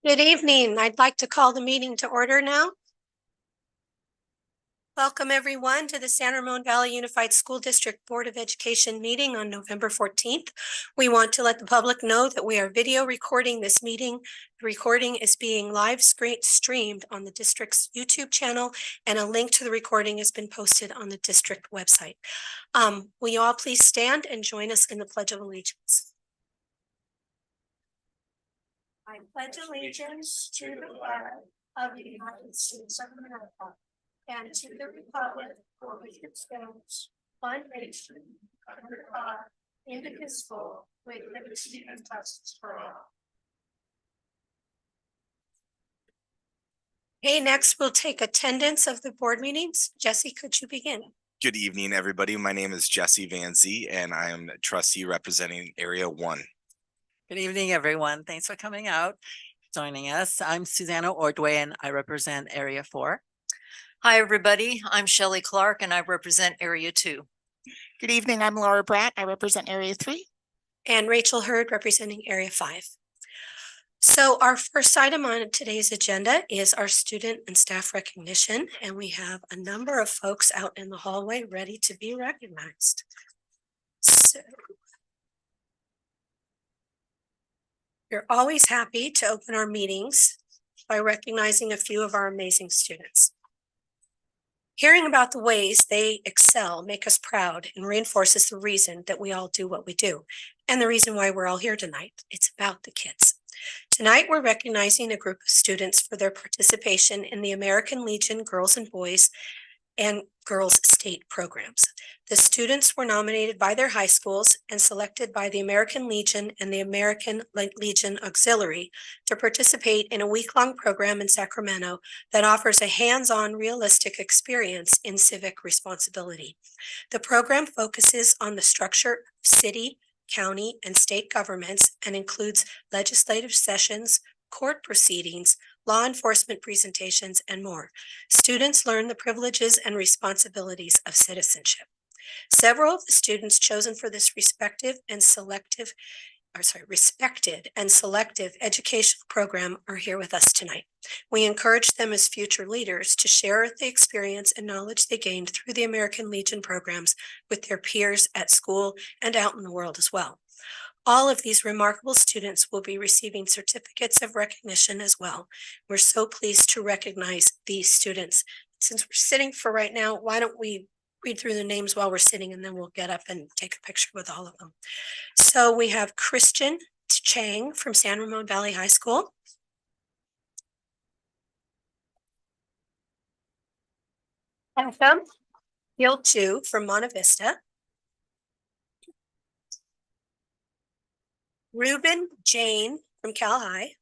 Good evening. I'd like to call the meeting to order now. Welcome everyone to the San Ramon Valley Unified School District Board of Education meeting on November 14th. We want to let the public know that we are video recording this meeting. The recording is being live streamed on the district's YouTube channel, and a link to the recording has been posted on the district website. Will you all please stand and join us in the Pledge of Allegiance? I pledge allegiance to the flag of the United States of America and to the republic for which it stands, one nation, under God, indivisible, with liberty and justice for all. Okay, next we'll take attendance of the board meetings. Jesse, could you begin? Good evening, everybody. My name is Jesse Van Zee, and I am a trustee representing Area 1. Good evening, everyone. Thanks for coming out, joining us. I'm Susanna Ordway, and I represent Area 4. Hi, everybody. I'm Shelley Clark, and I represent Area 2. Good evening. I'm Laura Bratt. I represent Area 3. And Rachel Hurd representing Area 5. So our first item on today's agenda is our student and staff recognition, and we have a number of folks out in the hallway ready to be recognized. So we're always happy to open our meetings by recognizing a few of our amazing students. Hearing about the ways they excel make us proud and reinforces the reason that we all do what we do, and the reason why we're all here tonight. It's about the kids. Tonight, we're recognizing a group of students for their participation in the American Legion Girls and Boys and Girls State programs. The students were nominated by their high schools and selected by the American Legion and the American Legion Auxiliary to participate in a week-long program in Sacramento that offers a hands-on, realistic experience in civic responsibility. The program focuses on the structure of city, county, and state governments and includes legislative sessions, court proceedings, law enforcement presentations, and more. Students learn the privileges and responsibilities of citizenship. Several of the students chosen for this respected and selective educational program are here with us tonight. We encourage them as future leaders to share the experience and knowledge they gained through the American Legion programs with their peers at school and out in the world as well. All of these remarkable students will be receiving certificates of recognition as well. We're so pleased to recognize these students. Since we're sitting for right now, why don't we read through the names while we're sitting, and then we'll get up and take a picture with all of them. So we have Christian Chang from San Ramon Valley High School. Welcome. Gil Chu from Monte Vista. Ruben Jane from Cal High.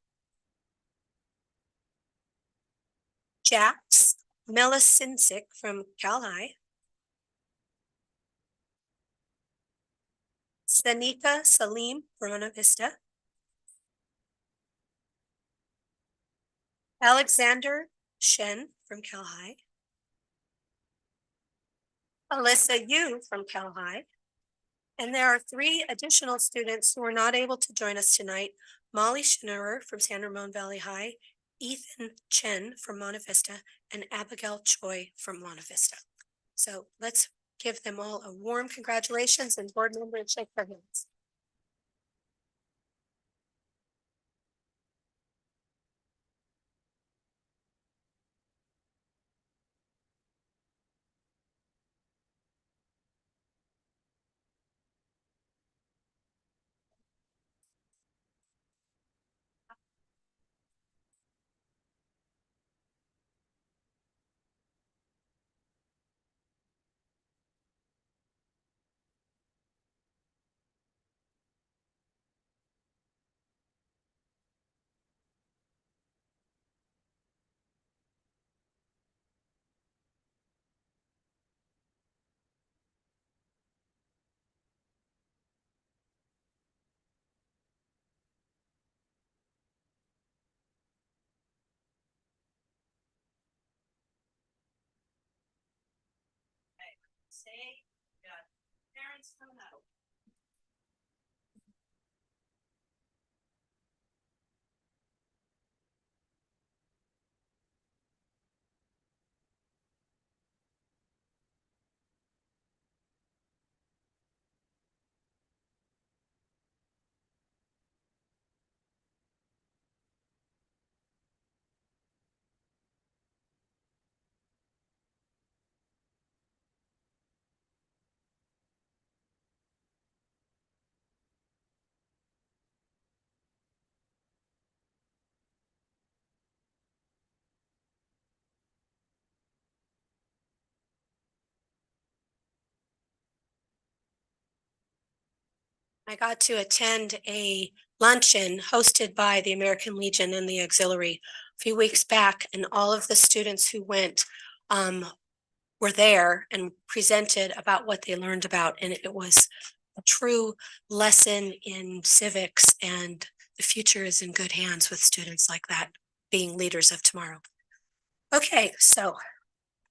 Jax Melisincic from Cal High. Sanika Salim from Monte Vista. Alexander Shen from Cal High. Alyssa Yu from Cal High. And there are 3 additional students who are not able to join us tonight. Molly Schnurrer from San Ramon Valley High, Ethan Chen from Monte Vista, and Abigail Choi from Monte Vista. So let's give them all a warm congratulations, and board members shake their hands. Say, got parents coming out. I got to attend a luncheon hosted by the American Legion and the Auxiliary a few weeks back, and all of the students who went were there and presented about what they learned about, and it was a true lesson in civics, and the future is in good hands with students like that being leaders of tomorrow. Okay, so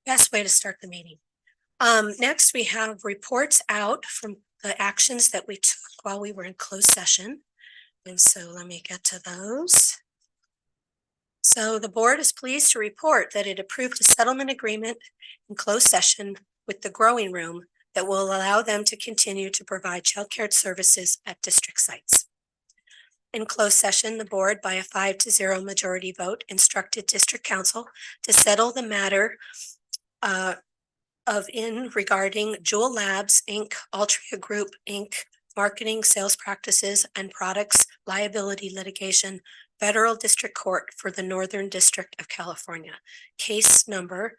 best way to start the meeting. Next, we have reports out from the actions that we took while we were in closed session. And so let me get to those. So the board is pleased to report that it approved a settlement agreement in closed session with the Growing Room that will allow them to continue to provide childcare services at district sites. In closed session, the board, by a 5-0 majority vote, instructed district council to settle the matter regarding Jewel Labs, Inc., Altria Group, Inc., marketing, sales practices, and products liability litigation, Federal District Court for the Northern District of California. Case number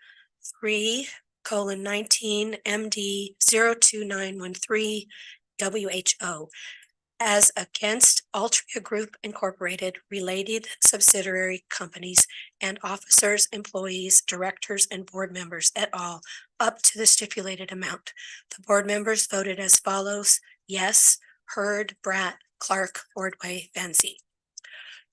3:19 MD 02913 WHO. As against Altria Group Incorporated, related subsidiary companies, and officers, employees, directors, and board members et al., up to the stipulated amount. The board members voted as follows: yes, Hurd, Bratt, Clark, Ordway, Van Zee.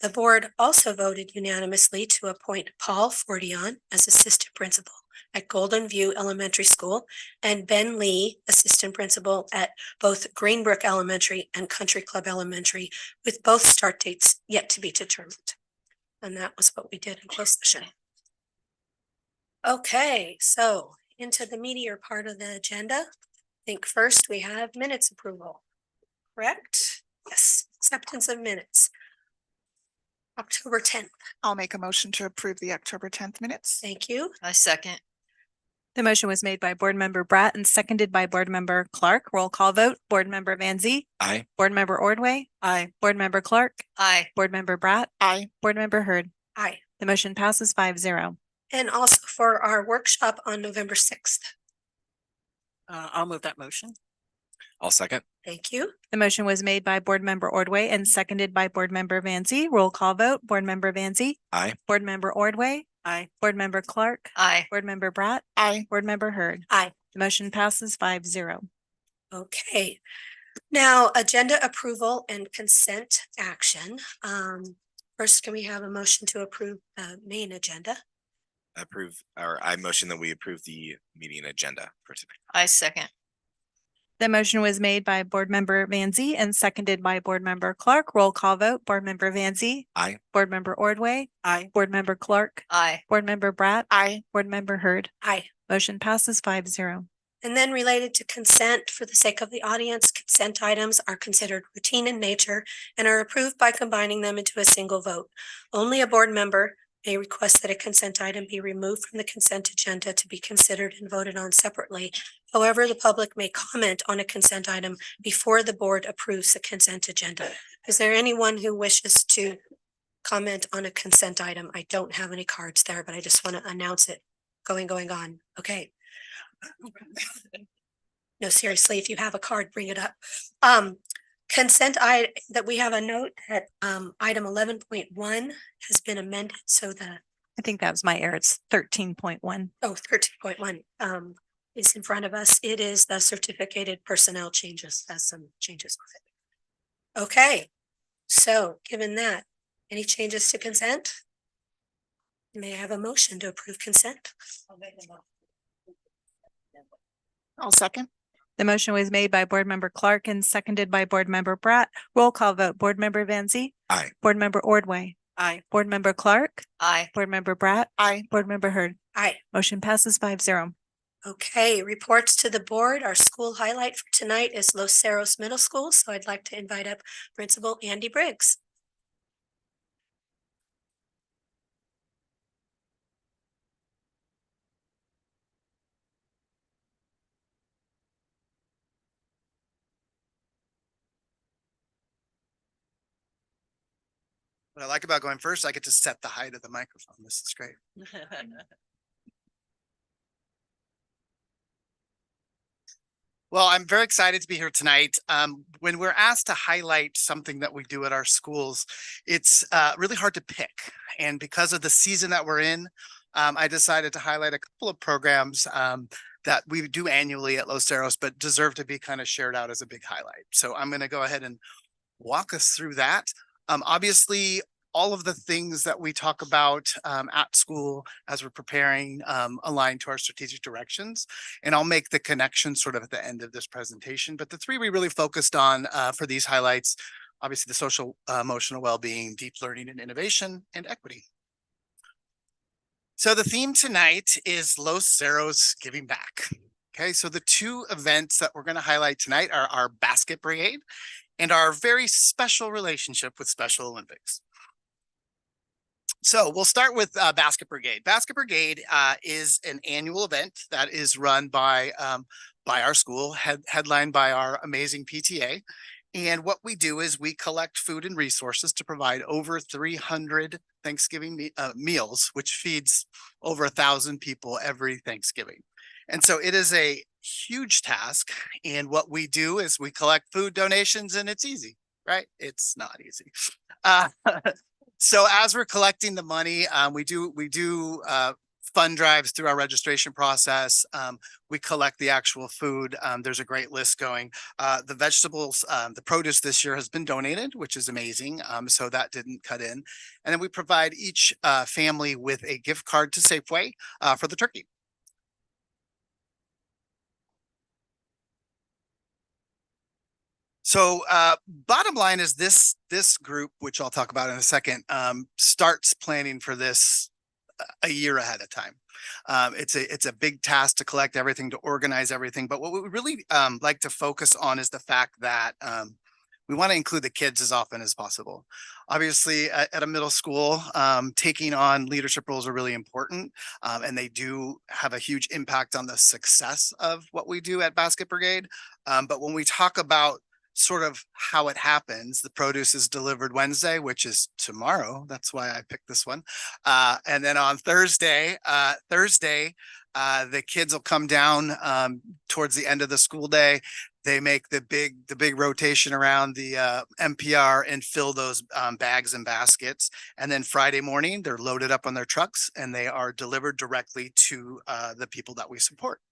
The board also voted unanimously to appoint Paul Fordion as assistant principal at Golden View Elementary School and Ben Lee, assistant principal at both Greenbrook Elementary and Country Club Elementary, with both start dates yet to be determined. And that was what we did in closed session. Okay, so into the meatier part of the agenda. I think first we have minutes approval, correct? Yes, acceptance of minutes. October 10th. I'll make a motion to approve the October 10th minutes. Thank you. I second. The motion was made by Board Member Bratt and seconded by Board Member Clark. Roll call vote. Board Member Van Zee. Aye. Board Member Ordway. Aye. Board Member Clark. Aye. Board Member Bratt. Aye. Board Member Hurd. Aye. The motion passes 5-0. And also for our workshop on November 6th. I'll move that motion. I'll second. Thank you. The motion was made by Board Member Ordway and seconded by Board Member Van Zee. Roll call vote. Board Member Van Zee. Aye. Board Member Ordway. Aye. Board Member Clark. Aye. Board Member Bratt. Aye. Board Member Hurd. Aye. The motion passes 5-0. Okay. Now, agenda approval and consent action. First, can we have a motion to approve the main agenda? I motion that we approve the meeting agenda for today. I second. The motion was made by Board Member Van Zee and seconded by Board Member Clark. Roll call vote. Board Member Van Zee. Aye. Board Member Ordway. Aye. Board Member Clark. Aye. Board Member Bratt. Aye. Board Member Hurd. Aye. Motion passes 5-0. And then related to consent, for the sake of the audience, consent items are considered routine in nature and are approved by combining them into a single vote. Only a board member may request that a consent item be removed from the consent agenda to be considered and voted on separately. However, the public may comment on a consent item before the board approves the consent agenda. Is there anyone who wishes to comment on a consent item? I don't have any cards there, but I just want to announce it. Going on. Okay. No, seriously, if you have a card, bring it up. That we have a note that item 11.1 has been amended, so I think that was my error. It's 13.1. 13.1 is in front of us. It is the certificated personnel changes, has some changes with it. Okay, so given that, any changes to consent? May I have a motion to approve consent? I'll second. The motion was made by Board Member Clark and seconded by Board Member Bratt. Roll call vote. Board Member Van Zee. Aye. Board Member Ordway. Aye. Board Member Clark. Aye. Board Member Bratt. Aye. Board Member Hurd. Aye. Motion passes 5-0. Okay, reports to the board. Our school highlight for tonight is Los Cerros Middle School, so I'd like to invite up Principal Andy Briggs. What I like about going first, I get to set the height of the microphone. This is great. Well, I'm very excited to be here tonight. When we're asked to highlight something that we do at our schools, it's really hard to pick. And because of the season that we're in, I decided to highlight a couple of programs that we do annually at Los Cerros, but deserve to be kind of shared out as a big highlight. So I'm going to go ahead and walk us through that. Obviously, all of the things that we talk about at school as we're preparing align to our strategic directions. And I'll make the connection sort of at the end of this presentation. But the three we really focused on for these highlights, obviously the social emotional well-being, deep learning and innovation, and equity. So the theme tonight is Los Cerros Giving Back. Okay, so the two events that we're going to highlight tonight are our Basket Brigade and our very special relationship with Special Olympics. So we'll start with Basket Brigade. Basket Brigade is an annual event that is run by our school, headlined by our amazing PTA. And what we do is we collect food and resources to provide over 300 Thanksgiving meals, which feeds over 1,000 people every Thanksgiving. And so it is a huge task. And what we do is we collect food donations, and it's easy, right? It's not easy. So as we're collecting the money, we do fund drives through our registration process. We collect the actual food. There's a great list going. The vegetables, the produce this year has been donated, which is amazing. So that didn't cut in. And then we provide each family with a gift card to Safeway for the turkey. So bottom line is this group, which I'll talk about in a second, starts planning for this a year ahead of time. It's a big task to collect everything, to organize everything. But what we really like to focus on is the fact that we want to include the kids as often as possible. Obviously, at a middle school, taking on leadership roles are really important, and they do have a huge impact on the success of what we do at Basket Brigade. But when we talk about sort of how it happens, the produce is delivered Wednesday, which is tomorrow. That's why I picked this one. And then on Thursday, the kids will come down towards the end of the school day. They make the big rotation around the MPR and fill those bags and baskets. And then Friday morning, they're loaded up on their trucks and they are delivered directly to the people that we support.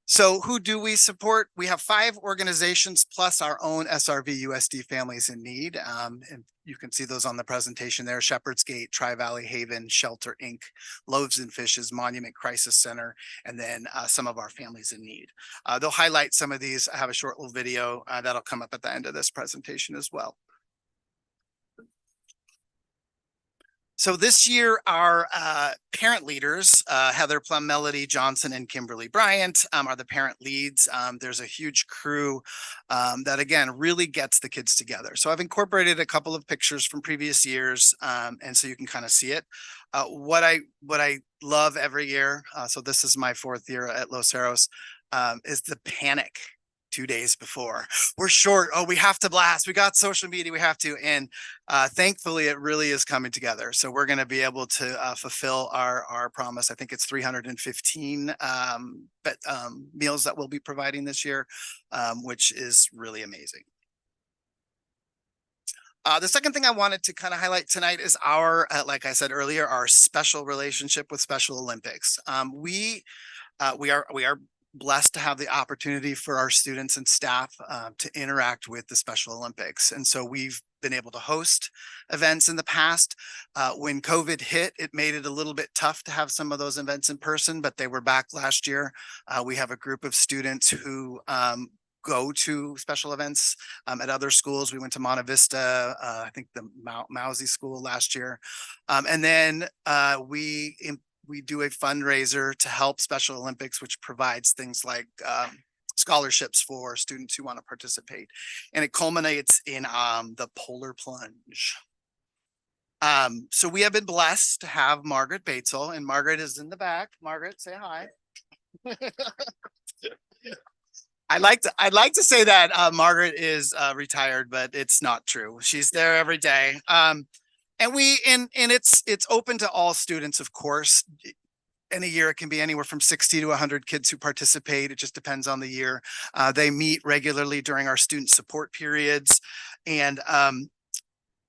So who do we support? We have 5 organizations plus our own SRVUSD Families in Need. And you can see those on the presentation there: Shepherd's Gate, Tri-Valley Haven, Shelter Inc., Loaves and Fishes, Monument Crisis Center, and then some of our Families in Need. They'll highlight some of these. I have a short little video that'll come up at the end of this presentation as well. So this year, our parent leaders, Heather Plum, Melody Johnson, and Kimberly Bryant, are the parent leads. There's a huge crew that, again, really gets the kids together. So I've incorporated a couple of pictures from previous years, and so you can kind of see it. What I love every year, so this is my 4th year at Los Cerros, is the panic 2 days before. We're short. Oh, we have to blast. We got social media. We have to. And thankfully, it really is coming together. So we're going to be able to fulfill our promise. I think it's 315 meals that we'll be providing this year, which is really amazing. The second thing I wanted to kind of highlight tonight is our, like I said earlier, our special relationship with Special Olympics. We are blessed to have the opportunity for our students and staff to interact with the Special Olympics. And so we've been able to host events in the past. When COVID hit, it made it a little bit tough to have some of those events in person, but they were back last year. We have a group of students who go to special events at other schools. We went to Monte Vista, I think the Mousy School last year. And then we do a fundraiser to help Special Olympics, which provides things like scholarships for students who want to participate. And it culminates in the polar plunge. So we have been blessed to have Margaret Batesel, and Margaret is in the back. Margaret, say hi. I'd like to say that Margaret is retired, but it's not true. She's there every day. And it's open to all students, of course. in a year, it can be anywhere from 60 to 100 kids who participate. It just depends on the year. They meet regularly during our student support periods. And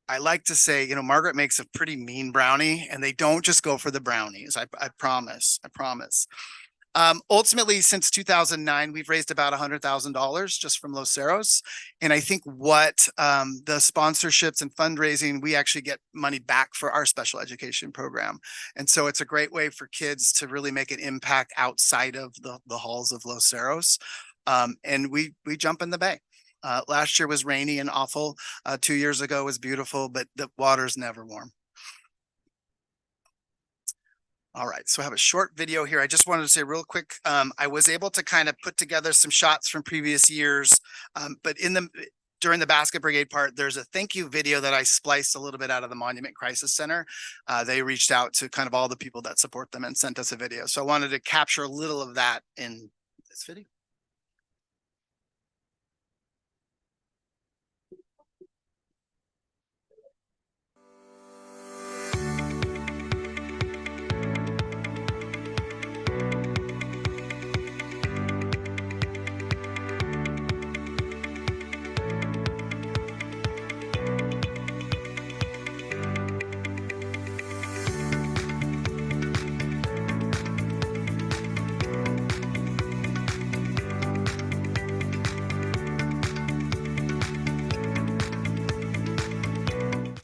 I like to say, Margaret makes a pretty mean brownie, and they don't just go for the brownies. I promise. I promise. Ultimately, since 2009, we've raised about $100,000 just from Los Cerros. And I think what the sponsorships and fundraising, we actually get money back for our special education program. And so it's a great way for kids to really make an impact outside of the halls of Los Cerros. And we jump in the bay. Last year was rainy and awful. 2 years ago was beautiful, but the water's never warm. All right, so I have a short video here. I just wanted to say real quick, I was able to kind of put together some shots from previous years, but during the basket brigade part, there's a thank you video that I spliced a little bit out of the Monument Crisis Center. They reached out to kind of all the people that support them and sent us a video. So I wanted to capture a little of that in this video.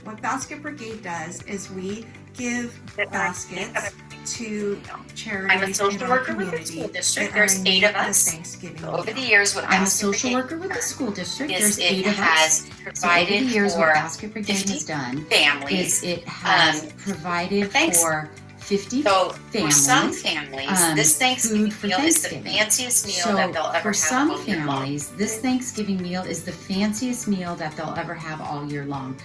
What Basket Brigade does is we give baskets to charities. I'm a social worker with the school district. There's 8 of us. Over the years, what I'm a Basket social Brigade worker with the school district. is There's it 8 of has us. So over the provided years, what for Basket Brigade 50 has done families. is it has provided thanks- for 50 So for some families. families, this Thanksgiving food for meal is the Thanksgiving. fanciest meal So that they'll ever for have some all year long. families, this Thanksgiving meal is the fanciest meal that they'll ever have all year long.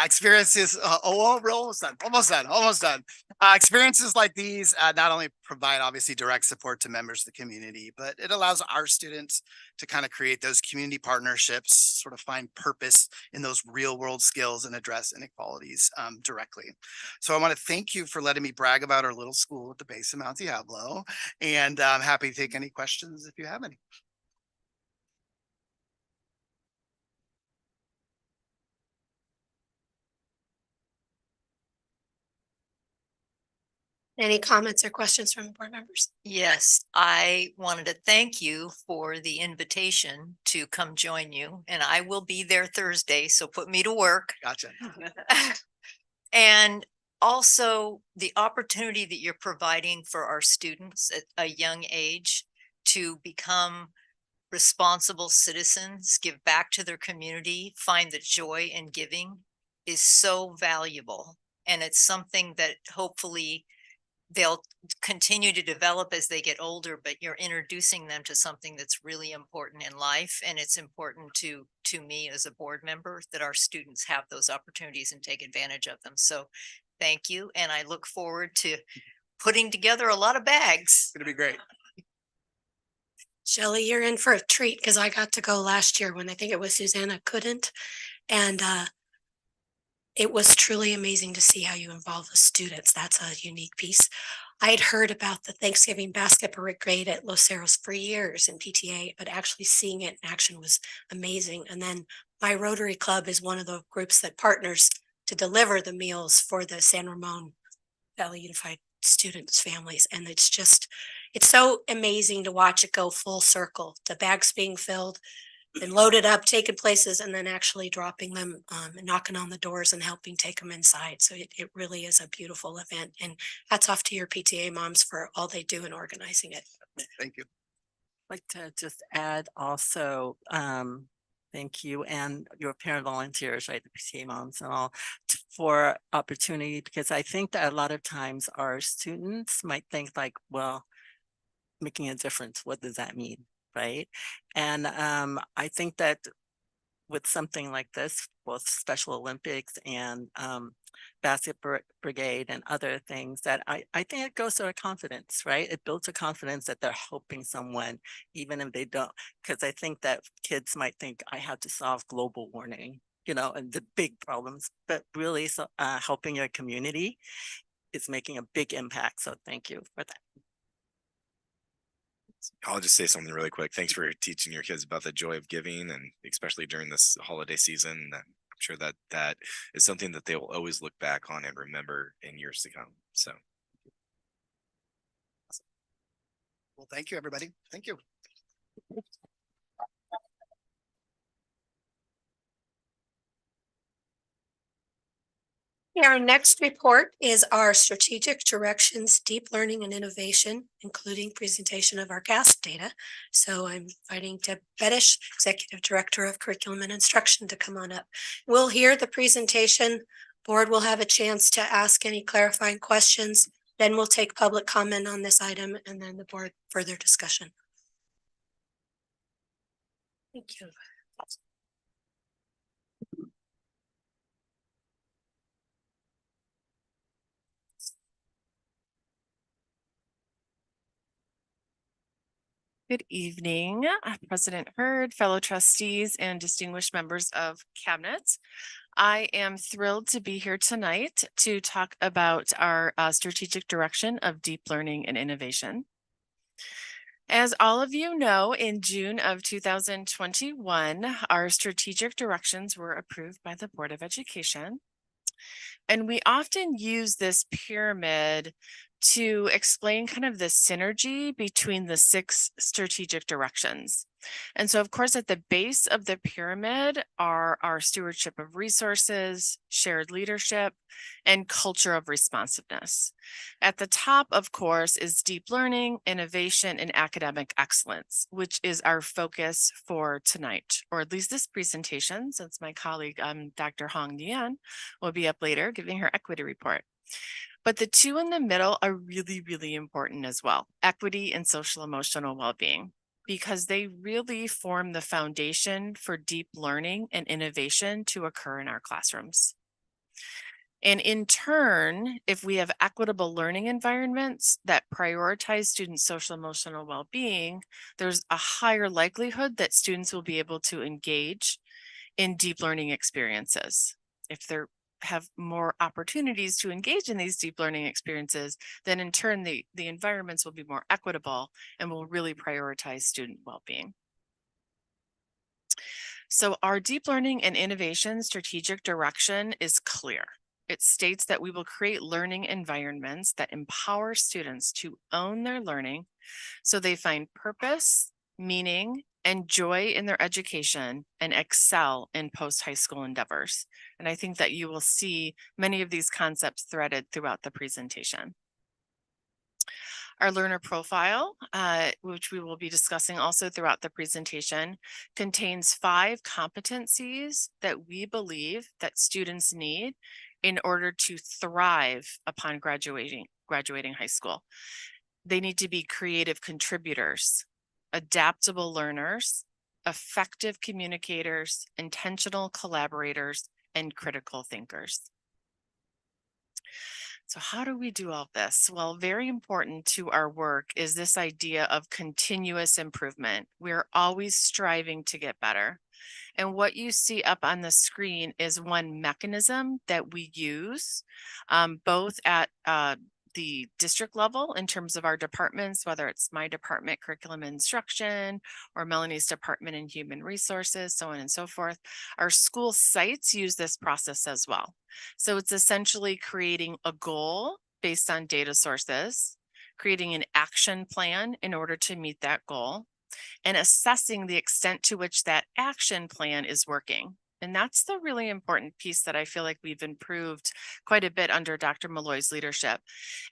Experiences, we're almost done. Experiences like these not only provide obviously direct support to members of the community, but it allows our students to kind of create those community partnerships, sort of find purpose in those real world skills and address inequalities directly. So I want to thank you for letting me brag about our little school at the base of Mount Diablo, and I'm happy to take any questions if you have any. Any comments or questions from board members? Yes, I wanted to thank you for the invitation to come join you, and I will be there Thursday, so put me to work. Gotcha. And also the opportunity that you're providing for our students at a young age to become responsible citizens, give back to their community, find the joy in giving is so valuable. And it's something that hopefully they'll continue to develop as they get older, but you're introducing them to something that's really important in life. And it's important to me as a board member that our students have those opportunities and take advantage of them. So thank you. And I look forward to putting together a lot of bags. It's gonna be great. Shelley, you're in for a treat because I got to go last year when I think it was Susanna couldn't. And it was truly amazing to see how you involve the students. That's a unique piece. I had heard about the Thanksgiving basket brigade at Los Cerros for years in PTA, but actually seeing it in action was amazing. And then my Rotary Club is one of the groups that partners to deliver the meals for the San Ramon Valley Unified students' families. And it's so amazing to watch it go full circle. The bags being filled and loaded up, taken places, and then actually dropping them and knocking on the doors and helping take them inside. So it really is a beautiful event. And hats off to your PTA moms for all they do in organizing it. Thank you. I'd like to just add also, thank you and your parent volunteers, right, the PTA moms and all, for opportunity, because I think that a lot of times our students might think like, well, making a difference, what does that mean, right? And I think that with something like this, both Special Olympics and basket brigade and other things, that I think it goes to a confidence, right? It builds a confidence that they're helping someone, even if they don't, because I think that kids might think I have to solve global warming, you know, and the big problems, but really helping your community is making a big impact. So thank you for that. I'll just say something really quick. Thanks for teaching your kids about the joy of giving, and especially during this holiday season. I'm sure that that is something that they will always look back on and remember in years to come. So. Well, thank you, everybody. Thank you. Our next report is our strategic directions, deep learning and innovation, including presentation of our GASP data. So I'm inviting Deb Bettish, Executive Director of Curriculum and Instruction, to come on up. We'll hear the presentation. Board will have a chance to ask any clarifying questions. Then we'll take public comment on this item and then the board further discussion. Thank you. Good evening, President Hurd, fellow trustees, and distinguished members of Cabinet. I am thrilled to be here tonight to talk about our strategic direction of deep learning and innovation. As all of you know, in June of 2021, our strategic directions were approved by the Board of Education. And we often use this pyramid to explain kind of the synergy between the 6 strategic directions. And so, of course, at the base of the pyramid are our stewardship of resources, shared leadership, and culture of responsiveness. At the top, of course, is deep learning, innovation, and academic excellence, which is our focus for tonight, or at least this presentation, since my colleague, Dr. Hong Nian, will be up later giving her equity report. But the 2 in the middle are really, really important as well, equity and social emotional well-being, because they really form the foundation for deep learning and innovation to occur in our classrooms. And in turn, if we have equitable learning environments that prioritize students' social emotional well-being, there's a higher likelihood that students will be able to engage in deep learning experiences. If they have more opportunities to engage in these deep learning experiences, then in turn, the environments will be more equitable and will really prioritize student well-being. So our deep learning and innovation strategic direction is clear. It states that we will create learning environments that empower students to own their learning so they find purpose, meaning, and joy in their education and excel in post-high school endeavors. And I think that you will see many of these concepts threaded throughout the presentation. Our learner profile, which we will be discussing also throughout the presentation, contains 5 competencies that we believe that students need in order to thrive upon graduating high school. They need to be creative contributors, adaptable learners, effective communicators, intentional collaborators, and critical thinkers. So how do we do all this? Well, very important to our work is this idea of continuous improvement. We're always striving to get better. And what you see up on the screen is one mechanism that we use both at the district level in terms of our departments, whether it's my department, curriculum and instruction, or Melanie's department in human resources, so on and so forth. Our school sites use this process as well. So it's essentially creating a goal based on data sources, creating an action plan in order to meet that goal, and assessing the extent to which that action plan is working. And that's the really important piece that I feel like we've improved quite a bit under Dr. Malloy's leadership.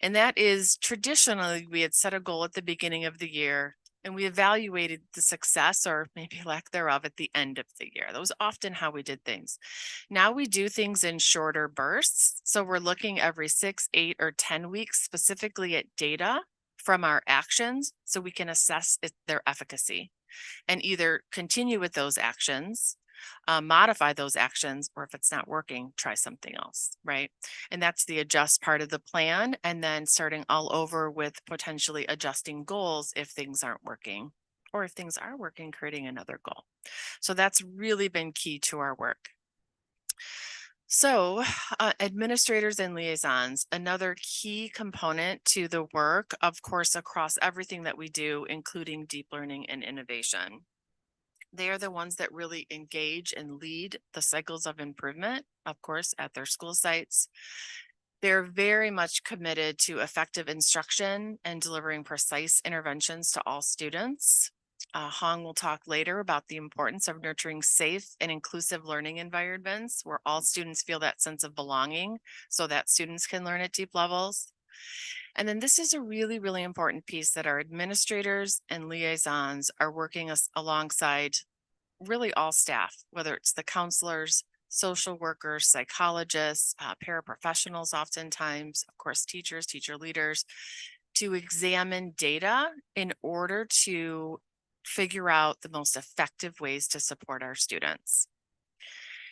And that is traditionally we had set a goal at the beginning of the year and we evaluated the success or maybe lack thereof at the end of the year. That was often how we did things. Now we do things in shorter bursts. So we're looking every 6, 8, or 10 weeks specifically at data from our actions so we can assess their efficacy and either continue with those actions, modify those actions, or if it's not working, try something else, right? And that's the adjust part of the plan, and then starting all over with potentially adjusting goals if things aren't working, or if things are working, creating another goal. So that's really been key to our work. So administrators and liaisons, another key component to the work, of course, across everything that we do, including deep learning and innovation. They are the ones that really engage and lead the cycles of improvement, of course, at their school sites. They're very much committed to effective instruction and delivering precise interventions to all students. Hong will talk later about the importance of nurturing safe and inclusive learning environments where all students feel that sense of belonging so that students can learn at deep levels. And then this is a really, really important piece that our administrators and liaisons are working alongside really all staff, whether it's the counselors, social workers, psychologists, paraprofessionals, oftentimes, of course, teachers, teacher leaders, to examine data in order to figure out the most effective ways to support our students.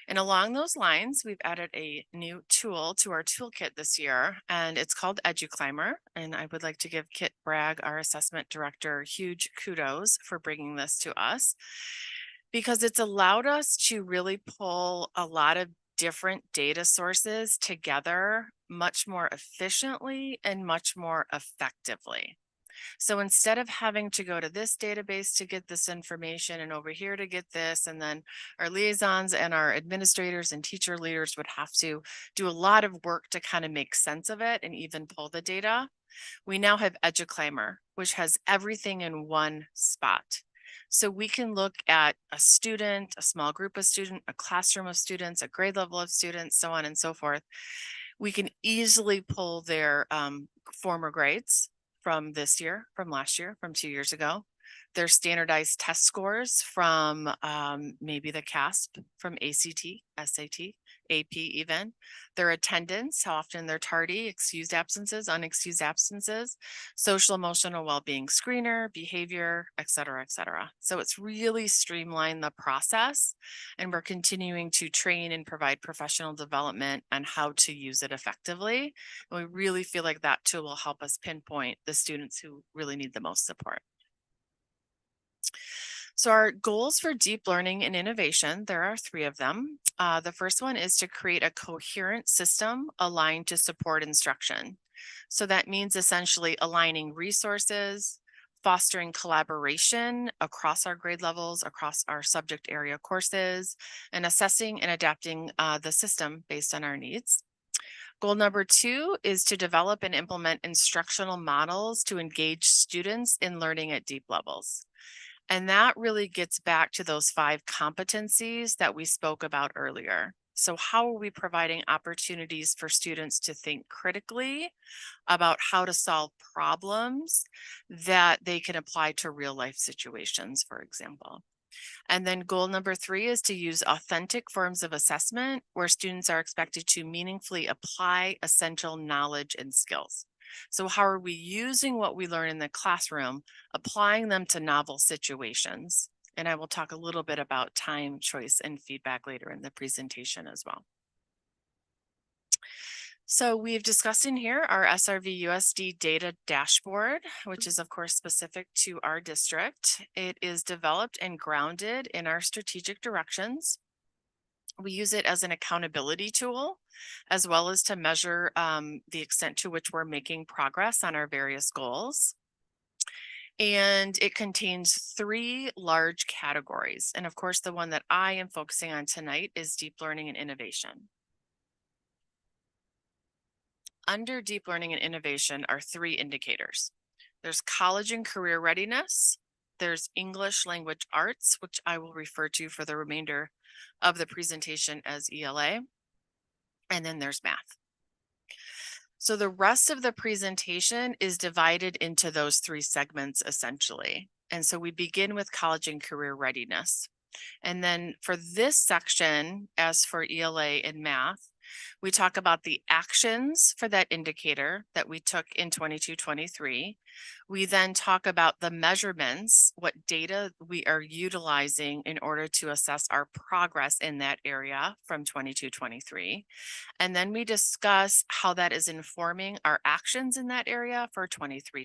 And along those lines, we've added a new tool to our toolkit this year, and it's called EduClimber. And I would like to give Kit Bragg, our assessment director, huge kudos for bringing this to us, because it's allowed us to really pull a lot of different data sources together much more efficiently and much more effectively. So instead of having to go to this database to get this information and over here to get this, and then our liaisons and our administrators and teacher leaders would have to do a lot of work to kind of make sense of it and even pull the data, we now have EduClimber, which has everything in one spot. So we can look at a student, a small group of students, a classroom of students, a grade level of students, so on and so forth. We can easily pull their former grades from this year, from last year, from 2 years ago, their standardized test scores from maybe the CASP, from ACT, SAT, AP even, their attendance, how often they're tardy, excused absences, unexcused absences, social emotional well-being screener, behavior, et cetera, et cetera. So it's really streamlined the process, and we're continuing to train and provide professional development on how to use it effectively. And we really feel like that tool will help us pinpoint the students who really need the most support. So our goals for deep learning and innovation, there are 3 of them. The first one is to create a coherent system aligned to support instruction. So that means essentially aligning resources, fostering collaboration across our grade levels, across our subject area courses, and assessing and adapting the system based on our needs. Goal number 2 is to develop and implement instructional models to engage students in learning at deep levels. And that really gets back to those 5 competencies that we spoke about earlier. So how are we providing opportunities for students to think critically about how to solve problems that they can apply to real life situations, for example? And then goal number 3 is to use authentic forms of assessment where students are expected to meaningfully apply essential knowledge and skills. So how are we using what we learn in the classroom, applying them to novel situations? And I will talk a little bit about time, choice, and feedback later in the presentation as well. So we've discussed in here our SRVUSD data dashboard, which is of course specific to our district. It is developed and grounded in our strategic directions. We use it as an accountability tool, as well as to measure the extent to which we're making progress on our various goals. And it contains 3 large categories. And of course, the one that I am focusing on tonight is deep learning and innovation. Under deep learning and innovation are 3 indicators. There's college and career readiness. There's English language arts, which I will refer to for the remainder of the presentation as ELA. And then there's math. So the rest of the presentation is divided into those 3 segments essentially. And so we begin with college and career readiness. And then for this section, as for ELA and math, we talk about the actions for that indicator that we took in 22-23. We then talk about the measurements, what data we are utilizing in order to assess our progress in that area from 22-23. And then we discuss how that is informing our actions in that area for 23-24.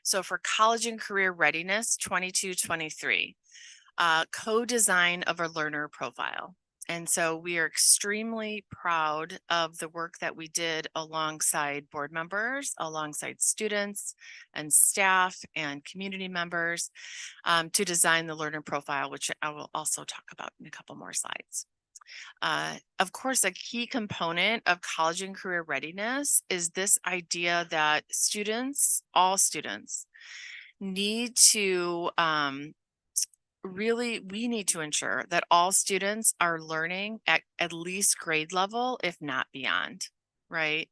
So for college and career readiness, 22-23, co-design of a learner profile. And so we are extremely proud of the work that we did alongside board members, alongside students and staff and community members to design the learner profile, which I will also talk about in a couple more slides. Of course, a key component of college and career readiness is this idea that students, all students, need to we need to ensure that all students are learning at least grade level, if not beyond, right?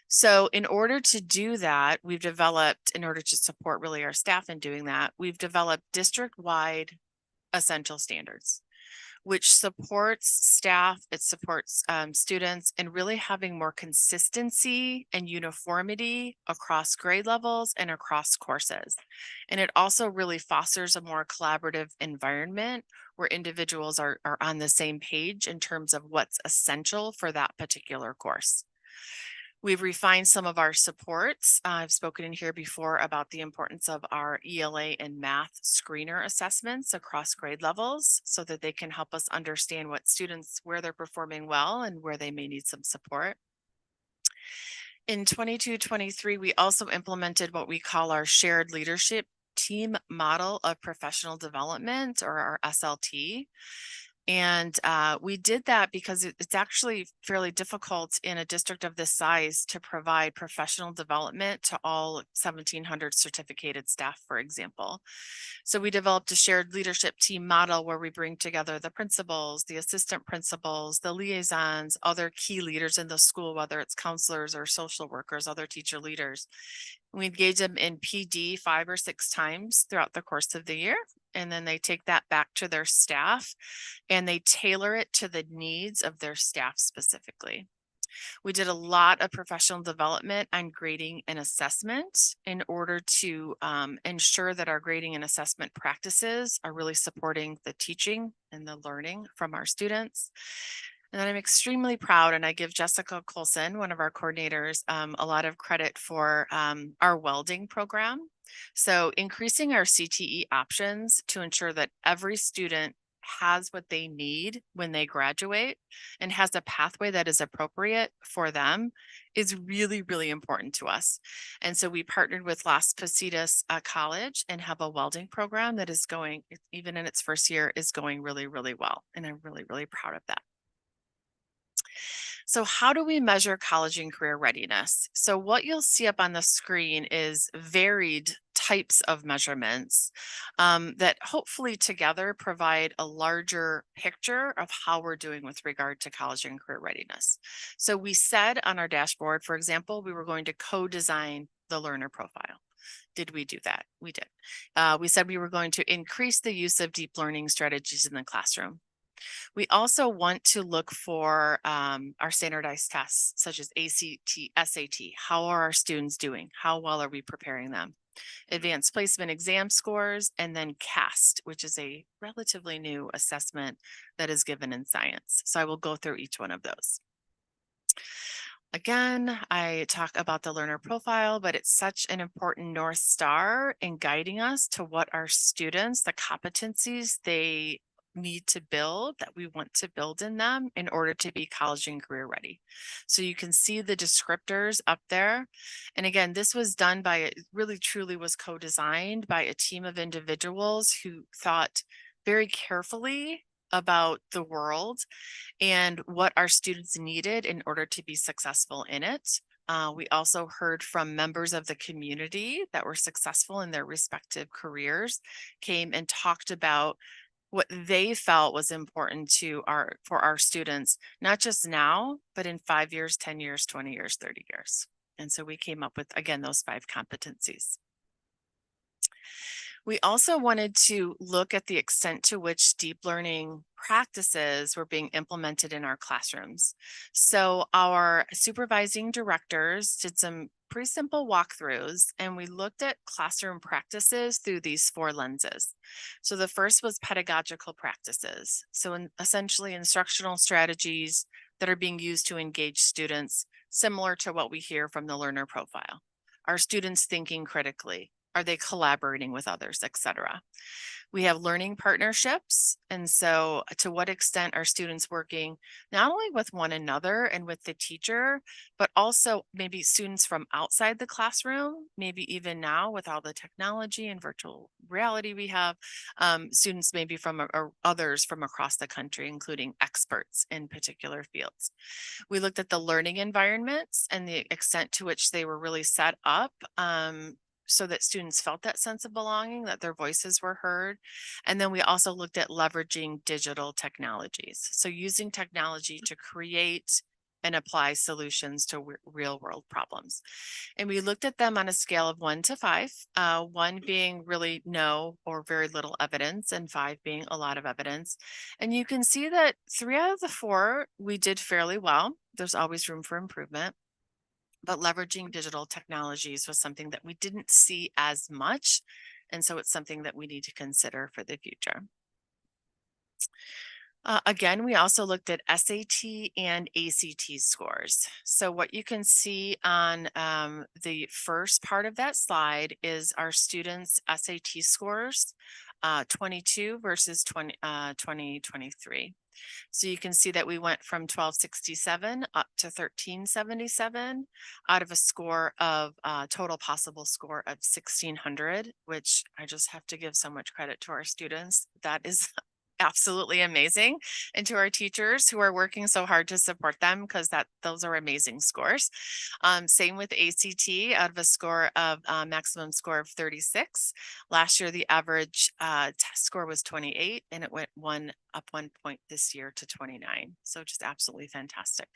So in order to do that, we've developed, in order to support really our staff in doing that, we've developed district-wide essential standards, which supports staff, it supports students, and really having more consistency and uniformity across grade levels and across courses. And it also really fosters a more collaborative environment where individuals are on the same page in terms of what's essential for that particular course. We've refined some of our supports. I've spoken in here before about the importance of our ELA and math screener assessments across grade levels so that they can help us understand what students, where they're performing well and where they may need some support. In 22-23, we also implemented what we call our shared leadership team model of professional development, or our SLT. And we did that because it's actually fairly difficult in a district of this size to provide professional development to all 1,700 certificated staff, for example. So we developed a shared leadership team model where we bring together the principals, the assistant principals, the liaisons, other key leaders in the school, whether it's counselors or social workers, other teacher leaders. We engage them in PD 5 or 6 times throughout the course of the year. And then they take that back to their staff and they tailor it to the needs of their staff specifically. We did a lot of professional development on grading and assessment in order to ensure that our grading and assessment practices are really supporting the teaching and the learning from our students. And then I'm extremely proud, and I give Jessica Colson, one of our coordinators, a lot of credit for our welding program. So increasing our CTE options to ensure that every student has what they need when they graduate and has a pathway that is appropriate for them is really, really important to us. And so we partnered with Las Positas College and have a welding program that is going, even in its first year, is going really, really well. And I'm really, really proud of that. So how do we measure college and career readiness? So what you'll see up on the screen is varied types of measurements that hopefully together provide a larger picture of how we're doing with regard to college and career readiness. So we said on our dashboard, for example, we were going to co-design the learner profile. Did we do that? We did. We said we were going to increase the use of deep learning strategies in the classroom. We also want to look for our standardized tests, such as ACT, SAT. How are our students doing? How well are we preparing them? Advanced placement exam scores, and then CAST, which is a relatively new assessment that is given in science. So I will go through each one of those. Again, I talk about the learner profile, but it's such an important North Star in guiding us to what our students, the competencies they need to build, that we want to build in them in order to be college and career ready. So you can see the descriptors up there. And again, this was done by, it really truly was co-designed by a team of individuals who thought very carefully about the world and what our students needed in order to be successful in it. We also heard from members of the community that were successful in their respective careers, came and talked about what they felt was important for our students, not just now, but in 5 years, 10 years, 20 years, 30 years. And so we came up with, again, those 5 competencies. We also wanted to look at the extent to which deep learning practices were being implemented in our classrooms. So our supervising directors did some pretty simple walkthroughs, and we looked at classroom practices through these 4 lenses. So the first was pedagogical practices. So essentially instructional strategies that are being used to engage students, similar to what we hear from the learner profile. Are students thinking critically? Are they collaborating with others, etc.? We have learning partnerships. And so to what extent are students working not only with one another and with the teacher, but also maybe students from outside the classroom, maybe even now with all the technology and virtual reality we have, students maybe from or others from across the country, including experts in particular fields. We looked at the learning environments and the extent to which they were really set up so that students felt that sense of belonging, that their voices were heard. And then we also looked at leveraging digital technologies. So using technology to create and apply solutions to real world problems. And we looked at them on a scale of 1 to 5, 1 being really no or very little evidence, and 5 being a lot of evidence. And you can see that 3 out of the 4, we did fairly well. There's always room for improvement. But leveraging digital technologies was something that we didn't see as much. And so it's something that we need to consider for the future. Again, we also looked at SAT and ACT scores. So what you can see on the first part of that slide is our students' SAT scores, 22 versus 2023. So you can see that we went from 1267 up to 1377 out of a score of total possible score of 1600, which I just have to give so much credit to our students. That is absolutely amazing, and to our teachers who are working so hard to support them, because those are amazing scores. Same with ACT, out of a score of maximum score of 36. Last year, the average test score was 28, and it went up 1 point this year to 29. So just absolutely fantastic.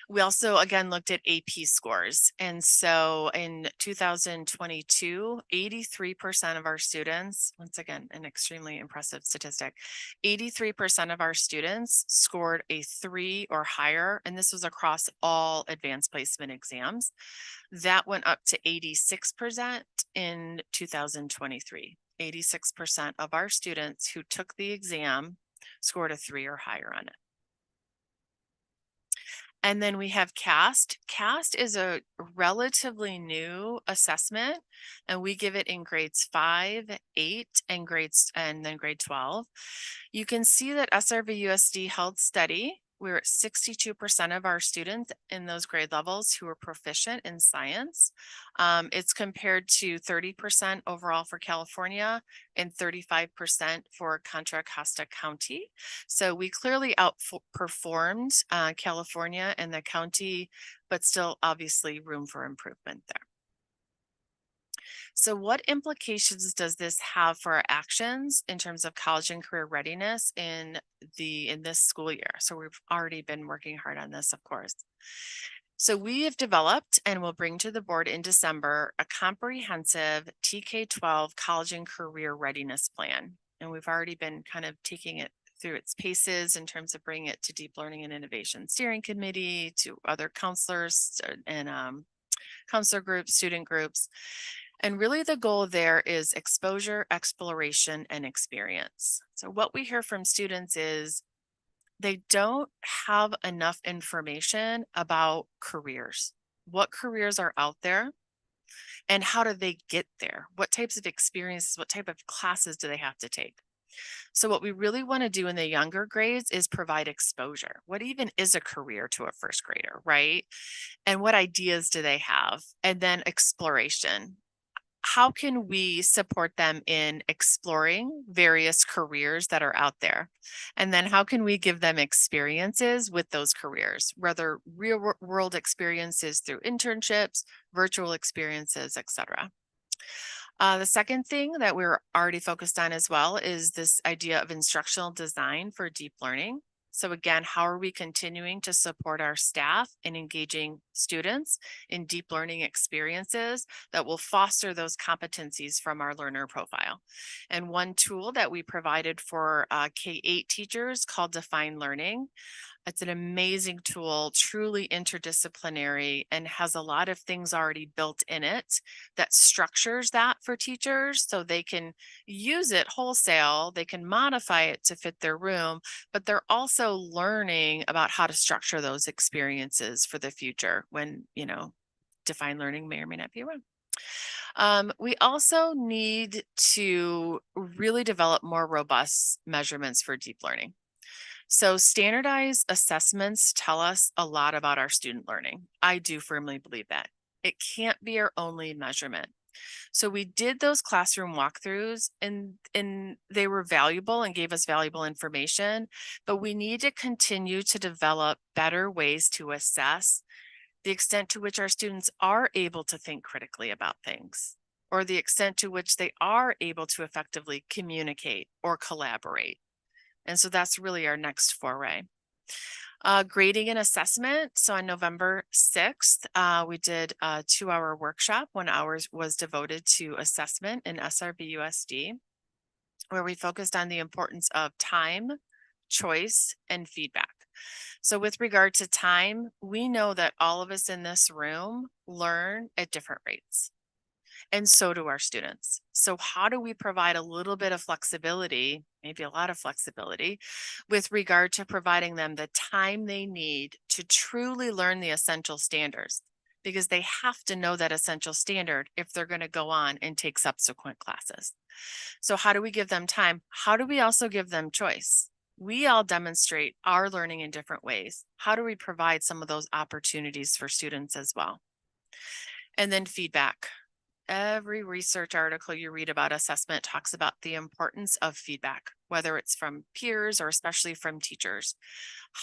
We also, again, looked at AP scores. And so in 2022, 83% of our students, once again, an extremely impressive statistic, 83% of our students scored a 3 or higher. And this was across all advanced placement exams. That went up to 86% in 2023. 86% of our students who took the exam scored a 3 or higher on it. And then we have CAST. CAST is a relatively new assessment, and we give it in grades 5, 8, and then grade 12. You can see that SRVUSD held steady. We're at 62% of our students in those grade levels who are proficient in science. It's compared to 30% overall for California and 35% for Contra Costa County. So we clearly outperformed California and the county, but still obviously room for improvement there. So what implications does this have for our actions in terms of college and career readiness in this school year? So we've already been working hard on this, of course. So we have developed and will bring to the board in December a comprehensive TK-12 college and career readiness plan. And we've already been kind of taking it through its paces in terms of bringing it to Deep Learning and Innovation Steering Committee, to other counselors and counselor groups, student groups. And really the goal there is exposure, exploration, and experience. So what we hear from students is they don't have enough information about careers. What careers are out there and how do they get there? What types of experiences, what type of classes do they have to take? So what we really want to do in the younger grades is provide exposure. What even is a career to a first grader, right? And what ideas do they have? And then exploration. How can we support them in exploring various careers that are out there? And then how can we give them experiences with those careers, whether real world experiences through internships, virtual experiences, etc. The second thing that we're already focused on as well is this idea of instructional design for deep learning. So again, how are we continuing to support our staff in engaging students in deep learning experiences that will foster those competencies from our learner profile? And one tool that we provided for K-8 teachers called Define Learning. It's an amazing tool, truly interdisciplinary, and has a lot of things already built in it that structures that for teachers so they can use it wholesale. They can modify it to fit their room, but they're also learning about how to structure those experiences for the future when, you know, Define Learning may or may not be around. We also need to really develop more robust measurements for deep learning. So standardized assessments tell us a lot about our student learning. I do firmly believe that. It can't be our only measurement. So we did those classroom walkthroughs and they were valuable and gave us valuable information, but we need to continue to develop better ways to assess the extent to which our students are able to think critically about things, or the extent to which they are able to effectively communicate or collaborate. And so that's really our next foray. Grading and assessment. So on November 6th, we did a 2-hour workshop. 1 hour was devoted to assessment in SRVUSD, where we focused on the importance of time, choice, and feedback. So with regard to time, we know that all of us in this room learn at different rates. And so do our students. So how do we provide a little bit of flexibility, maybe a lot of flexibility, with regard to providing them the time they need to truly learn the essential standards? Because they have to know that essential standard if they're going to go on and take subsequent classes. So how do we give them time? How do we also give them choice? We all demonstrate our learning in different ways. How do we provide some of those opportunities for students as well? And then feedback. Every research article you read about assessment talks about the importance of feedback, whether it's from peers or especially from teachers.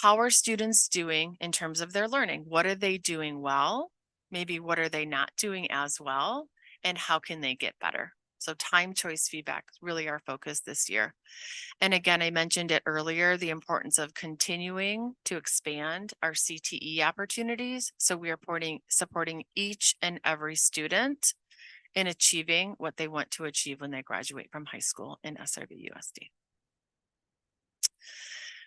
How are students doing in terms of their learning? What are they doing well? Maybe what are they not doing as well? And how can they get better? So time, choice, feedback is really our focus this year. And again, I mentioned it earlier, the importance of continuing to expand our CTE opportunities. So we are supporting each and every student in achieving what they want to achieve when they graduate from high school in SRVUSD.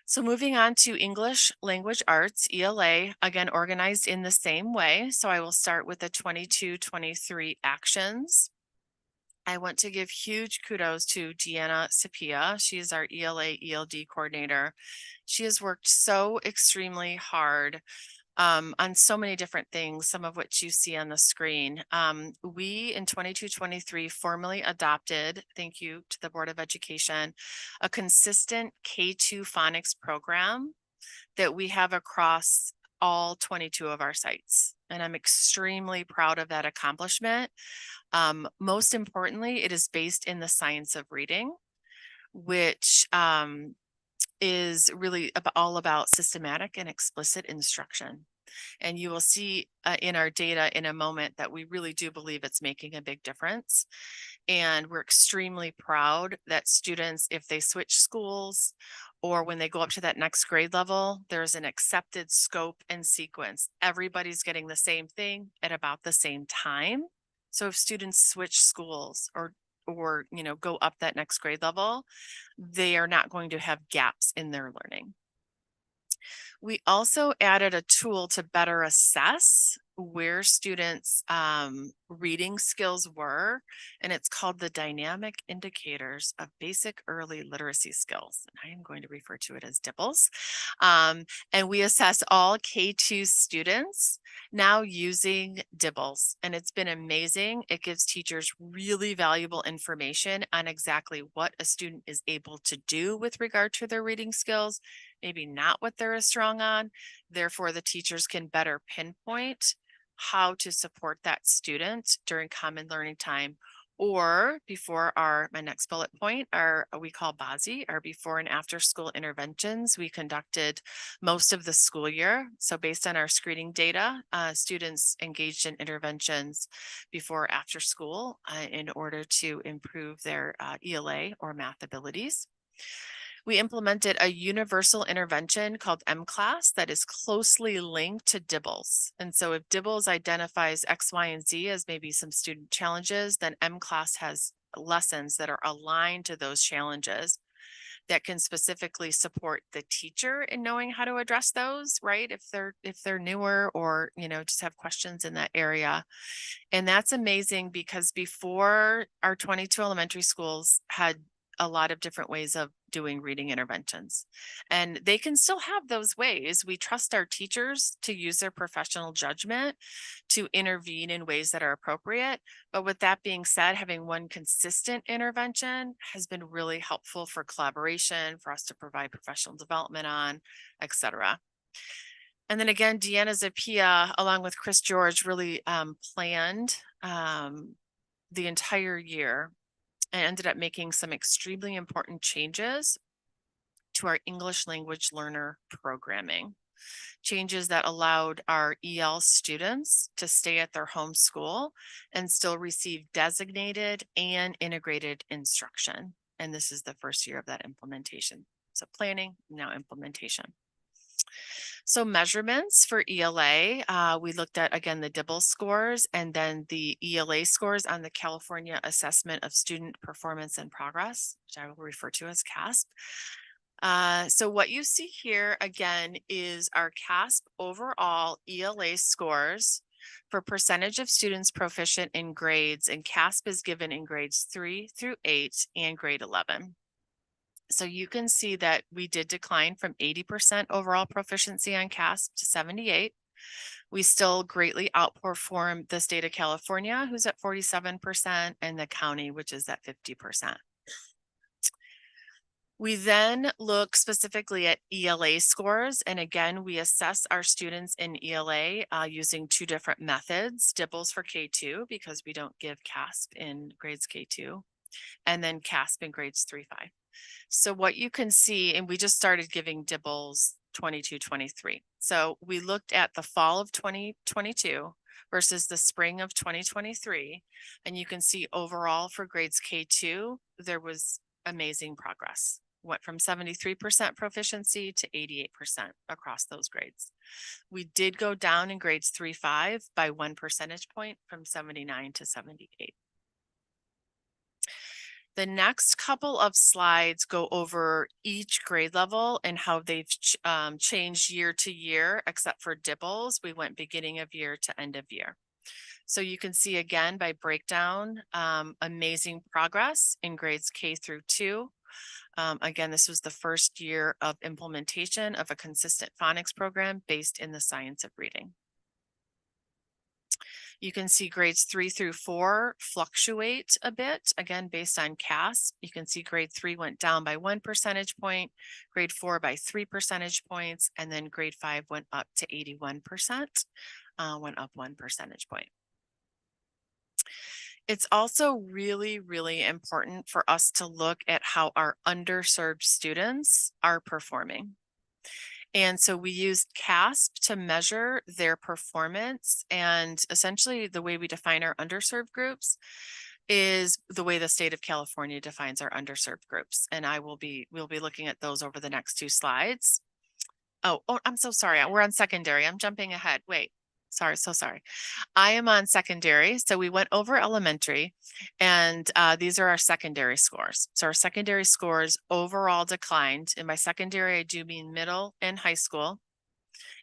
So moving on to English Language Arts, ELA, again, organized in the same way. So I will start with the 22-23 actions. I want to give huge kudos to Deanna Sapia. She is our ELA ELD coordinator. She has worked so extremely hard on so many different things, some of which you see on the screen. We in 22-23 formally adopted, thank you to the Board of Education, a consistent K2 phonics program that we have across all 22 of our sites. And I'm extremely proud of that accomplishment. Most importantly, it is based in the science of reading, which is really all about systematic and explicit instruction. And you will see in our data in a moment that we really do believe it's making a big difference. And we're extremely proud that students, if they switch schools or when they go up to that next grade level, there's an accepted scope and sequence. Everybody's getting the same thing at about the same time. So if students switch schools or go up that next grade level, they are not going to have gaps in their learning. We also added a tool to better assess where students reading skills were, and it's called the Dynamic Indicators of Basic Early Literacy Skills. And I am going to refer to it as DIBELS. And we assess all K2 students now using DIBELS, and it's been amazing. It gives teachers really valuable information on exactly what a student is able to do with regard to their reading skills, maybe not what they're as strong on. Therefore, the teachers can better pinpoint how to support that student during common learning time, or before my next bullet point, we call BASI, our before and after school interventions. We conducted most of the school year. So based on our screening data, students engaged in interventions before or after school in order to improve their ELA or math abilities. We implemented a universal intervention called M-Class that is closely linked to DIBELS. And so if DIBELS identifies X, Y, and Z as maybe some student challenges, then M-Class has lessons that are aligned to those challenges that can specifically support the teacher in knowing how to address those, right? If they're newer or, just have questions in that area. And that's amazing because before, our 22 elementary schools had a lot of different ways of doing reading interventions, and they can still have those ways. We trust our teachers to use their professional judgment to intervene in ways that are appropriate. But with that being said, having one consistent intervention has been really helpful for collaboration, for us to provide professional development on, etc. And then again, Deanna Zapia, along with Chris George, really planned the entire year and ended up making some extremely important changes to our English language learner programming. Changes that allowed our EL students to stay at their home school and still receive designated and integrated instruction. And this is the first year of that implementation. So planning, now implementation. So measurements for ELA, we looked at, again, the DIBELS scores and then the ELA scores on the California Assessment of Student Performance and Progress, which I will refer to as CASP. So what you see here, again, is our CASP overall ELA scores for percentage of students proficient in grades, and CASP is given in grades 3 through 8 and grade 11. So you can see that we did decline from 80% overall proficiency on CASP to 78. We still greatly outperform the state of California, who's at 47%, and the county, which is at 50%. We then look specifically at ELA scores. And again, we assess our students in ELA using two different methods: DIBELS for K2, because we don't give CASP in grades K2, and then CASP in grades 3-5. So what you can see, and we just started giving DIBELS 22-23. So we looked at the fall of 2022 versus the spring of 2023. And you can see overall for grades K2, there was amazing progress. Went from 73% proficiency to 88% across those grades. We did go down in grades 3-5 by 1 percentage point from 79 to 78. The next couple of slides go over each grade level and how they've changed year to year, except for DIBELS. We went beginning of year to end of year. So you can see again by breakdown, amazing progress in grades K through 2. Again, this was the first year of implementation of a consistent phonics program based in the science of reading. You can see grades 3 through 4 fluctuate a bit, again, based on CASP. You can see grade 3 went down by 1 percentage point, grade 4 by 3 percentage points, and then grade 5 went up to 81%, went up 1 percentage point. It's also really, really important for us to look at how our underserved students are performing. And so we used CASP to measure their performance, and essentially the way we define our underserved groups is the way the state of California defines our underserved groups. And we'll be looking at those over the next 2 slides. Oh, I'm so sorry. We're on secondary. I'm jumping ahead. Wait. Sorry, so sorry. I am on secondary. So we went over elementary, and these are our secondary scores. So our secondary scores overall declined. And by secondary, I do mean middle and high school.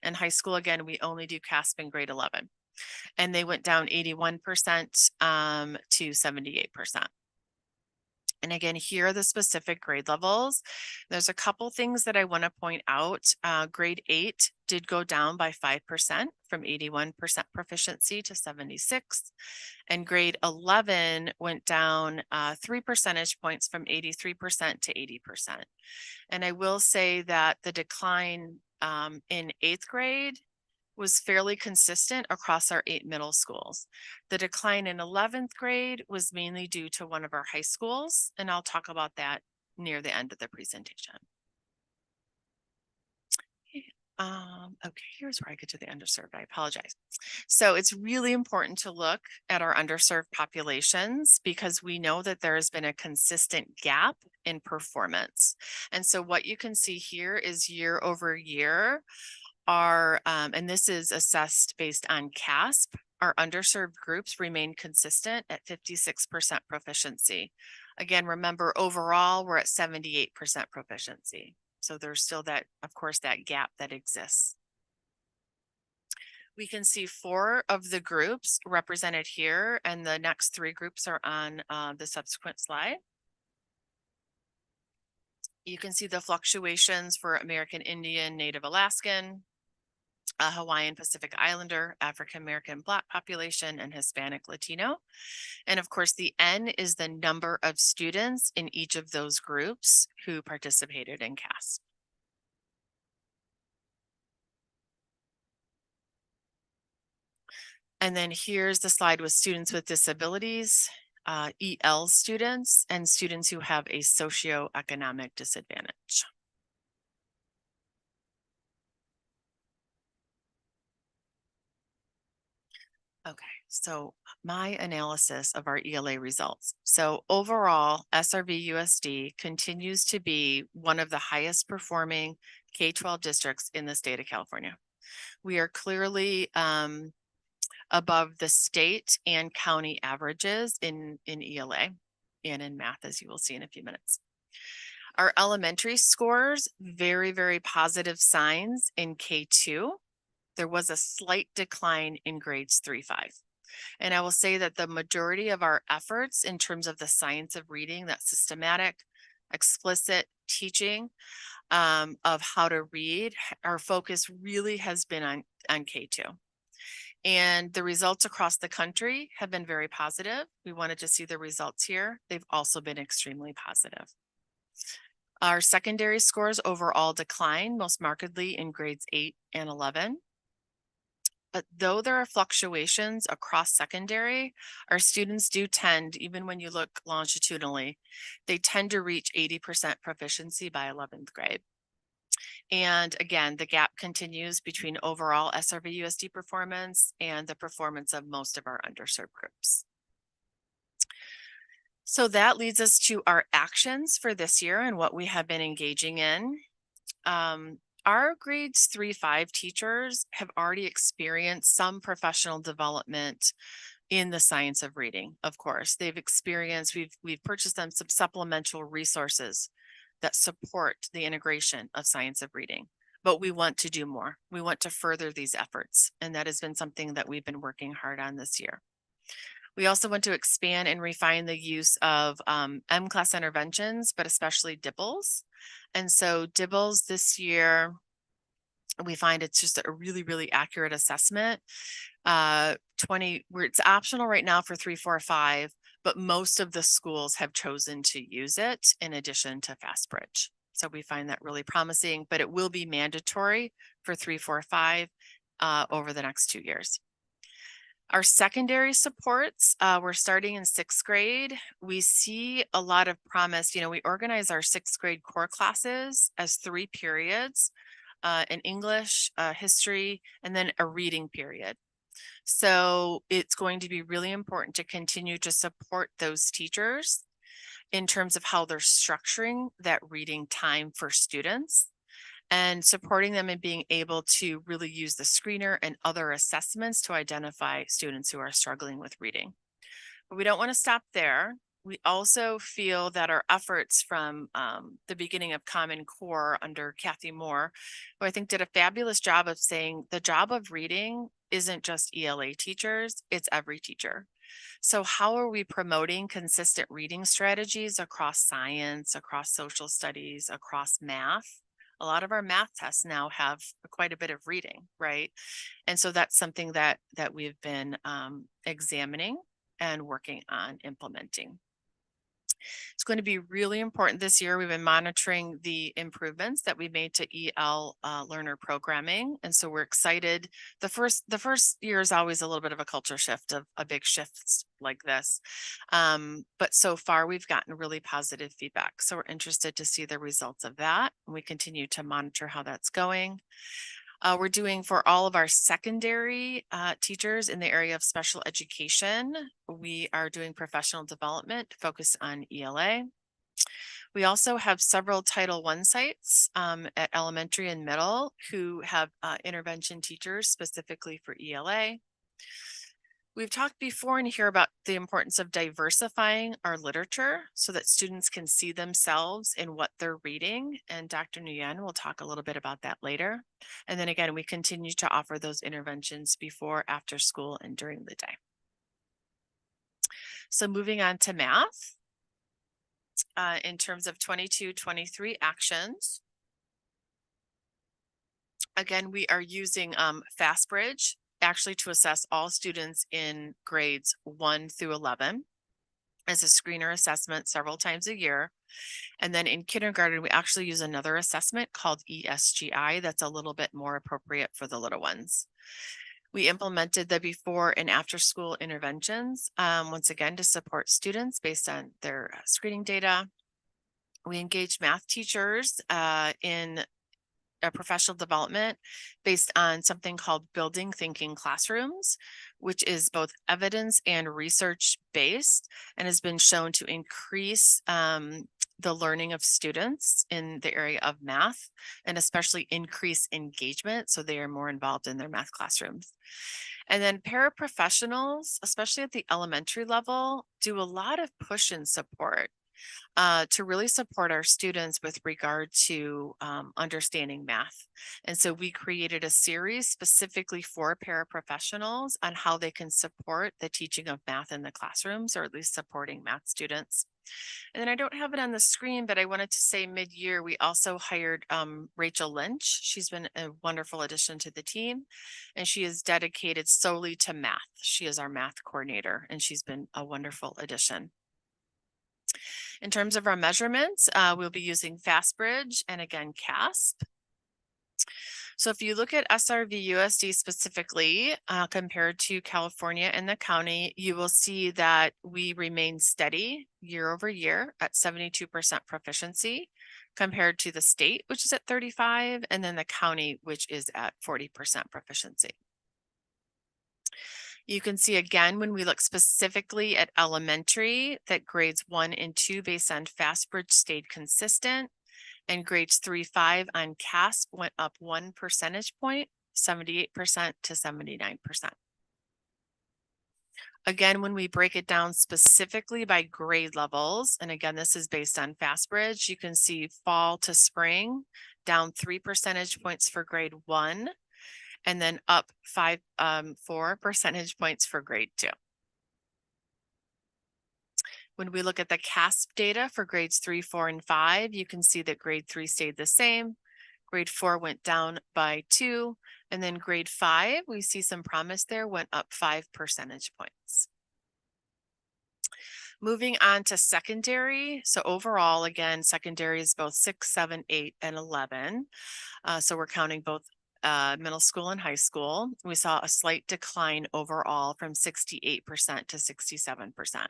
And high school, again, we only do CASP in grade 11. And they went down 81% to 78%. And again, here are the specific grade levels. There's a couple things that I want to point out. Grade 8 did go down by 5% from 81% proficiency to 76. And grade 11 went down 3 percentage points from 83% to 80%. And I will say that the decline in 8th grade was fairly consistent across our 8 middle schools. The decline in 11th grade was mainly due to one of our high schools, and I'll talk about that near the end of the presentation. Okay, here's where I get to the underserved. I apologize. So it's really important to look at our underserved populations because we know that there has been a consistent gap in performance. And so what you can see here is year over year, and this is assessed based on CASP, our underserved groups remain consistent at 56% proficiency. Again, remember overall, we're at 78% proficiency. So there's still that, of course, that gap that exists. We can see 4 of the groups represented here, and the next 3 groups are on the subsequent slide. You can see the fluctuations for American Indian, Native Alaskan, Hawaiian Pacific Islander, African American Black population, and Hispanic Latino. And of course, the N is the number of students in each of those groups who participated in CASP. And then here's the slide with students with disabilities, EL students, and students who have a socioeconomic disadvantage. Okay, so my analysis of our ELA results. So overall, SRVUSD continues to be one of the highest performing K-12 districts in the state of California. We are clearly above the state and county averages in ELA and in math, as you will see in a few minutes. Our elementary scores, very, very positive signs in K2. There was a slight decline in grades 3-5. And I will say that the majority of our efforts in terms of the science of reading, that systematic, explicit teaching of how to read, our focus really has been on K2. And the results across the country have been very positive. We wanted to see the results here. They've also been extremely positive. Our secondary scores overall decline most markedly in grades 8 and 11. But though there are fluctuations across secondary, our students do tend, even when you look longitudinally, they tend to reach 80% proficiency by 11th grade. And again, the gap continues between overall SRVUSD performance and the performance of most of our underserved groups. So that leads us to our actions for this year and what we have been engaging in. Our grades 3-5 teachers have already experienced some professional development in the science of reading. Of course, they've experienced, we've purchased them some supplemental resources that support the integration of science of reading, but we want to do more. We want to further these efforts, and that has been something that we've been working hard on this year. We also want to expand and refine the use of M-class interventions, but especially DIBELS. And so DIBELS this year, we find it's just a really, really accurate assessment. It's optional right now for 3-4-5, but most of the schools have chosen to use it in addition to FastBridge. So we find that really promising, but it will be mandatory for 3-4-5 over the next 2 years. Our secondary supports, we're starting in 6th grade. We see a lot of promise. You know, we organize our 6th grade core classes as 3 periods, in English, history, and then a reading period. So it's going to be really important to continue to support those teachers in terms of how they're structuring that reading time for students, and supporting them in being able to really use the screener and other assessments to identify students who are struggling with reading. But we don't want to stop there. We also feel that our efforts from the beginning of Common Core under Kathy Moore, who I think did a fabulous job of saying the job of reading isn't just ELA teachers, it's every teacher. So how are we promoting consistent reading strategies across science, across social studies, across math? A lot of our math tests now have quite a bit of reading, right? And so that's something that we've been examining and working on implementing. It's going to be really important this year. We've been monitoring the improvements that we made to EL learner programming. And so we're excited. The first year is always a little bit of a culture shift, of a big shift like this. But so far we've gotten really positive feedback. So we're interested to see the results of that. And we continue to monitor how that's going. We're doing for all of our secondary teachers in the area of special education. We are doing professional development focused on ELA. We also have several Title I sites at elementary and middle who have intervention teachers specifically for ELA. We've talked before in here about the importance of diversifying our literature so that students can see themselves in what they're reading. And Dr. Nguyen will talk a little bit about that later. And then again, we continue to offer those interventions before, after school, and during the day. So moving on to math. In terms of 22-23 actions. Again, we are using FastBridge actually to assess all students in grades 1 through 11 as a screener assessment several times a year. And then in kindergarten, we actually use another assessment called ESGI that's a little bit more appropriate for the little ones. We implemented the before and after school interventions, once again, to support students based on their screening data. We engaged math teachers in a professional development based on something called building thinking classrooms, which is both evidence and research based and has been shown to increase the learning of students in the area of math and especially increase engagement. So they are more involved in their math classrooms. And then paraprofessionals, especially at the elementary level, do a lot of push and support to really support our students with regard to understanding math. And so we created a series specifically for paraprofessionals on how they can support the teaching of math in the classrooms, or at least supporting math students. And then I don't have it on the screen, but I wanted to say mid-year, we also hired Rachel Lynch. She's been a wonderful addition to the team, and she is dedicated solely to math. She is our math coordinator, and she's been a wonderful addition. In terms of our measurements, we'll be using FastBridge and again, CASP. So if you look at SRVUSD specifically, compared to California and the county, you will see that we remain steady year over year at 72% proficiency compared to the state, which is at 35%, and then the county, which is at 40% proficiency. You can see again, when we look specifically at elementary, that grades 1 and 2 based on FastBridge stayed consistent, and grades 3-5 on CASP went up 1 percentage point, 78% to 79%. Again, when we break it down specifically by grade levels, and again, this is based on FastBridge, you can see fall to spring down 3 percentage points for grade 1, and then up 4 percentage points for grade 2. When we look at the CASP data for grades 3, 4, and 5, you can see that grade 3 stayed the same. Grade 4 went down by 2, and then grade 5, we see some promise there, went up 5 percentage points. Moving on to secondary. So overall, again, secondary is both 6, 7, 8, and 11. So we're counting both middle school and high school. We saw a slight decline overall from 68% to 67%.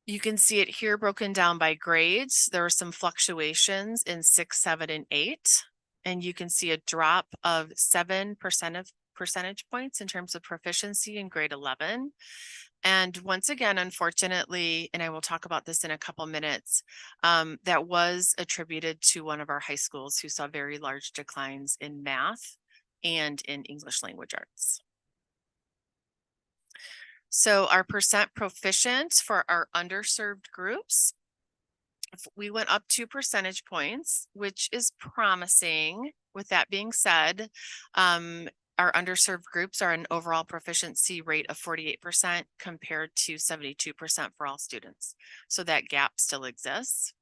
You can see it here broken down by grades. There are some fluctuations in 6, 7, and 8. And you can see a drop of 7 percentage points in terms of proficiency in grade 11. And once again, unfortunately, and I will talk about this in a couple minutes, that was attributed to one of our high schools who saw very large declines in math and in English language arts. So our percent proficient for our underserved groups, we went up 2 percentage points, which is promising. With that being said, Our underserved groups are an overall proficiency rate of 48% compared to 72% for all students. So that gap still exists.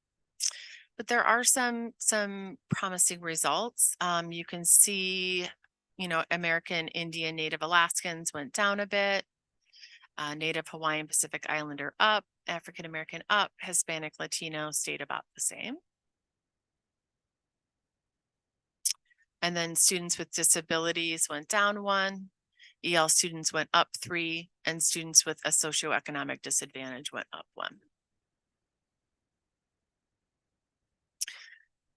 But there are some promising results. You can see, American Indian, Native Alaskans went down a bit. Native Hawaiian, Pacific Islander up, African American up, Hispanic, Latino stayed about the same. And then students with disabilities went down 1, EL students went up 3, and students with a socioeconomic disadvantage went up 1.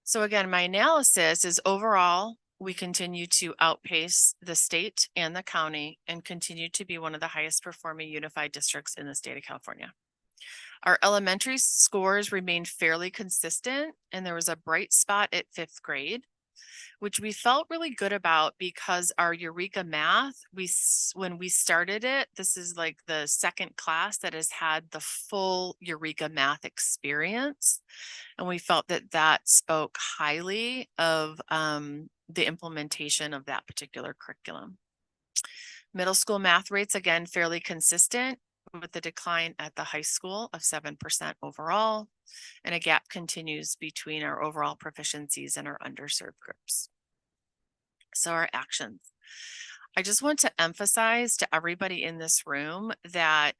So again, my analysis is overall, we continue to outpace the state and the county and continue to be one of the highest performing unified districts in the state of California. Our elementary scores remained fairly consistent, and there was a bright spot at 5th grade, which we felt really good about because our Eureka Math, when we started it, this is like the second class that has had the full Eureka Math experience. And we felt that that spoke highly of the implementation of that particular curriculum. Middle school math rates, again, fairly consistent with the decline at the high school of 7% overall. And a gap continues between our overall proficiencies and our underserved groups. So our actions. I just want to emphasize to everybody in this room that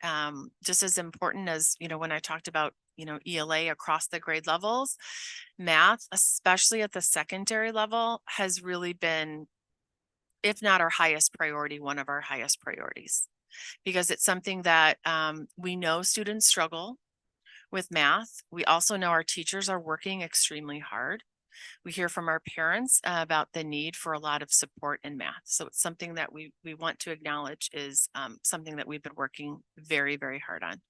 just as important as, when I talked about, ELA across the grade levels, math, especially at the secondary level, has really been, if not our highest priority, one of our highest priorities, because it's something that we know students struggle with math. We also know our teachers are working extremely hard. We hear from our parents about the need for a lot of support in math. So it's something that we want to acknowledge is something that we've been working very, very hard on.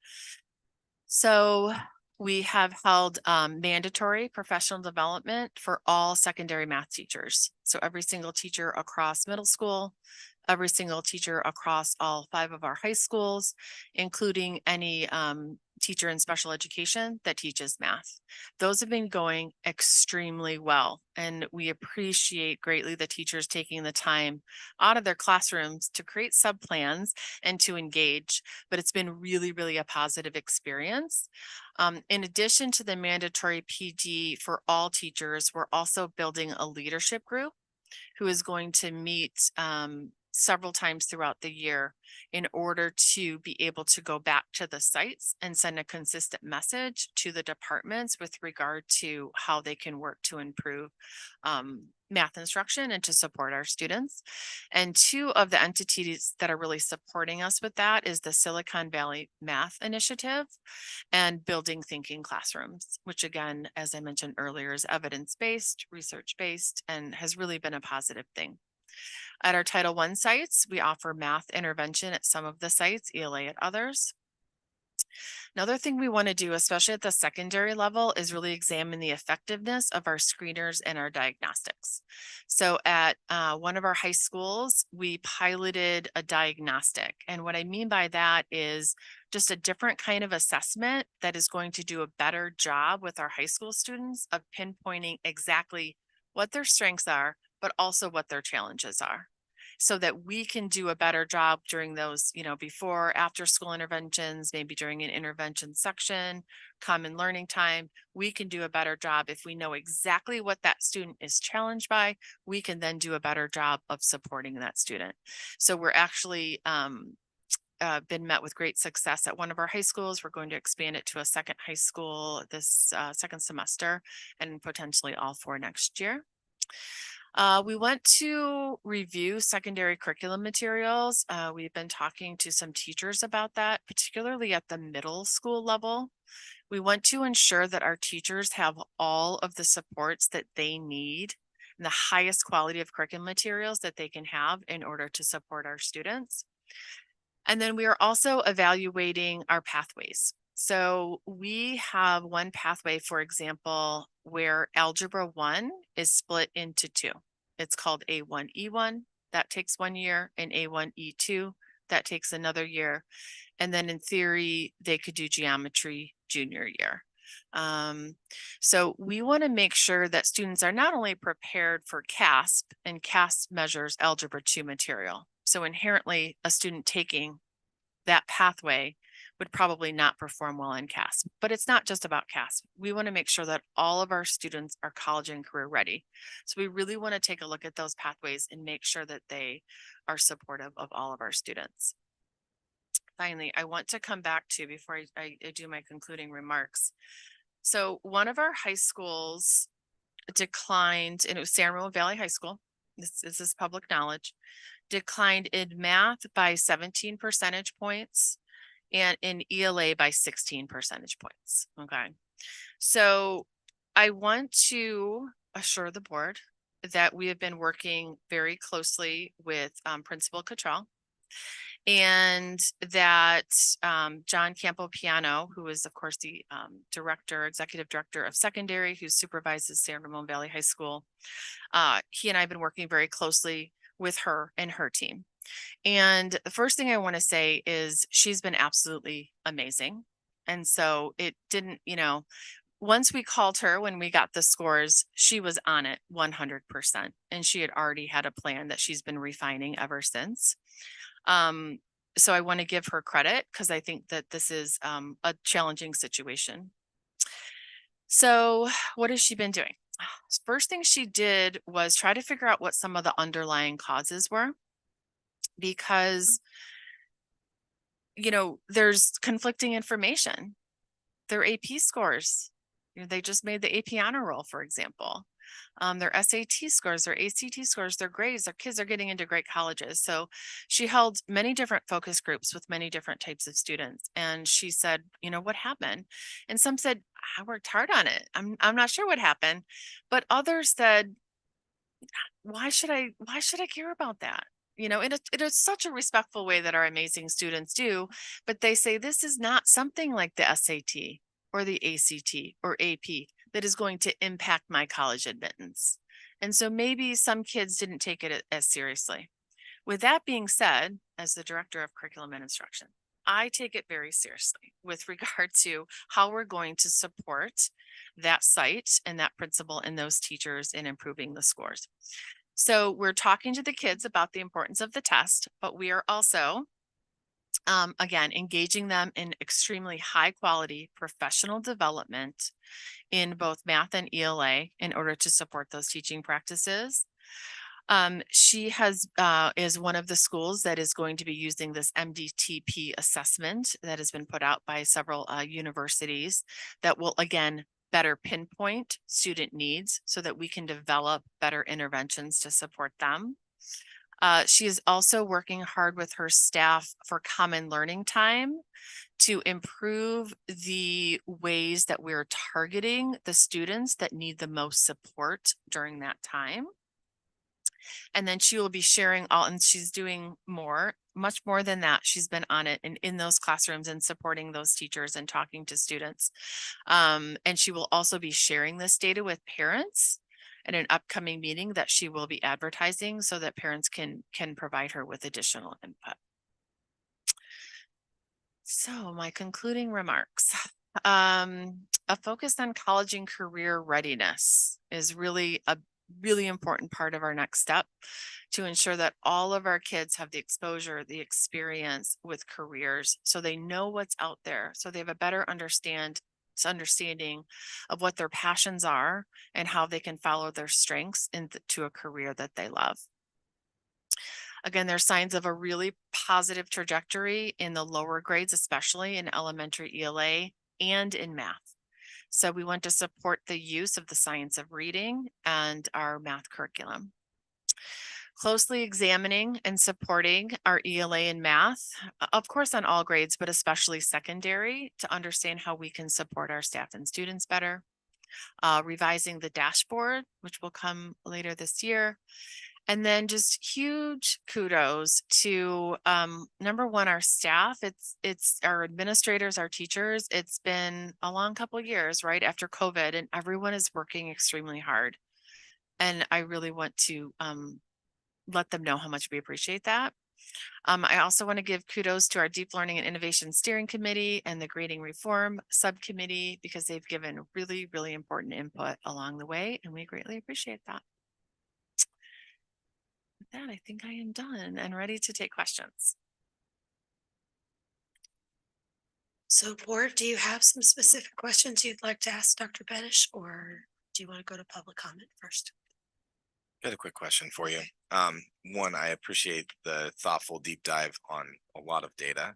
So we have held mandatory professional development for all secondary math teachers. So every single teacher across middle school, every single teacher across all 5 of our high schools, including any teacher in special education that teaches math. Those have been going extremely well, and we appreciate greatly the teachers taking the time out of their classrooms to create sub-plans and to engage, but it's been really, really a positive experience. In addition to the mandatory PD for all teachers, we're also building a leadership group who is going to meet several times throughout the year in order to be able to go back to the sites and send a consistent message to the departments with regard to how they can work to improve math instruction and to support our students. And 2 of the entities that are really supporting us with that is the Silicon Valley Math Initiative and Building Thinking Classrooms, which again, as I mentioned earlier, is evidence-based, research-based, and has really been a positive thing. At our Title I sites, we offer math intervention at some of the sites, ELA at others. Another thing we want to do, especially at the secondary level, is really examine the effectiveness of our screeners and our diagnostics. So at one of our high schools, we piloted a diagnostic. And what I mean by that is just a different kind of assessment that is going to do a better job with our high school students of pinpointing exactly what their strengths are, but also what their challenges are, so that we can do a better job during those, before, after school interventions, maybe during an intervention section, common learning time. We can do a better job if we know exactly what that student is challenged by. We can then do a better job of supporting that student. So we're actually been met with great success at one of our high schools. We're going to expand it to a second high school this second semester, and potentially all 4 next year. We went to review secondary curriculum materials. We've been talking to some teachers about that, particularly at the middle school level. We want to ensure that our teachers have all of the supports that they need and the highest quality of curriculum materials that they can have in order to support our students. And then we are also evaluating our pathways. So we have one pathway, for example, where Algebra 1 is split into 2. It's called A1E1, that takes 1 year, and A1E2, that takes another year. And then in theory, they could do geometry junior year. So we want to make sure that students are not only prepared for CASP, and CASP measures Algebra 2 material. So inherently, a student taking that pathway would probably not perform well in CASP, but it's not just about CASP. We want to make sure that all of our students are college and career ready. So we really want to take a look at those pathways and make sure that they are supportive of all of our students. Finally, I want to come back to, before I do my concluding remarks. So one of our high schools declined, and it was San Ramon Valley High School. This is public knowledge, declined in math by 17 percentage points and in ELA by 16 percentage points. Okay. So I want to assure the board that we have been working very closely with Principal Cottrell, and that John Campopiano, who is of course the executive director of secondary, who supervises San Ramon Valley High School, he and I have been working very closely with her and her team. And the first thing I want to say is she's been absolutely amazing. And so it didn't, once we called her, when we got the scores, she was on it 100%. And she had already had a plan that she's been refining ever since. So I want to give her credit, because I think that this is a challenging situation. So what has she been doing? First thing she did was try to figure out what some of the underlying causes were, because, there's conflicting information. Their AP scores, they just made the AP honor roll, for example. Their SAT scores, their ACT scores, their grades, their kids are getting into great colleges. So she held many different focus groups with many different types of students. And she said, what happened? And some said, I worked hard on it. I'm not sure what happened. But others said, why should I care about that? It is such a respectful way that our amazing students do, but they say this is not something like the SAT or the ACT or AP that is going to impact my college admittance. And so maybe some kids didn't take it as seriously. With that being said, as the director of curriculum and instruction, I take it very seriously with regard to how we're going to support that site and that principal and those teachers in improving the scores. So we're talking to the kids about the importance of the test, but we are also, again, engaging them in extremely high quality professional development in both math and ELA in order to support those teaching practices. She is one of the schools that is going to be using this MDTP assessment that has been put out by several universities that will, again, better pinpoint student needs so that we can develop better interventions to support them. She is also working hard with her staff for common learning time to improve the ways that we're targeting the students that need the most support during that time. And then she will be sharing and she's doing much more than that. She's been on it and in those classrooms and supporting those teachers and talking to students. And she will also be sharing this data with parents at an upcoming meeting that she will be advertising so that parents can provide her with additional input. So my concluding remarks. A focus on college and career readiness is really a really important part of our next step to ensure that all of our kids have the exposure, the experience with careers, so they know what's out there, so they have a better understanding of what their passions are and how they can follow their strengths into a career that they love. Again, there's signs of a really positive trajectory in the lower grades, especially in elementary ELA and in math. So we want to support the use of the science of reading and our math curriculum. Closely examining and supporting our ELA and math, of course on all grades, but especially secondary, to understand how we can support our staff and students better. Revising the dashboard, which will come later this year. And then just huge kudos to number one, our staff. It's our administrators, our teachers. It's been a long couple of years, right, after COVID, and everyone is working extremely hard. And I really want to let them know how much we appreciate that. I also want to give kudos to our Deep Learning and Innovation Steering Committee and the Grading Reform Subcommittee because they've given really, really important input along the way, and we greatly appreciate that. With that, I think I am done and ready to take questions. So board, do you have some specific questions you'd like to ask Dr. Benish, or do you want to go to public comment first? Got a quick question for you. One, I appreciate the thoughtful deep dive on a lot of data.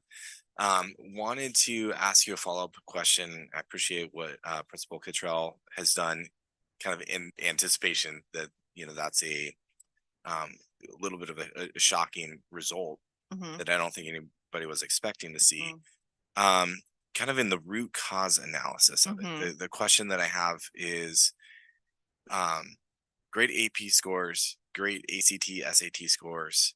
Wanted to ask you a follow-up question. I appreciate what Principal Cottrell has done kind of in anticipation that, you know, that's a little bit of a shocking result that I don't think anybody was expecting to see. Kind of in the root cause analysis of it. The question that I have is great AP scores, great ACT, SAT scores.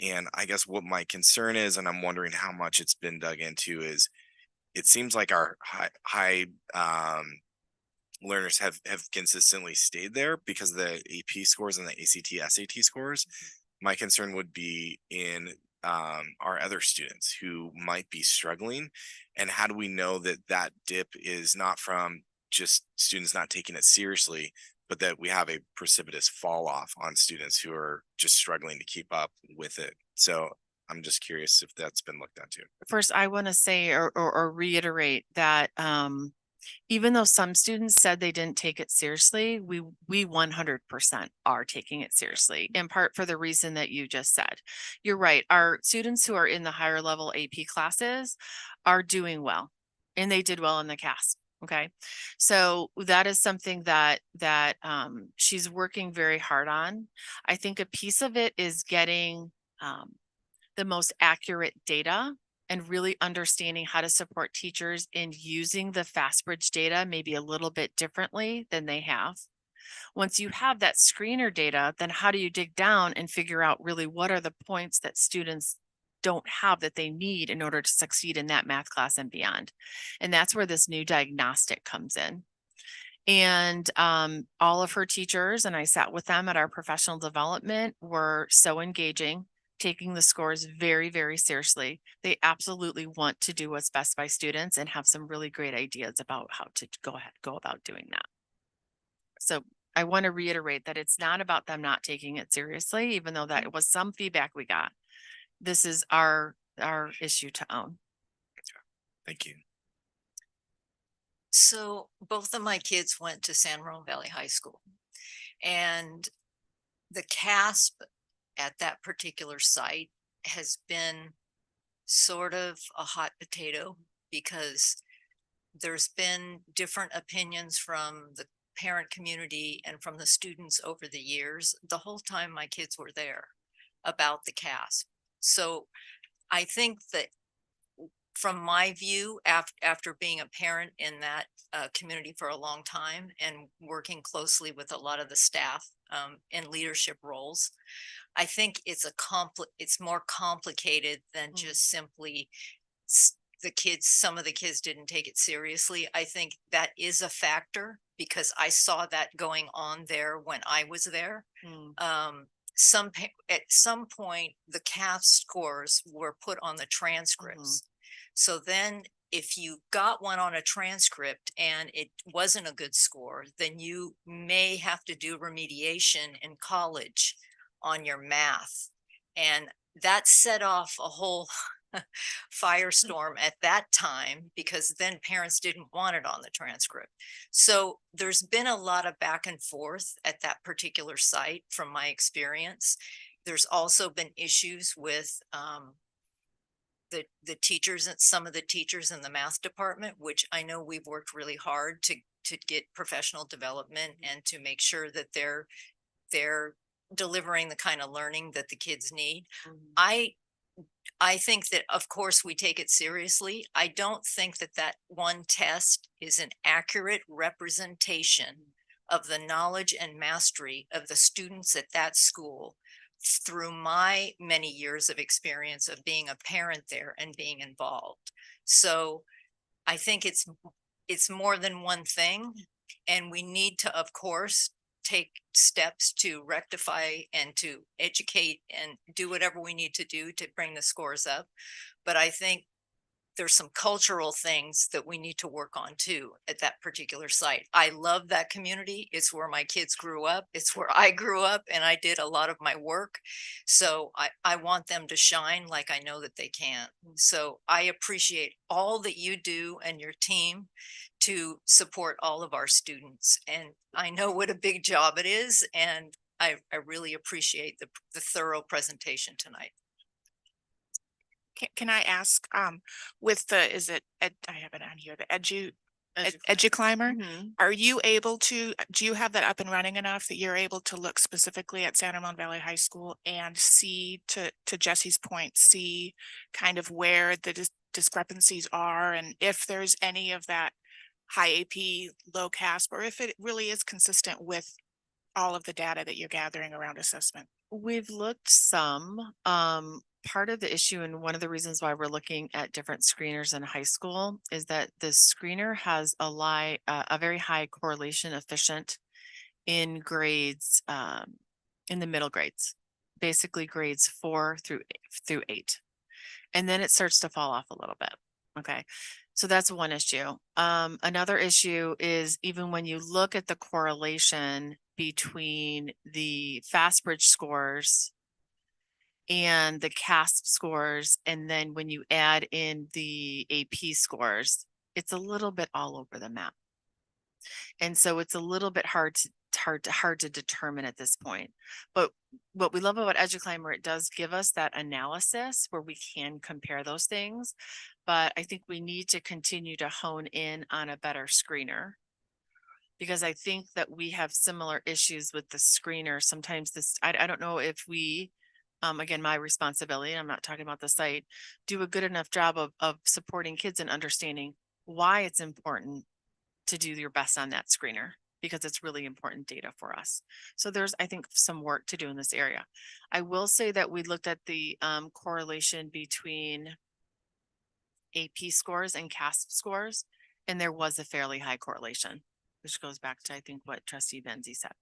And I guess what my concern is, and I'm wondering how much it's been dug into, is it seems like our high learners have consistently stayed there because of the AP scores and the ACT, SAT scores. My concern would be in our other students who might be struggling, and how do we know that that dip is not from just students not taking it seriously, but that we have a precipitous fall off on students who are just struggling to keep up with it. So I'm just curious if that's been looked at too. First, I want to say or reiterate that even though some students said they didn't take it seriously, we 100% are taking it seriously, in part for the reason that you just said. You're right. Our students who are in the higher level AP classes are doing well, and they did well in the CAS. Okay. So that is something that she's working very hard on. I think a piece of it is getting the most accurate data and really understanding how to support teachers in using the FastBridge data maybe a little bit differently than they have. Once you have that screener data, then how do you dig down and figure out really what are the points that students don't have that they need in order to succeed in that math class and beyond? And that's where this new diagnostic comes in. And all of her teachers, and I sat with them at our professional development, were so engaging, taking the scores very, very seriously. They absolutely want to do what's best by students and have some really great ideas about how to go about doing that. So I want to reiterate that it's not about them not taking it seriously, even though that was some feedback we got. This is our issue to own. Thank you. So both of my kids went to San Ramon Valley High School, and the CASP at that particular site has been sort of a hot potato because there's been different opinions from the parent community and from the students over the years, the whole time my kids were there, about the CASP. So I think that from my view, after being a parent in that community for a long time and working closely with a lot of the staff in leadership roles, I think it's more complicated than just simply some of the kids didn't take it seriously. I think that is a factor because I saw that going on there when I was there. At some point, the CAF scores were put on the transcripts. So then if you got one on a transcript and it wasn't a good score, then you may have to do remediation in college on your math. And that set off a whole firestorm at that time because then parents didn't want it on the transcript. So there's been a lot of back and forth at that particular site from my experience. There's also been issues with the teachers and some of the teachers in the math department, which I know we've worked really hard to get professional development and to make sure that they're delivering the kind of learning that the kids need. I think that, of course, we take it seriously. I don't think that one test is an accurate representation of the knowledge and mastery of the students at that school through my many years of experience of being a parent there and being involved. So I think it's more than one thing, and we need to, of course, take steps to rectify and to educate and do whatever we need to do to bring the scores up. But I think there's some cultural things that we need to work on too at that particular site. I love that community. It's where my kids grew up. It's where I grew up and I did a lot of my work. So I want them to shine like I know that they can. So I appreciate all that you do and your team to support all of our students. And I know what a big job it is. And I really appreciate the thorough presentation tonight. Can I ask, with the, is it, I have it on here, the EduClimber? Mhm. Are you able to, do you have that up and running enough that you're able to look specifically at San Ramon Valley High School and see, to Jesse's point, see kind of where the discrepancies are, and if there's any of that high AP, low CASP, or if it really is consistent with all of the data that you're gathering around assessment? We've looked some, part of the issue and one of the reasons why we're looking at different screeners in high school is that the screener has a very high correlation efficient in grades, in the middle grades, basically grades 4 through 8. And then it starts to fall off a little bit. Okay. So that's one issue. Another issue is even when you look at the correlation between the FastBridge scores and the CASP scores, and then when you add in the AP scores, it's a little bit all over the map. And so it's a little bit hard to determine at this point. But what we love about EduClimber, it does give us that analysis where we can compare those things. But I think we need to continue to hone in on a better screener, because I think that we have similar issues with the screener. Sometimes I don't know if we, again, my responsibility, I'm not talking about the site, do a good enough job of supporting kids and understanding why it's important to do your best on that screener, because it's really important data for us. So there's, I think, some work to do in this area. I will say that we looked at the correlation between AP scores and CASP scores, and there was a fairly high correlation, which goes back to, I think, what Trustee Benzie said.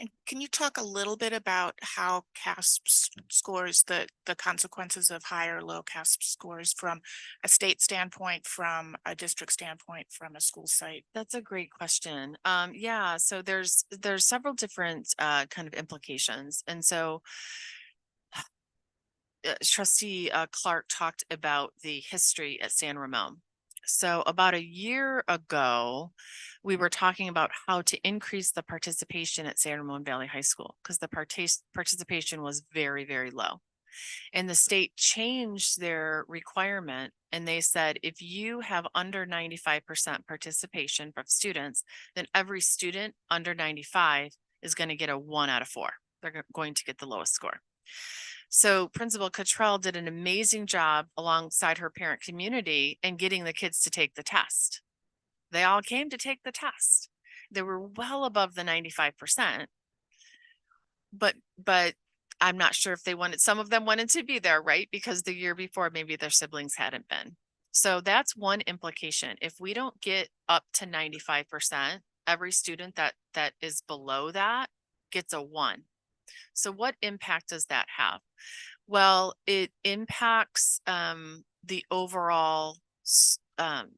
And can you talk a little bit about how CASP scores, the consequences of high or low CASP scores from a state standpoint, from a district standpoint, from a school site? That's a great question. Yeah, so there's several different kind of implications. And so Trustee Clark talked about the history at San Ramon. So about a year ago, we were talking about how to increase the participation at San Ramon Valley High School, because the participation was very, very low. And the state changed their requirement, and they said, if you have under 95% participation from students, then every student under 95 is going to get a 1 out of 4. They're going to get the lowest score. So Principal Cottrell did an amazing job alongside her parent community in getting the kids to take the test. They all came to take the test. They were well above the 95%, but I'm not sure if they wanted, some of them wanted to be there, right? Because the year before, maybe their siblings hadn't been. So that's one implication. If we don't get up to 95%, every student that is below that gets a 1. So what impact does that have? Well, it impacts the overall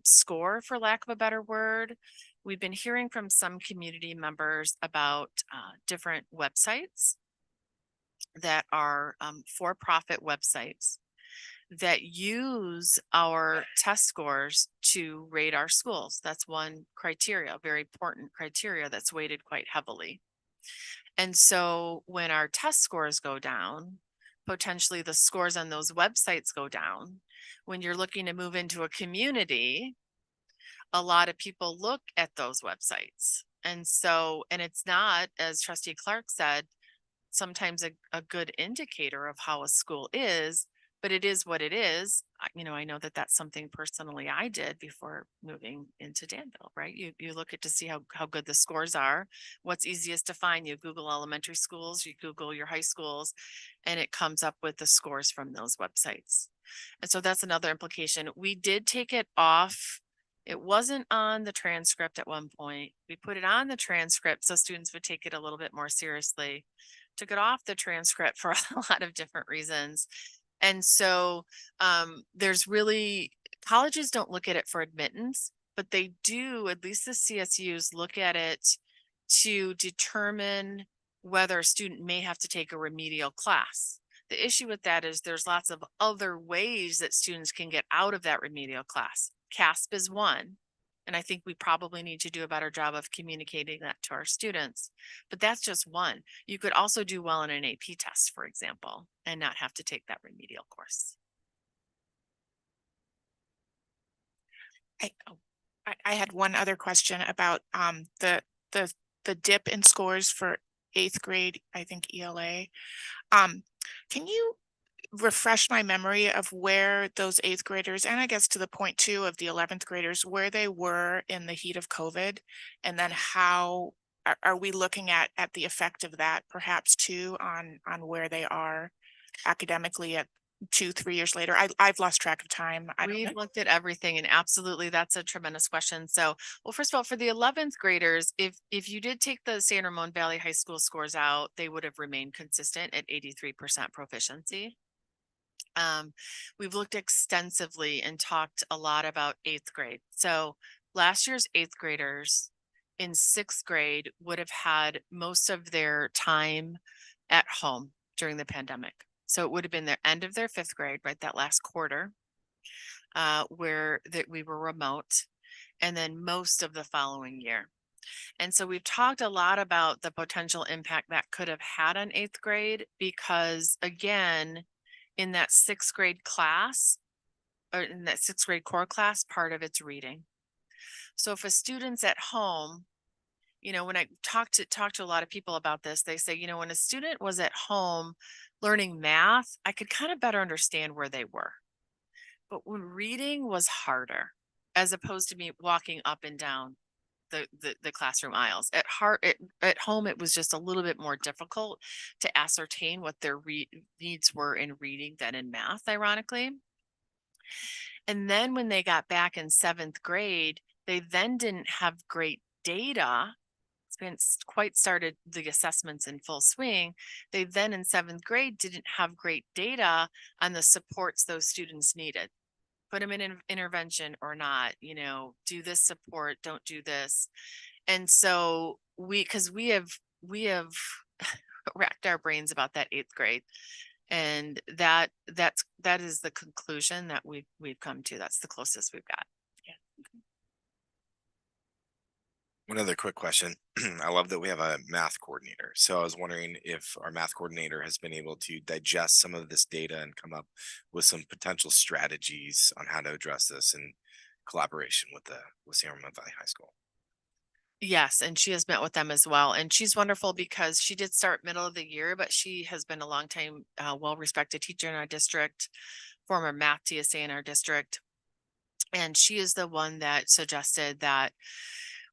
score, for lack of a better word. We've been hearing from some community members about different websites that are for-profit websites that use our test scores to rate our schools. That's one criteria, very important criteria that's weighted quite heavily. And so when our test scores go down, potentially the scores on those websites go down. When you're looking to move into a community, a lot of people look at those websites. And so, and it's not, as Trustee Clark said, sometimes a good indicator of how a school is, but it is what it is. You know, I know that that's something personally I did before moving into Danville, right? You look at to see how good the scores are. What's easiest to find? You Google elementary schools, you Google your high schools, and it comes up with the scores from those websites. And so that's another implication. We did take it off It wasn't on the transcript at one point. We put it on the transcript so students would take it a little bit more seriously. Took it off the transcript for a lot of different reasons. And so there's really, colleges don't look at it for admittance, but they do, at least the CSUs look at it to determine whether a student may have to take a remedial class. The issue with that is there's lots of other ways that students can get out of that remedial class. CASP is one. And I think we probably need to do a better job of communicating that to our students. But that's just one. You could also do well in an AP test, for example, and not have to take that remedial course. I had one other question about the dip in scores for 8th grade, I think ELA. Can you refresh my memory of where those 8th graders, and I guess to the point too of the 11th graders, where they were in the heat of COVID, and then how are we looking at the effect of that perhaps too on where they are academically at 2-3 years later? I've lost track of time. We've looked at everything, and absolutely, that's a tremendous question. So, well, first of all, for the 11th graders, if you did take the San Ramon Valley High School scores out, they would have remained consistent at 83% proficiency. We've looked extensively and talked a lot about 8th grade. So last year's 8th graders in 6th grade would have had most of their time at home during the pandemic. So it would have been the end of their 5th grade, right? That last quarter, where we were remote, and then most of the following year. And so we've talked a lot about the potential impact that could have had on 8th grade, because again, in that 6th grade class, or in that 6th grade core class, part of it's reading. So if a student's at home, you know, when I talk to a lot of people about this, they say, you know, when a student was at home learning math, I could kind of better understand where they were. But when reading was harder, as opposed to me walking up and down the classroom aisles. At home, it was just a little bit more difficult to ascertain what their needs were in reading than in math, ironically. And then when they got back in 7th grade, they then didn't have great data. It's quite started the assessments in full swing. They then in 7th grade didn't have great data on the supports those students needed. Put them in an intervention or not, you know, do this support, don't do this. And so because we have racked our brains about that 8th grade. And that is the conclusion that we've come to. That's the closest we've got. Yeah. One other quick question. I love that we have a math coordinator. So I was wondering if our math coordinator has been able to digest some of this data and come up with some potential strategies on how to address this in collaboration with San Ramon Valley High School. Yes, and she has met with them as well. And she's wonderful because she did start middle of the year, but she has been a long time, well-respected teacher in our district, former math TSA in our district. And she is the one that suggested that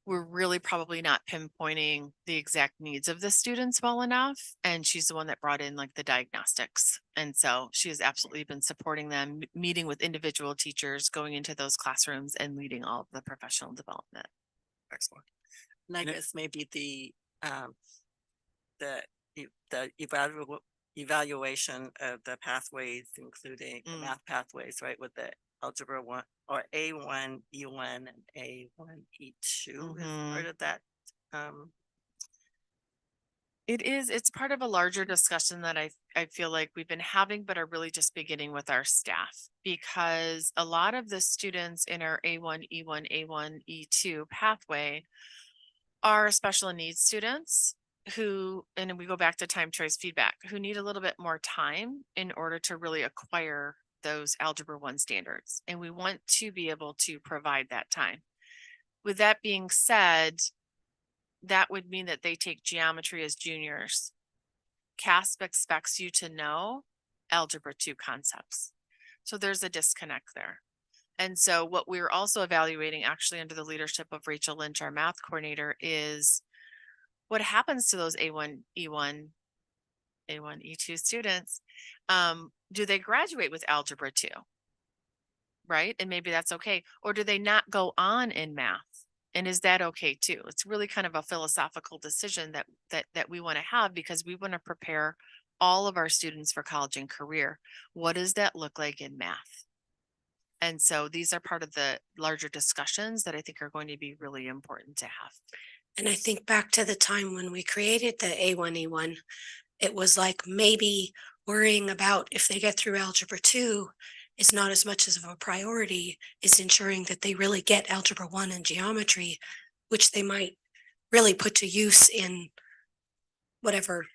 we're really probably not pinpointing the exact needs of the students well enough. And she's the one that brought in like the diagnostics. And so she has absolutely been supporting them, meeting with individual teachers, going into those classrooms and leading all of the professional development. Excellent. And I guess maybe the evaluation of the pathways, including the math pathways, right, with the algebra 1 or A1, E1, and A1, E2 is part of that. It's part of a larger discussion that I feel like we've been having, but are really just beginning with our staff, because a lot of the students in our A1, E1, A1, E2 pathway are special needs students who, and we go back to time choice feedback, who need a little bit more time in order to really acquire those algebra 1 standards. And we want to be able to provide that time. With that being said, that would mean that they take geometry as juniors. CASP expects you to know algebra 2 concepts. So there's a disconnect there. And so what we're also evaluating, actually under the leadership of Rachel Lynch, our math coordinator, is what happens to those A1, E1, A1, E2 students. Do they graduate with algebra 2? right? And maybe that's okay. Or do they not go on in math? And is that okay too? It's really kind of a philosophical decision that we want to have, because we want to prepare all of our students for college and career. What does that look like in math? And so these are part of the larger discussions that I think are going to be really important to have. And I think back to the time when we created the A1E1, it was like maybe worrying about if they get through Algebra 2 is not as much as of a priority, is ensuring that they really get Algebra 1 and geometry, which they might really put to use in whatever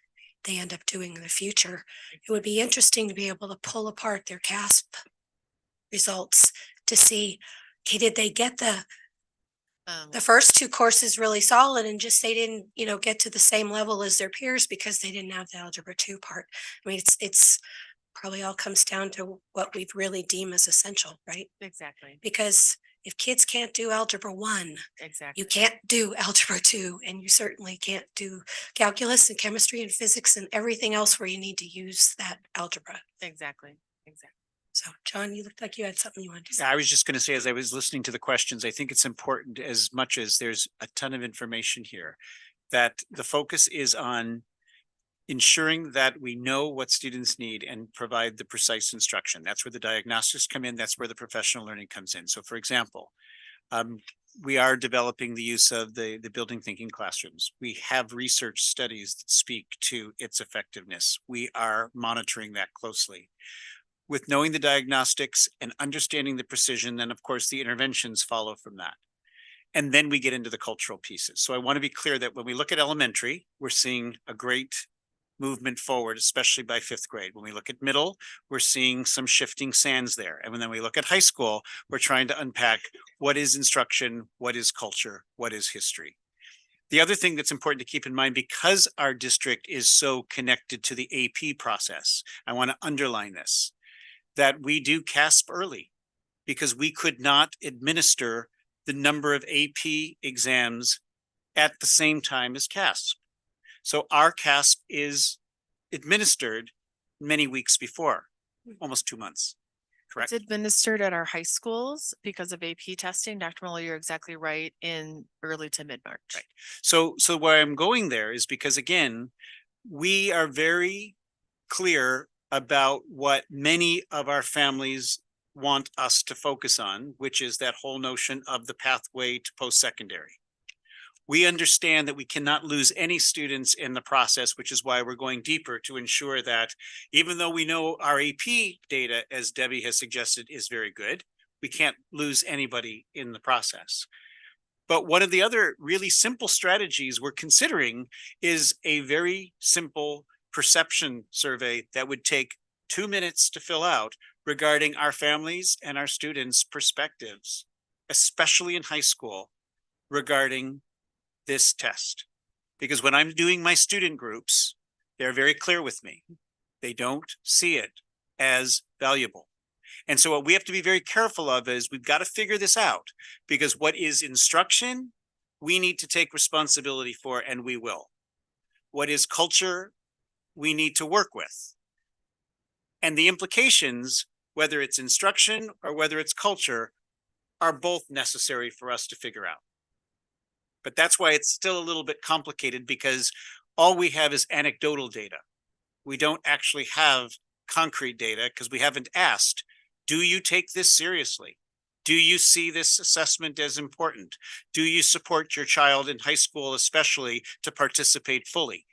they end up doing in the future. It would be interesting to be able to pull apart their CASP results to see, okay, did they get the first two courses really solid and just they didn't, get to the same level as their peers because they didn't have the Algebra 2 part. I mean, it's probably all comes down to what we really deem as essential, right? Exactly. Because if kids can't do Algebra 1, Exactly. you can't do Algebra 2, and you certainly can't do calculus and chemistry and physics and everything else where you need to use that algebra. Exactly. Exactly. So, John, you looked like you had something you wanted to say. I was just going to say, as I was listening to the questions, I think it's important, as much as there's a ton of information here, that the focus is on ensuring that we know what students need and provide the precise instruction. That's where the diagnostics come in. That's where the professional learning comes in. So for example, we are developing the use of the building thinking classrooms. We have research studies that speak to its effectiveness. We are monitoring that closely. With knowing the diagnostics and understanding the precision, then of course the interventions follow from that. And then we get into the cultural pieces. So I want to be clear that when we look at elementary, we're seeing a great movement forward, especially by 5th grade. When we look at middle, we're seeing some shifting sands there. And when we look at high school, we're trying to unpack what is instruction, what is culture, what is history. The other thing that's important to keep in mind, because our district is so connected to the AP process, I want to underline this, that we do CASP early, because we could not administer the number of AP exams at the same time as CASP. So our CASP is administered many weeks before, almost 2 months, correct? It's administered at our high schools because of AP testing. Dr. Muller, you're exactly right, in early to mid-March. Right. So where I'm going there is because, again, we are very clear about what many of our families want us to focus on, which is that whole notion of the pathway to post-secondary. We understand that we cannot lose any students in the process, which is why we're going deeper to ensure that even though we know our AP data, as Debbie has suggested, is very good, we can't lose anybody in the process. But one of the other really simple strategies we're considering is a very simple perception survey that would take 2 minutes to fill out regarding our families and our students' perspectives, especially in high school, regarding this test. Because when I'm doing my student groups, they're very clear with me. They don't see it as valuable. And so what we have to be very careful of is we've got to figure this out, because what is instruction, we need to take responsibility for, and we will. What is culture, we need to work with. And the implications, whether it's instruction or whether it's culture, are both necessary for us to figure out. But that's why it's still a little bit complicated, because all we have is anecdotal data. We don't actually have concrete data because we haven't asked, do you take this seriously? Do you see this assessment as important? Do you support your child in high school, especially, to participate fully?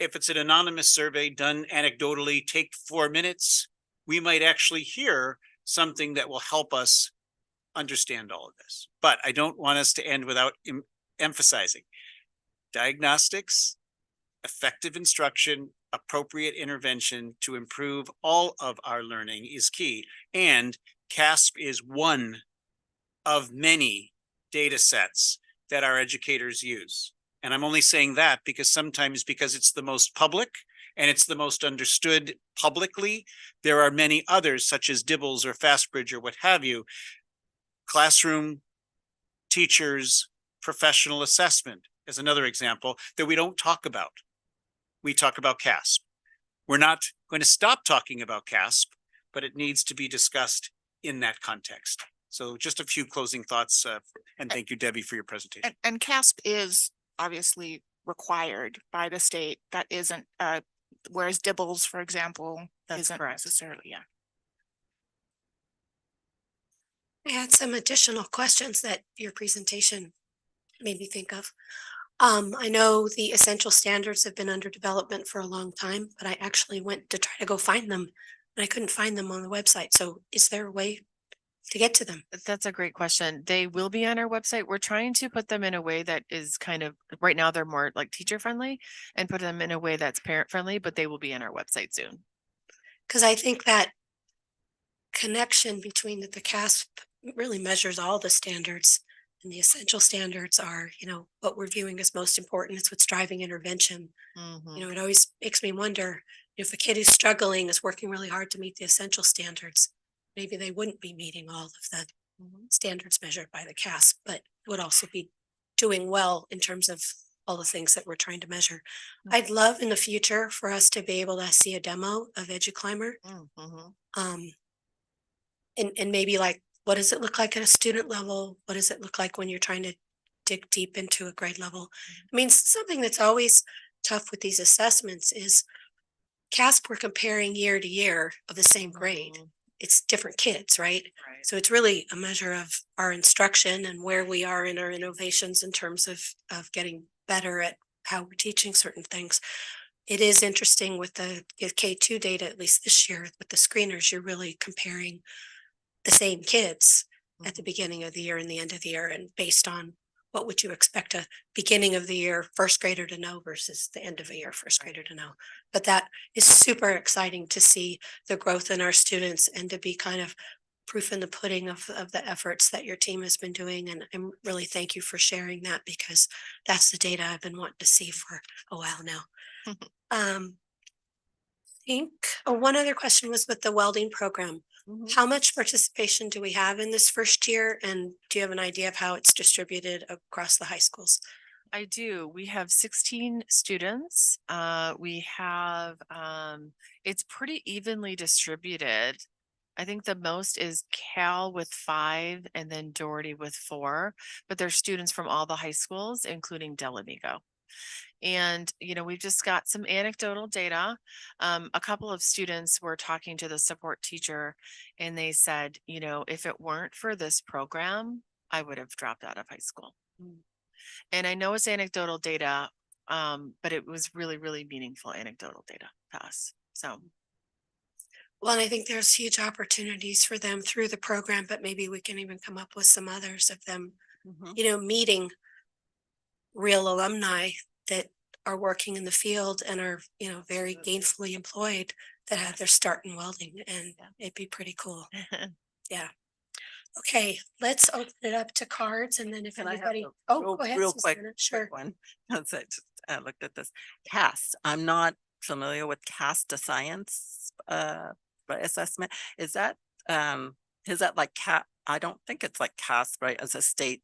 If it's an anonymous survey done anecdotally, take 4 minutes, we might actually hear something that will help us understand all of this. But I don't want us to end without emphasizing diagnostics, effective instruction, appropriate intervention to improve all of our learning is key. And CASP is one of many data sets that our educators use. And I'm only saying that because sometimes, because it's the most public and it's the most understood publicly, there are many others such as Dibbles or Fastbridge or what have you. Classroom, teachers, professional assessment is another example that we don't talk about. We talk about CASP. We're not going to stop talking about CASP, but it needs to be discussed in that context. So just a few closing thoughts, and thank you, Debbie, for your presentation. And CASP is obviously required by the state. That isn't, whereas Dibbles, for example, That's isn't correct. necessarily, yeah. I had some additional questions that your presentation made me think of. I know the essential standards have been under development for a long time, but I actually went to try to go find them and I couldn't find them on the website. So is there a way to get to them? That's a great question. They will be on our website. We're trying to put them in a way that is kind of, right now they're more like teacher friendly, and put them in a way that's parent friendly, but they will be on our website soon. Because I think that connection between the CASP really measures all the standards, and the essential standards are, what we're viewing as most important. It's what's driving intervention. Mhm. It always makes me wonder if a kid who's struggling is working really hard to meet the essential standards, maybe they wouldn't be meeting all of the standards measured by the CASP, but would also be doing well in terms of all the things that we're trying to measure. I'd love in the future for us to be able to see a demo of EduClimber. Mhm. And maybe like, what does it look like at a student level? What does it look like when you're trying to dig deep into a grade level? I mean, something that's always tough with these assessments is CASP, we're comparing year to year of the same grade. It's different kids, right? Right. So it's really a measure of our instruction and where we are in our innovations in terms of getting better at how we're teaching certain things. It is interesting with the K2 data, at least this year with the screeners, you're really comparing the same kids at the beginning of the year and the end of the year, and based on what would you expect a beginning of the year first grader to know versus the end of the year first grader to know. But that is super exciting to see the growth in our students and to be kind of proof in the pudding of the efforts that your team has been doing. And I'm really thank you for sharing that, because that's the data I've been wanting to see for a while now. I think one other question was with the welding program. How much participation do we have in this first year? And do you have an idea of how it's distributed across the high schools? I do. We have 16 students. We have, it's pretty evenly distributed. I think the most is Cal with 5 and then Doherty with 4, but there's students from all the high schools, including Delamigo. And, we've just got some anecdotal data. A couple of students were talking to the support teacher and they said, if it weren't for this program, I would have dropped out of high school. And I know it's anecdotal data, but it was really, really meaningful anecdotal data to us. So. Well, and I think there's huge opportunities for them through the program, but maybe we can even come up with some others of them, meeting real alumni that are working in the field and are, very gainfully employed that had their start in welding, and it'd be pretty cool. Yeah. Okay, let's open it up to cards, and then if anybody, go ahead. Real quick, Susanna. Sure. one. Because I just looked at this CAST. I'm not familiar with CAST to science assessment. Is that like I don't think it's like CAST, right? As a state.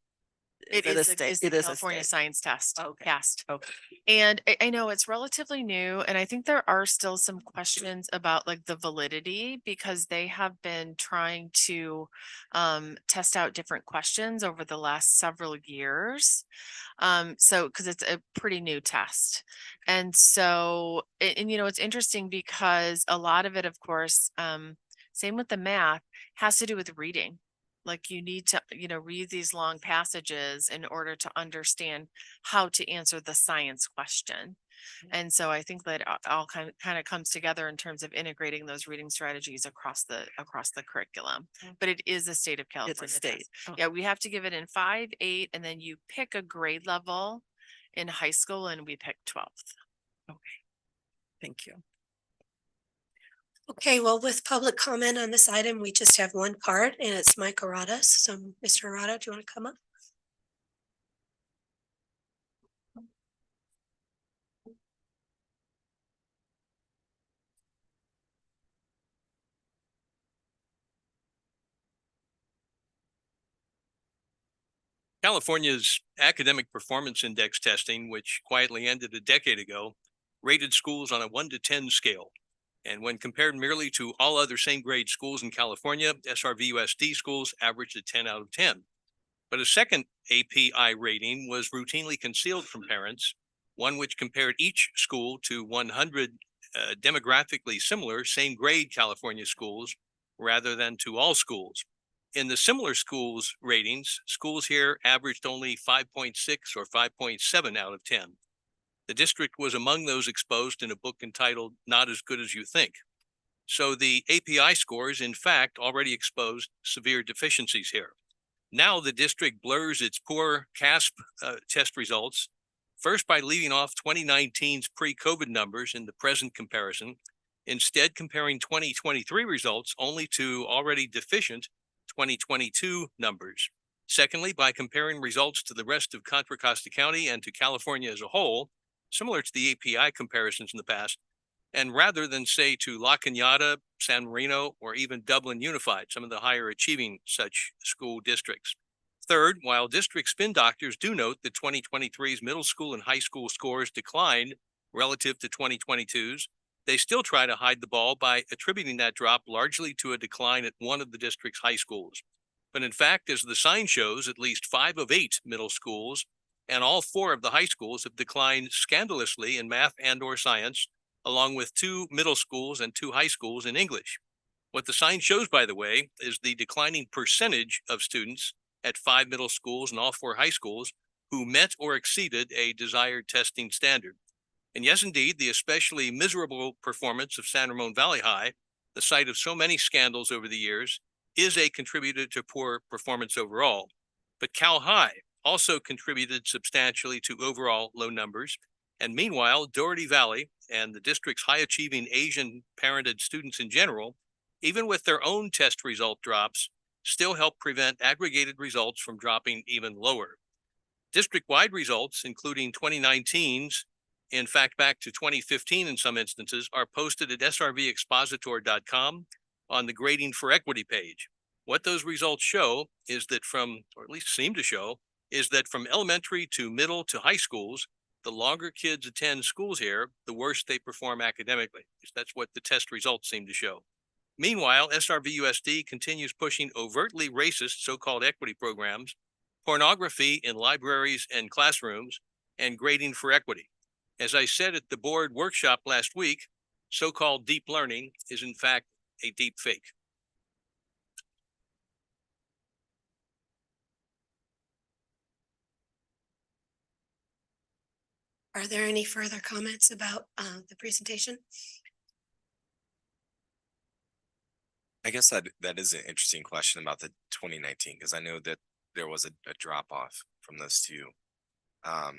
It is the California Science Test. CAST. Okay. And I know it's relatively new, and I think there are still some questions about like the validity, because they have been trying to test out different questions over the last several years. So because it's a pretty new test. And so, and it's interesting because a lot of it, of course, same with the math, has to do with reading. Like you need to, read these long passages in order to understand how to answer the science question. And so I think that all kind of comes together in terms of integrating those reading strategies across the curriculum. But it is a state of California. It's a state. Test. Yeah, we have to give it in 5, 8, and then you pick a grade level in high school, and we pick 12th. Okay. Thank you. Okay, well, with public comment on this item, we just have one card, and it's Mike Arata. So, Mr. Arata, do you want to come up? California's academic performance index testing, which quietly ended a decade ago, rated schools on a 1 to 10 scale. And when compared merely to all other same grade schools in California, SRVUSD schools averaged a 10 out of 10. But a second API rating was routinely concealed from parents, one which compared each school to 100 demographically similar same grade California schools rather than to all schools. In the similar schools ratings, schools here averaged only 5.6 or 5.7 out of 10. The district was among those exposed in a book entitled Not as Good as You Think. So the API scores, in fact, already exposed severe deficiencies here. Now the district blurs its poor CASP test results, first by leaving off 2019's pre-COVID numbers in the present comparison, instead comparing 2023 results only to already deficient 2022 numbers. Secondly, by comparing results to the rest of Contra Costa County and to California as a whole, similar to the API comparisons in the past, and rather than say to La Cañada, San Marino, or even Dublin Unified, some of the higher achieving such school districts. Third, while district spin doctors do note that 2023's middle school and high school scores declined relative to 2022's, they still try to hide the ball by attributing that drop largely to a decline at one of the district's high schools. But in fact, as the sign shows, at least 5 of 8 middle schools and all 4 of the high schools have declined scandalously in math and/or science, along with 2 middle schools and 2 high schools in English. What the sign shows, by the way, is the declining percentage of students at 5 middle schools and all 4 high schools who met or exceeded a desired testing standard. And yes, indeed, the especially miserable performance of San Ramon Valley High, the site of so many scandals over the years, is a contributor to poor performance overall. But Cal High also contributed substantially to overall low numbers. And meanwhile, Doherty Valley and the district's high-achieving Asian parented students in general, even with their own test result drops, still help prevent aggregated results from dropping even lower. District-wide results, including 2019's, in fact, back to 2015 in some instances, are posted at srvexpositor.com on the Grading for Equity page. What those results show is that or at least seem to show, is that from elementary to middle to high schools, the longer kids attend schools here, the worse they perform academically. That's what the test results seem to show. Meanwhile, SRVUSD continues pushing overtly racist so-called equity programs, pornography in libraries and classrooms, and grading for equity. As I said at the board workshop last week, so-called deep learning is in fact a deep fake. Are there any further comments about the presentation? I guess that is an interesting question about the 2019, because I know that there was a drop off from those two. How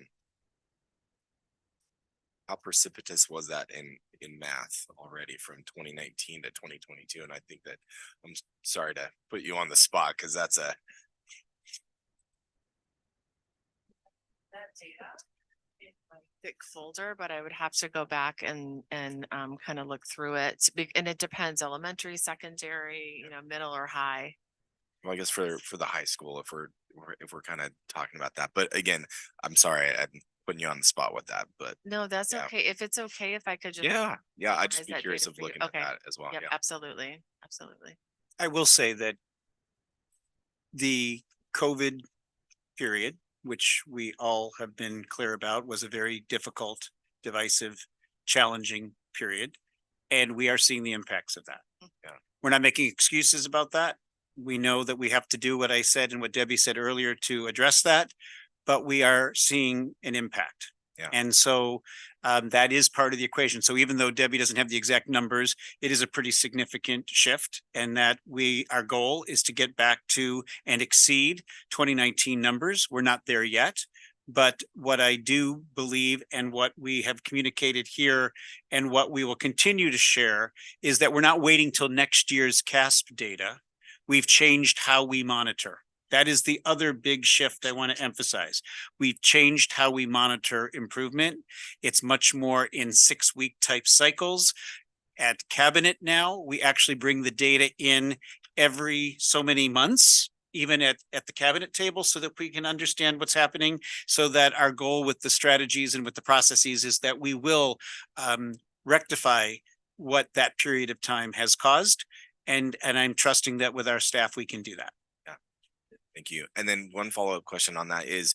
precipitous was that in math already from 2019 to 2022? And I think that I'm sorry to put you on the spot, because that's a thick folder, but I would have to go back and kind of look through it. And it depends, elementary, secondary, middle or high. well, I guess for the high school, if we're kind of talking about that. But again, I'm sorry I'm putting you on the spot with that. But No, that's yeah. okay. If it's okay, if I could just. yeah, I'd just summarize be that curious data of for you. looking at Okay. that as well. Yep, Yeah. absolutely. Absolutely. I will say that the COVID period, which we all have been clear about, was a very difficult, divisive, challenging period. And we are seeing the impacts of that. Yeah. We're not making excuses about that. We know that we have to do what I said and what Debbie said earlier to address that, but we are seeing an impact. Yeah. And so that is part of the equation. So even though Debbie doesn't have the exact numbers, it is a pretty significant shift, and that our goal is to get back to and exceed 2019 numbers. We're not there yet. But what I do believe, and what we have communicated here and what we will continue to share, is that we're not waiting till next year's CASP data. We've changed how we monitor. That is the other big shift I want to emphasize. We've changed how we monitor improvement. It's much more in 6-week type cycles. At cabinet now, we actually bring the data in every so many months, even at the cabinet table, so that we can understand what's happening, so that our goal with the strategies and with the processes is that we will rectify what that period of time has caused. And I'm trusting that with our staff, we can do that. Thank you. And then one follow-up question on that is,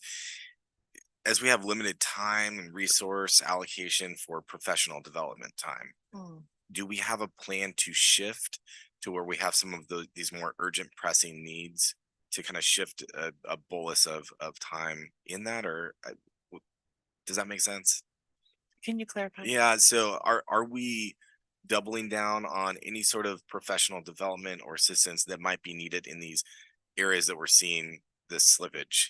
as we have limited time and resource allocation for professional development time, do we have a plan to shift to where we have some of these more urgent pressing needs to kind of shift a bolus of time in that, or does that make sense? Can you clarify? Yeah, so are we doubling down on any sort of professional development or assistance that might be needed in these areas that we're seeing this slippage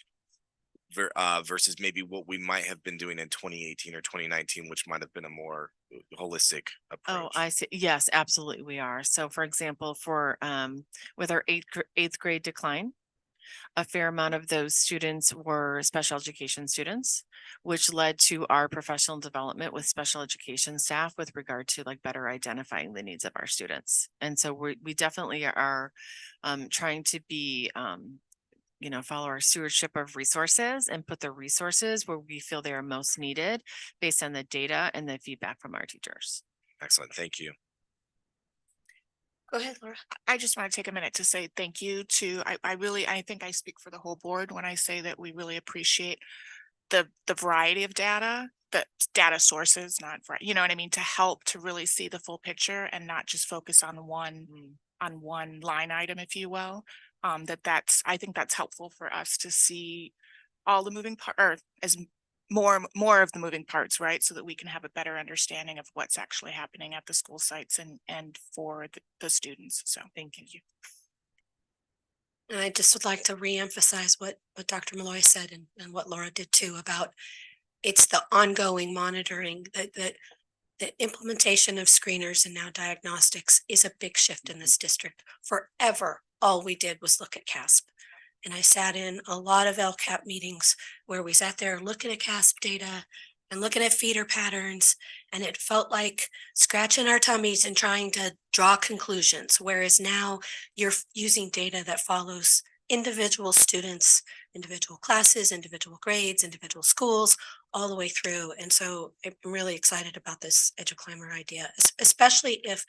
versus maybe what we might have been doing in 2018 or 2019, which might have been a more holistic Oh, approach? I see. Yes, absolutely, we are. So for example, for with our eighth grade decline, a fair amount of those students were special education students, which led to our professional development with special education staff with regard to like better identifying the needs of our students. And so we definitely are trying to be follow our stewardship of resources and put the resources where we feel they are most needed based on the data and the feedback from our teachers. Excellent, thank you. Go ahead, Laura. I just want to take a minute to say thank you to, I think I speak for the whole board when I say that we really appreciate the variety of data, the data sources, not, you know what I mean, to help to really see the full picture and not just focus on one line item, if you will. I think that's helpful for us to see all the moving part, or as more of the moving parts, right? So that we can have a better understanding of what's actually happening at the school sites and for the students. So thank you. And I just would like to reemphasize what Dr. Malloy said and what Laura did too about it's the ongoing monitoring that the implementation of screeners and now diagnostics is a big shift in this district. Forever, all we did was look at CASP. And I sat in a lot of LCAP meetings where we sat there looking at CASP data and looking at feeder patterns, and it felt like scratching our tummies and trying to draw conclusions. Whereas now you're using data that follows individual students, individual classes, individual grades, individual schools, all the way through. And so I'm really excited about this EduClimber idea, especially if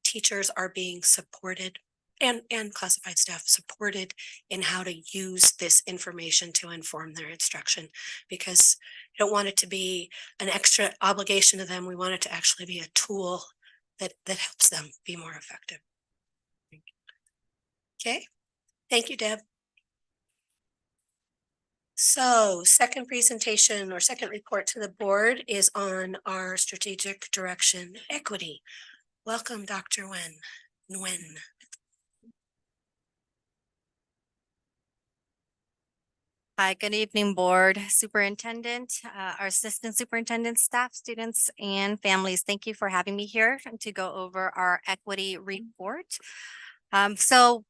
teachers are being supported and classified staff supported in how to use this information to inform their instruction, because I don't want it to be an extra obligation to them. We want it to actually be a tool that helps them be more effective. Okay, thank you, Deb. So second presentation or second report to the board is on our strategic direction equity. Welcome, Dr. Nguyen. Hi, good evening, board, superintendent, our assistant superintendent, staff, students, and families. Thank you for having me here to go over our equity report. So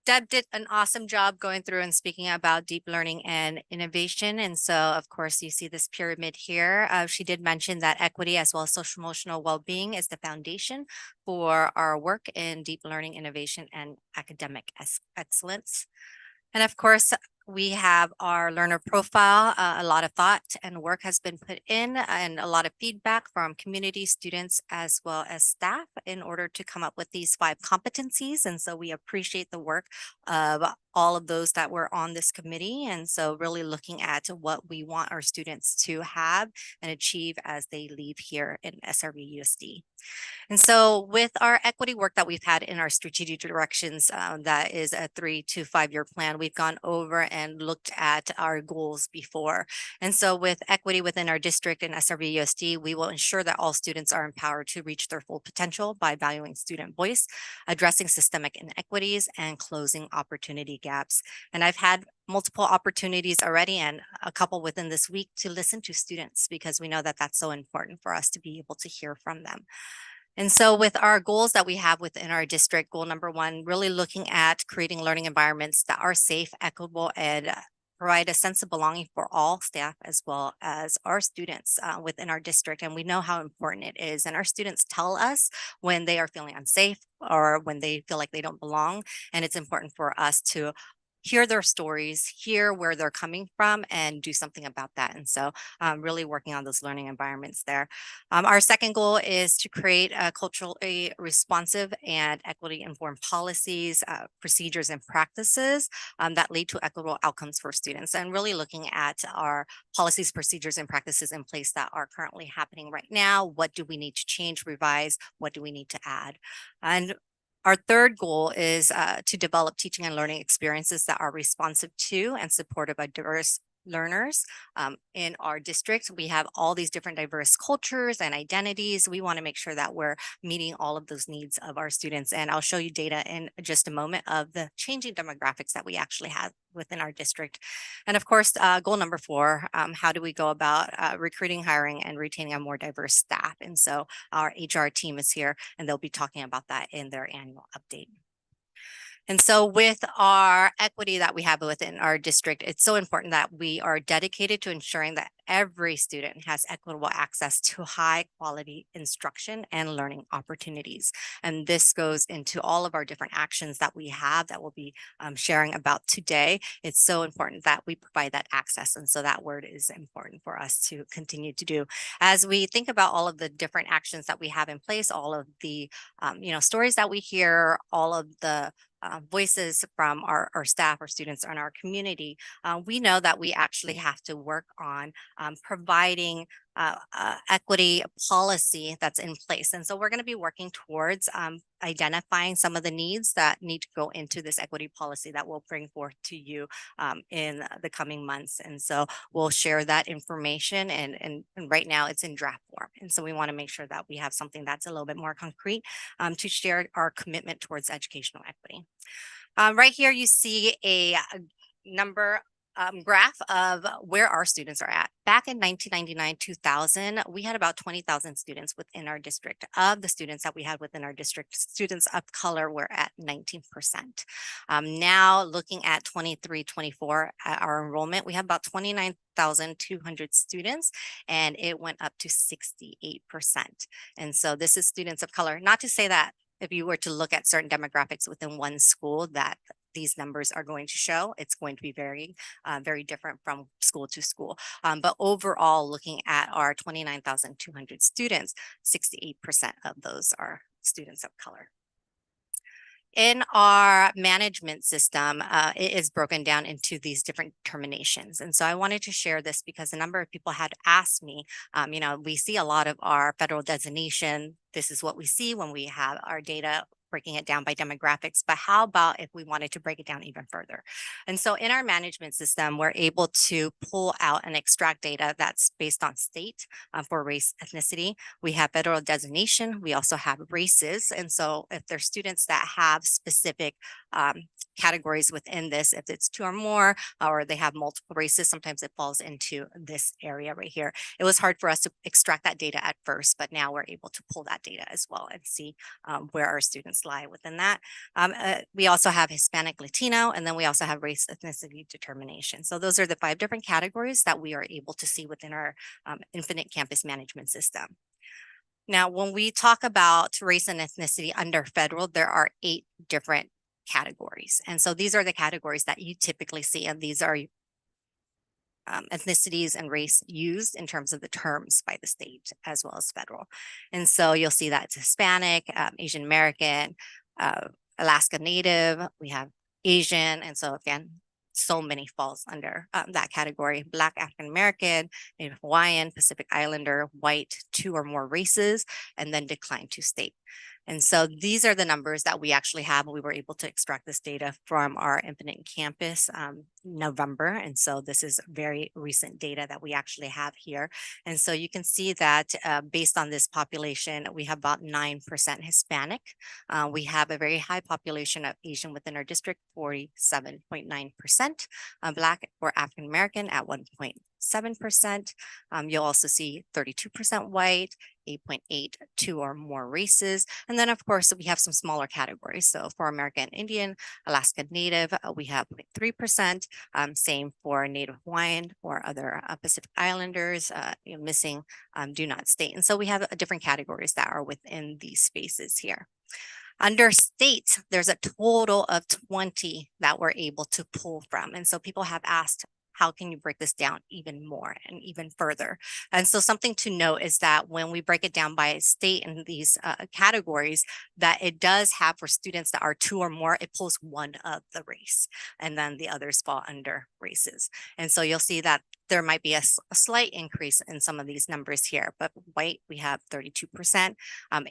Deb did an awesome job going through and speaking about deep learning and innovation. And so, of course, you see this pyramid here. She did mention that equity as well as social emotional well-being is the foundation for our work in deep learning, innovation, and academic excellence. And of course, we have our learner profile. A lot of thought and work has been put in and a lot of feedback from community students as well as staff in order to come up with these 5 competencies. And so we appreciate the work of all of those that were on this committee. And so really looking at what we want our students to have and achieve as they leave here in SRVUSD. And so with our equity work that we've had in our strategic directions, that is a 3 to 5 year plan, we've gone over and looked at our goals before. And so with equity within our district and SRVUSD, we will ensure that all students are empowered to reach their full potential by valuing student voice, addressing systemic inequities, and closing opportunity gaps. And I've had multiple opportunities already and a couple within this week to listen to students because we know that that's so important for us to be able to hear from them. And so with our goals that we have within our district, goal number 1, really looking at creating learning environments that are safe, equitable, and provide a sense of belonging for all staff as well as our students within our district. And we know how important it is. And our students tell us when they are feeling unsafe or when they feel like they don't belong. And it's important for us to hear their stories, hear where they're coming from, and do something about that. And so really working on those learning environments there. Our second goal is to create a culturally responsive and equity informed policies, procedures, and practices that lead to equitable outcomes for students, and really looking at our policies, procedures, and practices in place that are currently happening right now. What do we need to change, revise? What do we need to add? And our third goal is to develop teaching and learning experiences that are responsive to and supported by diverse learners in our district. We have all these different diverse cultures and identities. We want to make sure that we're meeting all of those needs of our students. And I'll show you data in just a moment of the changing demographics that we actually have within our district. And of course, goal number 4, how do we go about recruiting, hiring, and retaining a more diverse staff? And so our HR team is here, and they'll be talking about that in their annual update. And so with our equity that we have within our district, it's so important that we are dedicated to ensuring that every student has equitable access to high quality instruction and learning opportunities. And this goes into all of our different actions that we have that we'll be sharing about today. It's so important that we provide that access. And so that word is important for us to continue to do. As we think about all of the different actions that we have in place, all of the stories that we hear, all of the voices from our staff, our students, and our community, we know that we actually have to work on providing equity policy that's in place. And so we're going to be working towards identifying some of the needs that need to go into this equity policy that we'll bring forth to you in the coming months. And so we'll share that information, and right now it's in draft form. And so we want to make sure that we have something that's a little bit more concrete to share our commitment towards educational equity. Right here, you see a number graph of where our students are at. Back in 1999-2000, we had about 20,000 students within our district. Of the students that we had within our district, students of color were at 19%. Now looking at 23-24, our enrollment, we have about 29,200 students, and it went up to 68%. And so this is students of color. Not to say that if you were to look at certain demographics within one school that these numbers are going to show, it's going to be very different from school to school. But overall, looking at our 29,200 students, 68% of those are students of color. In our management system, it is broken down into these different determinations. And so I wanted to share this because a number of people had asked me, we see a lot of our federal designation. This is what we see when we have our data breaking it down by demographics, but how about if we wanted to break it down even further? And so in our management system, we're able to pull out and extract data that's based on state for race, ethnicity. We have federal designation. We also have races. And so if there's students that have specific categories within this, if it's 2 or more, or they have multiple races, sometimes it falls into this area right here. It was hard for us to extract that data at first, but now we're able to pull that data as well and see where our students lie within that. We also have Hispanic, Latino, and then we also have race, ethnicity determination. So those are the 5 different categories that we are able to see within our Infinite Campus Management System. Now, when we talk about race and ethnicity under federal, there are 8 different categories. And so these are the categories that you typically see, and these are ethnicities and race used in terms of the terms by the state as well as federal. And so you'll see that it's Hispanic, Asian American, Alaska Native, we have Asian. And so again, so many falls under that category: Black, African American, Native Hawaiian, Pacific Islander, white, 2 or more races, and then decline to state. And so these are the numbers that we actually have. We were able to extract this data from our Infinite Campus November. And so this is very recent data that we actually have here. And so you can see that based on this population, we have about 9% Hispanic. We have a very high population of Asian within our district, 47.9%, Black or African American at 1.7%. You'll also see 32% white, 8.8, 2 or more races. And then of course, we have some smaller categories. So for American Indian, Alaska Native, we have 0.3%. Same for Native Hawaiian or other Pacific Islanders, missing do not state. And so we have different categories that are within these spaces here. Under state, there's a total of 20 that we're able to pull from. And so people have asked, how can you break this down even more and even further? And so something to note is that when we break it down by state in these categories, that it does have for students that are 2 or more, it pulls one of the race, and then the others fall under races. And so you'll see that there might be a slight increase in some of these numbers here, but white, we have 32%,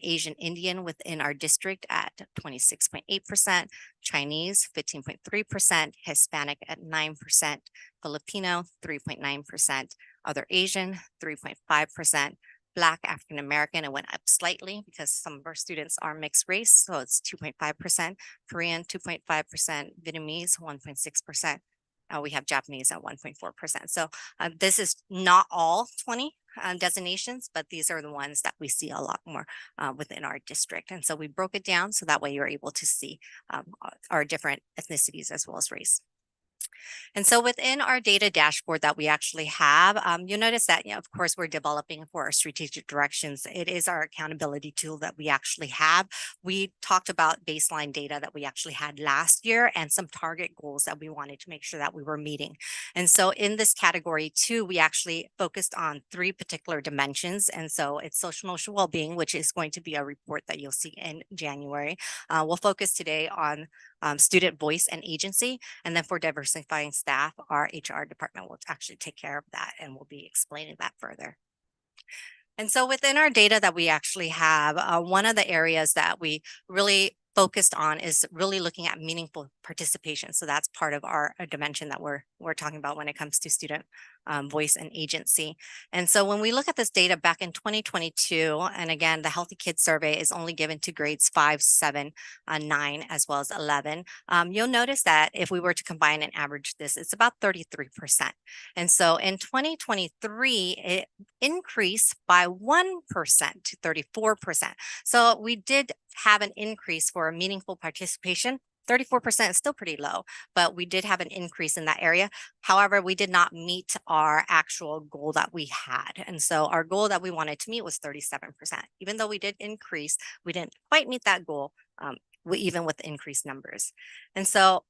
Asian Indian within our district at 26.8%, Chinese 15.3%, Hispanic at 9%, Filipino 3.9%, other Asian 3.5%, Black African American, it went up slightly because some of our students are mixed race, so it's 2.5%, Korean 2.5%, Vietnamese 1.6%. We have Japanese at 1.4%. So this is not all 20 designations, but these are the ones that we see a lot more within our district. And so we broke it down so that way you're able to see our different ethnicities as well as race. And so within our data dashboard that we actually have, you'll notice that, of course, we're developing for our strategic directions. It is our accountability tool that we actually have. We talked about baseline data that we actually had last year and some target goals that we wanted to make sure that we were meeting. And so in this category too, we actually focused on 3 particular dimensions. And so it's social emotional well-being, which is going to be a report that you'll see in January. We'll focus today on student voice and agency. And then for diversifying staff, our HR department will actually take care of that, and we'll be explaining that further. And so within our data that we actually have, one of the areas that we really focused on is really looking at meaningful participation. So that's part of our dimension that we're talking about when it comes to student voice and agency. And so when we look at this data back in 2022, and again, the Healthy Kids Survey is only given to grades 5, 7, 9, as well as 11. You'll notice that if we were to combine and average this, it's about 33%. And so in 2023, it increased by 1% to 34%. So we did have an increase for meaningful participation. 34% is still pretty low, but we did have an increase in that area. However, we did not meet our actual goal that we had. And so our goal that we wanted to meet was 37%. Even though we did increase, we didn't quite meet that goal, even with increased numbers. And so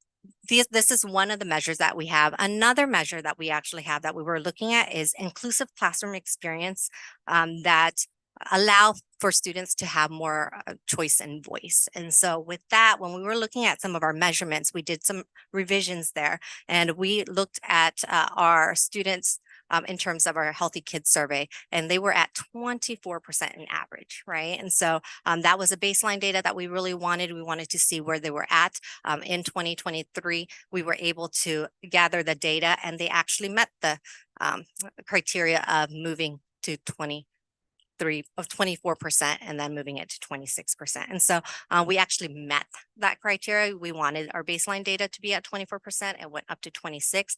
this is one of the measures that we have. Another measure that we actually have that we were looking at is inclusive classroom experience that allow for students to have more choice and voice. And so with that, when we were looking at some of our measurements, we did some revisions there, and we looked at our students in terms of our Healthy Kids Survey, and they were at 24% in average, right? And so that was a baseline data that we really wanted. We wanted to see where they were at. In 2023, we were able to gather the data, and they actually met the criteria of moving to 24% and then moving it to 26%. And so we actually met that criteria. We wanted our baseline data to be at 24%. It went up to 26.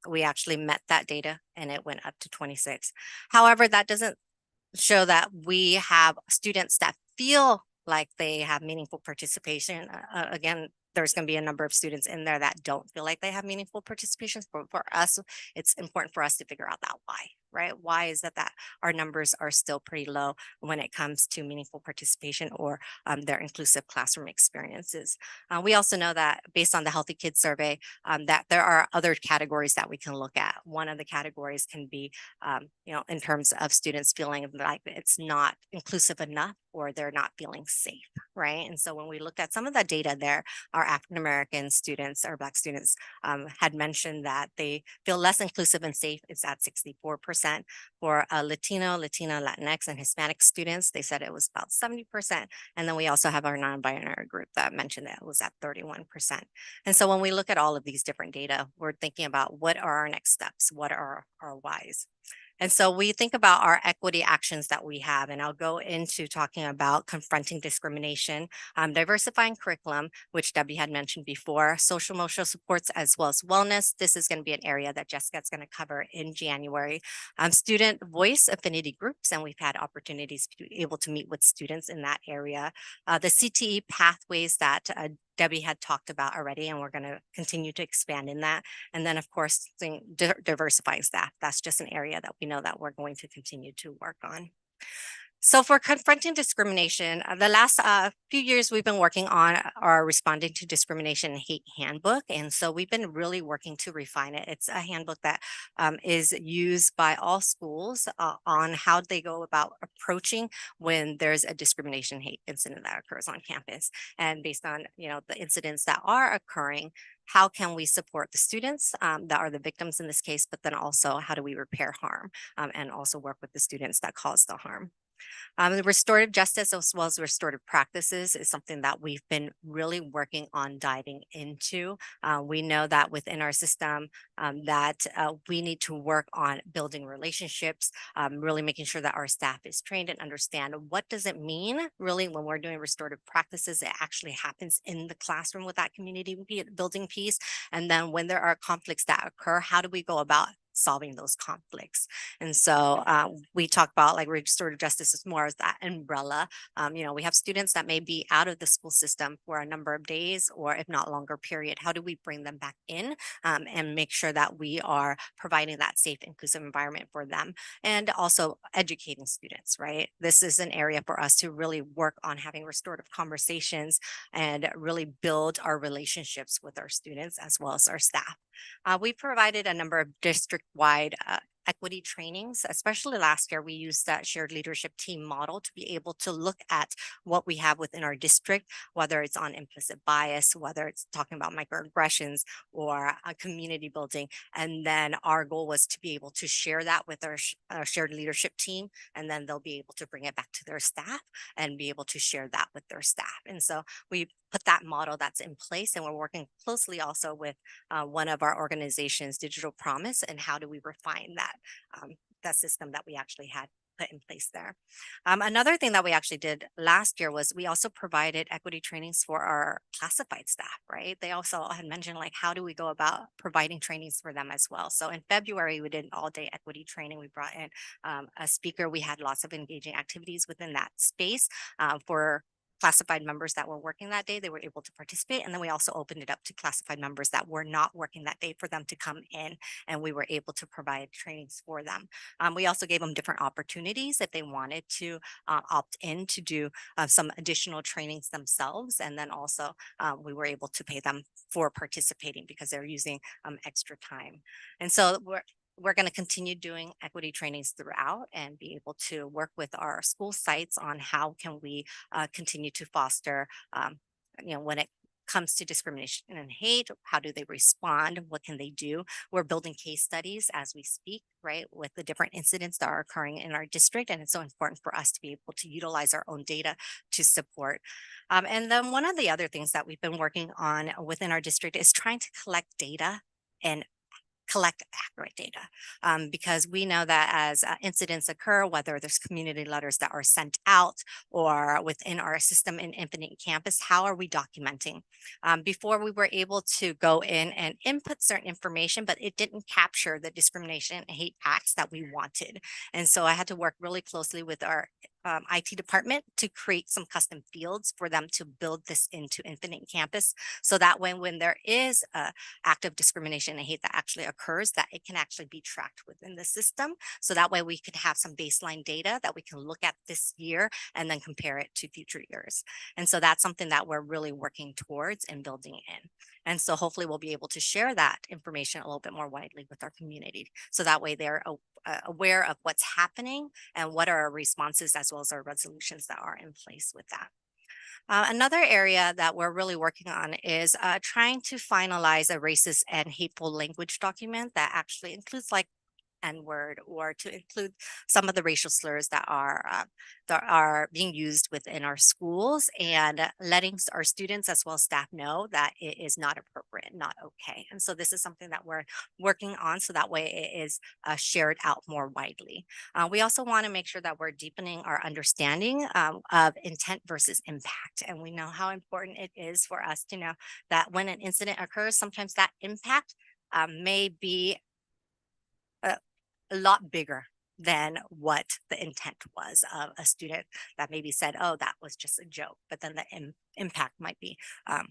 We actually met that data and it went up to 26. However, that doesn't show that we have students that feel like they have meaningful participation. Again, there's going to be a number of students in there that don't feel like they have meaningful participation. But for us, it's important for us to figure out that why, right? Why is that our numbers are still pretty low when it comes to meaningful participation or their inclusive classroom experiences. We also know that based on the Healthy Kids Survey, that there are other categories that we can look at. One of the categories can be, in terms of students feeling like it's not inclusive enough or they're not feeling safe, right? And so when we looked at some of that data there, our African-American students or Black students had mentioned that they feel less inclusive and safe. It's at 64%. For Latino, Latinx, and Hispanic students, they said it was about 70%. And then we also have our non-binary group that mentioned that it was at 31%. And so when we look at all of these different data, we're thinking about what are our next steps? What are our whys? And so we think about our equity actions that we have, and I'll go into talking about confronting discrimination, diversifying curriculum, which Debbie had mentioned before, social emotional supports, as well as wellness. This is going to be an area that Jessica's going to cover in January. Student voice affinity groups, and we've had opportunities to be able to meet with students in that area. The CTE pathways that Debbie had talked about already, and we're going to continue to expand in that. And then, of course, diversifying staff. That's just an area that we know that we're going to continue to work on. So for confronting discrimination, the last few years we've been working on our Responding to Discrimination and Hate handbook. And so we've been really working to refine it. It's a handbook that is used by all schools on how they go about approaching when there's a discrimination hate incident that occurs on campus. And based on, the incidents that are occurring, how can we support the students that are the victims in this case, but then also how do we repair harm and also work with the students that caused the harm. The restorative justice as well as restorative practices is something that we've been really working on diving into. We know that within our system that we need to work on building relationships, really making sure that our staff is trained and understand what does it mean really when we're doing restorative practices. It actually happens in the classroom with that community building piece. And then when there are conflicts that occur, how do we go about solving those conflicts? And so we talk about like restorative justice is more as that umbrella. We have students that may be out of the school system for a number of days or if not longer period. How do we bring them back in and make sure that we are providing that safe, inclusive environment for them and also educating students, right? This is an area for us to really work on having restorative conversations and really build our relationships with our students as well as our staff. We provided a number of district-wide equity trainings, especially last year. We used that shared leadership team model to be able to look at what we have within our district, whether it's on implicit bias, whether it's talking about microaggressions or community building. And then our goal was to be able to share that with our shared leadership team, and then they'll be able to bring it back to their staff and be able to share that with their staff. And so we put that model that's in place, and we're working closely also with one of our organizations, Digital Promise, and how do we refine that system that we actually had put in place there. Another thing that we actually did last year was we also provided equity trainings for our classified staff, right? They also had mentioned like, how do we go about providing trainings for them as well? So in February, we did an all-day equity training. We brought in a speaker. We had lots of engaging activities within that space for classified members that were working that day. They were able to participate. And then we also opened it up to classified members that were not working that day for them to come in, and we were able to provide trainings for them. We also gave them different opportunities if they wanted to opt in to do some additional trainings themselves. And then also we were able to pay them for participating because they're using extra time. And so we're going to continue doing equity trainings throughout and be able to work with our school sites on how can we continue to foster, when it comes to discrimination and hate, how do they respond? What can they do? We're building case studies as we speak, right, with the different incidents that are occurring in our district. And it's so important for us to be able to utilize our own data to support. And then one of the other things that we've been working on within our district is trying to collect data and collect accurate data because we know that as incidents occur, whether there's community letters that are sent out or within our system in Infinite Campus, how are we documenting? Before we were able to go in and input certain information, but it didn't capture the discrimination and hate acts that we wanted. And so I had to work really closely with our IT department to create some custom fields for them to build this into Infinite Campus. So that when there is a act of discrimination and hate that actually occurs, that it can actually be tracked within the system. So that way we could have some baseline data that we can look at this year and then compare it to future years. And so that's something that we're really working towards and building in. And so hopefully we'll be able to share that information a little bit more widely with our community. So that way they're aware of what's happening and what are our responses as well as our resolutions that are in place with that. Another area that we're really working on is trying to finalize a racist and hateful language document that actually includes like N-word or to include some of the racial slurs that are being used within our schools and letting our students as well as staff know that it is not appropriate, not okay. And so this is something that we're working on so that way it is shared out more widely. We also want to make sure that we're deepening our understanding of intent versus impact. And we know how important it is for us to know that when an incident occurs, sometimes that impact may be a lot bigger than what the intent was of a student that maybe said, oh, that was just a joke. But then impact might be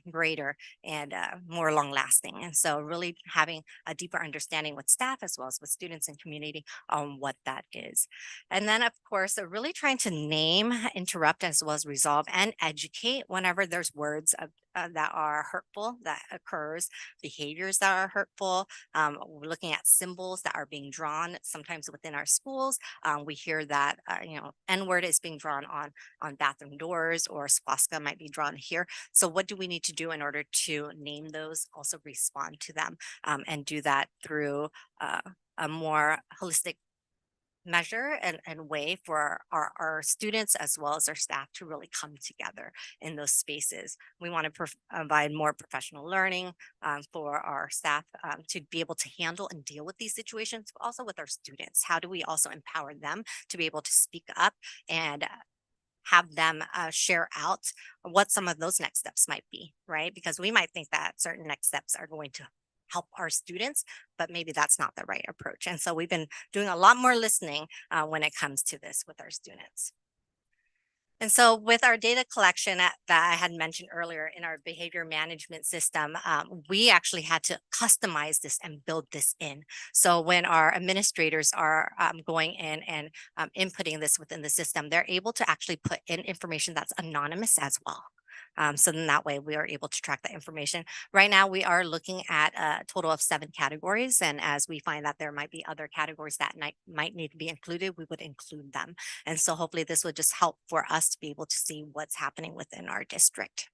greater and more long lasting. And so really having a deeper understanding with staff as well as with students and community on what that is. And then of course, really trying to name, interrupt, as well as resolve and educate whenever there's words that are hurtful that occurs, behaviors that are hurtful. We're looking at symbols that are being drawn sometimes within our schools. We hear that, N-word is being drawn on bathroom doors, or swastika might be drawn here. So what do we need to do in order to name those, also respond to them, and do that through a more holistic measure and way for our students as well as our staff to really come together in those spaces. We want to provide more professional learning for our staff to be able to handle and deal with these situations, but also with our students. How do we also empower them to be able to speak up and have them share out what some of those next steps might be, right? Because we might think that certain next steps are going to help our students, but maybe that's not the right approach. And so we've been doing a lot more listening when it comes to this with our students. And so with our data collection that I had mentioned earlier in our behavior management system, we actually had to customize this and build this in. So when our administrators are going in and inputting this within the system, they're able to actually put in information that's anonymous as well. So then that way we are able to track that information. Right now, we are looking at a total of 7 categories. And as we find that there might be other categories that might need to be included, we would include them. And so hopefully this would just help for us to be able to see what's happening within our district.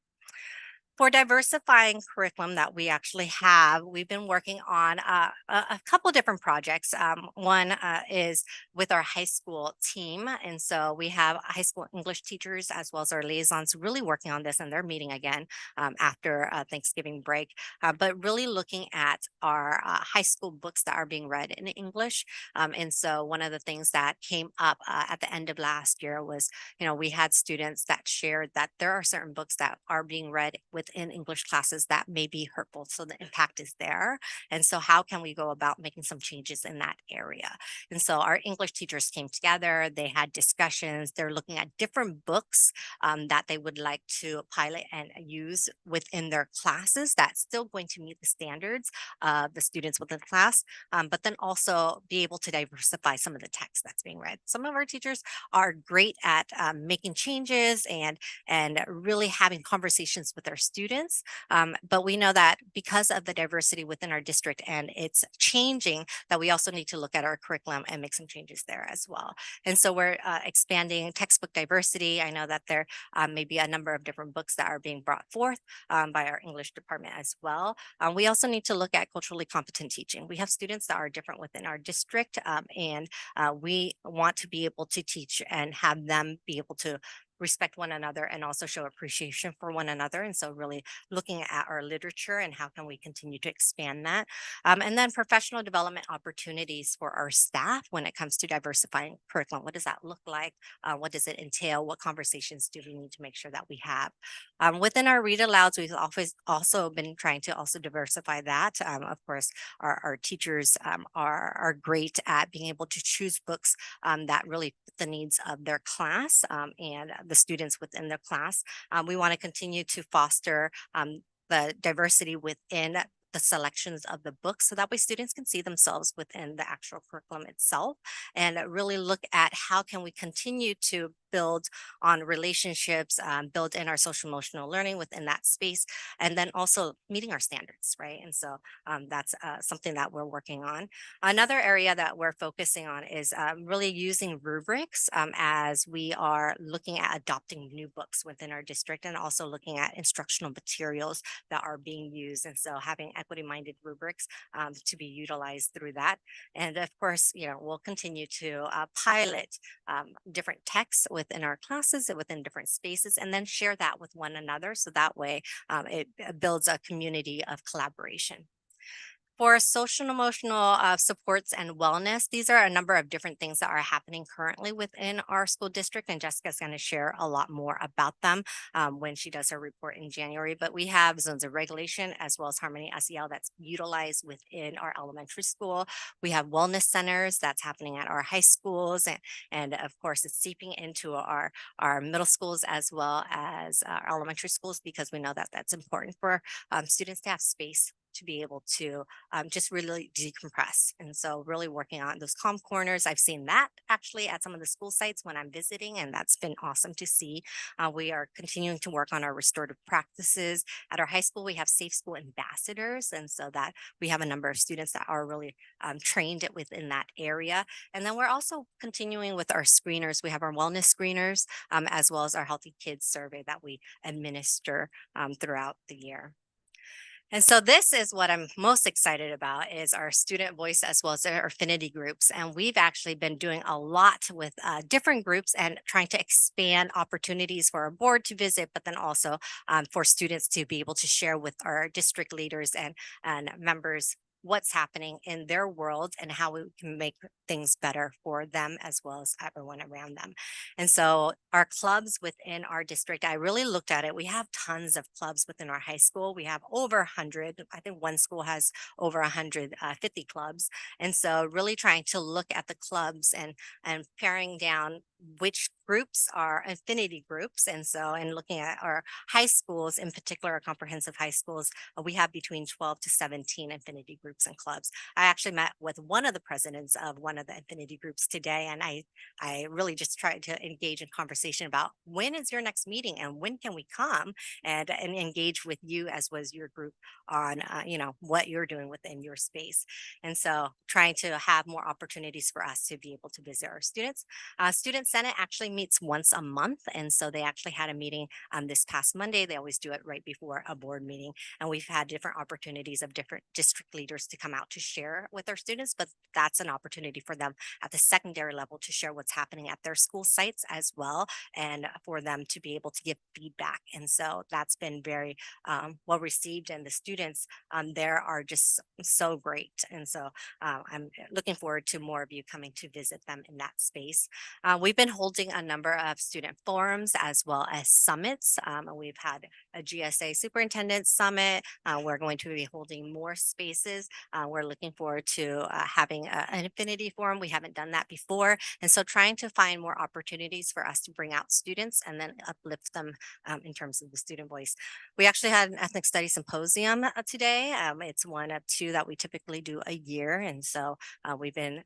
For diversifying curriculum that we actually have, we've been working on a couple different projects. One is with our high school team. And so we have high school English teachers as well as our liaisons really working on this, and they're meeting again after Thanksgiving break. But really looking at our high school books that are being read in English. And so one of the things that came up at the end of last year was, we had students that shared that there are certain books that are being read within English classes that may be hurtful. So the impact is there. And so how can we go about making some changes in that area? And so our English teachers came together, they had discussions, they're looking at different books that they would like to pilot and use within their classes that's still going to meet the standards of the students within the class, but then also be able to diversify some of the text that's being read. Some of our teachers are great at making changes and really having conversations with their students. But we know that because of the diversity within our district and it's changing, that we also need to look at our curriculum and make some changes there as well. And so we're expanding textbook diversity. I know that there may be a number of different books that are being brought forth by our English department as well. We also need to look at culturally competent teaching. We have students that are different within our district, and we want to be able to teach and have them be able to respect one another and also show appreciation for one another. And so really looking at our literature and how can we continue to expand that. And then professional development opportunities for our staff when it comes to diversifying curriculum. What does that look like? What does it entail? What conversations do we need to make sure that we have? Within our read alouds, we've always also been trying to also diversify that. Of course, our teachers are great at being able to choose books that really fit the needs of their class and the students within their class. We want to continue to foster the diversity within the selections of the books so that way students can see themselves within the actual curriculum itself and really look at how can we continue to build on relationships, build in our social emotional learning within that space, and then also meeting our standards, right? And so that's something that we're working on. Another area that we're focusing on is really using rubrics as we are looking at adopting new books within our district and also looking at instructional materials that are being used. And so having equity-minded rubrics to be utilized through that. And of course, we'll continue to pilot different texts within our classes and within different spaces, and then share that with one another. So that way it builds a community of collaboration. For social and emotional supports and wellness, these are a number of different things that are happening currently within our school district, and Jessica's going to share a lot more about them when she does her report in January. But we have zones of regulation as well as Harmony SEL that's utilized within our elementary school. We have wellness centers that's happening at our high schools, and of course it's seeping into our middle schools as well as our elementary schools, because we know that that's important for students to have space to be able to just really decompress. And so really working on those calm corners. I've seen that actually at some of the school sites when I'm visiting, and that's been awesome to see. We are continuing to work on our restorative practices. At our high school, we have safe school ambassadors. And so that we have a number of students that are really trained within that area. And then we're also continuing with our screeners. We have our wellness screeners as well as our Healthy Kids survey that we administer throughout the year. And so this is what I'm most excited about, is our student voice as well as our affinity groups. And we've actually been doing a lot with different groups and trying to expand opportunities for our board to visit, but then also for students to be able to share with our district leaders and members what's happening in their world and how we can make things better for them as well as everyone around them. And so our clubs within our district, I really looked at it. We have tons of clubs within our high school. We have over 100. I think one school has over 150 clubs. And so really trying to look at the clubs and paring down which groups are affinity groups. And so, and looking at our high schools, in particular, our comprehensive high schools, we have between 12 to 17 affinity groups and clubs. I actually met with one of the presidents of one of the affinity groups today, and I really just tried to engage in conversation about when is your next meeting and when can we come and engage with you as was your group on, what you're doing within your space. And so trying to have more opportunities for us to be able to visit our students. Student Senate actually meets once a month. And so they actually had a meeting this past Monday. They always do it right before a board meeting. And we've had different opportunities of different district leaders to come out to share with our students, but that's an opportunity for them at the secondary level to share what's happening at their school sites as well, and for them to be able to give feedback. And so that's been very well received, and the students there are just so great. And so I'm looking forward to more of you coming to visit them in that space. We've been holding a number of student forums as well as summits. We've had a GSA superintendent summit. We're going to be holding more spaces. We're looking forward to having an affinity forum. We haven't done that before. And so trying to find more opportunities for us to bring out students and then uplift them in terms of the student voice. We actually had an ethnic studies symposium today. It's one of two that we typically do a year. And so we've been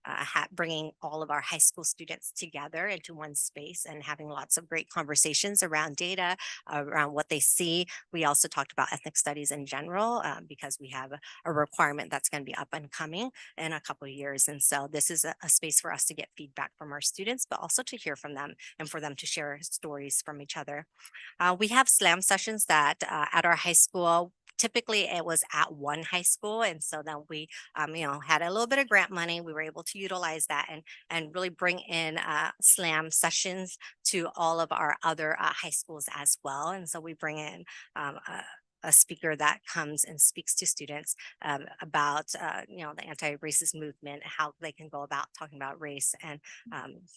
bringing all of our high school students together into one space and having lots of great conversations around data, around what they see. We also talked about ethnic studies in general because we have a requirement that's going to be up and coming in a couple of years. And so this is a space for us to get feedback from our students, but also to hear from them and for them to share stories from each other. We have SLAM sessions that at our high school. Typically it was at one high school. And so then we, had a little bit of grant money. We were able to utilize that and really bring in SLAM sessions to all of our other high schools as well. And so we bring in a speaker that comes and speaks to students about, the anti-racist movement, how they can go about talking about race and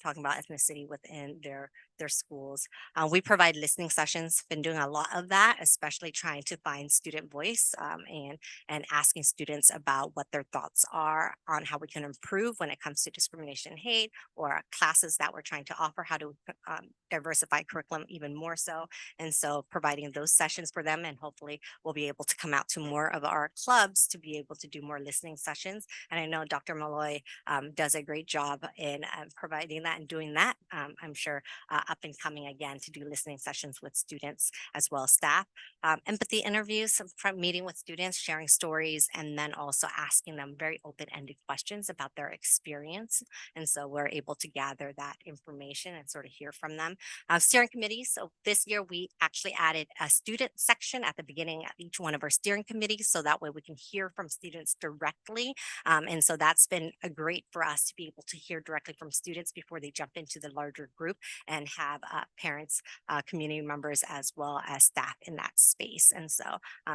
talking about ethnicity within their schools. We provide listening sessions, been doing a lot of that, especially trying to find student voice and asking students about what their thoughts are on how we can improve when it comes to discrimination and hate, or classes that we're trying to offer, how to diversify curriculum even more so. And so providing those sessions for them, and hopefully we'll be able to come out to more of our clubs to be able to do more listening sessions. And I know Dr. Malloy does a great job in providing that and doing that. I'm sure up and coming again to do listening sessions with students as well as staff. Empathy interviews, from meeting with students, sharing stories, and then also asking them very open-ended questions about their experience. And so we're able to gather that information and sort of hear from them. Steering committees. So this year we actually added a student section at the beginning getting each one of our steering committees, so that way we can hear from students directly. And so that's been a great for us to be able to hear directly from students before they jump into the larger group and have parents, community members, as well as staff in that space. And so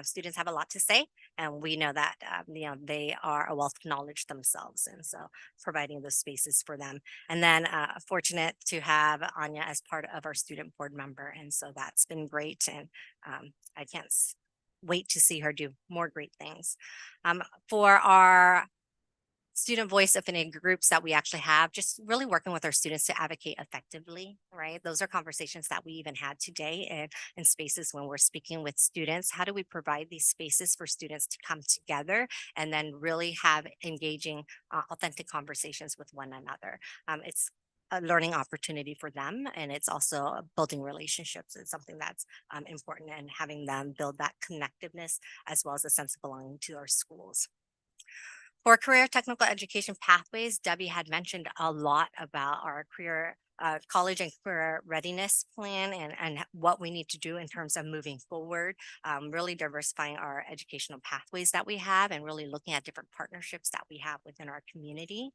students have a lot to say, and we know that they are a wealth of knowledge themselves, and so providing those spaces for them. And then fortunate to have Anya as part of our student board member, and so that's been great, and I can't wait to see her do more great things. For our student voice affinity groups that we actually have, just really working with our students to advocate effectively, right? Those are conversations that we even had today in spaces when we're speaking with students. How do we provide these spaces for students to come together and then really have engaging, authentic conversations with one another? It's a learning opportunity for them, and it's also building relationships. It's something that's important, and having them build that connectiveness as well as a sense of belonging to our schools. For career technical education pathways, Debbie had mentioned a lot about our career, college and career readiness plan, and what we need to do in terms of moving forward, really diversifying our educational pathways that we have, and really looking at different partnerships that we have within our community.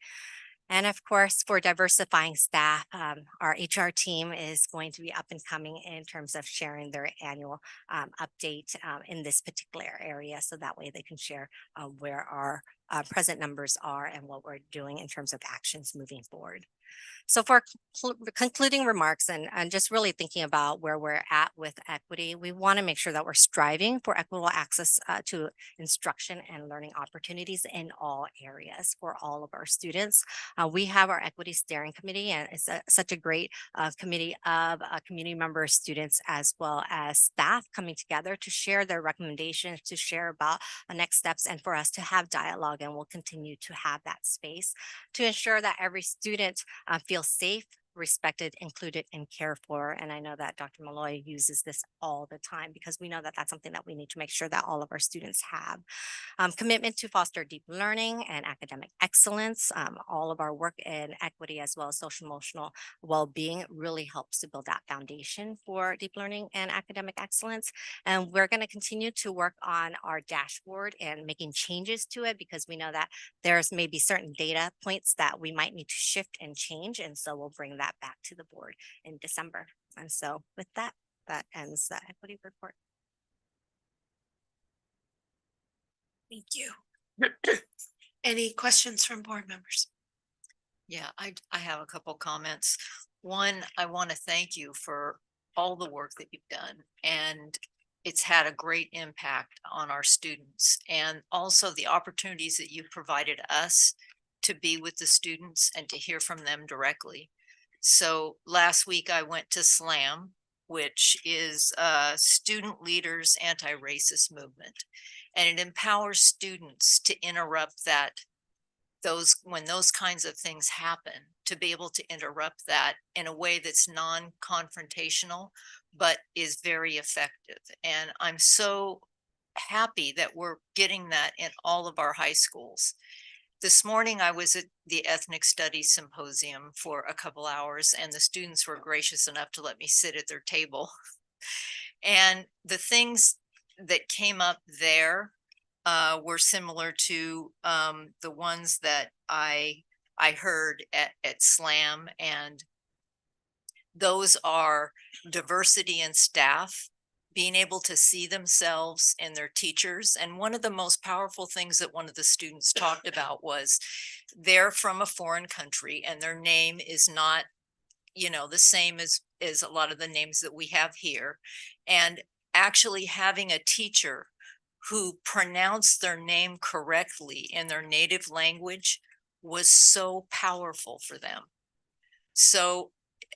And of course, for diversifying staff, our HR team is going to be up and coming in terms of sharing their annual update in this particular area. So that way they can share where our present numbers are and what we're doing in terms of actions moving forward. So for concluding remarks, and just really thinking about where we're at with equity, we want to make sure that we're striving for equitable access to instruction and learning opportunities in all areas for all of our students. We have our equity steering committee, and it's such a great committee of community members, students, as well as staff coming together to share their recommendations, to share about next steps, and for us to have dialogue. And we'll continue to have that space to ensure that every student feel safe, respected, included, and cared for. And I know that Dr. Malloy uses this all the time because we know that that's something that we need to make sure that all of our students have. Commitment to foster deep learning and academic excellence. All of our work in equity as well as social emotional well-being really helps to build that foundation for deep learning and academic excellence. And we're going to continue to work on our dashboard and making changes to it, because we know that there's maybe certain data points that we might need to shift and change. And so we'll bring that back to the board in December. And so with that, that ends the equity report. Thank you. Any questions from board members? Yeah, I have a couple comments. One, I want to thank you for all the work that you've done, and it's had a great impact on our students, and also the opportunities that you've provided us to be with the students and to hear from them directly. So last week I went to SLAM, which is Student Leaders Anti-Racist Movement, and it empowers students to interrupt that, when those kinds of things happen, to be able to interrupt that in a way that's non-confrontational, but is very effective. And I'm so happy that we're getting that in all of our high schools. This morning, I was at the Ethnic Studies Symposium for a couple hours, and the students were gracious enough to let me sit at their table. And the things that came up there were similar to the ones that I heard at SLAM, and those are diversity in staff, being able to see themselves in their teachers. And one of the most powerful things that one of the students talked about was they're from a foreign country and their name is not, the same as a lot of the names that we have here. And actually having a teacher who pronounced their name correctly in their native language was so powerful for them. So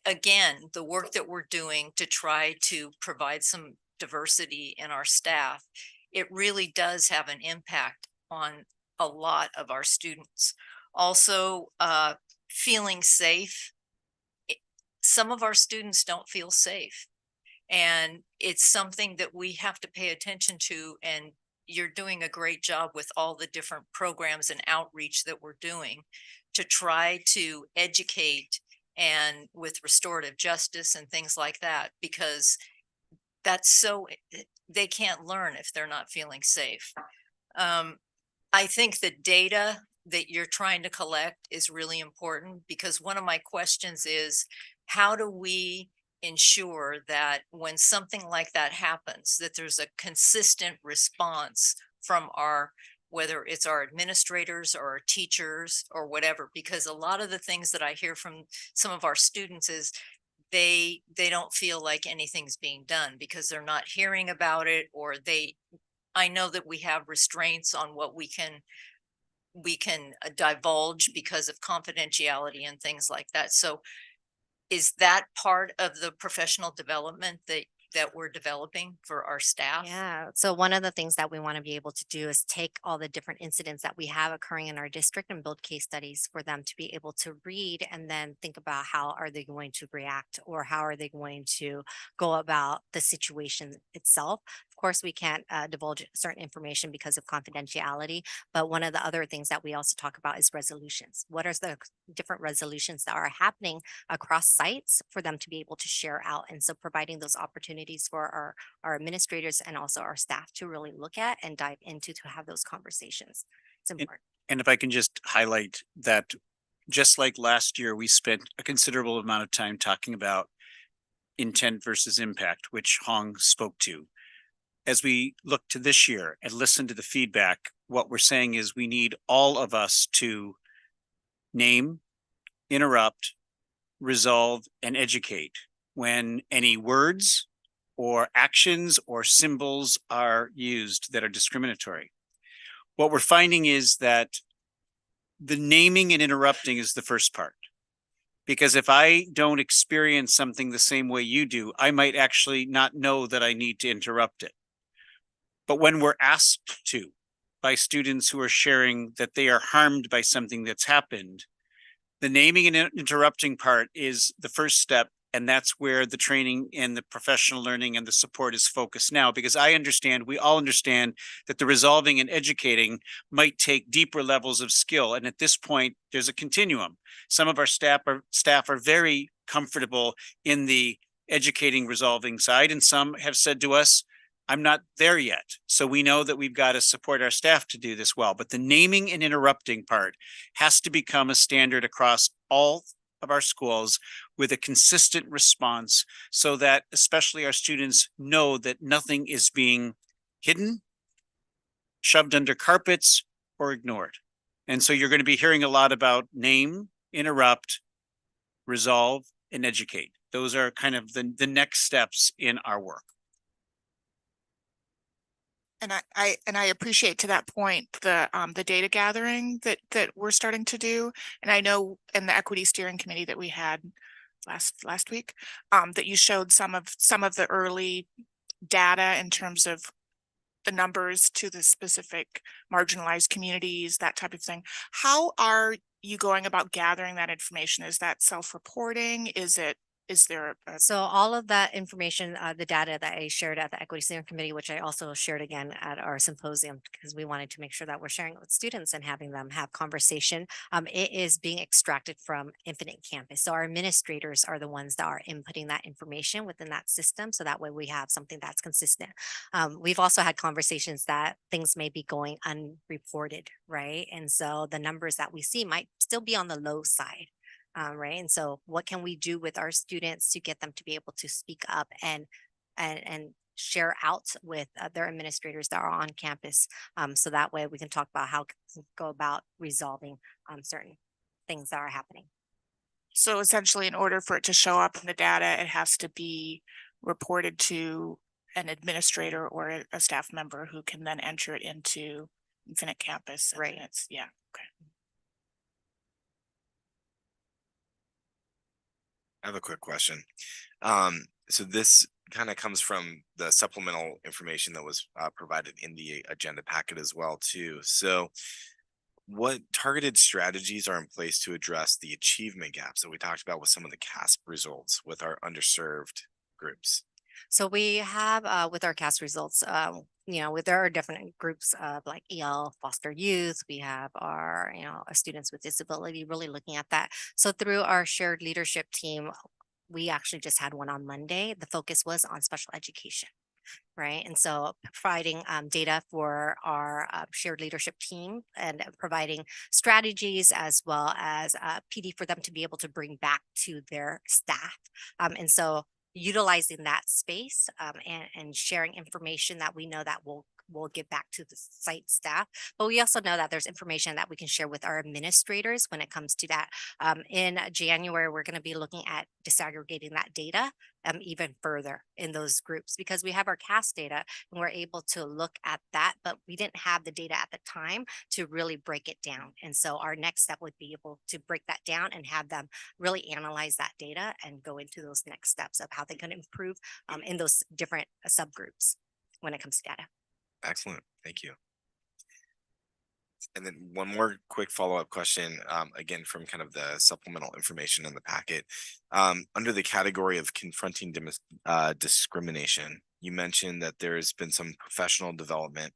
again, the work that we're doing to try to provide some diversity in our staff, it really does have an impact on a lot of our students. Also, feeling safe. Some of our students don't feel safe, and it's something that we have to pay attention to. And you're doing a great job with all the different programs and outreach that we're doing to try to educate, and with restorative justice and things like that, because that's so, they can't learn if they're not feeling safe. I think the data that you're trying to collect is really important, because one of my questions is, how do we ensure that when something like that happens, that there's a consistent response from our, whether it's our administrators or our teachers or whatever? Because a lot of the things that I hear from some of our students is they don't feel like anything's being done because they're not hearing about it, or I know that we have restraints on what we can divulge because of confidentiality and things like that. So is that part of the professional development that we're developing for our staff? Yeah, so one of the things that we want to be able to do is take all the different incidents that we have occurring in our district and build case studies for them to be able to read and then think about how are they going to react, or how are they going to go about the situation itself. Of course, we can't divulge certain information because of confidentiality, but one of the other things that we also talk about is resolutions. What are the different resolutions that are happening across sites for them to be able to share out? And so providing those opportunities for our administrators and also our staff to really look at and dive into to have those conversations. It's important. And if I can just highlight that, just like last year, we spent a considerable amount of time talking about intent versus impact, which Hong spoke to. As we look to this year and listen to the feedback, what we're saying is we need all of us to name, interrupt, resolve, and educate when any words or actions or symbols are used that are discriminatory. What we're finding is that the naming and interrupting is the first part. Because if I don't experience something the same way you do, I might actually not know that I need to interrupt it. But when we're asked to by students who are sharing that they are harmed by something that's happened, the naming and interrupting part is the first step. And that's where the training and the professional learning and the support is focused now, because I understand, we all understand that the resolving and educating might take deeper levels of skill. And at this point, there's a continuum. Some of our staff are very comfortable in the educating, resolving side, and some have said to us, I'm not there yet. So we know that we've got to support our staff to do this well. But the naming and interrupting part has to become a standard across all of our schools with a consistent response, so that especially our students know that nothing is being hidden, shoved under carpets, or ignored. And so you're going to be hearing a lot about name, interrupt, resolve, and educate. Those are kind of the next steps in our work. And I appreciate, to that point, the data gathering that we're starting to do. And I know in the equity steering committee that we had last week, that you showed some of the early data in terms of the numbers to the specific marginalized communities, that type of thing. How are you going about gathering that information? Is that self-reporting? Is there So all of that information, the data that I shared at the Equity Steering Committee, which I also shared again at our symposium, because we wanted to make sure that we're sharing it with students and having them have conversation, it is being extracted from Infinite Campus. So our administrators are the ones that are inputting that information within that system. So that way we have something that's consistent. We've also had conversations that things may be going unreported, right? And so the numbers that we see might still be on the low side. Right. And so what can we do with our students to get them to be able to speak up and share out with their administrators that are on campus? So that way we can talk about how to go about resolving certain things that are happening. So essentially, in order for it to show up in the data, it has to be reported to an administrator or a staff member who can then enter it into Infinite Campus. Right. Yeah. Okay. I have a quick question. So this kind of comes from the supplemental information that was provided in the agenda packet as well too. So what targeted strategies are in place to address the achievement gaps that we talked about with some of the CASP results with our underserved groups? So we have with our CAS results, there are different groups of like EL, foster youth. We have our, students with disability, really looking at that. So through our shared leadership team, we actually just had one on Monday. The focus was on special education. Right. And so providing data for our shared leadership team and providing strategies as well as PD for them to be able to bring back to their staff. And so utilizing that space and sharing information that we know that will give back to the site staff. But we also know that there's information that we can share with our administrators when it comes to that. In January, we're going to be looking at disaggregating that data even further in those groups because we have our CAS data and we're able to look at that, but we didn't have the data at the time to really break it down. And so our next step would be able to break that down and have them really analyze that data and go into those next steps of how they can improve in those different subgroups when it comes to data. Excellent. Thank you. And then one more quick follow-up question, again, from kind of the supplemental information in the packet. Under the category of confronting discrimination, you mentioned that there's been some professional development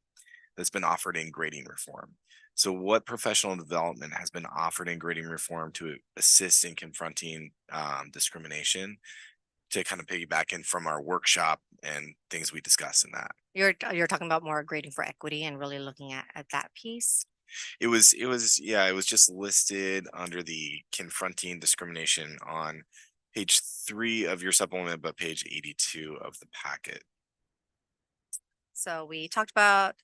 that's been offered in grading reform. So what professional development has been offered in grading reform to assist in confronting discrimination, to kind of piggyback in from our workshop and things we discussed in that? You're talking about more grading for equity and really looking at that piece. It was just listed under the confronting discrimination on page 3 of your supplement, but page 82 of the packet. So we talked about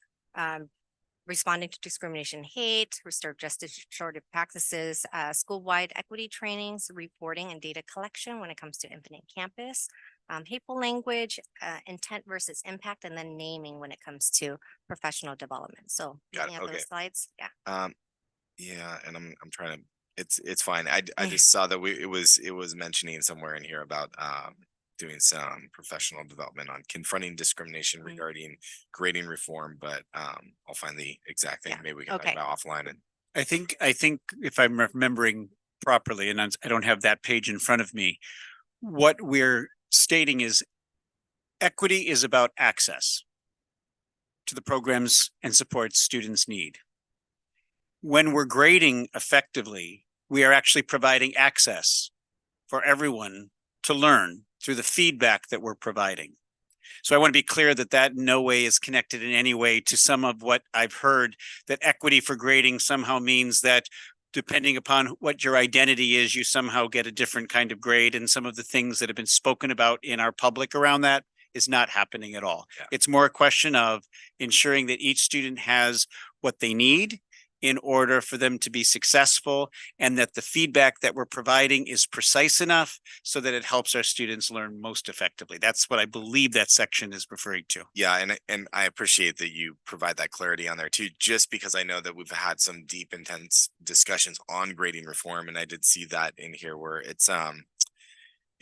responding to discrimination, hate, restorative justice, restorative practices, school-wide equity trainings, reporting and data collection when it comes to Infinite Campus, hateful language, intent versus impact, and then naming when it comes to professional development. So looking at those slides, yeah. Yeah, and I'm trying to. It's fine. I just saw that it was mentioning somewhere in here about doing some professional development on confronting discrimination regarding grading reform, but I'll find the exact thing. Maybe we can talk about offline. And I think if I'm remembering properly, and I don't have that page in front of me, what we're stating is equity is about access to the programs and supports students need. When we're grading effectively, we are actually providing access for everyone to learn through the feedback that we're providing. So I want to be clear that that in no way is connected in any way to some of what I've heard, that equity for grading somehow means that depending upon what your identity is, you somehow get a different kind of grade. And some of the things that have been spoken about in our public around that is not happening at all. Yeah. It's more a question of ensuring that each student has what they need in order for them to be successful, and that the feedback that we're providing is precise enough so that it helps our students learn most effectively. That's what I believe that section is referring to. yeah, and I appreciate that you provide that clarity on there too, just because I know that we've had some deep, intense discussions on grading reform, and I did see that in here where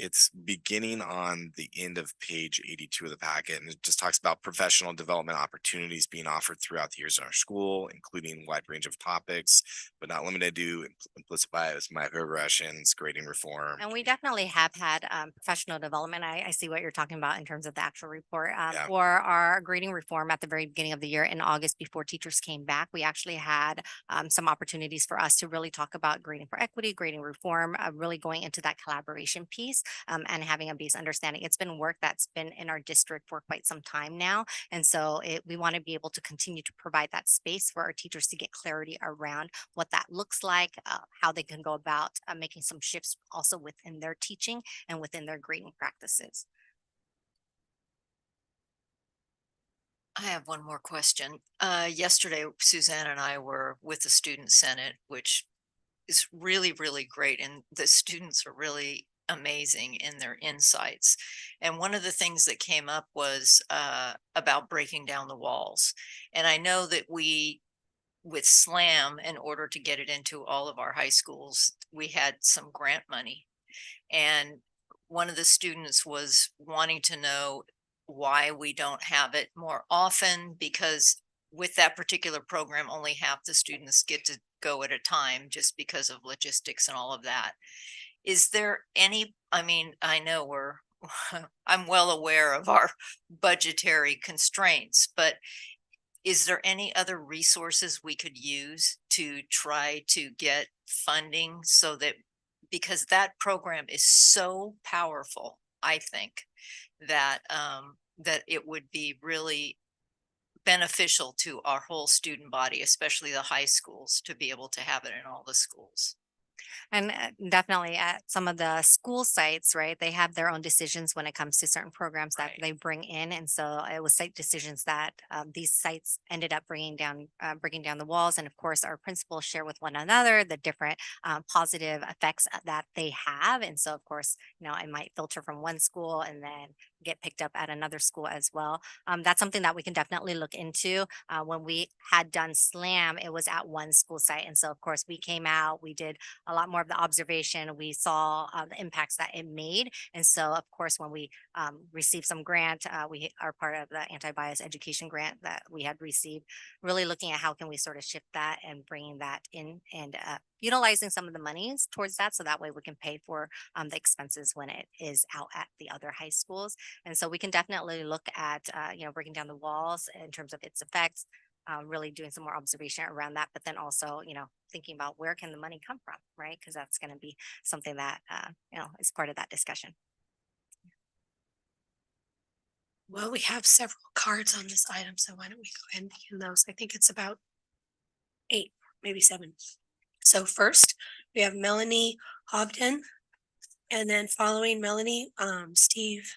it's beginning on the end of page 82 of the packet, and it just talks about professional development opportunities being offered throughout the years in our school, including a wide range of topics, but not limited to implicit bias, microaggressions, grading reform. And we definitely have had professional development. I see what you're talking about in terms of the actual report. For our grading reform at the very beginning of the year in August, before teachers came back, we actually had some opportunities for us to really talk about grading for equity, grading reform, really going into that collaboration piece and having a base understanding. It's been work that's been in our district for quite some time now. And so we want to be able to continue to provide that space for our teachers to get clarity around what that looks like, how they can go about making some shifts also within their teaching and within their grading practices. I have one more question. Yesterday, Suzanne and I were with the Student Senate, which is really, really great. And the students are really amazing in their insights. And one of the things that came up was about breaking down the walls. And I know that with SLAM, in order to get it into all of our high schools, we had some grant money. And one of the students was wanting to know why we don't have it more often, because with that particular program, only half the students get to go at a time just because of logistics and all of that. Is there any, I mean, I know I'm well aware of our budgetary constraints, but is there any other resources we could use to try to get funding so that because that program is so powerful, I think, that that it would be really beneficial to our whole student body, especially the high schools, to be able to have it in all the schools. And definitely at some of the school sites, right, they have their own decisions when it comes to certain programs that Right. they bring in. And so it was site decisions that these sites ended up bringing down the walls. And of course, our principals share with one another the different positive effects that they have. And so, of course, it might filter from one school and then get picked up at another school as well. That's something that we can definitely look into. When we had done SLAM, it was at one school site. And so, of course, we came out, we did a lot more of the observation. We saw the impacts that it made. And so, of course, when we received some grant, we are part of the anti-bias education grant that we had received, really looking at how can we sort of shift that and bringing that in and utilizing some of the monies towards that. So that way we can pay for the expenses when it is out at the other high schools. And so we can definitely look at, breaking down the walls in terms of its effects, really doing some more observation around that, but then also, thinking about where can the money come from, right? Because that's going to be something that, is part of that discussion. Well, we have several cards on this item, so why don't we go ahead and begin those? I think it's about 8, maybe 7. So first, we have Melanie Hobden, and then following Melanie, Steve.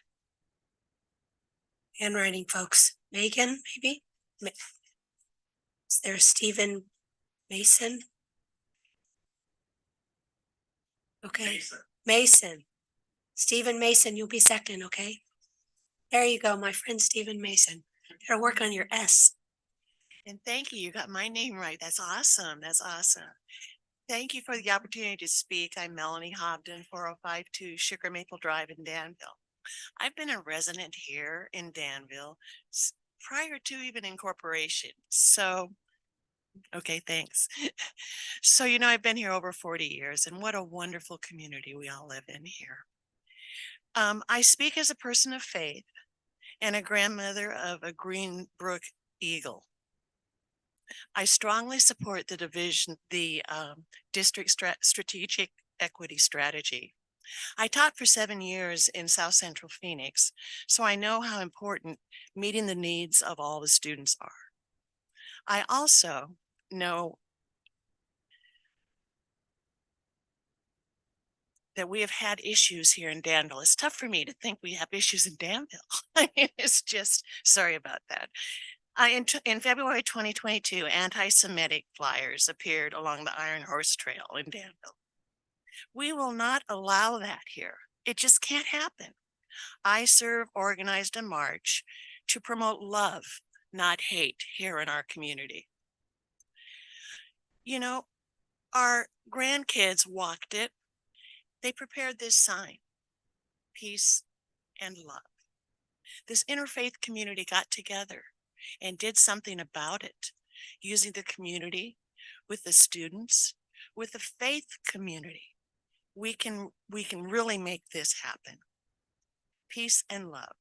Handwriting folks, Megan, maybe? Is there Stephen Mason? Okay, Mason. Stephen Mason, you'll be second, okay? There you go, my friend Stephen Mason. Gotta work on your S. And thank you. You got my name right. That's awesome. That's awesome. Thank you for the opportunity to speak. I'm Melanie Hobden, 4052 Sugar Maple Drive in Danville. I've been a resident here in Danville prior to even incorporation. So, okay, thanks. So, I've been here over 40 years, and what a wonderful community we all live in here. I speak as a person of faith and a grandmother of a Greenbrook Eagle. I strongly support the district strategic equity strategy. I taught for 7 years in South Central Phoenix, so I know how important meeting the needs of all the students are. I also know that we have had issues here in Danville. It's tough for me to think we have issues in Danville. It's just, sorry about that. In February 2022, anti-Semitic flyers appeared along the Iron Horse Trail in Danville. We will not allow that here. It just can't happen. I serve, organized a march to promote love, not hate, here in our community. Our grandkids walked it. They prepared this sign, peace and love. This interfaith community got together and did something about it, using the community with the students, with the faith community. We can really make this happen. Peace and love.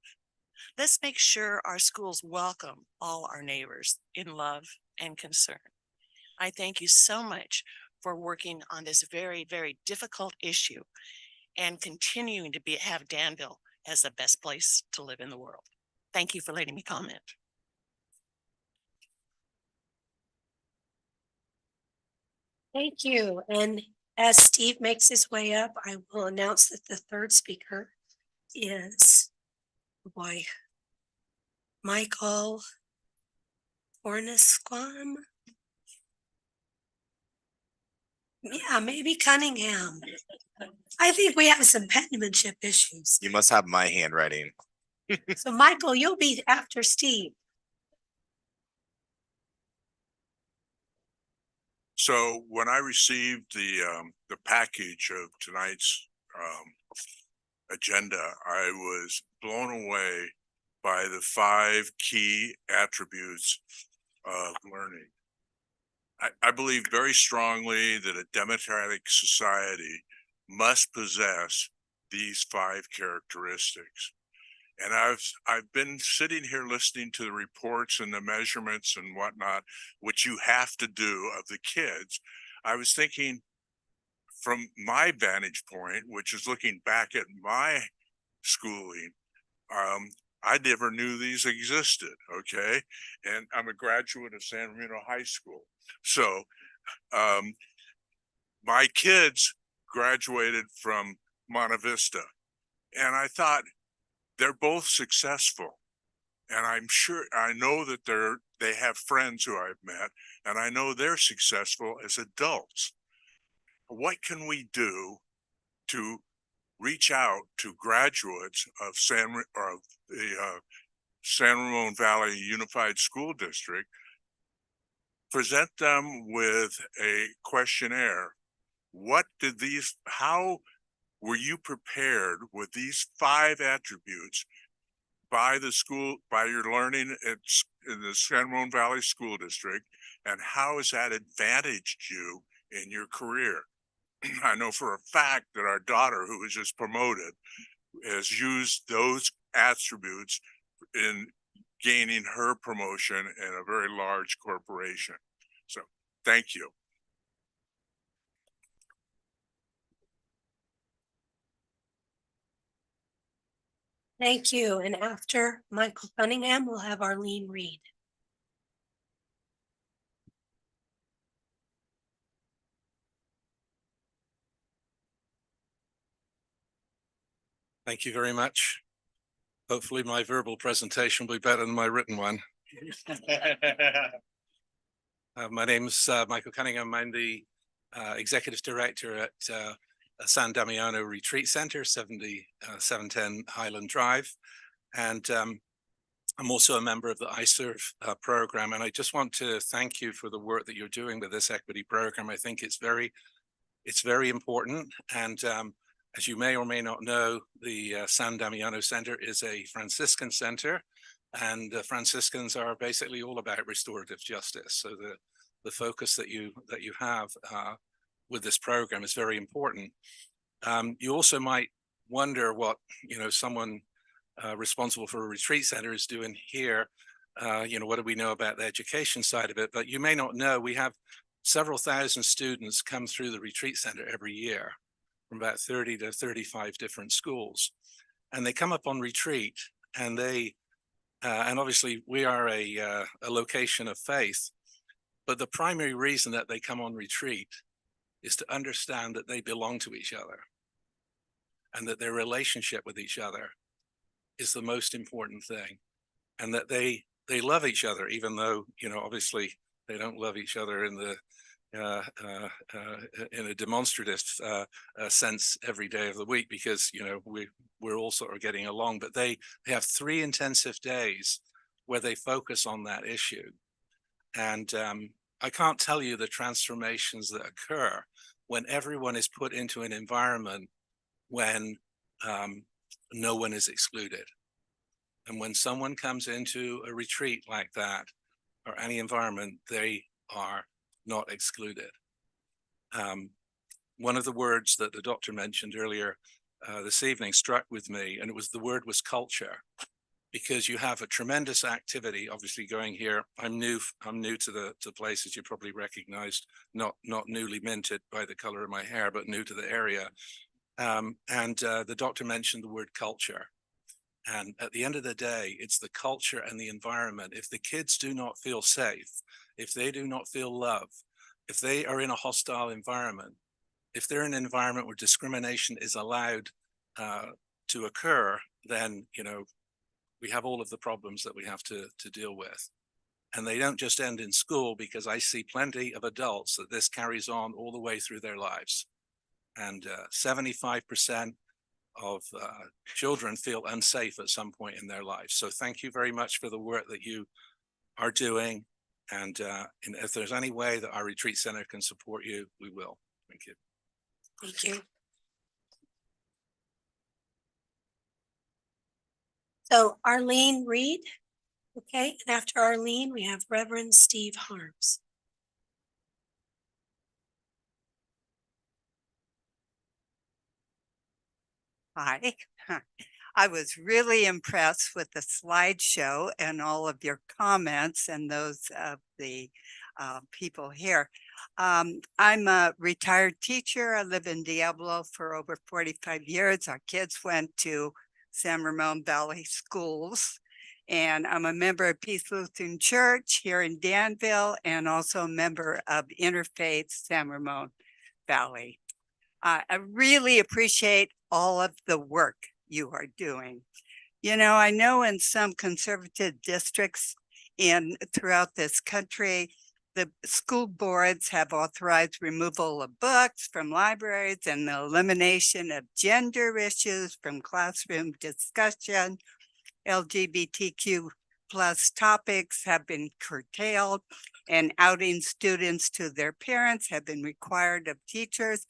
Let's make sure our schools welcome all our neighbors in love and concern. I thank you so much for working on this very, very difficult issue and continuing to have Danville as the best place to live in the world. Thank you for letting me comment. Thank you. And as Steve makes his way up, I will announce that the third speaker is, Michael Ornisquam. Yeah, maybe Cunningham. I think we have some penmanship issues. You must have my handwriting. So Michael, you'll be after Steve. So when I received the package of tonight's agenda, I was blown away by the 5 key attributes of learning. I believe very strongly that a democratic society must possess these 5 characteristics. And I've been sitting here listening to the reports and the measurements and whatnot, which you have to do of the kids. I was thinking from my vantage point, which is looking back at my schooling, I never knew these existed. Okay. And I'm a graduate of San Marino High School. So, my kids graduated from Monte Vista, and I thought they're both successful. And I'm sure I know that they have friends who I've met, and I know they're successful as adults. What can we do to reach out to graduates of the San Ramon Valley Unified School District, present them with a questionnaire? How were you prepared with these 5 attributes by your learning in the San Ramon Valley School District, and how has that advantaged you in your career? I know for a fact that our daughter, who was just promoted, has used those attributes in gaining her promotion in a very large corporation. So thank you. Thank you. And after Michael Cunningham, we'll have Arlene Reed. Thank you very much. Hopefully my verbal presentation will be better than my written one. My name is Michael Cunningham. I'm the Executive Director at San Damiano Retreat Center, 710 Highland Drive. And I'm also a member of the iServe program. And I just want to thank you for the work that you're doing with this equity program. I think it's very important. And as you may or may not know, the San Damiano Center is a Franciscan center, and the Franciscans are basically all about restorative justice. So the focus that you have with this program is very important. You also might wonder what someone responsible for a retreat center is doing here. What do we know about the education side of it? But you may not know we have several thousand students come through the retreat center every year, from about 30 to 35 different schools. And they come up on retreat, and and obviously we are a location of faith, but the primary reason that they come on retreat is to understand that they belong to each other, and that their relationship with each other is the most important thing, and that they love each other, even though, obviously they don't love each other in the in a demonstrative sense every day of the week, because we're all sort of getting along. But they have 3 intensive days where they focus on that issue, and I can't tell you the transformations that occur when everyone is put into an environment when no one is excluded. And when someone comes into a retreat like that, or any environment, they are not excluded. One of the words that the doctor mentioned earlier this evening struck with me, and the word was culture, because you have a tremendous activity obviously going here. I'm new to the place, as you probably recognized, not newly minted by the color of my hair, but new to the area. The doctor mentioned the word culture. And at the end of the day, it's the culture and the environment. If the kids do not feel safe, if they do not feel love, if they are in a hostile environment, if they're in an environment where discrimination is allowed to occur, then, we have all of the problems that we have to deal with. And they don't just end in school, because I see plenty of adults that this carries on all the way through their lives. And 75% of children feel unsafe at some point in their lives. So thank you very much for the work that you are doing. And if there's any way that our retreat center can support you, we will. Thank you. Thank you. So Arlene Reed, okay, and after Arlene, we have Reverend Steve Harms. Hi. I was really impressed with the slideshow and all of your comments and those of the people here. I'm a retired teacher. I live in Diablo for over 45 years. Our kids went to San Ramon Valley schools. And I'm a member of Peace Lutheran Church here in Danville and also a member of Interfaith San Ramon Valley. I really appreciate all of the work you are doing. You know, I know in some conservative districts throughout this country, the school boards have authorized removal of books from libraries and the elimination of gender issues from classroom discussion. LGBTQ plus topics have been curtailed, and outing students to their parents have been required of teachers.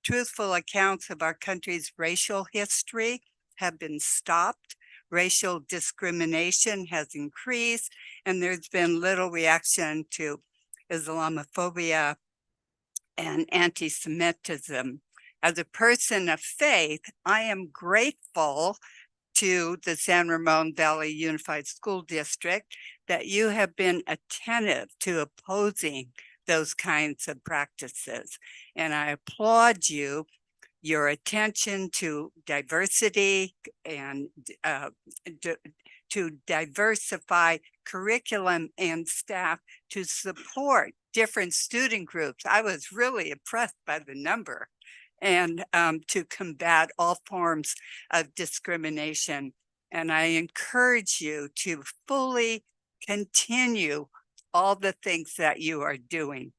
Truthful accounts of our country's racial history have been stopped. Racial discrimination has increased, and there's been little reaction to Islamophobia and anti-Semitism. As a person of faith, I am grateful to the San Ramon Valley Unified School District that you have been attentive to opposing those kinds of practices. And I applaud you, your attention to diversity and to diversify curriculum and staff to support different student groups. I was really impressed by the number. And to combat all forms of discrimination. And I encourage you to fully continue all the things that you are doing.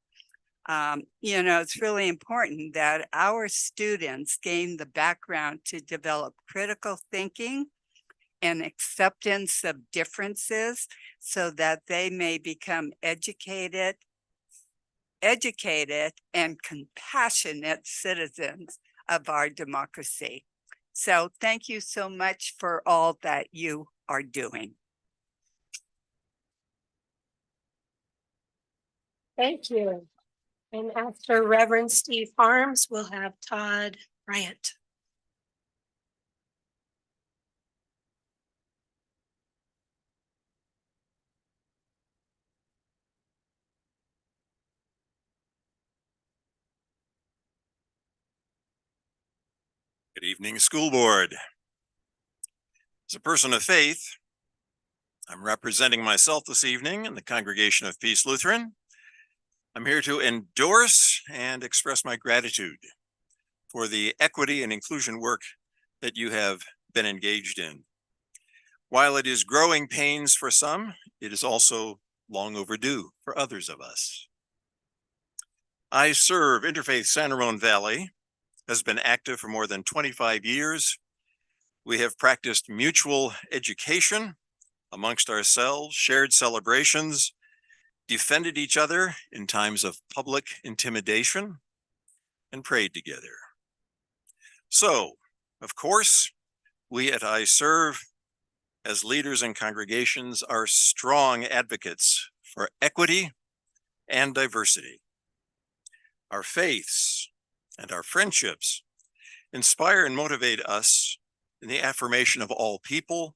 You know, it's really important that our students gain the background to develop critical thinking and acceptance of differences so that they may become educated and compassionate citizens of our democracy. So thank you so much for all that you are doing. Thank you. And after Reverend Steve Harms, we'll have Todd Bryant. Good evening, school board. As a person of faith, I'm representing myself this evening in the congregation of Peace Lutheran. I'm here to endorse and express my gratitude for the equity and inclusion work that you have been engaged in. While it is growing pains for some, it is also long overdue for others of us. I serve Interfaith San Ramon Valley, has been active for more than 25 years. We have practiced mutual education amongst ourselves, shared celebrations, defended each other in times of public intimidation, and prayed together. So, of course, we at I Serve, as leaders in congregations, are strong advocates for equity and diversity. Our faiths and our friendships inspire and motivate us in the affirmation of all people,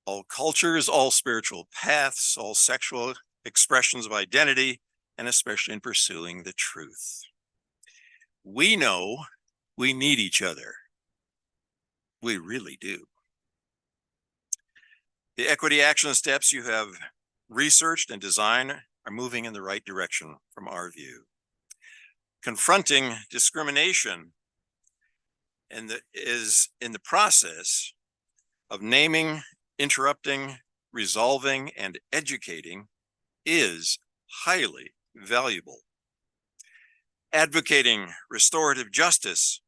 all cultures, all spiritual paths, all sexual expressions of identity, and especially in pursuing the truth. We know we need each other. We really do. The equity action steps you have researched and designed are moving in the right direction from our view. Confronting discrimination is in the process of naming, interrupting, resolving, and educating is highly valuable. Advocating restorative justice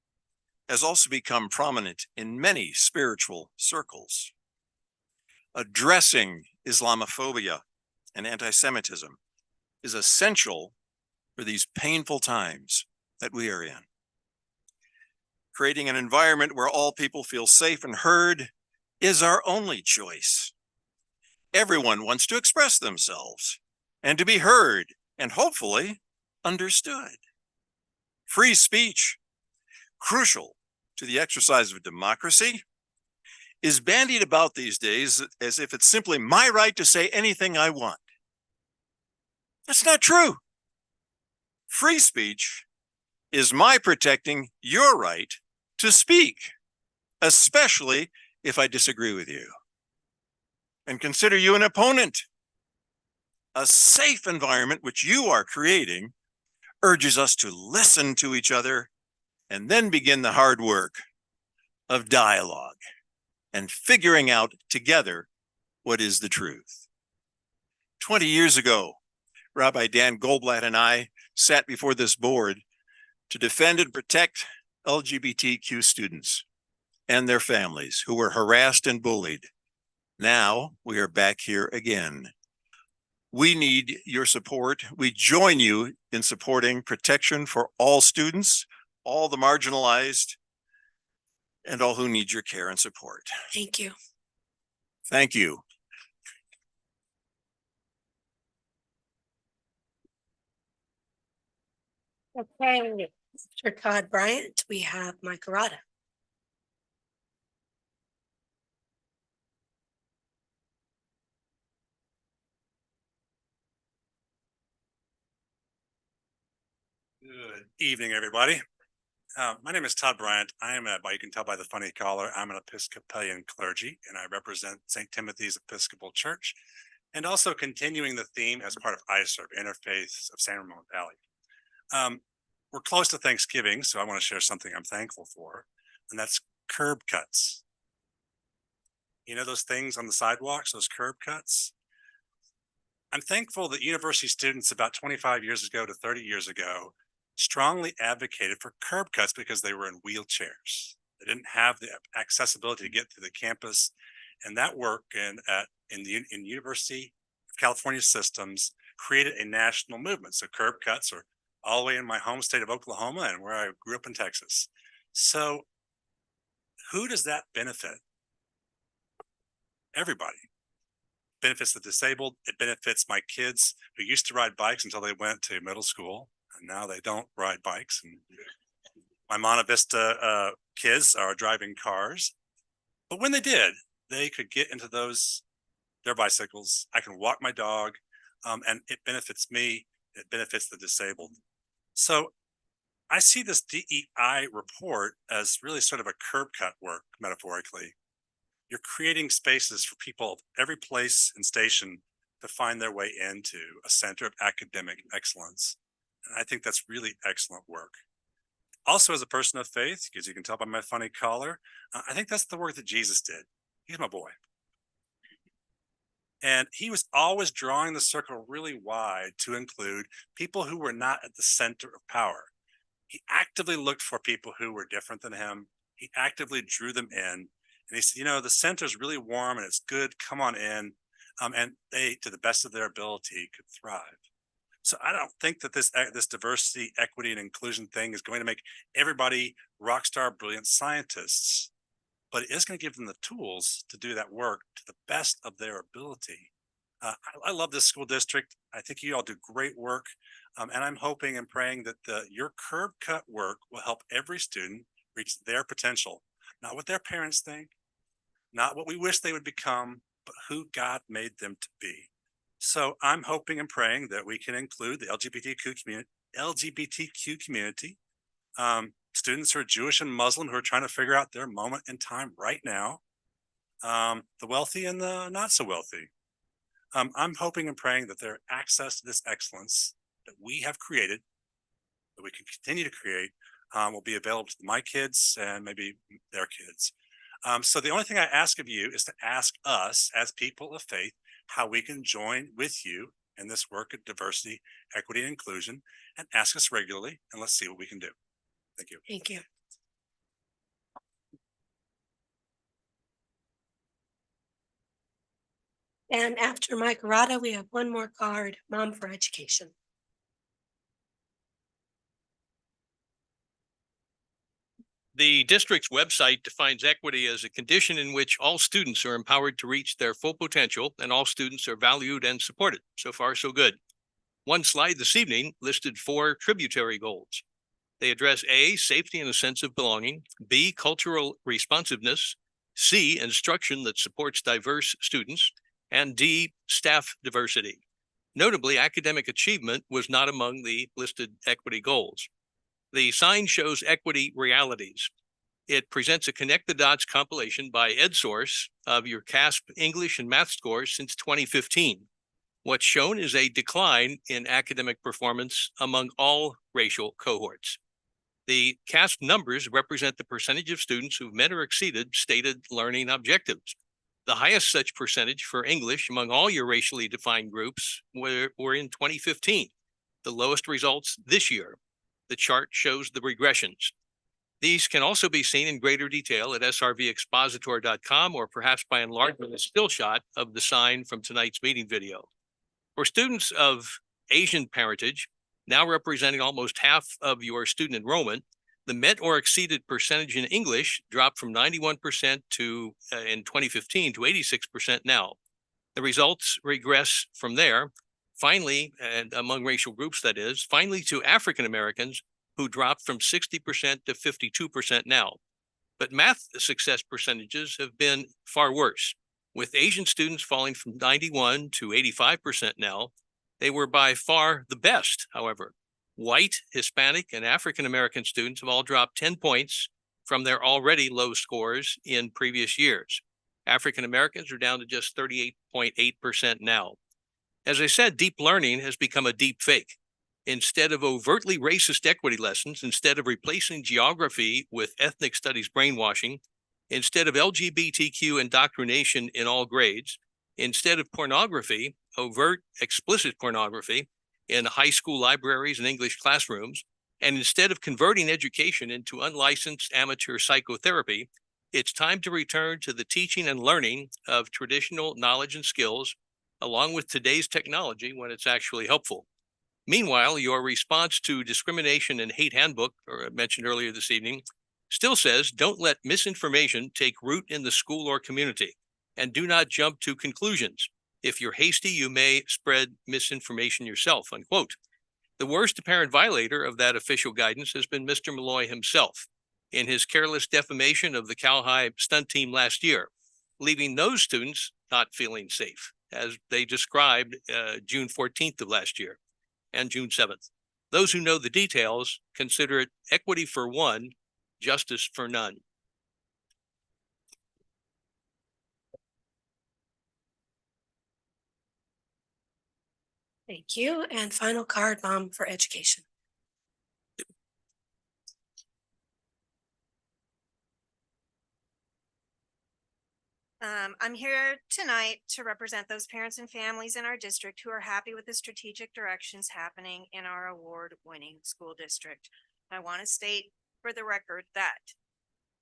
has also become prominent in many spiritual circles. Addressing Islamophobia and anti-Semitism is essential for these painful times that we are in. Creating an environment where all people feel safe and heard is our only choice. Everyone wants to express themselves and to be heard and hopefully understood. Free speech, crucial to the exercise of democracy, is bandied about these days as if it's simply my right to say anything I want. That's not true. Free speech is my protecting your right to speak, especially if I disagree with you and consider you an opponent. A safe environment which you are creating urges us to listen to each other and then begin the hard work of dialogue and figuring out together what is the truth. 20 years ago, Rabbi Dan Goldblatt and I sat before this board to defend and protect LGBTQ students and their families who were harassed and bullied. Now we are back here again. We need your support. We join you in supporting protection for all students, all the marginalized, and all who need your care and support. Thank you. Thank you. Okay, Mr. Todd Bryant, we have Mike Arata. Good evening, everybody. My name is Todd Bryant. Well, you can tell by the funny collar, I'm an Episcopalian clergy, and I represent St. Timothy's Episcopal Church, and also continuing the theme as part of ISERV, Interfaith of San Ramon Valley. We're close to Thanksgiving, so I want to share something I'm thankful for, and that's curb cuts. You know those things on the sidewalks, those curb cuts? I'm thankful that university students about 25 years ago to 30 years ago strongly advocated for curb cuts because they were in wheelchairs. They didn't have the accessibility to get to the campus, and that work in University of California systems created a national movement. So curb cuts are all the way in my home state of Oklahoma and where I grew up in Texas. So who does that benefit? Everybody. Benefits the disabled. It benefits my kids who used to ride bikes until they went to middle school, and now they don't ride bikes. And my Monte Vista kids are driving cars, but when they did, they could get into their bicycles. I can walk my dog, and it benefits me. It benefits the disabled. So I see this DEI report as really sort of a curb cut work, metaphorically. You're creating spaces for people of every place and station to find their way into a center of academic excellence. And I think that's really excellent work. Also, as a person of faith, because you can tell by my funny collar, I think that's the work that Jesus did. He's my boy. And he was always drawing the circle really wide to include people who were not at the center of power. He actively looked for people who were different than him. He actively drew them in. And he said, you know, the center is really warm and it's good. Come on in. And they, to the best of their ability, could thrive. So I don't think that this diversity, equity, and inclusion thing is going to make everybody rock star, brilliant scientists, but it is going to give them the tools to do that work to the best of their ability. I love this school district. I think you all do great work. And I'm hoping and praying that your curb cut work will help every student reach their potential, not what their parents think, not what we wish they would become, but who God made them to be. So I'm hoping and praying that we can include the LGBTQ community, students who are Jewish and Muslim who are trying to figure out their moment in time right now, the wealthy and the not so wealthy. I'm hoping and praying that their access to this excellence that we have created, that we can continue to create, will be available to my kids and maybe their kids. So the only thing I ask of you is to ask us as people of faith how we can join with you in this work of diversity, equity, and inclusion, and ask us regularly, and let's see what we can do. Thank you. Thank you. And after Mike Arata, we have one more card, Mom for Education. The district's website defines equity as a condition in which all students are empowered to reach their full potential and all students are valued and supported. So far, so good. One slide this evening listed 4 tributary goals. They address A, safety and a sense of belonging, B, cultural responsiveness, C, instruction that supports diverse students, and D, staff diversity. Notably, academic achievement was not among the listed equity goals. The sign shows equity realities. It presents a connect the dots compilation by EdSource of your CASP English and math scores since 2015. What's shown is a decline in academic performance among all racial cohorts. The CASP numbers represent the percentage of students who've met or exceeded stated learning objectives. The highest such percentage for English among all your racially defined groups were in 2015. The lowest results this year. The chart shows the regressions. These can also be seen in greater detail at srvexpositor.com or perhaps by enlarging a still shot of the sign from tonight's meeting video. For students of Asian parentage, now representing almost half of your student enrollment, the met or exceeded percentage in English dropped from 91% in 2015 to 86% now. The results regress from there, finally, and among racial groups that is, finally to African Americans, who dropped from 60% to 52% now. But math success percentages have been far worse, with Asian students falling from 91 to 85% now. They were by far the best, however. White, Hispanic, and African American students have all dropped 10 points from their already low scores in previous years. African Americans are down to just 38.8% now. As I said, deep learning has become a deep fake. Instead of overtly racist equity lessons, instead of replacing geography with ethnic studies brainwashing, instead of LGBTQ indoctrination in all grades, instead of pornography, overt, explicit pornography, in high school libraries and English classrooms, and instead of converting education into unlicensed amateur psychotherapy, it's time to return to the teaching and learning of traditional knowledge and skills, along with today's technology when it's actually helpful. Meanwhile, your response to discrimination and hate handbook, or mentioned earlier this evening, still says, don't let misinformation take root in the school or community, and do not jump to conclusions. If you're hasty, you may spread misinformation yourself, unquote. The worst apparent violator of that official guidance has been Mr. Malloy himself in his careless defamation of the Cal High stunt team last year, leaving those students not feeling safe, as they described June 14th of last year and June 7th. Those who know the details consider it equity for one, justice for none. Thank you. And final card, Mom, for education. I'm here tonight to represent those parents and families in our district who are happy with the strategic directions happening in our award-winning school district. I want to state for the record that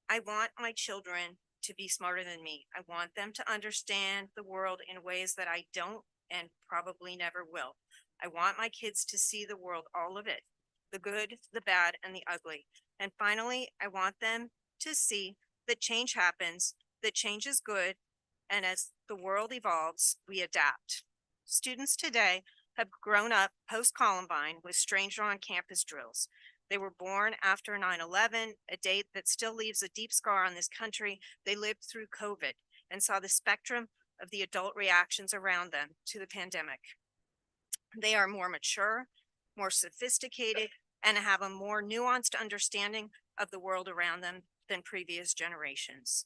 I want my children to be smarter than me. I want them to understand the world in ways that I don't and probably never will. I want my kids to see the world, all of it, the good, the bad, and the ugly. And finally, I want them to see that change happens, that change is good, and as the world evolves, we adapt. Students today have grown up post-Columbine with stranger on campus drills. They were born after 9/11, a date that still leaves a deep scar on this country. They lived through COVID and saw the spectrum of the adult reactions around them to the pandemic. They are more mature, more sophisticated, and have a more nuanced understanding of the world around them than previous generations.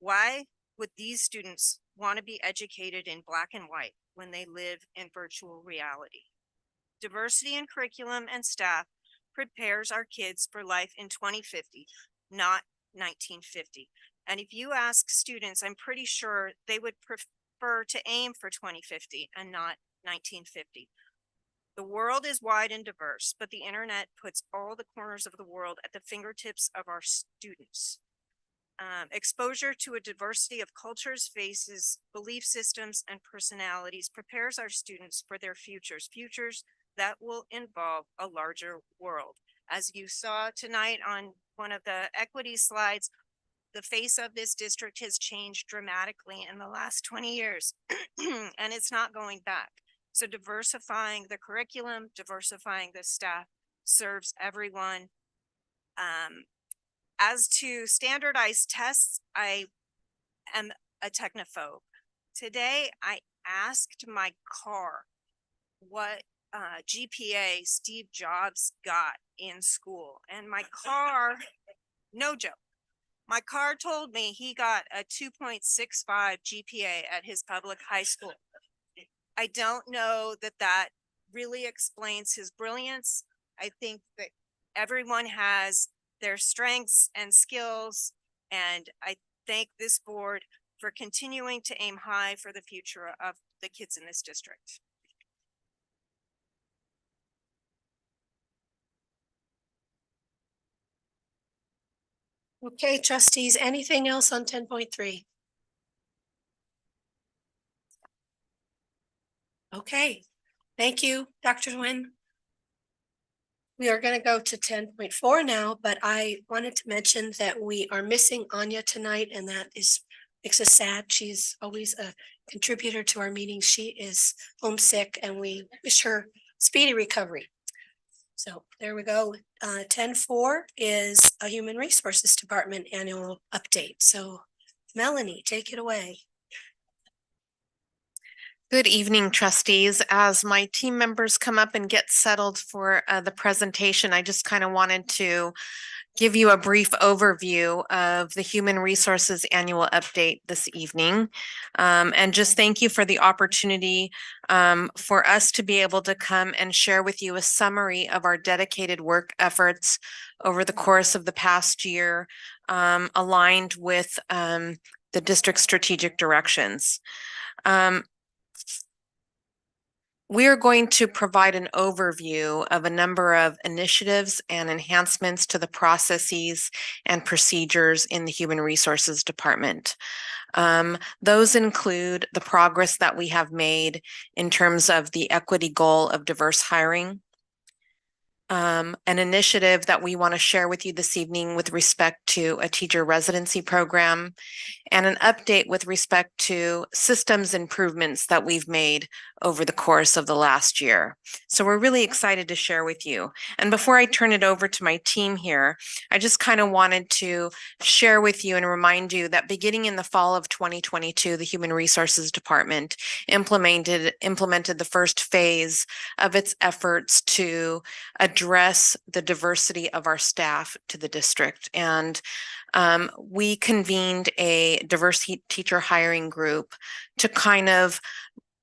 Why would these students want to be educated in black and white when they live in virtual reality? Diversity in curriculum and staff prepares our kids for life in 2050, not 1950. And if you ask students, I'm pretty sure they would prefer to aim for 2050 and not 1950. The world is wide and diverse, but the internet puts all the corners of the world at the fingertips of our students. Exposure to a diversity of cultures, faces, belief systems, and personalities prepares our students for their futures that will involve a larger world. As you saw tonight on one of the equity slides, the face of this district has changed dramatically in the last 20 years, and it's not going back. So diversifying the curriculum, diversifying the staff serves everyone. As to standardized tests, I am a technophobe. Today, I asked my car what GPA Steve Jobs got in school. And my car, no joke, my car told me he got a 2.65 GPA at his public high school. I don't know that that really explains his brilliance. I think that everyone has their strengths and skills, and I thank this board for continuing to aim high for the future of the kids in this district. Okay, trustees, anything else on 10.3? Okay, thank you, Dr. Nguyen. We are going to go to 10.4 now, but I wanted to mention that we are missing Anya tonight, and that makes us sad. She's always a contributor to our meetings. She is homesick, and we wish her speedy recovery. So there we go. 10.4 is a Human Resources Department annual update. So Melanie, take it away. Good evening, trustees. As my team members come up and get settled for the presentation, I just kind of wanted to give you a brief overview of the Human Resources Annual Update this evening. And just thank you for the opportunity for us to be able to come and share with you a summary of our dedicated work efforts over the course of the past year, aligned with the district's strategic directions. We are going to provide an overview of a number of initiatives and enhancements to the processes and procedures in the Human Resources Department. Those include the progress that we have made in terms of the equity goal of diverse hiring, an initiative that we want to share with you this evening with respect to a teacher residency program, and an update with respect to systems improvements that we've made over the course of the last year. So we're really excited to share with you. And before I turn it over to my team here, I just kind of wanted to share with you and remind you that beginning in the fall of 2022, the Human Resources Department implemented the first phase of its efforts to address the diversity of our staff to the district. And we convened a diversity teacher hiring group to kind of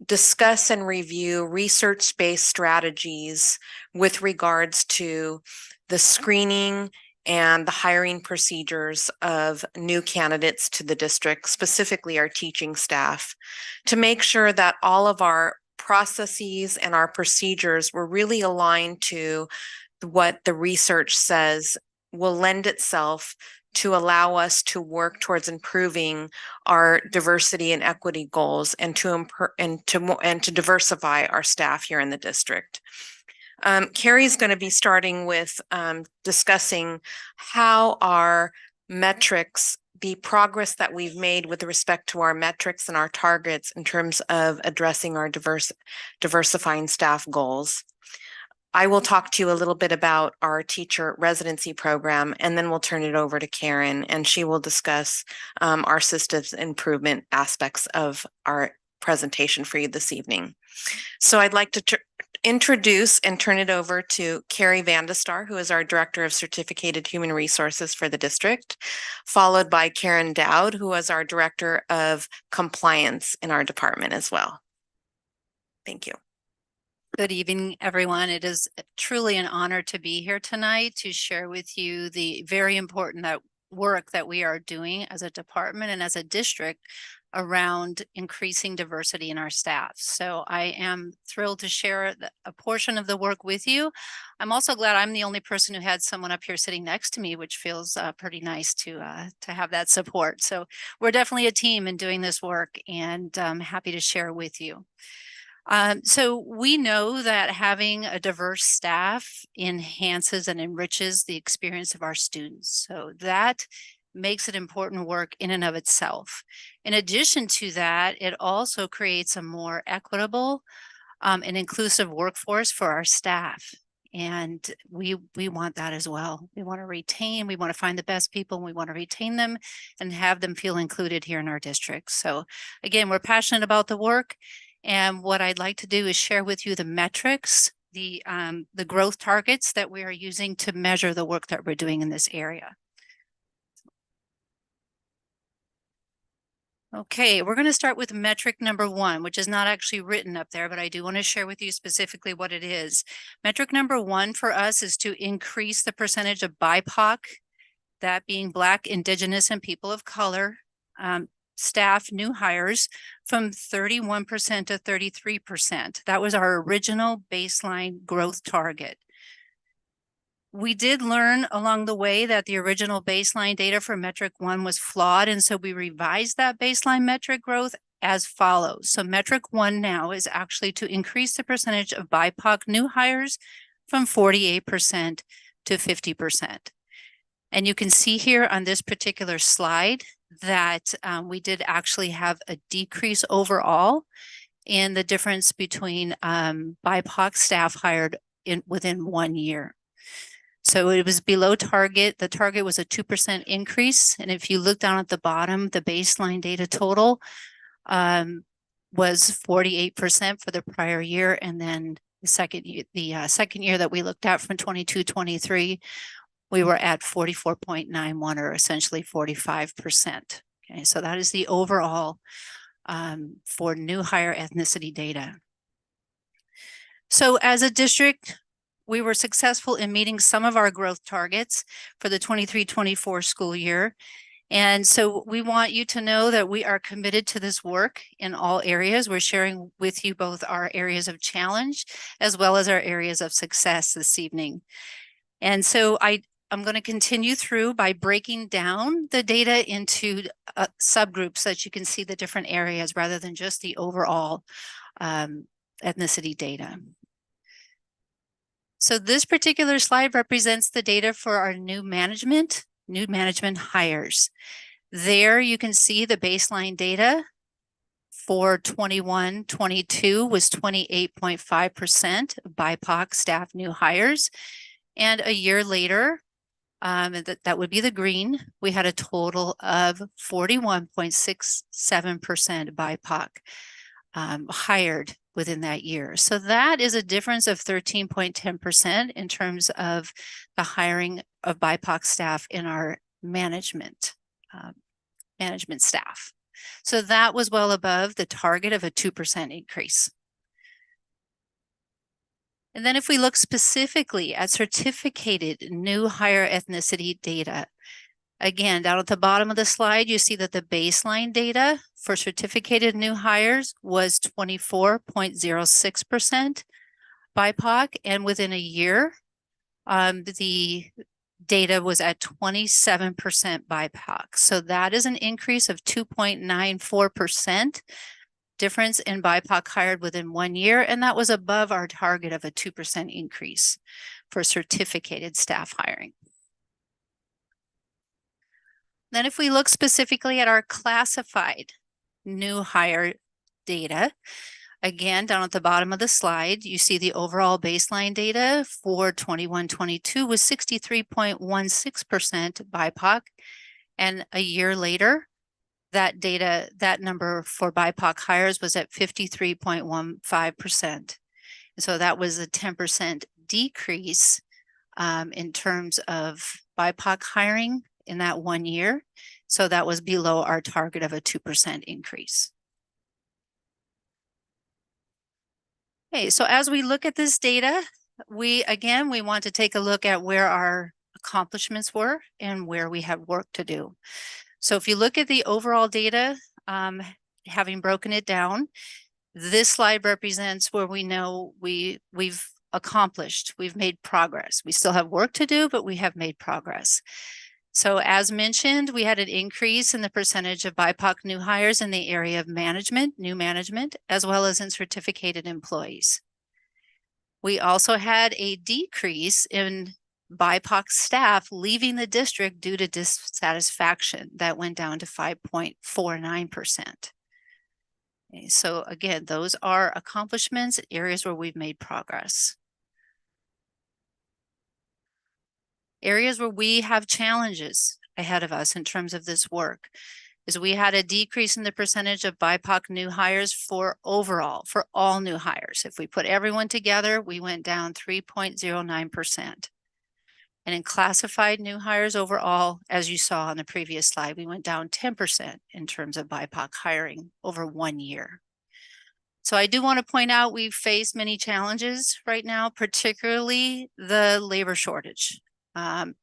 discuss and review research-based strategies with regards to the screening and the hiring procedures of new candidates to the district, specifically our teaching staff, to make sure that all of our processes and our procedures were really aligned to what the research says will lend itself to allow us to work towards improving our diversity and equity goals and to diversify our staff here in the district. Carrie's going to be starting with discussing how our metrics, the progress that we've made with respect to our metrics and our targets in terms of addressing our diversifying staff goals. I will talk to you a little bit about our teacher residency program, and then we'll turn it over to Karen, and she will discuss our systems improvement aspects of our presentation for you this evening. So I'd like to introduce and turn it over to Carrie Vandestar, who is our Director of Certificated Human Resources for the district, followed by Karen Dowd, who is our Director of Compliance in our department as well. Thank you. Good evening, everyone. It is truly an honor to be here tonight to share with you the very important work that we are doing as a department and as a district around increasing diversity in our staff. So I am thrilled to share a portion of the work with you. I'm also glad I'm the only person who had someone up here sitting next to me, which feels pretty nice to have that support. So we're definitely a team in doing this work, and I'm happy to share with you. So we know that having a diverse staff enhances and enriches the experience of our students. So that makes it important work in and of itself. In addition to that, it also creates a more equitable and inclusive workforce for our staff. And we want that as well. We want to find the best people, and we want to retain them and have them feel included here in our district. So again, we're passionate about the work. And what I'd like to do is share with you the metrics, the growth targets that we are using to measure the work that we're doing in this area. Okay, we're going to start with metric number 1, which is not actually written up there, but I do want to share with you specifically what it is. Metric number 1 for us is to increase the percentage of BIPOC, that being Black, Indigenous, and people of color, staff new hires from 31% to 33%. That was our original baseline growth target. We did learn along the way that the original baseline data for metric 1 was flawed, and so we revised that baseline metric growth as follows. So metric 1 now is actually to increase the percentage of BIPOC new hires from 48% to 50%. And you can see here on this particular slide that we did actually have a decrease overall in the difference between BIPOC staff hired within 1 year. So it was below target. The target was a 2% increase. And if you look down at the bottom, the baseline data total was 48% for the prior year. And then the second year that we looked at from 22-23, we were at 44.91, or essentially 45%. Okay, so that is the overall for new hire ethnicity data. So as a district, we were successful in meeting some of our growth targets for the 23-24 school year. And so we want you to know that we are committed to this work in all areas. We're sharing with you both our areas of challenge as well as our areas of success this evening. And so I'm going to continue through by breaking down the data into subgroups so that you can see the different areas rather than just the overall ethnicity data. So this particular slide represents the data for our new management hires. There you can see the baseline data for 21-22 was 28.5% BIPOC staff new hires. And a year later, that would be the green, we had a total of 41.67% BIPOC hired within that year. So that is a difference of 13.10% in terms of the hiring of BIPOC staff in our management staff. So that was well above the target of a 2% increase. And then if we look specifically at certificated new hire ethnicity data, again, down at the bottom of the slide, you see that the baseline data for certificated new hires was 24.06% BIPOC, and within a year, the data was at 27% BIPOC. So that is an increase of 2.94% difference in BIPOC hired within 1 year, and that was above our target of a 2% increase for certificated staff hiring. Then if we look specifically at our classified new hire data, again, down at the bottom of the slide, you see the overall baseline data for 21-22 was 63.16% BIPOC. And a year later, that number for BIPOC hires was at 53.15%. So that was a 10% decrease in terms of BIPOC hiring in that 1 year. So that was below our target of a 2% increase. Okay, so as we look at this data, we want to take a look at where our accomplishments were and where we have work to do. So if you look at the overall data, having broken it down, this slide represents where we know we've accomplished, we've made progress. We still have work to do, but we have made progress. So as mentioned, we had an increase in the percentage of BIPOC new hires in the area of management, new management, as well as in certificated employees. We also had a decrease in BIPOC staff leaving the district due to dissatisfaction. That went down to 5.49%. Okay, so again, those are accomplishments, areas where we've made progress. Areas where we have challenges ahead of us in terms of this work. is we had a decrease in the percentage of BIPOC new hires for all new hires. If we put everyone together, we went down 3.09%. And in classified new hires overall, as you saw on the previous slide, we went down 10% in terms of BIPOC hiring over 1 year. So I do want to point out we've faced many challenges right now, particularly the labor shortage,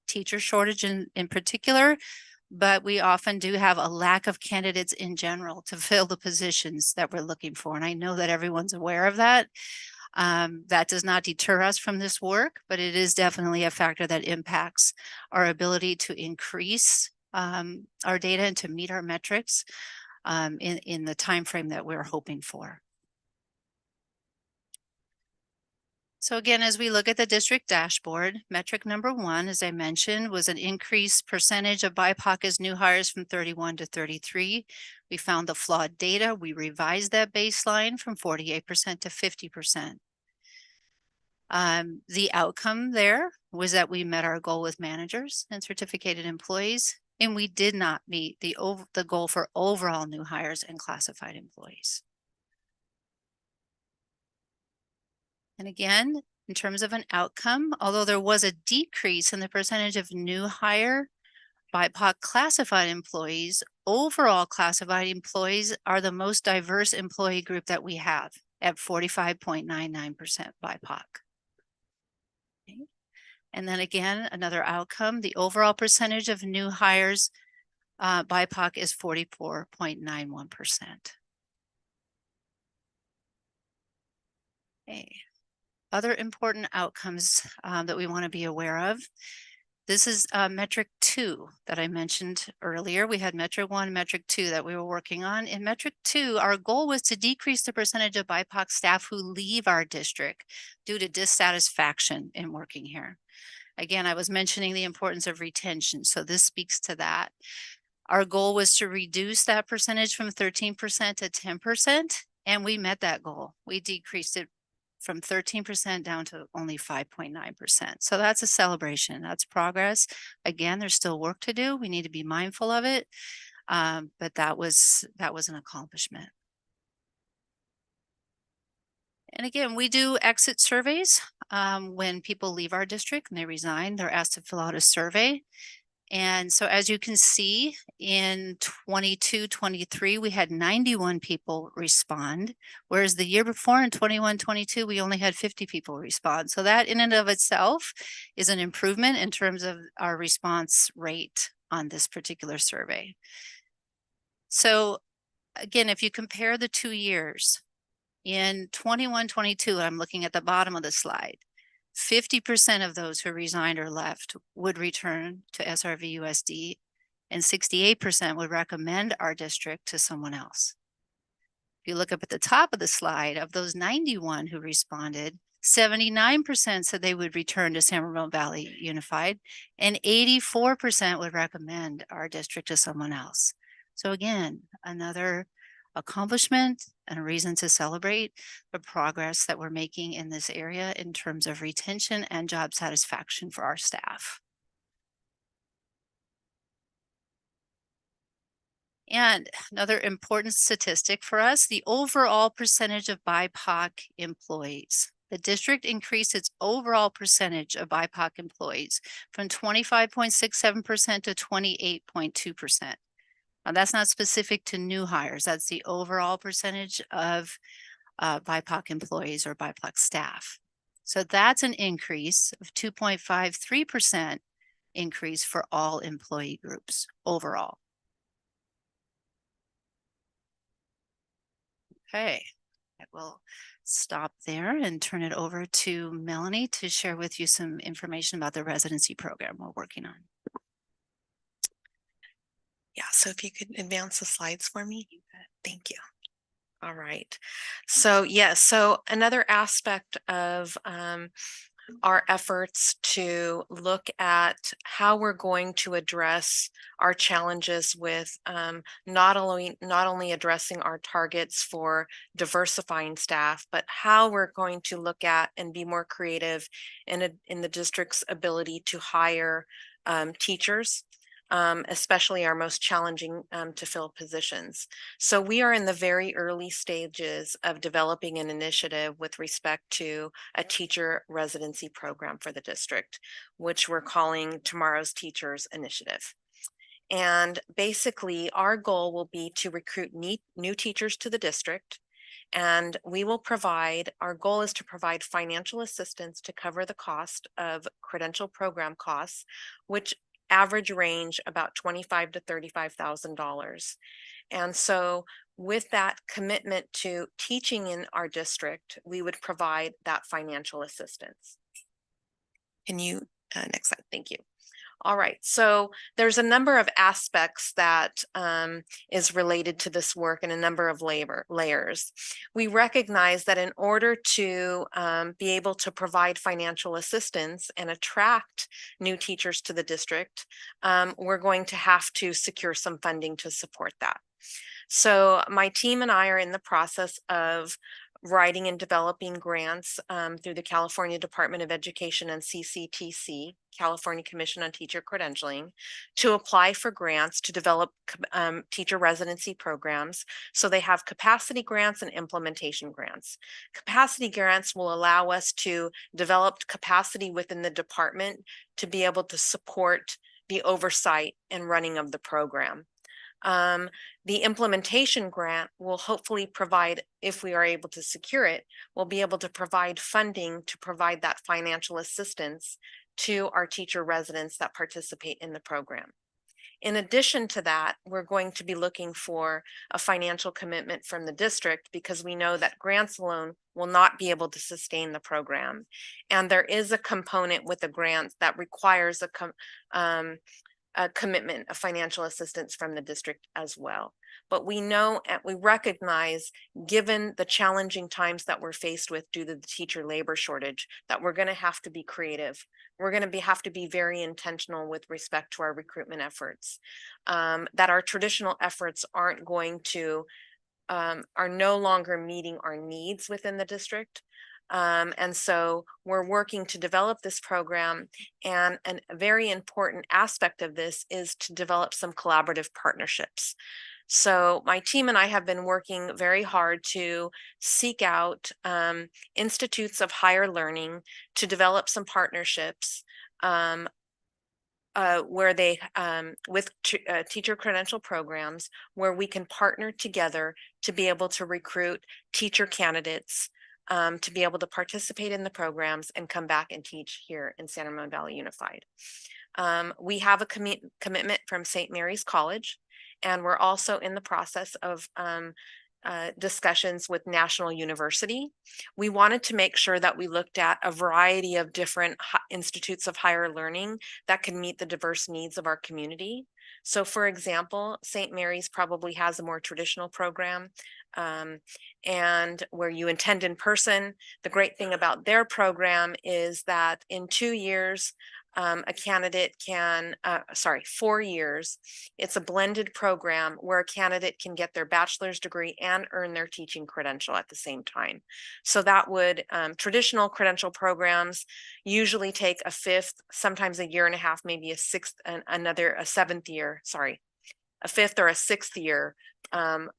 teacher shortage in particular, but we often do have a lack of candidates in general to fill the positions that we're looking for. And I know that everyone's aware of that. That does not deter us from this work, but it is definitely a factor that impacts our ability to increase our data and to meet our metrics in the time frame that we're hoping for. So again, as we look at the district dashboard, metric number 1, as I mentioned, was an increased percentage of BIPOC as new hires from 31 to 33. We found the flawed data. We revised that baseline from 48% to 50%. The outcome there was that we met our goal with managers and certificated employees, and we did not meet the goal for overall new hires and classified employees. And again, in terms of an outcome, although there was a decrease in the percentage of new hire BIPOC classified employees, overall classified employees are the most diverse employee group that we have at 45.99% BIPOC. Okay. And then again, another outcome, the overall percentage of new hires BIPOC is 44.91%. Okay. Other important outcomes that we want to be aware of. This is metric 2 that I mentioned earlier. We had metric 1, metric 2 that we were working on. In metric 2, our goal was to decrease the percentage of BIPOC staff who leave our district due to dissatisfaction in working here. Again, I was mentioning the importance of retention, so this speaks to that. Our goal was to reduce that percentage from 13% to 10%, and we met that goal. We decreased it from 13% down to only 5.9%. So that's a celebration. That's progress. Again, there's still work to do. We need to be mindful of it. But that was an accomplishment. And again, we do exit surveys when people leave our district and they resign. They're asked to fill out a survey. And so as you can see, in 22-23, we had 91 people respond, whereas the year before in 21-22, we only had 50 people respond. So that in and of itself is an improvement in terms of our response rate on this particular survey. So again, if you compare the 2 years, in 21-22, I'm looking at the bottom of the slide, 50% of those who resigned or left would return to SRVUSD, and 68% would recommend our district to someone else. If you look up at the top of the slide, of those 91 who responded, 79% said they would return to San Ramon Valley Unified, and 84% would recommend our district to someone else. So again, another accomplishment and a reason to celebrate the progress that we're making in this area in terms of retention and job satisfaction for our staff. And another important statistic for us, the overall percentage of BIPOC employees. The district increased its overall percentage of BIPOC employees from 25.67% to 28.2%. Now, that's not specific to new hires. That's the overall percentage of BIPOC employees or BIPOC staff. So that's an increase of 2.53% increase for all employee groups overall. Okay, I will stop there and turn it over to Melanie to share with you some information about the residency program we're working on. Yeah, so if you could advance the slides for me. Thank you. All right. So yes, so another aspect of our efforts to look at how we're going to address our challenges with not only addressing our targets for diversifying staff, but how we're going to look at and be more creative in the district's ability to hire teachers. especially our most challenging to fill positions. So we are in the very early stages of developing an initiative with respect to a teacher residency program for the district, which we're calling Tomorrow's Teachers Initiative. And basically, our goal will be to recruit new teachers to the district. And we will provide, our goal is to provide financial assistance to cover the cost of credential program costs, which average range about $25,000 to $35,000. And so with that commitment to teaching in our district, we would provide that financial assistance. Can you, next slide, thank you. All right, so there's a number of aspects that is related to this work and a number of layers. We recognize that in order to be able to provide financial assistance and attract new teachers to the district, we're going to have to secure some funding to support that. So my team and I are in the process of writing and developing grants through the California Department of Education and CCTC, California Commission on Teacher Credentialing, to apply for grants to develop teacher residency programs. So they have capacity grants and implementation grants. Capacity grants will allow us to develop capacity within the department to be able to support the oversight and running of the program. The implementation grant will hopefully provide, if we are able to secure it, we'll be able to provide funding to provide that financial assistance to our teacher residents that participate in the program. In addition to that, we're going to be looking for a financial commitment from the district because we know that grants alone will not be able to sustain the program. And there is a component with the grants that requires a commitment of financial assistance from the district as well. But we know and we recognize, given the challenging times that we're faced with due to the teacher labor shortage, that we're going to have to be creative. We're going to have to be very intentional with respect to our recruitment efforts, that our traditional efforts aren't going to, are no longer meeting our needs within the district. And so we're working to develop this program, and a very important aspect of this is to develop some collaborative partnerships. So my team and I have been working very hard to seek out institutes of higher learning to develop some partnerships where they with teacher credential programs where we can partner together to be able to recruit teacher candidates to be able to participate in the programs and come back and teach here in San Ramon Valley Unified. We have a commitment from St. Mary's College, and we're also in the process of discussions with National University. We wanted to make sure that we looked at a variety of different institutes of higher learning that can meet the diverse needs of our community. So for example, St. Mary's probably has a more traditional program and where you attend in person. The great thing about their program is that in 2 years, a candidate can, 4 years, it's a blended program where a candidate can get their bachelor's degree and earn their teaching credential at the same time. So that would, traditional credential programs usually take a 5th, sometimes a year and a half, maybe a 6th, and a 7th year, a 5th or a 6th year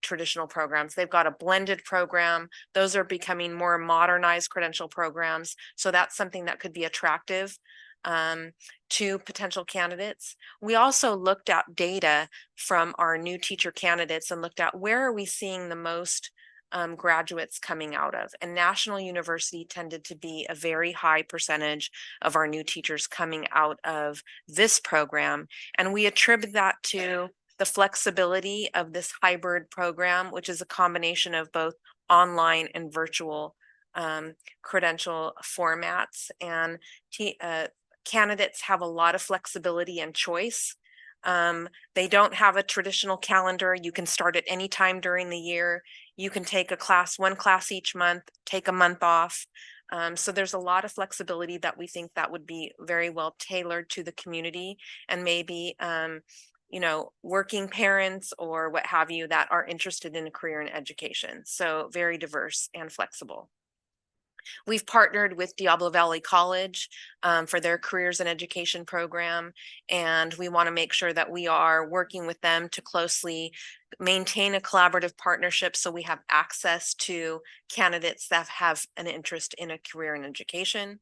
traditional programs. They've got a blended program. Those are becoming more modernized credential programs. So that's something that could be attractive to potential candidates. We also looked at data from our new teacher candidates and looked at where are we seeing the most graduates coming out of. And National University tended to be a very high percentage of our new teachers coming out of this program. And we attribute that to the flexibility of this hybrid program, which is a combination of both online and virtual credential formats. And candidates have a lot of flexibility and choice. They don't have a traditional calendar. You can start at any time during the year. You can take one class each month, take a month off. So there's a lot of flexibility that we think that would be very well tailored to the community, and maybe working parents or what have you that are interested in a career in education. So very diverse and flexible. We've partnered with Diablo Valley College for their careers and education program, and we want to make sure that we are working with them to closely maintain a collaborative partnership so we have access to candidates that have an interest in a career in education.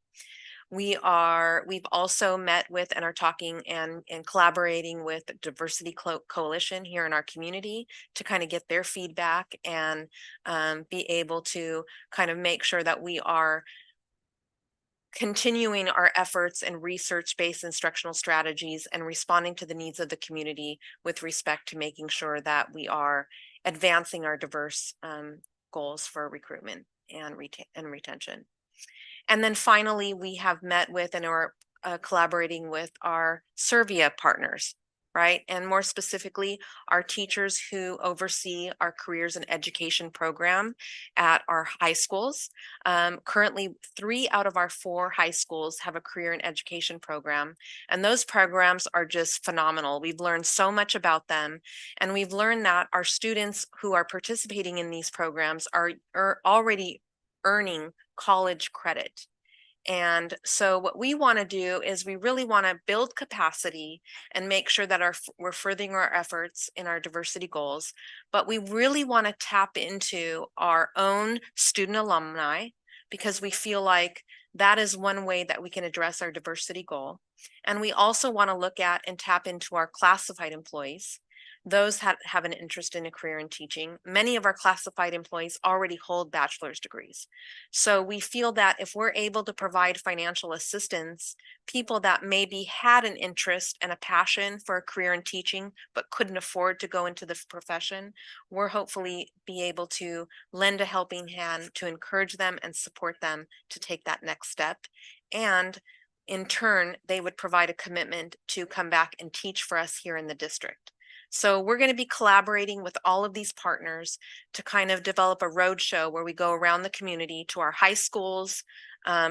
We've also met with and are talking and collaborating with the Diversity Coalition here in our community to kind of get their feedback and be able to kind of make sure that we are continuing our efforts and research-based instructional strategies and responding to the needs of the community with respect to making sure that we are advancing our diverse goals for recruitment and retention. And then finally, we have met with and are collaborating with our SRVUSD partners, right? And more specifically, our teachers who oversee our careers and education program at our high schools. Currently, 3 out of our 4 high schools have a career and education program, and those programs are just phenomenal. We've learned so much about them, and we've learned that our students who are participating in these programs are already earning college credit. And so what we want to do is we really want to build capacity and make sure that we're furthering our efforts in our diversity goals, but we really want to tap into our own student alumni because we feel like that is one way that we can address our diversity goal. And we also want to look at and tap into our classified employees. Those have an interest in a career in teaching. Many of our classified employees already hold bachelor's degrees. So we feel that if we're able to provide financial assistance, people that maybe had an interest and a passion for a career in teaching, but couldn't afford to go into the profession, we're hopefully be able to lend a helping hand to encourage them and support them to take that next step. And in turn, they would provide a commitment to come back and teach for us here in the district. So we're going to be collaborating with all of these partners to kind of develop a roadshow where we go around the community to our high schools,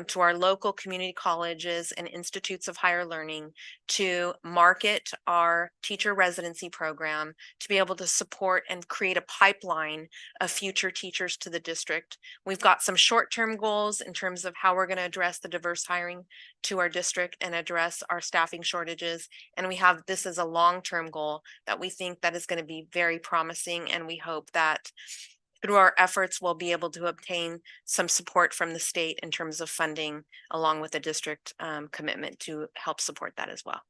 to our local community colleges and institutes of higher learning to market our teacher residency program, to be able to support and create a pipeline of future teachers to the district. We've got some short-term goals in terms of how we're going to address the diverse hiring to our district and address our staffing shortages. And we have this as a long-term goal that we think that is going to be very promising. And we hope that through our efforts, we'll be able to obtain some support from the state in terms of funding, along with the district commitment to help support that as well.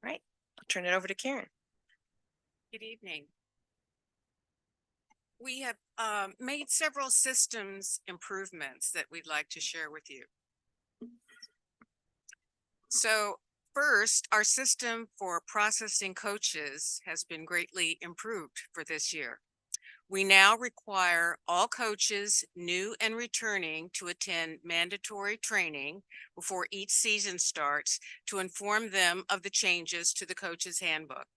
Right, I'll turn it over to Karen. Good evening. We have made several systems improvements that we'd like to share with you. So first, our system for processing coaches has been greatly improved for this year. We now require all coaches, new and returning, to attend mandatory training before each season starts to inform them of the changes to the coach's handbook,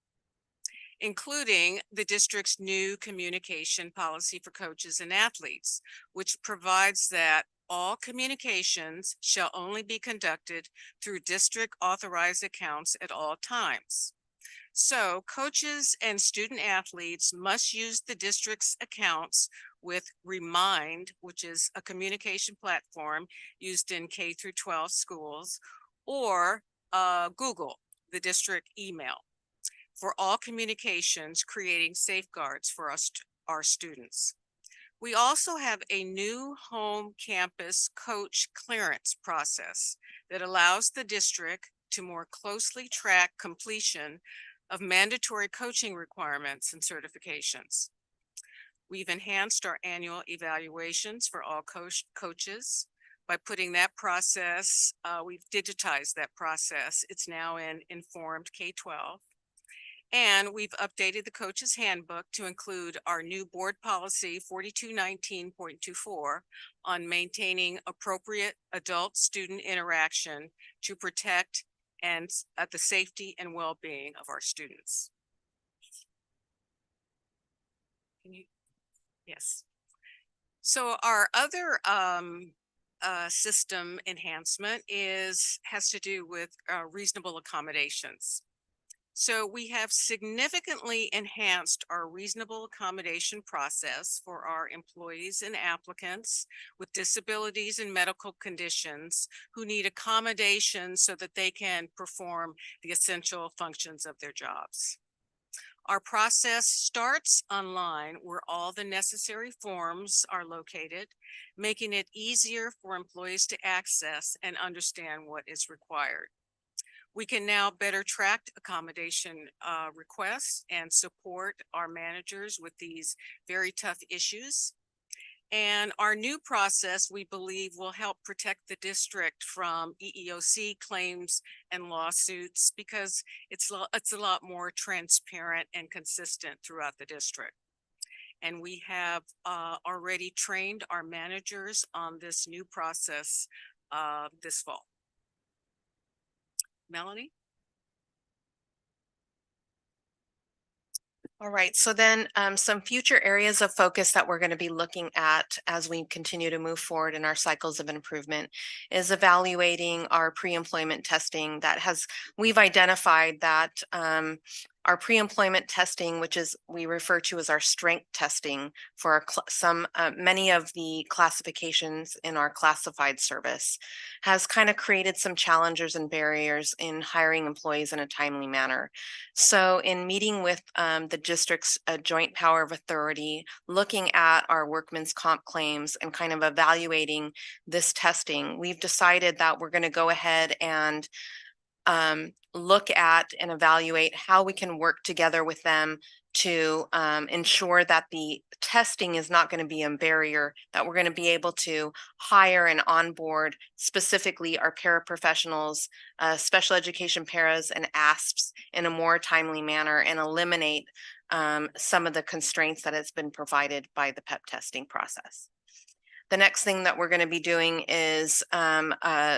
including the district's new communication policy for coaches and athletes, which provides that all communications shall only be conducted through district authorized accounts at all times. So coaches and student athletes must use the district's accounts with Remind, which is a communication platform used in K through 12 schools, or Google, the district email, for all communications, creating safeguards for our students. We also have a new home campus coach clearance process that allows the district to more closely track completion of mandatory coaching requirements and certifications. We've enhanced our annual evaluations for all coaches by putting that process, we've digitized that process. It's now in Informed K-12. And we've updated the coach's handbook to include our new board policy 4219.24 on maintaining appropriate adult-student interaction to protect and the safety and well-being of our students. Yes. So our other system enhancement has to do with reasonable accommodations. So we have significantly enhanced our reasonable accommodation process for our employees and applicants with disabilities and medical conditions who need accommodation so that they can perform the essential functions of their jobs. Our process starts online where all the necessary forms are located, making it easier for employees to access and understand what is required. We can now better track accommodation requests and support our managers with these very tough issues. And our new process, we believe, will help protect the district from EEOC claims and lawsuits because it's a lot more transparent and consistent throughout the district. And we have already trained our managers on this new process this fall. Melanie? All right, so then some future areas of focus that we're going to be looking at as we continue to move forward in our cycles of improvement is evaluating our pre-employment testing we've identified that our pre-employment testing, which is we refer to as our strength testing for many of the classifications in our classified service, has kind of created some challenges and barriers in hiring employees in a timely manner. So in meeting with the district's joint power of authority, looking at our workman's comp claims and kind of evaluating this testing, we've decided that we're going to go ahead and look at and evaluate how we can work together with them to ensure that the testing is not going to be a barrier, that we're going to be able to hire and onboard specifically our paraprofessionals, special education paras and ASPs in a more timely manner and eliminate some of the constraints that has been provided by the PEP testing process. The next thing that we're going to be doing is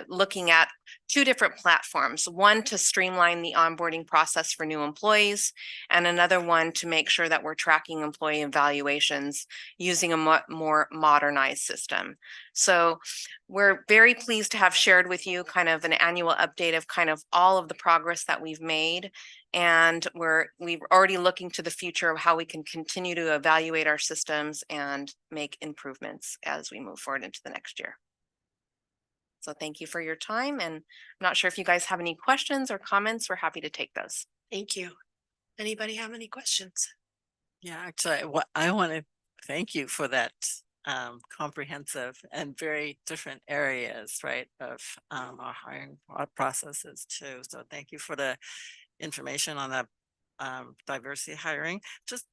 looking at two different platforms, one to streamline the onboarding process for new employees, and another one to make sure that we're tracking employee evaluations using a more modernized system. So we're very pleased to have shared with you kind of an annual update of kind of all of the progress that we've made. And we're already looking to the future of how we can continue to evaluate our systems and make improvements as we move forward into the next year. So thank you for your time. And I'm not sure if you guys have any questions or comments. We're happy to take those. Thank you. Anybody have any questions? Yeah, actually, I want to thank you for that comprehensive and very different areas, right, of our hiring processes too. So thank you for the information on the diversity hiring. Just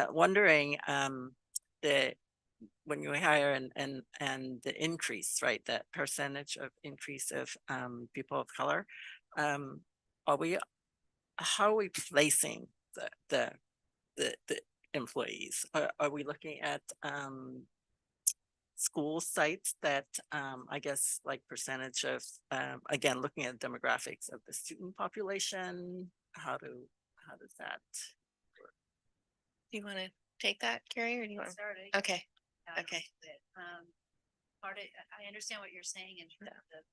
wondering when you hire and the increase, right, that percentage of increase of people of color, how are we placing the employees? Are we looking at school sites that I guess like percentage of again looking at demographics of the student population? How does that work? Do you want to take that, Carrie, or do you want to? Okay. Okay. I understand what you're saying in terms of,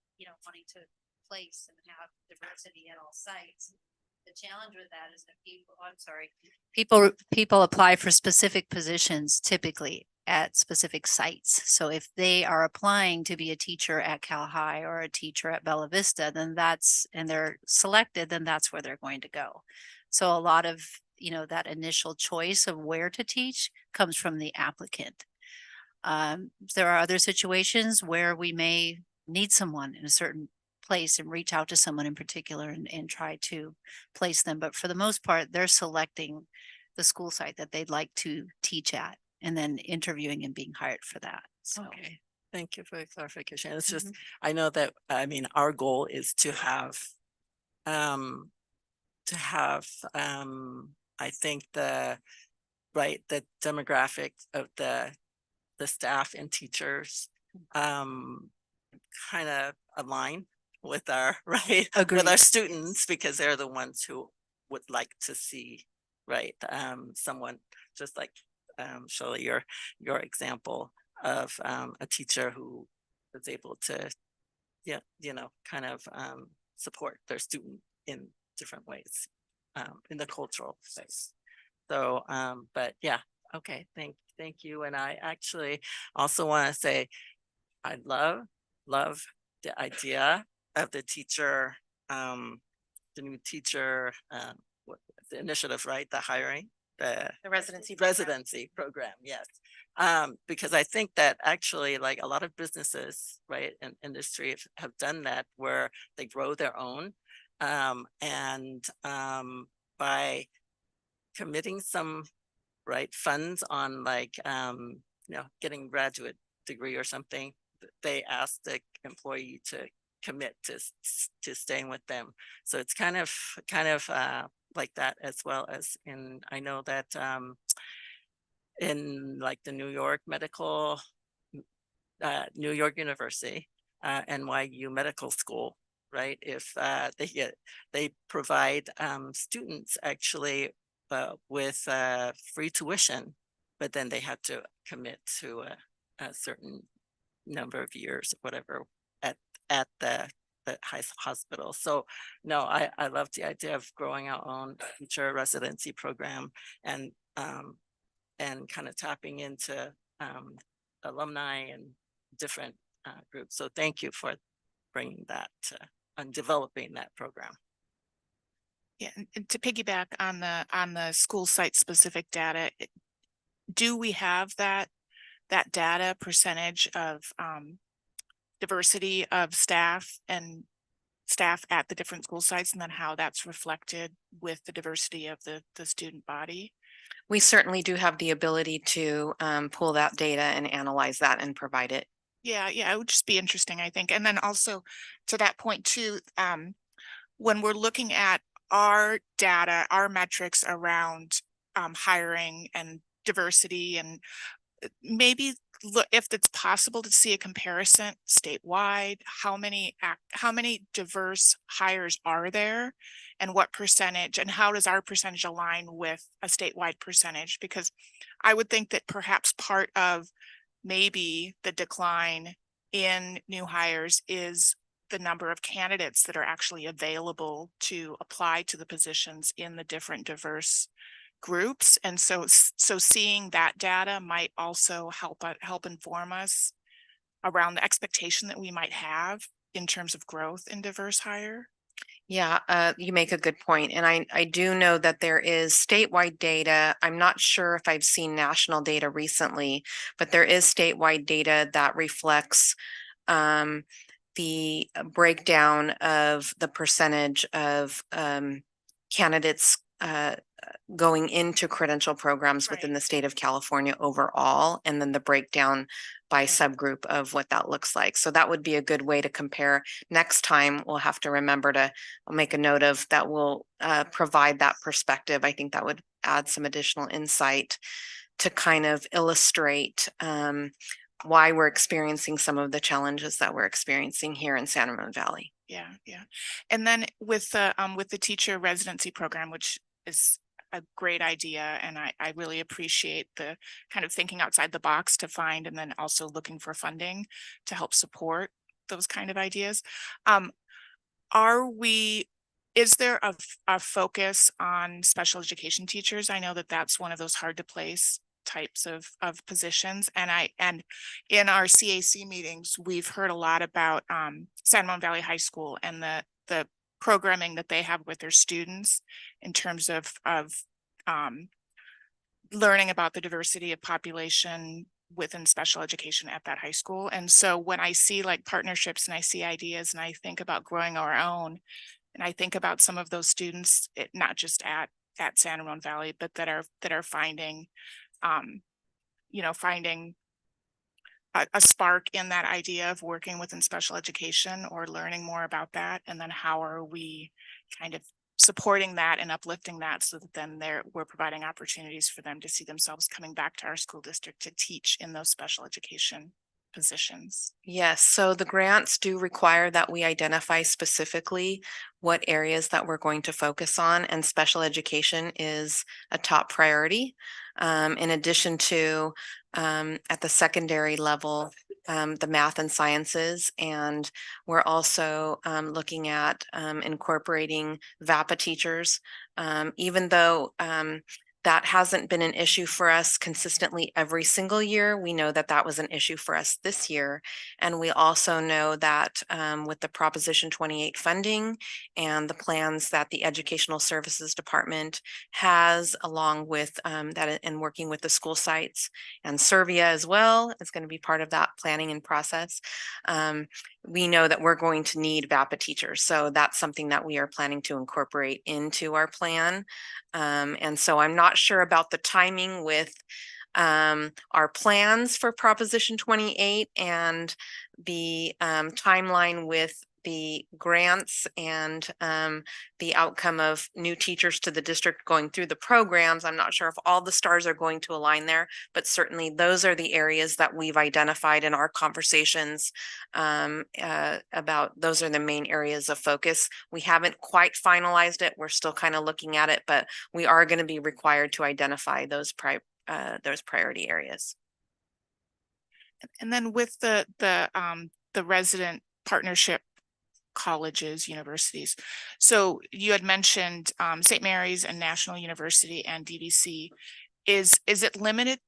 wanting to place and have diversity at all sites. The challenge with that is that people apply for specific positions typically at specific sites. So if they are applying to be a teacher at Cal High or a teacher at Bella Vista, then and they're selected, then that's where they're going to go. So a lot of, that initial choice of where to teach comes from the applicant. There are other situations where we may need someone in a certain place and reach out to someone in particular and try to place them. But for the most part, they're selecting the school site that they'd like to teach at and then interviewing and being hired for that. So. Okay. Thank you for the clarification. It's just, I know that, our goal is to have, I think the demographic of the staff and teachers kind of align with our with our students, because they're the ones who would like to see someone just like Shirley, your example of a teacher who was able to support their student in different ways. in the cultural space. So, but yeah, okay, thank you. And I actually also want to say, I love the idea of the teacher, the new teacher, the initiative, right? The hiring, the residency program, yes. Because I think that actually like a lot of businesses, right, and industry have done that where they grow their own. And by committing some right funds on like, getting graduate degree or something, they ask the employee to commit to staying with them. So it's kind of like that, as well as I know that in like the New York New York University, NYU Medical School, right? If they provide students actually with free tuition, but then they have to commit to a certain number of years, whatever, at the hospital. So no, I love the idea of growing our own teacher residency program and kind of tapping into alumni and different groups. So thank you for bringing that and developing that program. Yeah, and to piggyback on the school site specific data, do we have that data percentage of diversity of staff and staff at the different school sites, and then how that's reflected with the diversity of the student body? We certainly do have the ability to pull that data and analyze that and provide it. Yeah, it would just be interesting, I think. And then also to that point too, when we're looking at our data, our metrics around hiring and diversity, and maybe look if it's possible to see a comparison statewide, how many diverse hires are there, and what percentage, and how does our percentage align with a statewide percentage? Because I would think that perhaps part of maybe the decline in new hires is the number of candidates that are actually available to apply to the positions in the different diverse groups. And so seeing that data might also help inform us around the expectation that we might have in terms of growth in diverse hire. Yeah, you make a good point. And I do know that there is statewide data. I'm not sure if I've seen national data recently, but there is statewide data that reflects the breakdown of the percentage of candidates going into credential programs within the state of California overall, and then the breakdown by subgroup of what that looks like. So that would be a good way to compare. Next time, we'll have to remember to make a note of that. We'll provide that perspective. I think that would add some additional insight to kind of illustrate why we're experiencing some of the challenges that we're experiencing here in San Ramon Valley. Yeah. And then with the teacher residency program, which is a great idea, and I really appreciate the kind of thinking outside the box to find, and then also looking for funding to help support those kind of ideas. Is there a focus on special education teachers? I know that that's one of those hard to place types of positions, and in our CAC meetings, we've heard a lot about San Ramon Valley High School and the programming that they have with their students in terms of learning about the diversity of population within special education at that high school. And so when I see like partnerships and I see ideas and I think about growing our own, and I think about some of those students, not just at San Ramon Valley, but that are finding finding a spark in that idea of working within special education or learning more about that. And then how are we kind of supporting that and uplifting that so that then we're providing opportunities for them to see themselves coming back to our school district to teach in those special education positions. Yes, so the grants do require that we identify specifically what areas that we're going to focus on, and special education is a top priority. In addition to at the secondary level, the math and sciences. And we're also looking at incorporating VAPA teachers, even though that hasn't been an issue for us consistently every single year. We know that that was an issue for us this year. And we also know that with the Proposition 28 funding and the plans that the Educational Services Department has, along with that and working with the school sites, and SRVUSD as well is going to be part of that planning and process. We know that we're going to need VAPA teachers. So that's something that we are planning to incorporate into our plan. And so I'm not sure about the timing with our plans for Proposition 28 and the timeline with the grants and the outcome of new teachers to the district going through the programs. I'm not sure if all the stars are going to align there, but certainly those are the areas that we've identified in our conversations about. Those are the main areas of focus. We haven't quite finalized it. We're still kind of looking at it, but we are going to be required to identify those priority areas. And then with the resident partnership colleges, universities. So you had mentioned St. Mary's and National University and DVC. Is it limited,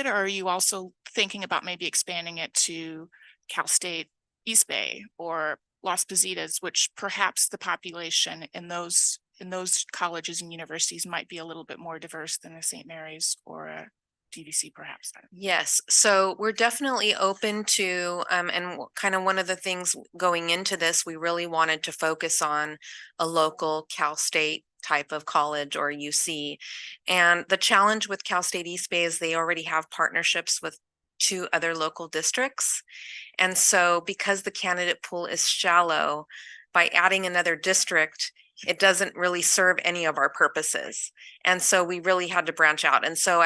or are you also thinking about maybe expanding it to Cal State East Bay or Las Positas, which perhaps the population in those colleges and universities might be a little bit more diverse than a St. Mary's or a DVC perhaps? Yes, so we're definitely open to, and kind of one of the things going into this, we really wanted to focus on a local Cal State type of college or UC. And the challenge with Cal State East Bay is they already have partnerships with 2 other local districts. And so because the candidate pool is shallow, by adding another district, it doesn't really serve any of our purposes. And so we really had to branch out. And so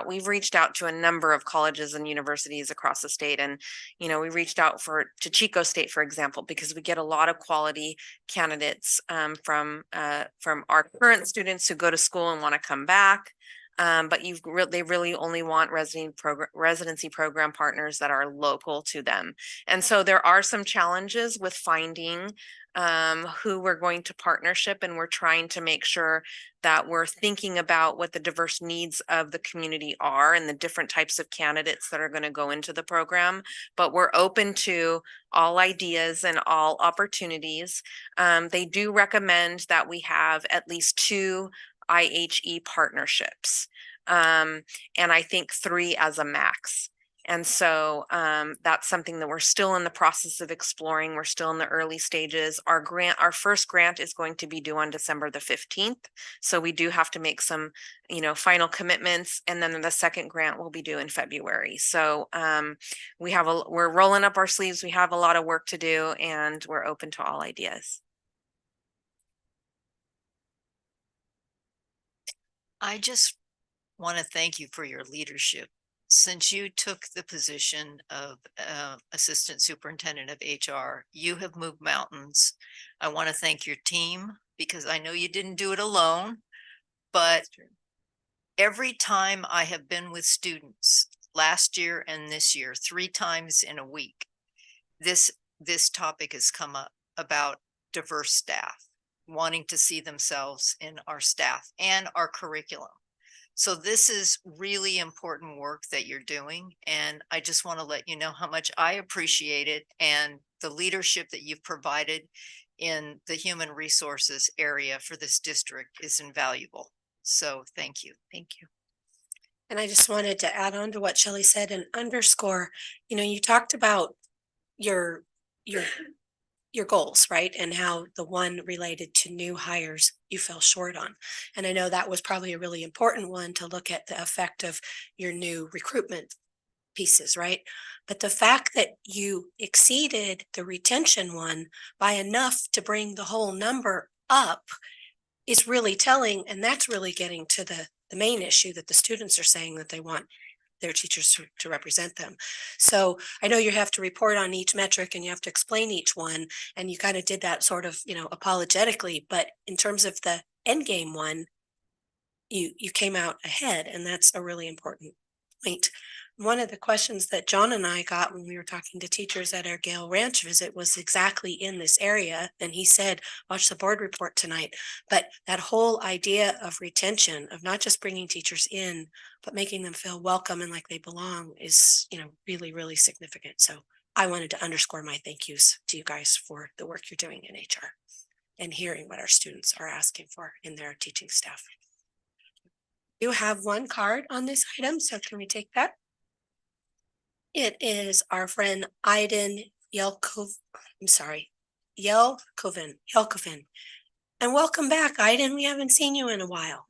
we've reached out to a number of colleges and universities across the state. And, we reached out to Chico State, for example, because we get a lot of quality candidates from our current students who go to school and want to come back. But they really only want residency program partners that are local to them. And so there are some challenges with finding who we're going to partnership, and we're trying to make sure that we're thinking about what the diverse needs of the community are and the different types of candidates that are going to go into the program. But we're open to all ideas and all opportunities. They do recommend that we have at least 2 IHE partnerships, and I think 3 as a max. And so that's something that we're still in the process of exploring. We're still in the early stages. Our first grant is going to be due on December the 15th. So we do have to make some, final commitments. And then the second grant will be due in February. So we're rolling up our sleeves. We have a lot of work to do, and we're open to all ideas. I just want to thank you for your leadership. Since you took the position of Assistant Superintendent of HR, you have moved mountains. I want to thank your team because I know you didn't do it alone, but every time I have been with students last year and this year, 3 times in a week, this topic has come up about diverse staff, wanting to see themselves in our staff and our curriculum. So this is really important work that you're doing. And I just want to let you know how much I appreciate it. And the leadership that you've provided in the human resources area for this district is invaluable. So thank you. Thank you. And I just wanted to add on to what Shelley said and underscore, you talked about your goals, right? And how the one related to new hires you fell short on. And I know that was probably a really important one to look at the effect of your new recruitment pieces, right? But the fact that you exceeded the retention one by enough to bring the whole number up is really telling. And that's really getting to the main issue that the students are saying that they want their teachers to represent them. So I know you have to report on each metric and you have to explain each one, and you kind of did that sort of, apologetically, but in terms of the end game one, you came out ahead, and that's a really important point. one of the questions that John and I got when we were talking to teachers at our Gale Ranch visit was exactly in this area. And he said, watch the board report tonight. But that whole idea of retention, of not just bringing teachers in, but making them feel welcome and like they belong is, really, really significant. So I wanted to underscore my thank yous to you guys for the work you're doing in HR and hearing what our students are asking for in their teaching staff. You have one card on this item, so can we take that? It is our friend Aiden Yelkoven. And welcome back, Aiden. We haven't seen you in a while.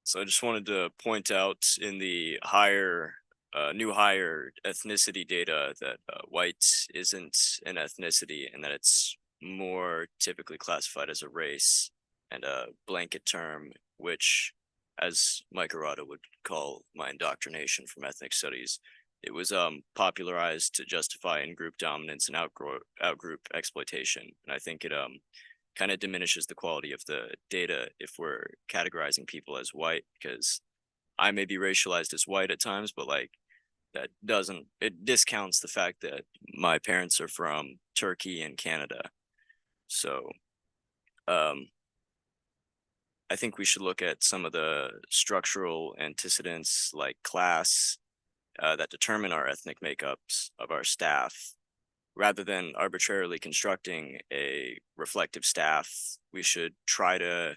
So I just wanted to point out in the new hire ethnicity data that white isn't an ethnicity and that it's more typically classified as a race and a blanket term, which, as Mike Arata would call my indoctrination from ethnic studies, it was popularized to justify in-group dominance and out-group exploitation. And I think it kind of diminishes the quality of the data if we're categorizing people as white, because I may be racialized as white at times, but like it discounts the fact that my parents are from Turkey and Canada. So I think we should look at some of the structural antecedents like class that determine our ethnic makeups of our staff. Rather than arbitrarily constructing a reflective staff, we should try to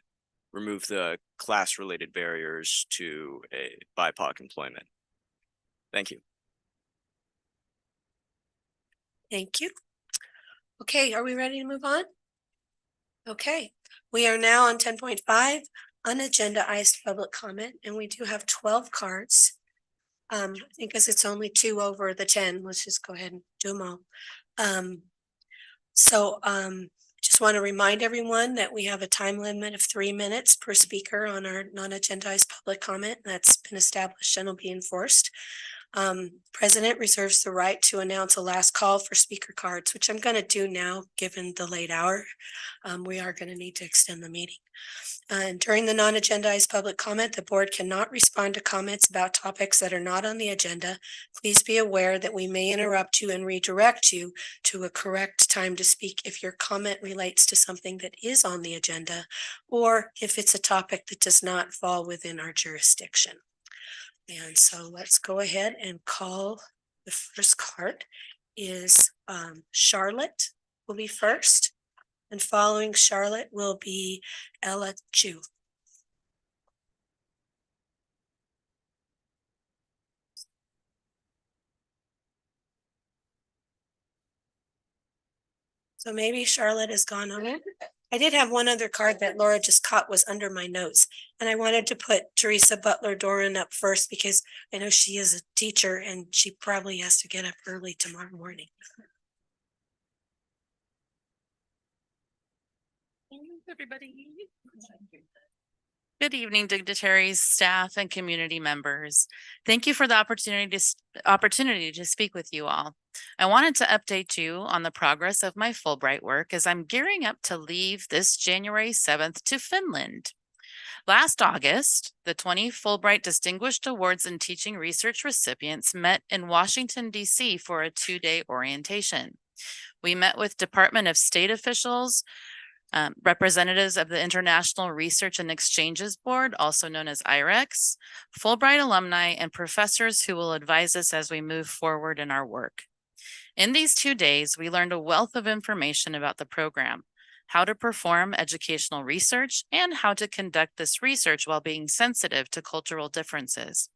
remove the class-related barriers to a BIPOC employment. Thank you. Thank you. Okay, are we ready to move on? Okay, we are now on 10.5, unagendized public comment, and we do have 12 cards. I think as it's only 2 over the 10, let's just go ahead and do them all. Just want to remind everyone that we have a time limit of 3 minutes per speaker on our non-agendized public comment. That's been established and will be enforced. President reserves the right to announce a last call for speaker cards, which I'm going to do now, given the late hour. We are going to need to extend the meeting. During the non-agendized public comment, the board cannot respond to comments about topics that are not on the agenda. Please be aware that we may interrupt you and redirect you to a correct time to speak if your comment relates to something that is on the agenda, or if it's a topic that does not fall within our jurisdiction. And so let's go ahead and call the first card is Charlotte will be first. And following Charlotte will be Ella Chu. So maybe Charlotte has gone on it. I did have one other card that Laura just caught was under my notes. And I wanted to put Teresa Butler Doran up first because I know she is a teacher and she probably has to get up early tomorrow morning. Everybody. Good evening, dignitaries, staff, and community members. Thank you for the opportunity to speak with you all. I wanted to update you on the progress of my Fulbright work as I'm gearing up to leave this January 7th to Finland. Last August, the 20 Fulbright Distinguished Awards in Teaching Research recipients met in Washington, D.C. for a 2-day orientation. We met with Department of State officials, representatives of the International Research and Exchanges Board, also known as IREX, Fulbright alumni, and professors who will advise us as we move forward in our work. In these 2 days, we learned a wealth of information about the program, how to perform educational research, and how to conduct this research while being sensitive to cultural differences.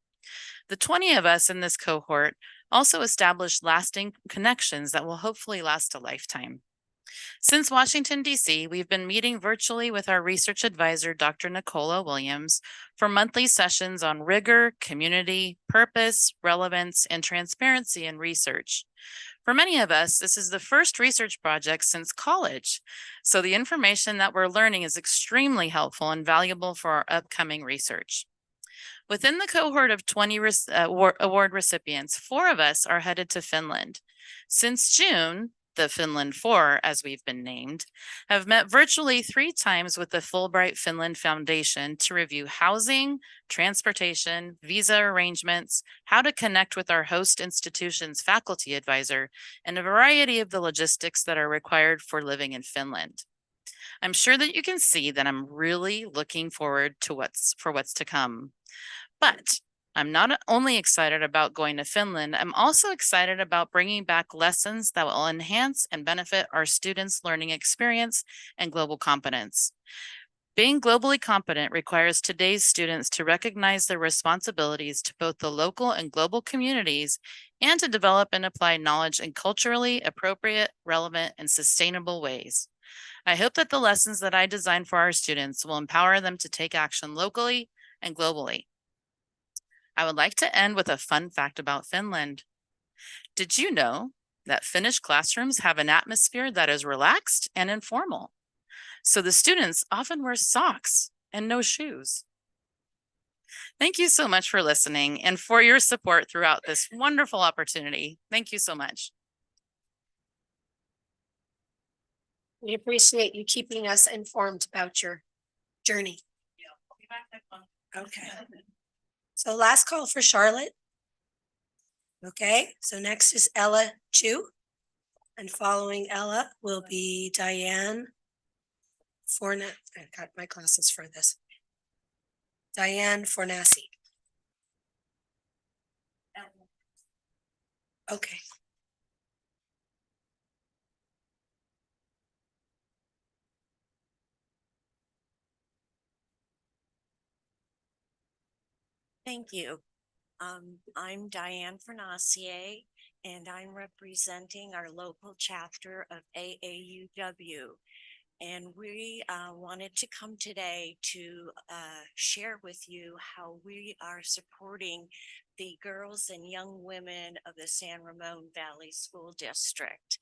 The 20 of us in this cohort also established lasting connections that will hopefully last a lifetime. Since Washington, D.C., we've been meeting virtually with our research advisor, Dr. Nicola Williams, for monthly sessions on rigor, community, purpose, relevance, and transparency in research. For many of us, this is the first research project since college, so the information that we're learning is extremely helpful and valuable for our upcoming research. Within the cohort of 20 award recipients, 4 of us are headed to Finland. Since June, the Finland Four, as we've been named, have met virtually 3 times with the Fulbright Finland Foundation to review housing, transportation, visa arrangements, how to connect with our host institution's faculty advisor, and a variety of the logistics that are required for living in Finland. I'm sure that you can see that I'm really looking forward to what's to come. But I'm not only excited about going to Finland, I'm also excited about bringing back lessons that will enhance and benefit our students' learning experience and global competence. Being globally competent requires today's students to recognize their responsibilities to both the local and global communities and to develop and apply knowledge in culturally appropriate, relevant, and sustainable ways. I hope that the lessons that I designed for our students will empower them to take action locally and globally. I would like to end with a fun fact about Finland. Did you know that Finnish classrooms have an atmosphere that is relaxed and informal? So the students often wear socks and no shoes. Thank you so much for listening and for your support throughout this wonderful opportunity. Thank you so much. We appreciate you keeping us informed about your journey. Okay. So last call for Charlotte. Okay, so next is Ella Chu. And following Ella will be Diane Fornet. I got my glasses for this. Diane Fornassi. Okay. Thank you. I'm Diane Fornacier, and I'm representing our local chapter of AAUW. And we wanted to come today to share with you how we are supporting the girls and young women of the San Ramon Valley School District.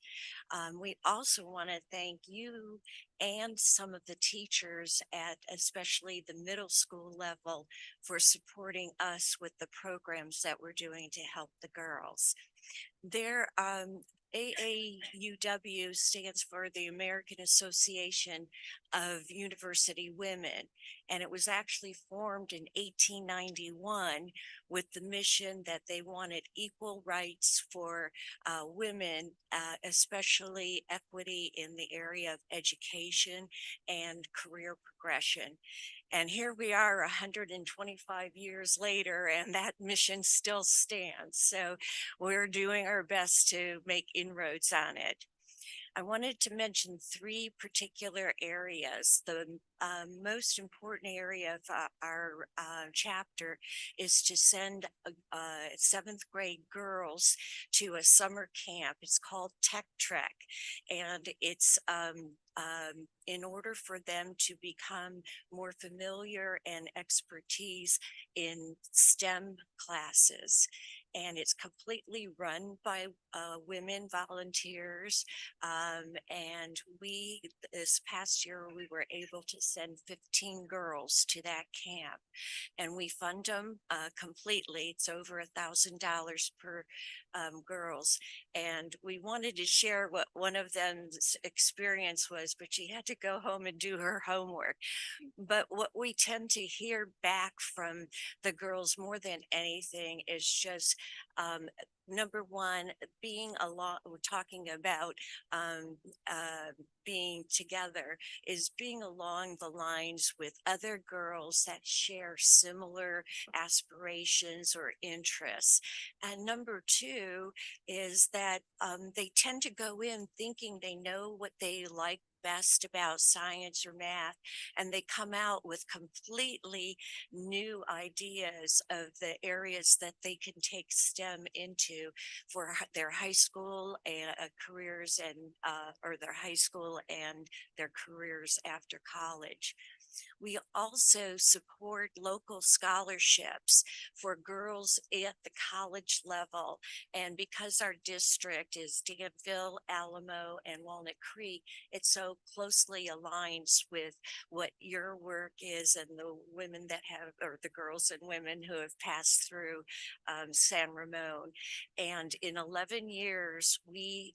We also want to thank you and some of the teachers at especially the middle school level for supporting us with the programs that we're doing to help the girls. Their AAUW stands for the American Association of University Women, and it was actually formed in 1891 with the mission that they wanted equal rights for women, especially equity in the area of education and career progression. And here we are 125 years later, and that mission still stands. So we're doing our best to make inroads on it. I wanted to mention 3 particular areas. The most important area of our chapter is to send 7th grade girls to a summer camp. It's called Tech Trek, and it's in order for them to become more familiar and expertise in STEM classes. And it's completely run by women volunteers. And this past year, we were able to send 15 girls to that camp. And we fund them completely. It's over $1,000 per girls. And we wanted to share what one of them's experience was, but she had to go home and do her homework. But what we tend to hear back from the girls more than anything is just number one, being along, we're talking about being together, is being along the lines with other girls that share similar aspirations or interests. And number 2 is that they tend to go in thinking they know what they like best about science or math, and they come out with completely new ideas of the areas that they can take STEM into for their high school and careers, and or their high school and their careers after college. We also support local scholarships for girls at the college level. And because our district is Danville, Alamo, and Walnut Creek, it so closely aligns with what your work is and the women that have, or the girls and women who have passed through San Ramon. And in 11 years, we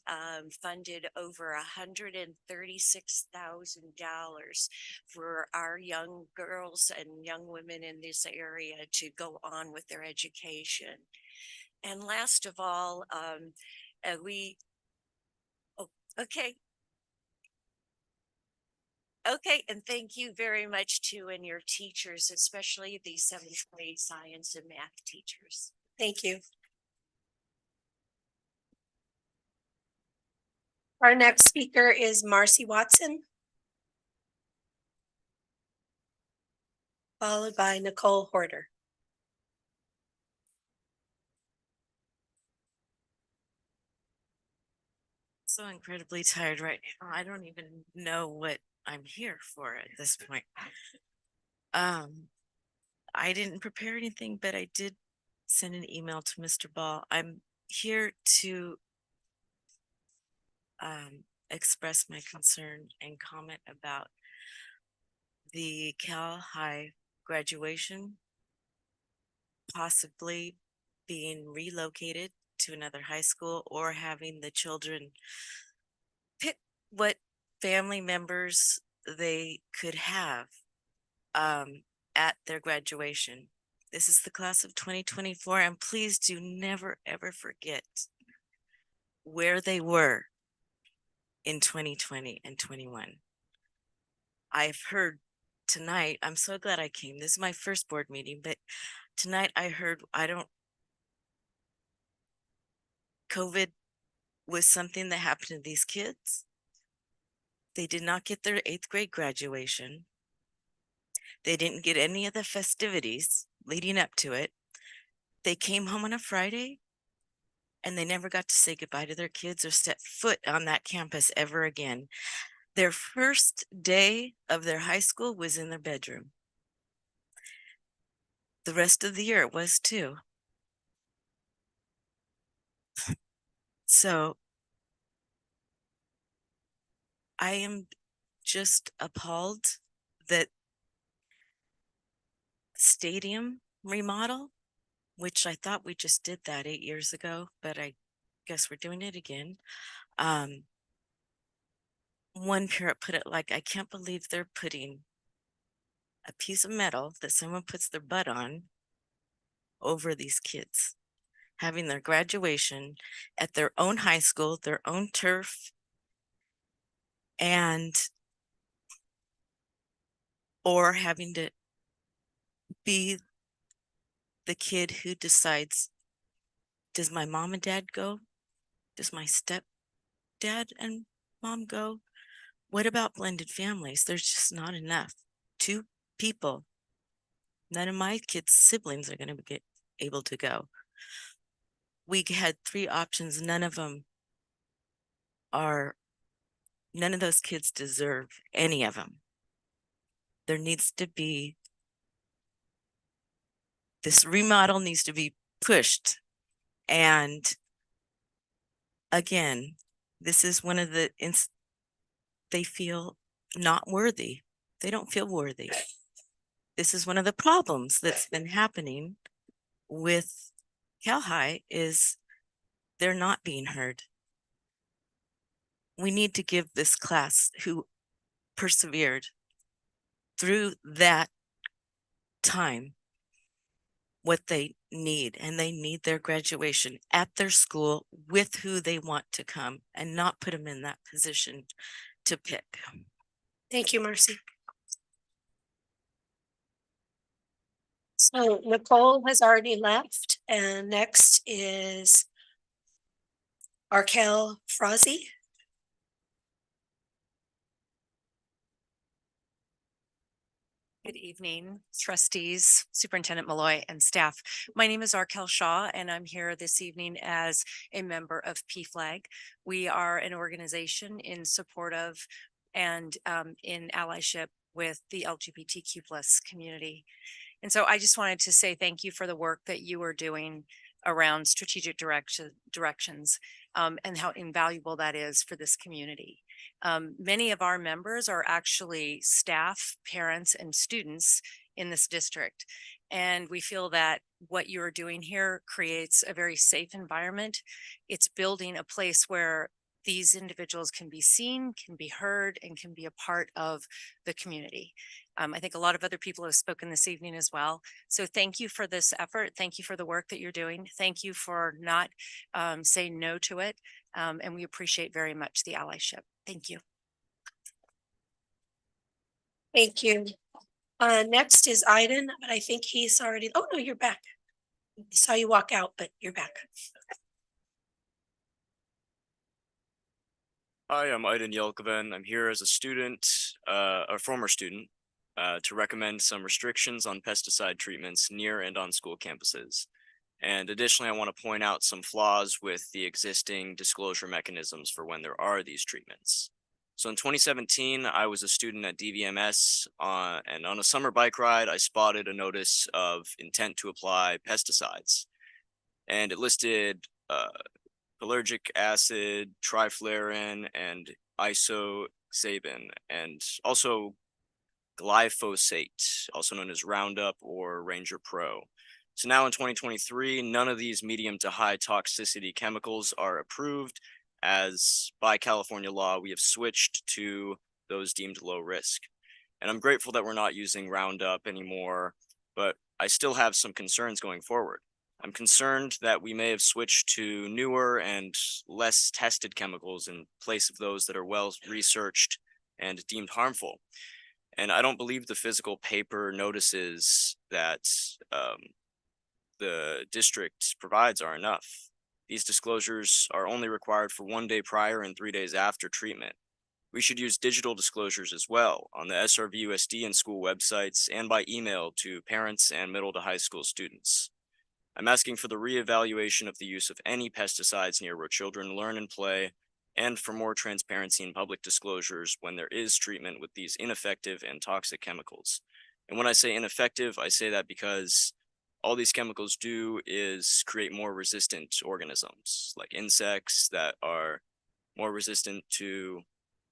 funded over $136,000 for our young girls and young women in this area to go on with their education. And last of all, okay. Okay, and thank you very much too, and your teachers, especially the 7th grade science and math teachers. Thank you. Our next speaker is Marcy Watson, followed by Nicole Horder. So incredibly tired right now. I don't even know what I'm here for at this point. I didn't prepare anything, but I did send an email to Mr. Ball. I'm here to express my concern and comment about the Cal High graduation possibly being relocated to another high school, or having the children pick what family members they could have at their graduation. This is the class of 2024, and please do never ever forget where they were in 2020 and 21. I've heard tonight, I'm so glad I came. This is my first board meeting, but tonight I heard COVID was something that happened to these kids. They did not get their 8th grade graduation. They didn't get any of the festivities leading up to it. They came home on a Friday and they never got to say goodbye to their kids or step foot on that campus ever again. Their first day of their high school was in their bedroom. The rest of the year it was too. So I am just appalled that stadium remodel, which I thought we just did that 8 years ago, but I guess we're doing it again. One parent put it like, I can't believe they're putting a piece of metal that someone puts their butt on over these kids having their graduation at their own high school, their own turf, and or having to be the kid who decides, does my mom and dad go? Does my stepdad and mom go? What about blended families? There's just not enough. 2 people. None of my kids' siblings are going to get able to go. We had 3 options. None of those kids deserve any of them. There needs to be, this remodel needs to be pushed. And again, this is one of the, they feel not worthy. They don't feel worthy. This is one of the problems that's been happening with Cal High, is they're not being heard. We need to give this class who persevered through that time what they need, and they need their graduation at their school with who they want to come, and not put them in that position to pick. Thank you, Marcy. So Nicole has already left, and next is Arkel Frazee. Good evening, trustees, Superintendent Malloy, and staff. My name is Arkel Shaw, and I'm here this evening as a member of PFLAG. We are an organization in support of and in allyship with the LGBTQ plus community. And so I just wanted to say thank you for the work that you are doing around strategic directions and how invaluable that is for this community. Many of our members are actually staff, parents, and students in this district. And we feel that what you are doing here creates a very safe environment. It's building a place where these individuals can be seen, can be heard, and can be a part of the community. I think a lot of other people have spoken this evening as well. So thank you for this effort. Thank you for the work that you're doing. Thank you for not saying no to it. And we appreciate very much the allyship. Thank you. Thank you. Next is Iden, but I think he's already, oh no, you're back. I saw you walk out, but you're back. Hi, I'm Iden Yelkoven. I'm here as a student, a former student, to recommend some restrictions on pesticide treatments near and on school campuses. And additionally, I want to point out some flaws with the existing disclosure mechanisms for when there are these treatments. So in 2017, I was a student at DVMS, and on a summer bike ride, I spotted a notice of intent to apply pesticides. And it listed allergic acid, triflurin, and isoxaban, and also glyphosate, also known as Roundup or Ranger Pro. So now in 2023, none of these medium to high toxicity chemicals are approved, as by California law, we have switched to those deemed low risk. And I'm grateful that we're not using Roundup anymore, but I still have some concerns going forward. I'm concerned that we may have switched to newer and less tested chemicals in place of those that are well researched and deemed harmful. And I don't believe the physical paper notices that the district provides are enough. These disclosures are only required for 1 day prior and 3 days after treatment. We should use digital disclosures as well on the SRVUSD and school websites and by email to parents and middle to high school students. I'm asking for the reevaluation of the use of any pesticides near where children learn and play, and for more transparency and public disclosures when there is treatment with these ineffective and toxic chemicals. And when I say ineffective, I say that because all these chemicals do is create more resistant organisms, like insects that are more resistant to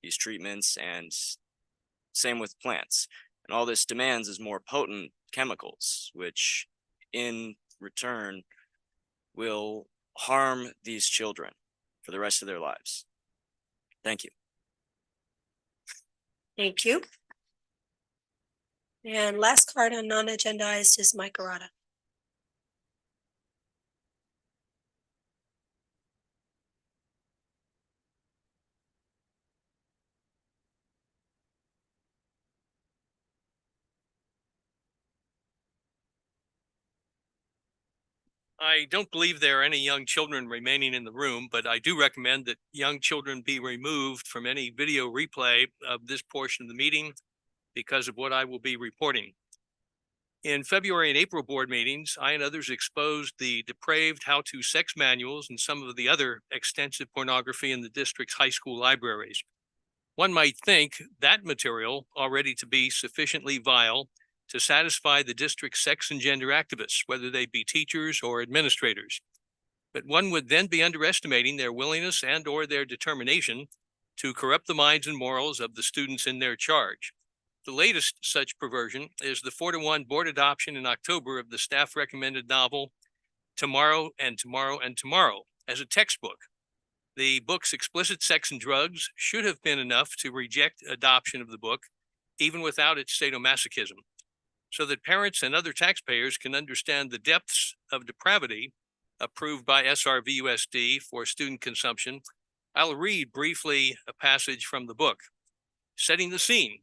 these treatments, and same with plants. And all this demands is more potent chemicals, which in return will harm these children for the rest of their lives. Thank you. Thank you. And last card on non-agendized is Mike Arata. I don't believe there are any young children remaining in the room, but I do recommend that young children be removed from any video replay of this portion of the meeting because of what I will be reporting. In February and April board meetings, I and others exposed the depraved how-to sex manuals and some of the other extensive pornography in the district's high school libraries. One might think that material already to be sufficiently vile to satisfy the district's sex and gender activists, whether they be teachers or administrators. But one would then be underestimating their willingness and or their determination to corrupt the minds and morals of the students in their charge. The latest such perversion is the 4-to-1 board adoption in October of the staff recommended novel Tomorrow and Tomorrow and Tomorrow as a textbook. The book's explicit sex and drugs should have been enough to reject adoption of the book, even without its sadomasochism, so that parents and other taxpayers can understand the depths of depravity approved by SRVUSD for student consumption. I'll read briefly a passage from the book. Setting the scene,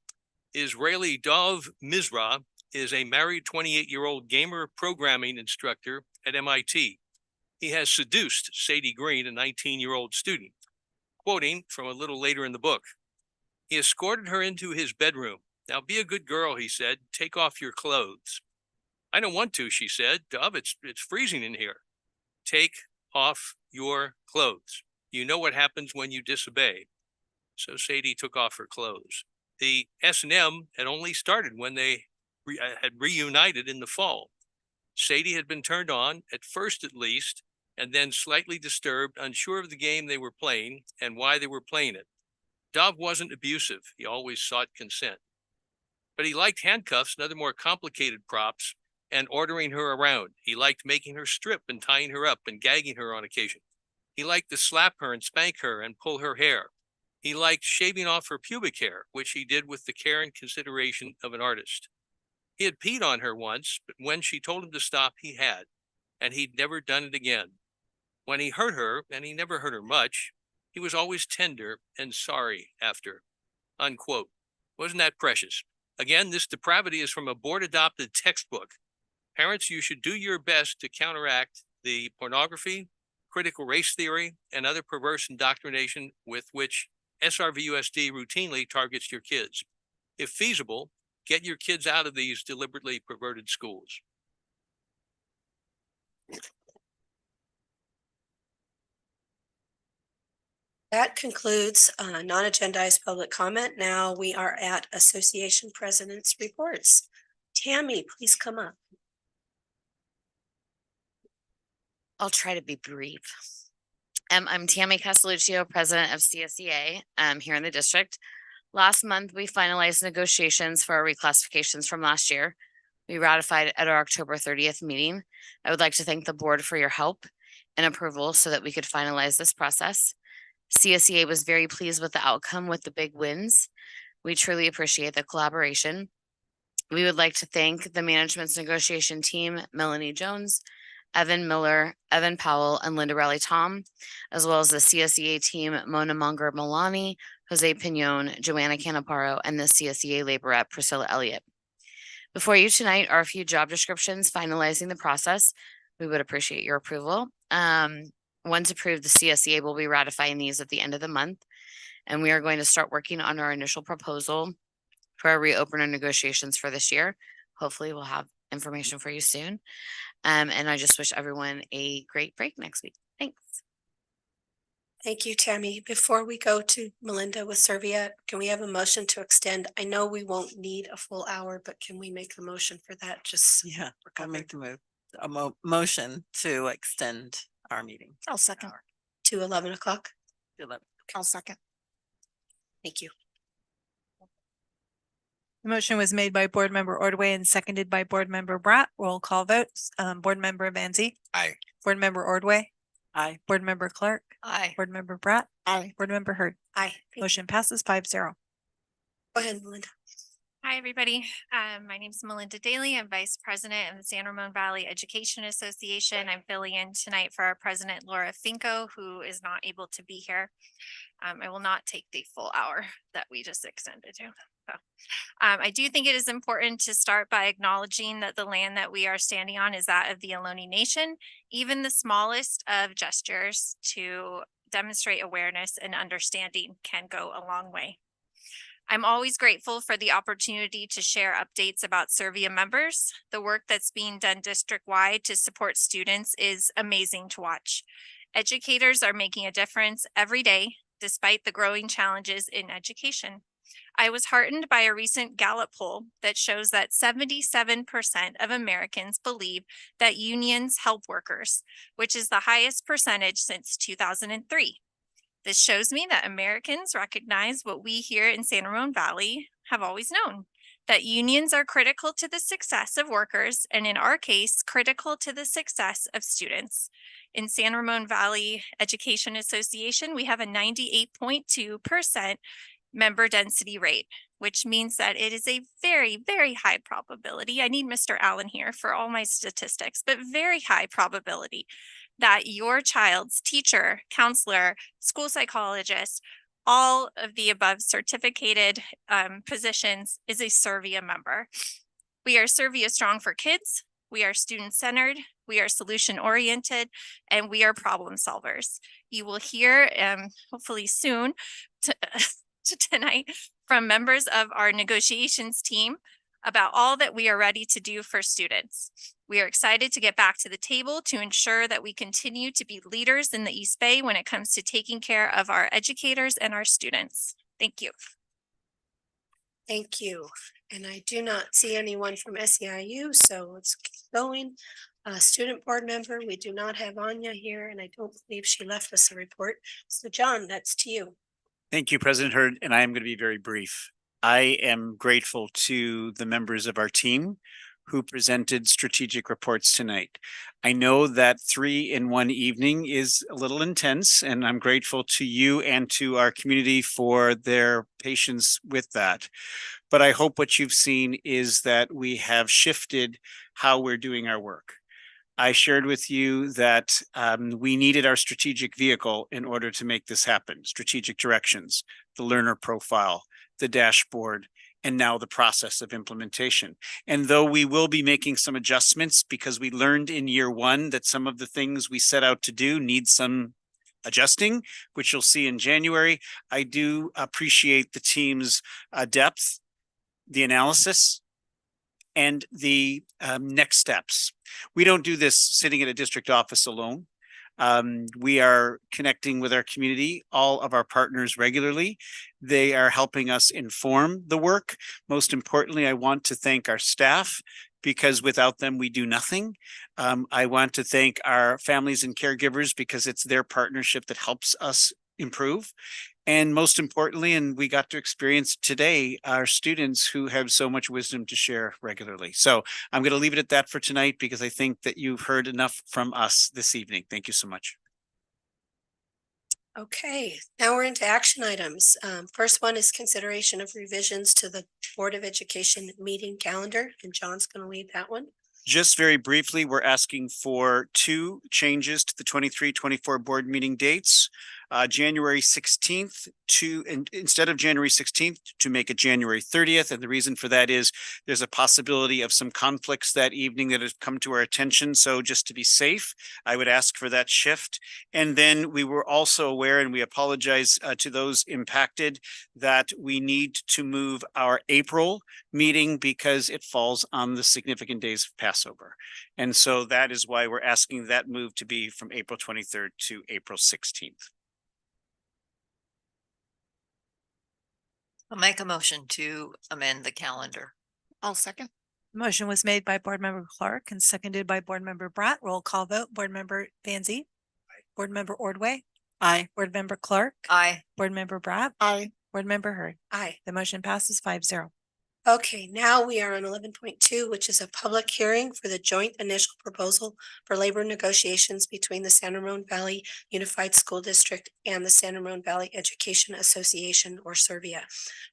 Israeli Dov Mizra is a married 28-year-old gamer programming instructor at MIT. He has seduced Sadie Green, a 19-year-old student. Quoting from a little later in the book, he escorted her into his bedroom. Now be a good girl, he said. Take off your clothes. I don't want to, she said. Dov, it's freezing in here. Take off your clothes. You know what happens when you disobey. So Sadie took off her clothes. The S&M had only started when they had reunited in the fall. Sadie had been turned on, at first at least, and then slightly disturbed, unsure of the game they were playing and why they were playing it. Dov wasn't abusive. He always sought consent. But he liked handcuffs and other more complicated props and ordering her around. He liked making her strip and tying her up and gagging her on occasion. He liked to slap her and spank her and pull her hair. He liked shaving off her pubic hair, which he did with the care and consideration of an artist. He had peed on her once, but when she told him to stop, he had, and he'd never done it again. When he hurt her, and he never hurt her much, he was always tender and sorry after. Unquote. Wasn't that precious? Again, this depravity is from a board-adopted textbook. Parents, you should do your best to counteract the pornography, critical race theory, and other perverse indoctrination with which SRVUSD routinely targets your kids. If feasible, get your kids out of these deliberately perverted schools. That concludes non-agendized public comment. Now we are at association presidents' reports. Tammy, please come up. I'll try to be brief. I'm Tammy Castelluccio, president of CSEA here in the district. Last month, we finalized negotiations for our reclassifications from last year. We ratified at our October 30th meeting. I would like to thank the board for your help and approval so that we could finalize this process. CSEA was very pleased with the outcome with the big wins. We truly appreciate the collaboration. We would like to thank the management's negotiation team, Melanie Jones, Evan Miller, Evan Powell, and Linda Raleigh Tom, as well as the CSEA team, Mona Monger Milani, Jose Pinon, Joanna Canaparo, and the CSEA labor rep, Priscilla Elliott. Before you tonight are a few job descriptions finalizing the process. We would appreciate your approval. Once approved, the CSEA will be ratifying these at the end of the month, and we are going to start working on our initial proposal for our reopener negotiations for this year. Hopefully we'll have information for you soon. And I just wish everyone a great break next week. Thanks. Thank you, Tammy. Before we go to Melinda with Serviette, can we have a motion to extend? I know we won't need a full hour, but can we make the motion for that? Just Yeah, I'll make the move, motion to extend our meeting. I'll second. To 11 o'clock. I'll second. Thank you. The motion was made by Board Member Ordway and seconded by Board Member Bratt. Roll call votes. Board Member Van Zee. Aye. Board Member Ordway. Aye. Board Member Clark. Aye. Board Member Bratt. Aye. Board Member Hurd. Aye. Motion passes 5-0. Go ahead, Melinda. Hi, everybody. My name is Melinda Daly. I'm Vice President of the San Ramon Valley Education Association. I'm filling in tonight for our President, Laura Finko, who is not able to be here. I will not take the full hour that we just extended to. So, I do think it is important to start by acknowledging that the land that we are standing on is that of the Ohlone Nation. Even the smallest of gestures to demonstrate awareness and understanding can go a long way. I'm always grateful for the opportunity to share updates about Servia members. The work that's being done district-wide to support students is amazing to watch. Educators are making a difference every day, despite the growing challenges in education. I was heartened by a recent Gallup poll that shows that 77% of Americans believe that unions help workers, which is the highest percentage since 2003. This shows me that Americans recognize what we here in San Ramon Valley have always known, that unions are critical to the success of workers, and in our case, critical to the success of students. In San Ramon Valley Education Association, we have a 98.2% member density rate, which means that it is a very, very high probability. I need Mr. Allen here for all my statistics, but very high probability that your child's teacher, counselor, school psychologist, all of the above certificated positions is a Servia member. We are Servia Strong for Kids. We are student-centered. We are solution-oriented, and we are problem solvers. You will hear, hopefully soon, tonight from members of our negotiations team about all that we are ready to do for students. We are excited to get back to the table to ensure that we continue to be leaders in the East Bay when it comes to taking care of our educators and our students. Thank you. Thank you. And I do not see anyone from SEIU, so let's keep going. Student board member, we do not have Anya here, and I don't believe she left us a report. So John, that's to you. Thank you, President Hurd, and I am going to be very brief. I am grateful to the members of our team who presented strategic reports tonight. I know that 3 in 1 evening is a little intense, and I'm grateful to you and to our community for their patience with that. But I hope what you've seen is that we have shifted how we're doing our work. I shared with you that we needed our strategic vehicle in order to make this happen. Strategic directions, the learner profile, the dashboard, and now the process of implementation. And though we will be making some adjustments because we learned in year 1 that some of the things we set out to do need some adjusting, which you'll see in January, I do appreciate the team's depth, the analysis, and the next steps. We don't do this sitting at a district office alone. We are connecting with our community, all of our partners regularly. They are helping us inform the work. Most importantly, I want to thank our staff because without them, we do nothing. I want to thank our families and caregivers because it's their partnership that helps us improve. And most importantly, and we got to experience today, our students who have so much wisdom to share regularly. So I'm going to leave it at that for tonight because I think that you've heard enough from us this evening. Thank you so much. Okay, now we're into action items. First one is consideration of revisions to the Board of Education meeting calendar, and John's going to lead that one. Just very briefly, we're asking for 2 changes to the 23-24 board meeting dates. January 16th instead of January 16th to make it January 30th. And the reason for that is there's a possibility of some conflicts that evening that have come to our attention. So just to be safe, I would ask for that shift. And then we were also aware, and we apologize to those impacted, that we need to move our April meeting because it falls on the significant days of Passover. And so that is why we're asking that move to be from April 23rd to April 16th. I'll make a motion to amend the calendar. I'll second. Motion was made by Board Member Clark and seconded by Board Member Bratt. Roll call vote. Board Member Van Zee. Board Member Ordway. Aye. Board Member Clark. Aye. Board Member Bratt. Aye. Board Member Hurd. Aye. The motion passes 5-0. Okay, now we are on 11.2, which is a public hearing for the joint initial proposal for labor negotiations between the San Ramon Valley Unified School District and the San Ramon Valley Education Association, or SRVUSD,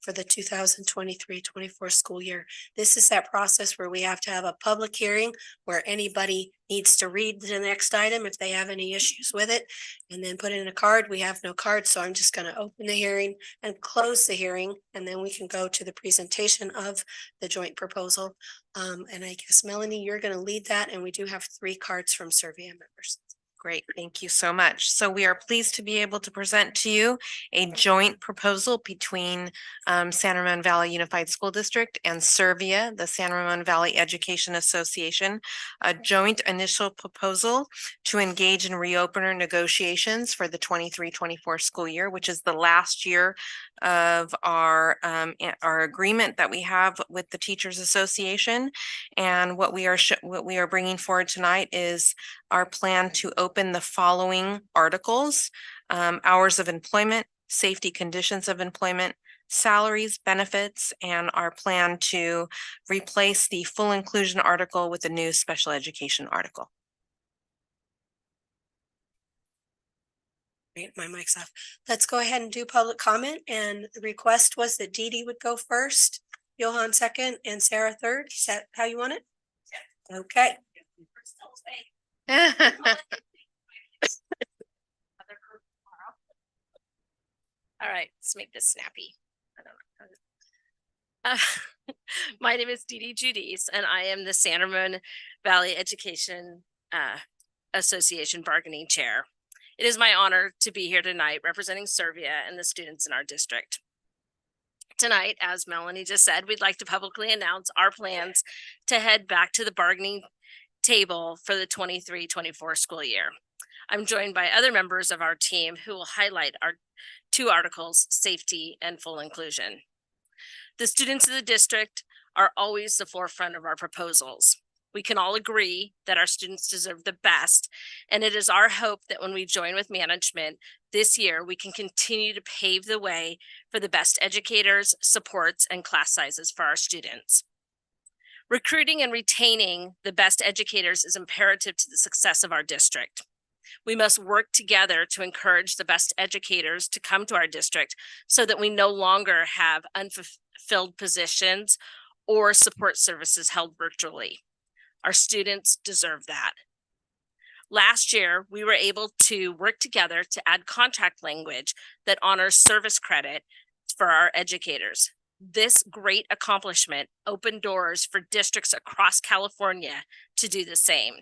for the 2023-24 school year. This is that process where we have to have a public hearing where anybody needs to read the next item if they have any issues with it, and then put in a card. We have no card, so I'm just going to open the hearing and close the hearing, and then we can go to the presentation of the joint proposal. And I guess Melanie, you're going to lead that, and we do have 3 cards from SRVUSD members. Great, thank you so much. So we are pleased to be able to present to you a joint proposal between San Ramon Valley Unified School District and SRVUSD, the San Ramon Valley Education Association, a joint initial proposal to engage in reopener negotiations for the 23-24 school year, which is the last year of our agreement that we have with the Teachers Association. And what we are bringing forward tonight is our plan to open the following articles: hours of employment, safety conditions of employment, salaries, benefits, and our plan to replace the full inclusion article with a new special education article. Great, my mic's off. Let's go ahead and do public comment. And the request was that Dee Dee would go first, Johan second, and Sarah third. Is that how you want it? Yeah. Okay. All right, let's make this snappy. My name is Dee Dee Judice, and I am the San Ramon Valley Education Association Bargaining Chair. It is my honor to be here tonight representing SRVUSD and the students in our district. Tonight, as Melanie just said, we'd like to publicly announce our plans to head back to the bargaining table for the 23-24 school year. I'm joined by other members of our team who will highlight our 2 articles, safety and full inclusion. The students of the district are always the forefront of our proposals. We can all agree that our students deserve the best, and it is our hope that when we join with management this year, we can continue to pave the way for the best educators, supports, and class sizes for our students. Recruiting and retaining the best educators is imperative to the success of our district. We must work together to encourage the best educators to come to our district so that we no longer have unfulfilled positions or support services held virtually. Our students deserve that. Last year, we were able to work together to add contract language that honors service credit for our educators. This great accomplishment opened doors for districts across California to do the same.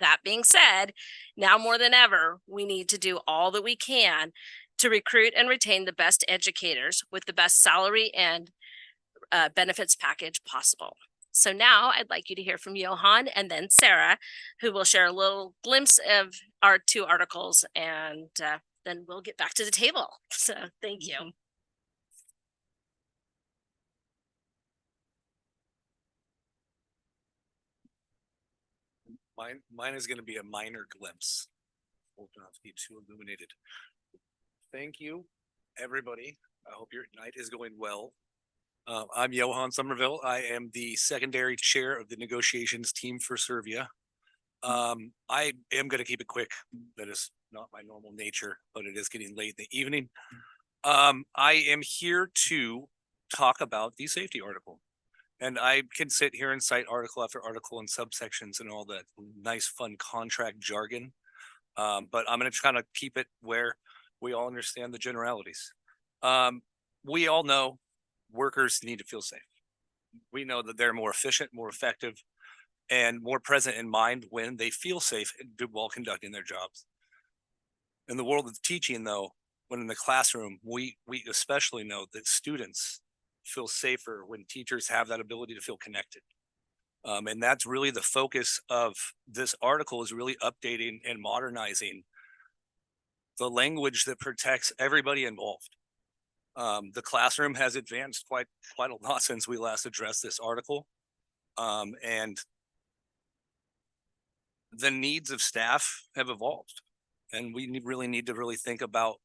That being said, now more than ever, we need to do all that we can to recruit and retain the best educators with the best salary and benefits package possible. So now I'd like you to hear from Johan and then Sarah, who will share a little glimpse of our 2 articles, and then we'll get back to the table. So thank you. Mine is going to be a minor glimpse. Hope not to be too illuminated. Thank you, everybody. I hope your night is going well. I'm Johan Somerville. I am the secondary chair of the negotiations team for Servia. I am going to keep it quick. That is not my normal nature, but it is getting late in the evening. I am here to talk about the safety article. And I can sit here and cite article after article and subsections and all that nice, fun contract jargon. But I'm going to kind of keep it where we all understand the generalities. We all know workers need to feel safe. We know that they're more efficient, more effective, and more present in mind when they feel safe while conducting their jobs. In the world of teaching, though, when in the classroom, we especially know that students feel safer when teachers have that ability to feel connected. And that's really the focus of this article, is really updating and modernizing the language that protects everybody involved. The classroom has advanced quite a lot since we last addressed this article. And the needs of staff have evolved. And we really need to really think about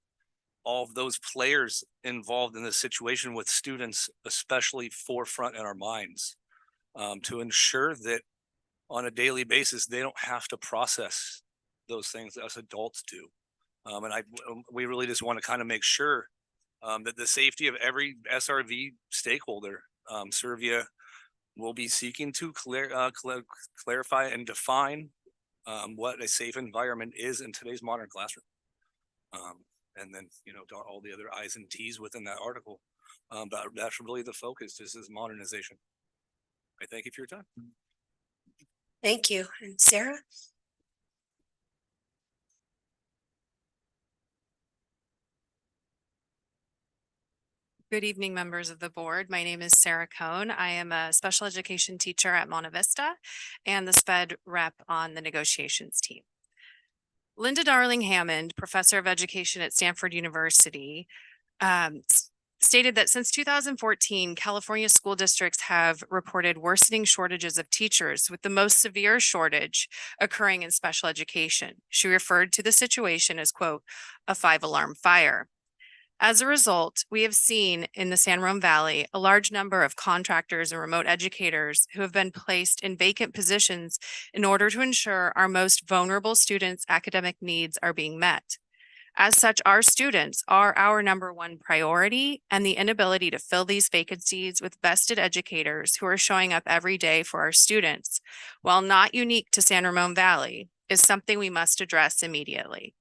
all of those players involved in this situation, with students especially forefront in our minds, to ensure that on a daily basis they don't have to process those things as adults do. And we really just want to kind of make sure that the safety of every SRV stakeholder, Servia will be seeking to clarify and define what a safe environment is in today's modern classroom. And then, dot all the other I's and T's within that article. But that's really the focus. This is modernization. I thank you for your time. Thank you. And Sarah? Good evening, members of the board. My name is Sarah Cohn. I am a special education teacher at Monte Vista and the SPED rep on the negotiations team. Linda Darling Hammond, professor of education at Stanford University, stated that since 2014, California school districts have reported worsening shortages of teachers, with the most severe shortage occurring in special education. She referred to the situation as, quote, a 5-alarm fire. As a result, we have seen in the San Ramon Valley a large number of contractors and remote educators who have been placed in vacant positions in order to ensure our most vulnerable students' academic needs are being met. As such, our students are our number one priority, and the inability to fill these vacancies with vested educators who are showing up every day for our students, while not unique to San Ramon Valley, is something we must address immediately.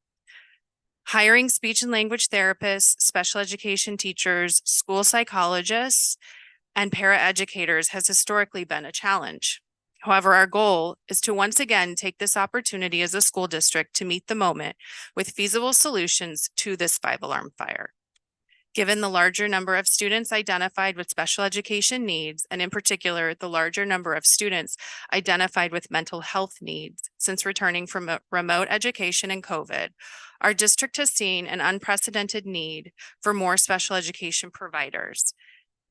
Hiring speech and language therapists, special education teachers, school psychologists, and paraeducators has historically been a challenge. However, our goal is to once again take this opportunity as a school district to meet the moment with feasible solutions to this 5-alarm fire. Given the larger number of students identified with special education needs, and in particular, the larger number of students identified with mental health needs since returning from remote education and COVID, our district has seen an unprecedented need for more special education providers.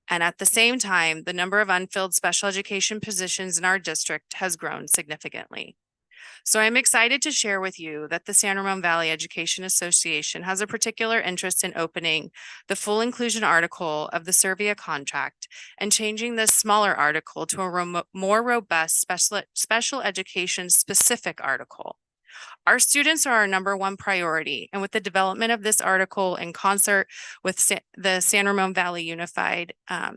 And at the same time, the number of unfilled special education positions in our district has grown significantly. So I'm excited to share with you that the San Ramon Valley Education Association has a particular interest in opening the full inclusion article of the Servia contract and changing this smaller article to a more robust special education specific article. Our students are our number one priority, and with the development of this article in concert with the San Ramon Valley Unified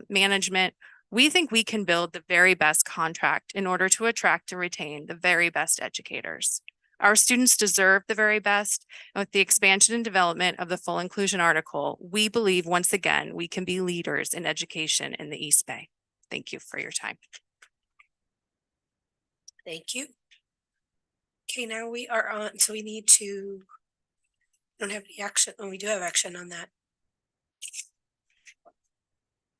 Management, we think we can build the very best contract in order to attract and retain the very best educators. Our students deserve the very best, and with the expansion and development of the full inclusion article, we believe once again we can be leaders in education in the East Bay. Thank you for your time. Thank you. Okay, now we are on, so we need to, don't have any action, oh, we do have action on that.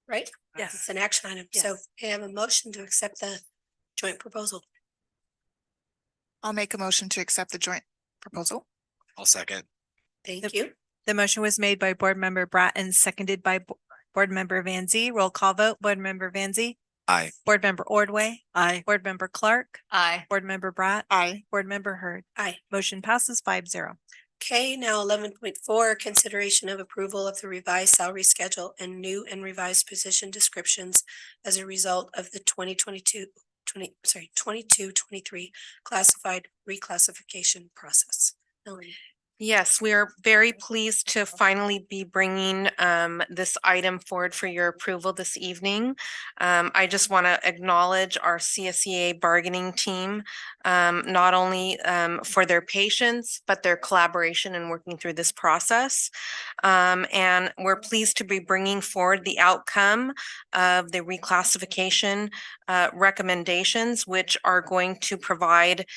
Right? Yes. It's an action item. So I have a motion to accept the joint proposal. I'll make a motion to accept the joint proposal. I'll second. Thank you. The motion was made by Board Member Bratton, seconded by Board Member Van Zee. Roll call vote. Board Member Van Zee. Aye. Board Member Ordway. Aye. Board Member Clark. Aye. Board Member Bratt. Aye. Board Member Hurd. Aye. Motion passes 5-0. Okay, now 11.4, consideration of approval of the revised salary schedule and new and revised position descriptions as a result of the 22-23 classified reclassification process. Melanie. Yes, we are very pleased to finally be bringing this item forward for your approval this evening. I just want to acknowledge our CSEA bargaining team, not only for their patience, but their collaboration in working through this process. And we're pleased to be bringing forward the outcome of the reclassification recommendations, which are going to provide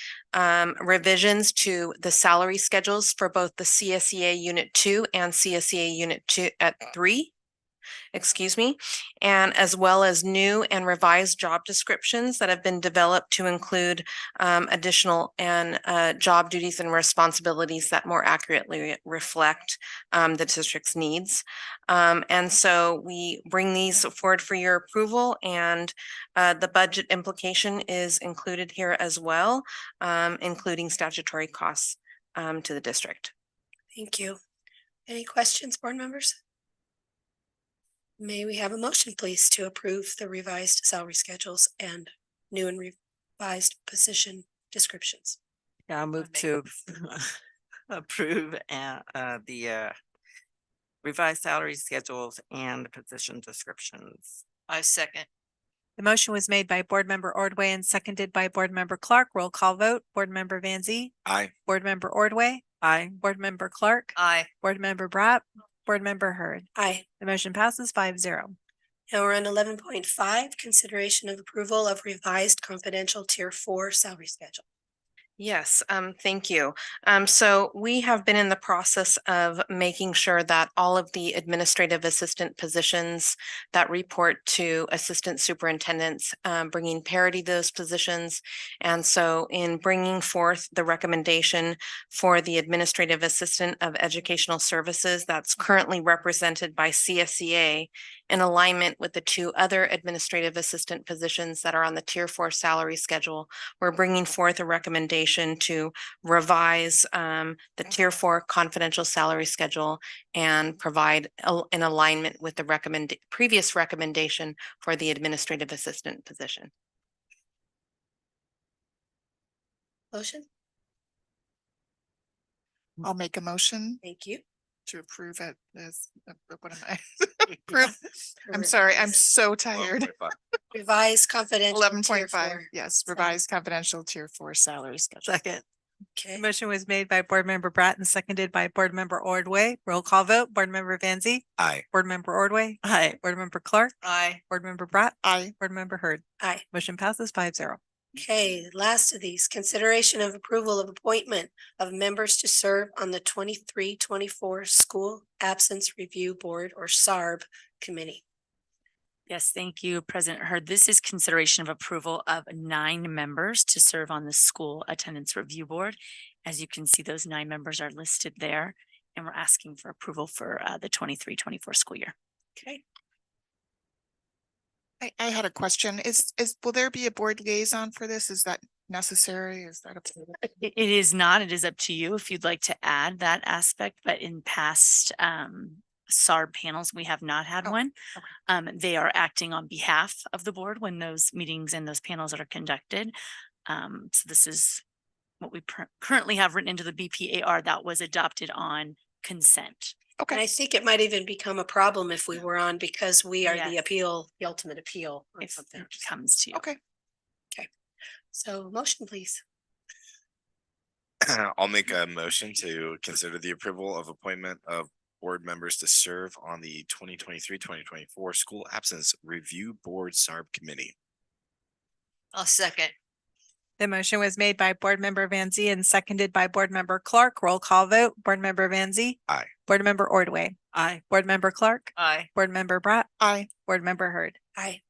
revisions to the salary schedules for both the CSEA Unit 2 and CSEA Unit 2 at 3. Excuse me, and as well as new and revised job descriptions that have been developed to include additional and job duties and responsibilities that more accurately reflect the district's needs. And so we bring these forward for your approval, and the budget implication is included here as well, including statutory costs to the district. Thank you. Any questions, board members? May we have a motion, please, to approve the revised salary schedules and new and revised position descriptions? Yeah, I'll move to approve the revised salary schedules and position descriptions. I second. The motion was made by Board Member Ordway and seconded by Board Member Clark. Roll call vote. Board Member Van Zee. Aye. Board Member Ordway. Aye. Board Member Clark. Aye. Board Member Bratt. Board Member Hurd. Aye. The motion passes 5-0. Now we're on 11.5, consideration of approval of revised confidential Tier 4 salary schedule. Yes, thank you. So we have been in the process of making sure that all of the administrative assistant positions that report to assistant superintendents, bringing parity to those positions. And so in bringing forth the recommendation for the administrative assistant of educational services that's currently represented by CSEA, in alignment with the two other administrative assistant positions that are on the Tier 4 salary schedule, we're bringing forth a recommendation to revise the Tier 4 confidential salary schedule and provide an alignment with the previous recommendation for the administrative assistant position. Motion? I'll make a motion Thank you. to approve it as, what am I? Approve. I'm sorry, I'm so tired. Revised confidential. 11.5, yes, revised confidential Tier 4 salary schedule. Second. Okay. The motion was made by Board Member Bratt and seconded by Board Member Ordway. Roll call vote. Board Member Van Zee. Aye. Board Member Ordway. Aye. Board Member Clark. Aye. Board Member Bratt. Aye. Board Member Hurd. Aye. Motion passes 5-0. Okay, last of these, consideration of approval of appointment of members to serve on the 23-24 School Absence Review Board, or SRV committee. Yes, thank you, President Hurd. This is consideration of approval of 9 members to serve on the School Attendance Review Board. As you can see, those 9 members are listed there, and we're asking for approval for the 23-24 school year. Okay. I had a question. Will there be a board liaison for this? Is that necessary? Is that a? It is not. It is up to you if you'd like to add that aspect, but in past SARB panels, we have not had one. They are acting on behalf of the board when those meetings and those panels are conducted. So this is what we currently have written into the BPAR that was adopted on consent. And I think it might even become a problem if we were on, because we are the Yes. appeal, the ultimate appeal. on If something. it comes to you. Okay. Okay. So motion, please. I'll make a motion to consider the approval of appointment of board members to serve on the 2023-2024 School Absence Review Board SARB Committee. I'll second. The motion was made by Board Member Van Zee and seconded by Board Member Clark. Roll call vote. Board Member Van Zee. Aye. Board Member Ordway. Aye. Board Member Clark. Aye. Board Member Bratt. Aye. Board Member Hurd. Aye.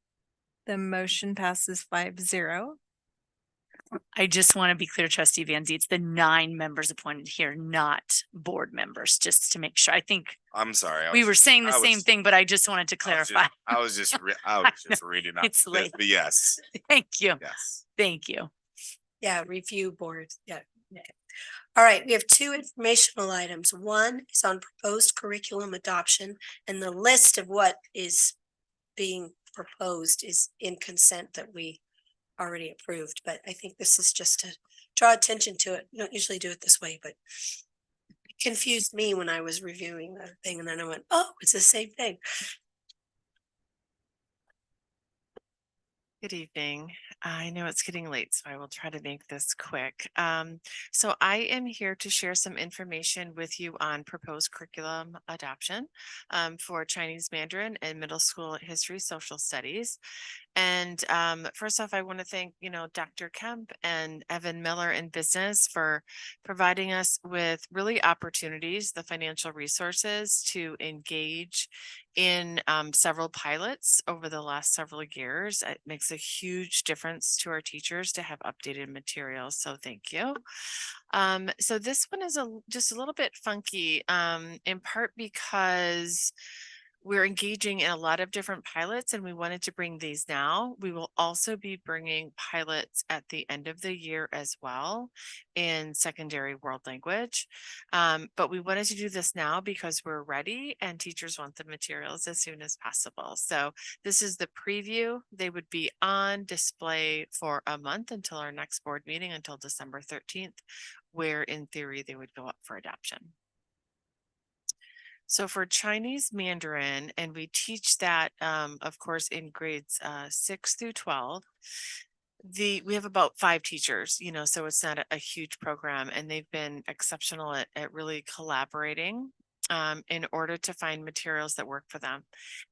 The motion passes 5-0. I just want to be clear, Trustee Van Zee, it's the 9 members appointed here, not board members, just to make sure. I think I'm sorry. we were saying the same thing, but I just wanted to clarify. I was just reading out. It's late. But yes. Thank you. Yes. Thank you. Yeah, review board. Yeah. Okay. All right, we have 2 informational items. One is on proposed curriculum adoption, and the list of what is being proposed is in consent that we already approved, but I think this is just to draw attention to it. We don't usually do it this way, but it confused me when I was reviewing the thing, and then I went, oh, it's the same thing. Good evening. I know it's getting late, so I will try to make this quick. So I am here to share some information with you on proposed curriculum adoption for Chinese Mandarin and middle school history, social studies. And first off, I want to thank, Dr. Kemp and Evan Miller in business for providing us with really opportunities, the financial resources to engage in several pilots over the last several years. It makes a huge difference to our teachers to have updated materials. So thank you. So this one is just a little bit funky, in part because we're engaging in a lot of different pilots and we wanted to bring these now. We will also be bringing pilots at the end of the year as well in secondary world language. But we wanted to do this now because we're ready and teachers want the materials as soon as possible. So this is the preview. They would be on display for a month until our next board meeting until December 13th, where in theory they would go up for adoption. So for Chinese Mandarin, and we teach that, of course, in grades 6 through 12, we have about 5 teachers, so it's not a huge program, and they've been exceptional at really collaborating in order to find materials that work for them.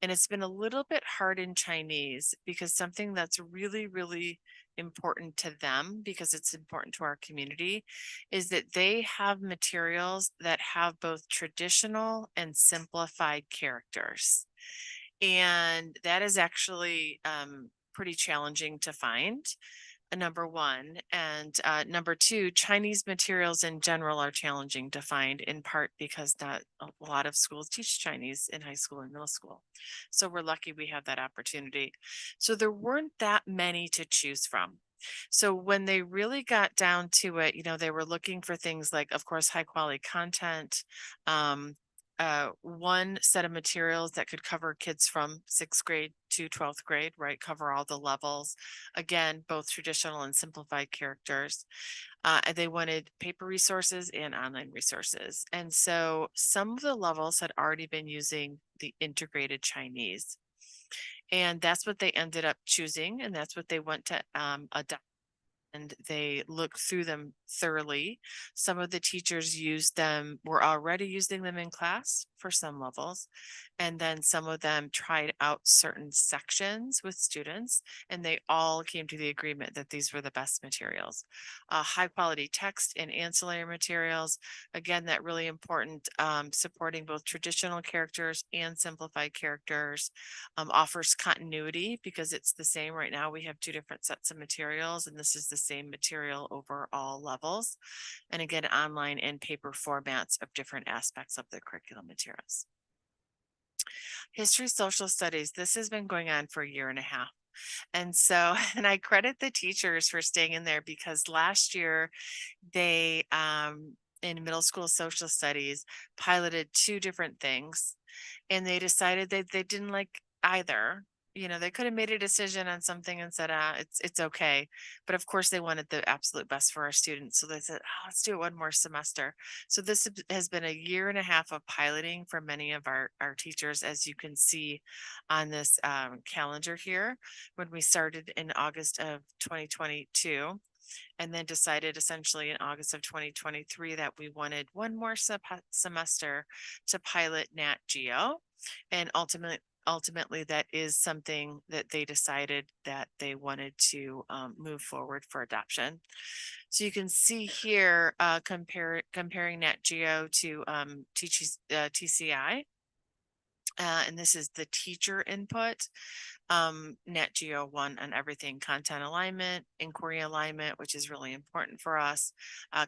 And it's been a little bit hard in Chinese because something that's really, really important to them, because it's important to our community, is that they have materials that have both traditional and simplified characters. And that is actually pretty challenging to find. Number one. And number two, Chinese materials in general are challenging to find, in part because not a lot of schools teach Chinese in high school and middle school. So we're lucky we have that opportunity. So there weren't that many to choose from. So when they really got down to it, they were looking for things like, of course, high quality content, one set of materials that could cover kids from 6th grade to 12th grade, right? Cover all the levels. Again, both traditional and simplified characters. And they wanted paper resources and online resources. And so some of the levels had already been using the integrated Chinese. And that's what they ended up choosing. And that's what they went to adopt. And they looked through them thoroughly. Some of the teachers were already using them in class for some levels. And then some of them tried out certain sections with students, and they all came to the agreement that these were the best materials. High quality text and ancillary materials. Again, that really important, supporting both traditional characters and simplified characters. Offers continuity because it's the same. Right now we have 2 different sets of materials, and this is the same material over all levels. And again, online and paper formats of different aspects of the curriculum materials. History, social studies, this has been going on for a year and a half. And so, and I credit the teachers for staying in there because last year they, in middle school social studies, piloted 2 different things and they decided that they didn't like either. You know, they could have made a decision on something and said, it's okay. But of course they wanted the absolute best for our students. So they said, let's do it one more semester. So this has been a year and a half of piloting for many of our teachers, as you can see on this calendar here, when we started in August of 2022. And then decided essentially in August of 2023 that we wanted one more semester to pilot Nat Geo. And ultimately that is something that they decided that they wanted to move forward for adoption. So you can see here comparing Nat Geo to TCI. And this is the teacher input. Nat Geo won on everything: content alignment, inquiry alignment, which is really important for us,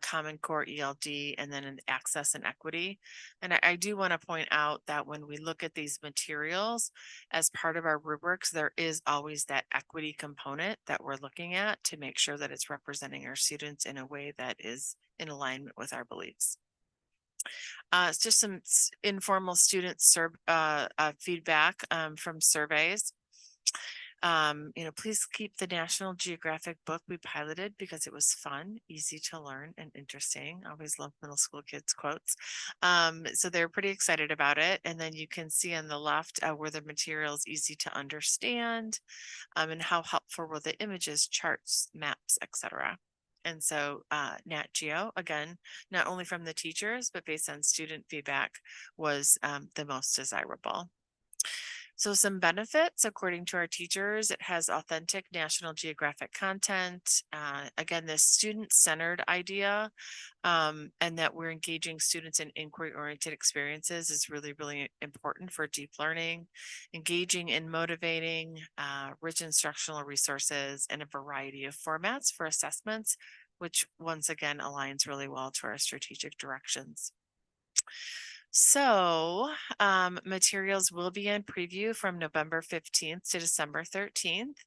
Common Core ELD, and then an access and equity. And I do want to point out that when we look at these materials as part of our rubrics, there is always that equity component that we're looking at to make sure that it's representing our students in a way that is in alignment with our beliefs. It's just some informal student feedback from surveys. Please keep the National Geographic book we piloted because it was fun, easy to learn, and interesting. I always love middle school kids' quotes. So they're pretty excited about it. And then you can see on the left were the materials easy to understand, and how helpful were the images, charts, maps, etc. And so Nat Geo, again, not only from the teachers, but based on student feedback, was the most desirable. So some benefits, according to our teachers, it has authentic National Geographic content. Again, this student-centered idea, and that we're engaging students in inquiry-oriented experiences is really, really important for deep learning, engaging and motivating, rich instructional resources, and a variety of formats for assessments, which once again aligns really well to our strategic directions. So materials will be in preview from November 15th to December 13th.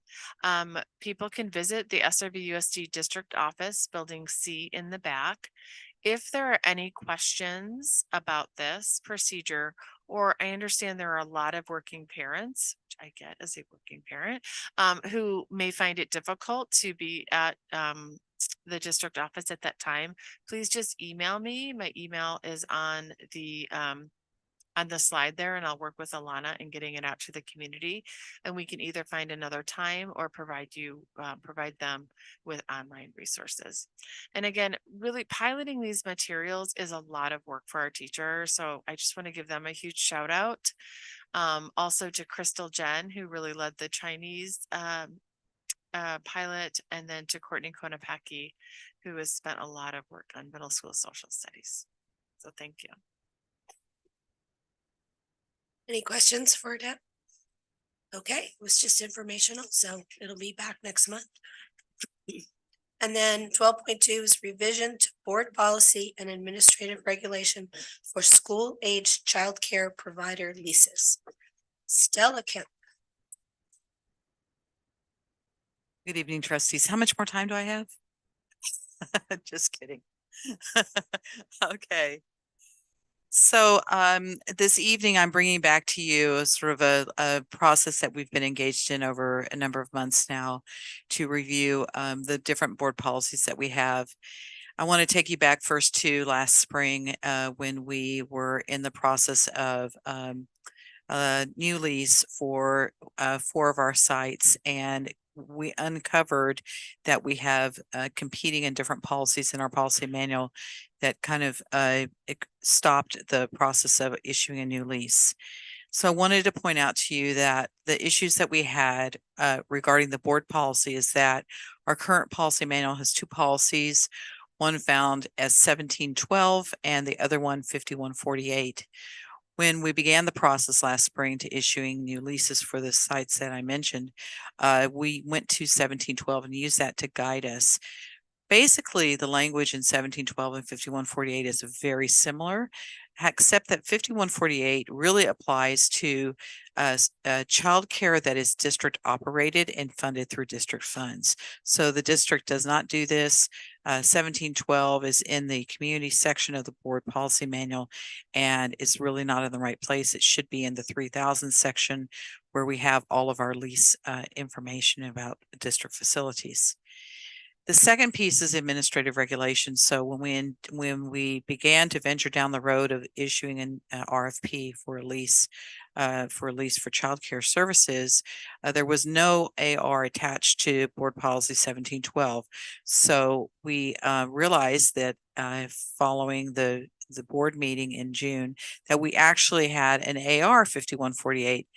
People can visit the SRVUSD district office, building C in the back. If there are any questions about this procedure, or I understand there are a lot of working parents, which I get as a working parent, who may find it difficult to be at the district office at that time, please just email me. My email is on the slide there, and I'll work with Alana in getting it out to the community, and we can either find another time or provide them with online resources. And again, really piloting these materials is a lot of work for our teachers, so I just want to give them a huge shout out. Also to Crystal Jen, who really led the Chinese pilot, and then to Courtney Konopaki, who has spent a lot of work on middle school social studies. So thank you. Any questions for Deb? Okay, it was just informational, so it'll be back next month. And then 12.2 is revision to board policy and administrative regulation for school-aged childcare provider leases. Stella Kemp. Good evening, trustees. How much more time do I have? Just kidding. Okay. So this evening, I'm bringing back to you sort of a process that we've been engaged in over a number of months now to review the different board policies that we have. I want to take you back first to last spring when we were in the process of new lease for 4 of our sites, and we uncovered that we have competing and different policies in our policy manual that kind of stopped the process of issuing a new lease. So I wanted to point out to you that the issues that we had regarding the board policy is that our current policy manual has 2 policies, one found as 1712 and the other one 5148. When we began the process last spring to issuing new leases for the sites that I mentioned, we went to 1712 and used that to guide us. Basically, the language in 1712 and 5148 is very similar. except that 5148 really applies to childcare that is district operated and funded through district funds. So the district does not do this. 1712 is in the community section of the board policy manual and is really not in the right place. It should be in the 3000 section where we have all of our lease information about district facilities. The second piece is administrative regulations. So when we began to venture down the road of issuing an RFP for a lease for childcare services, there was no AR attached to board policy 1712. So we realized that following the board meeting in June that we actually had an AR 5148.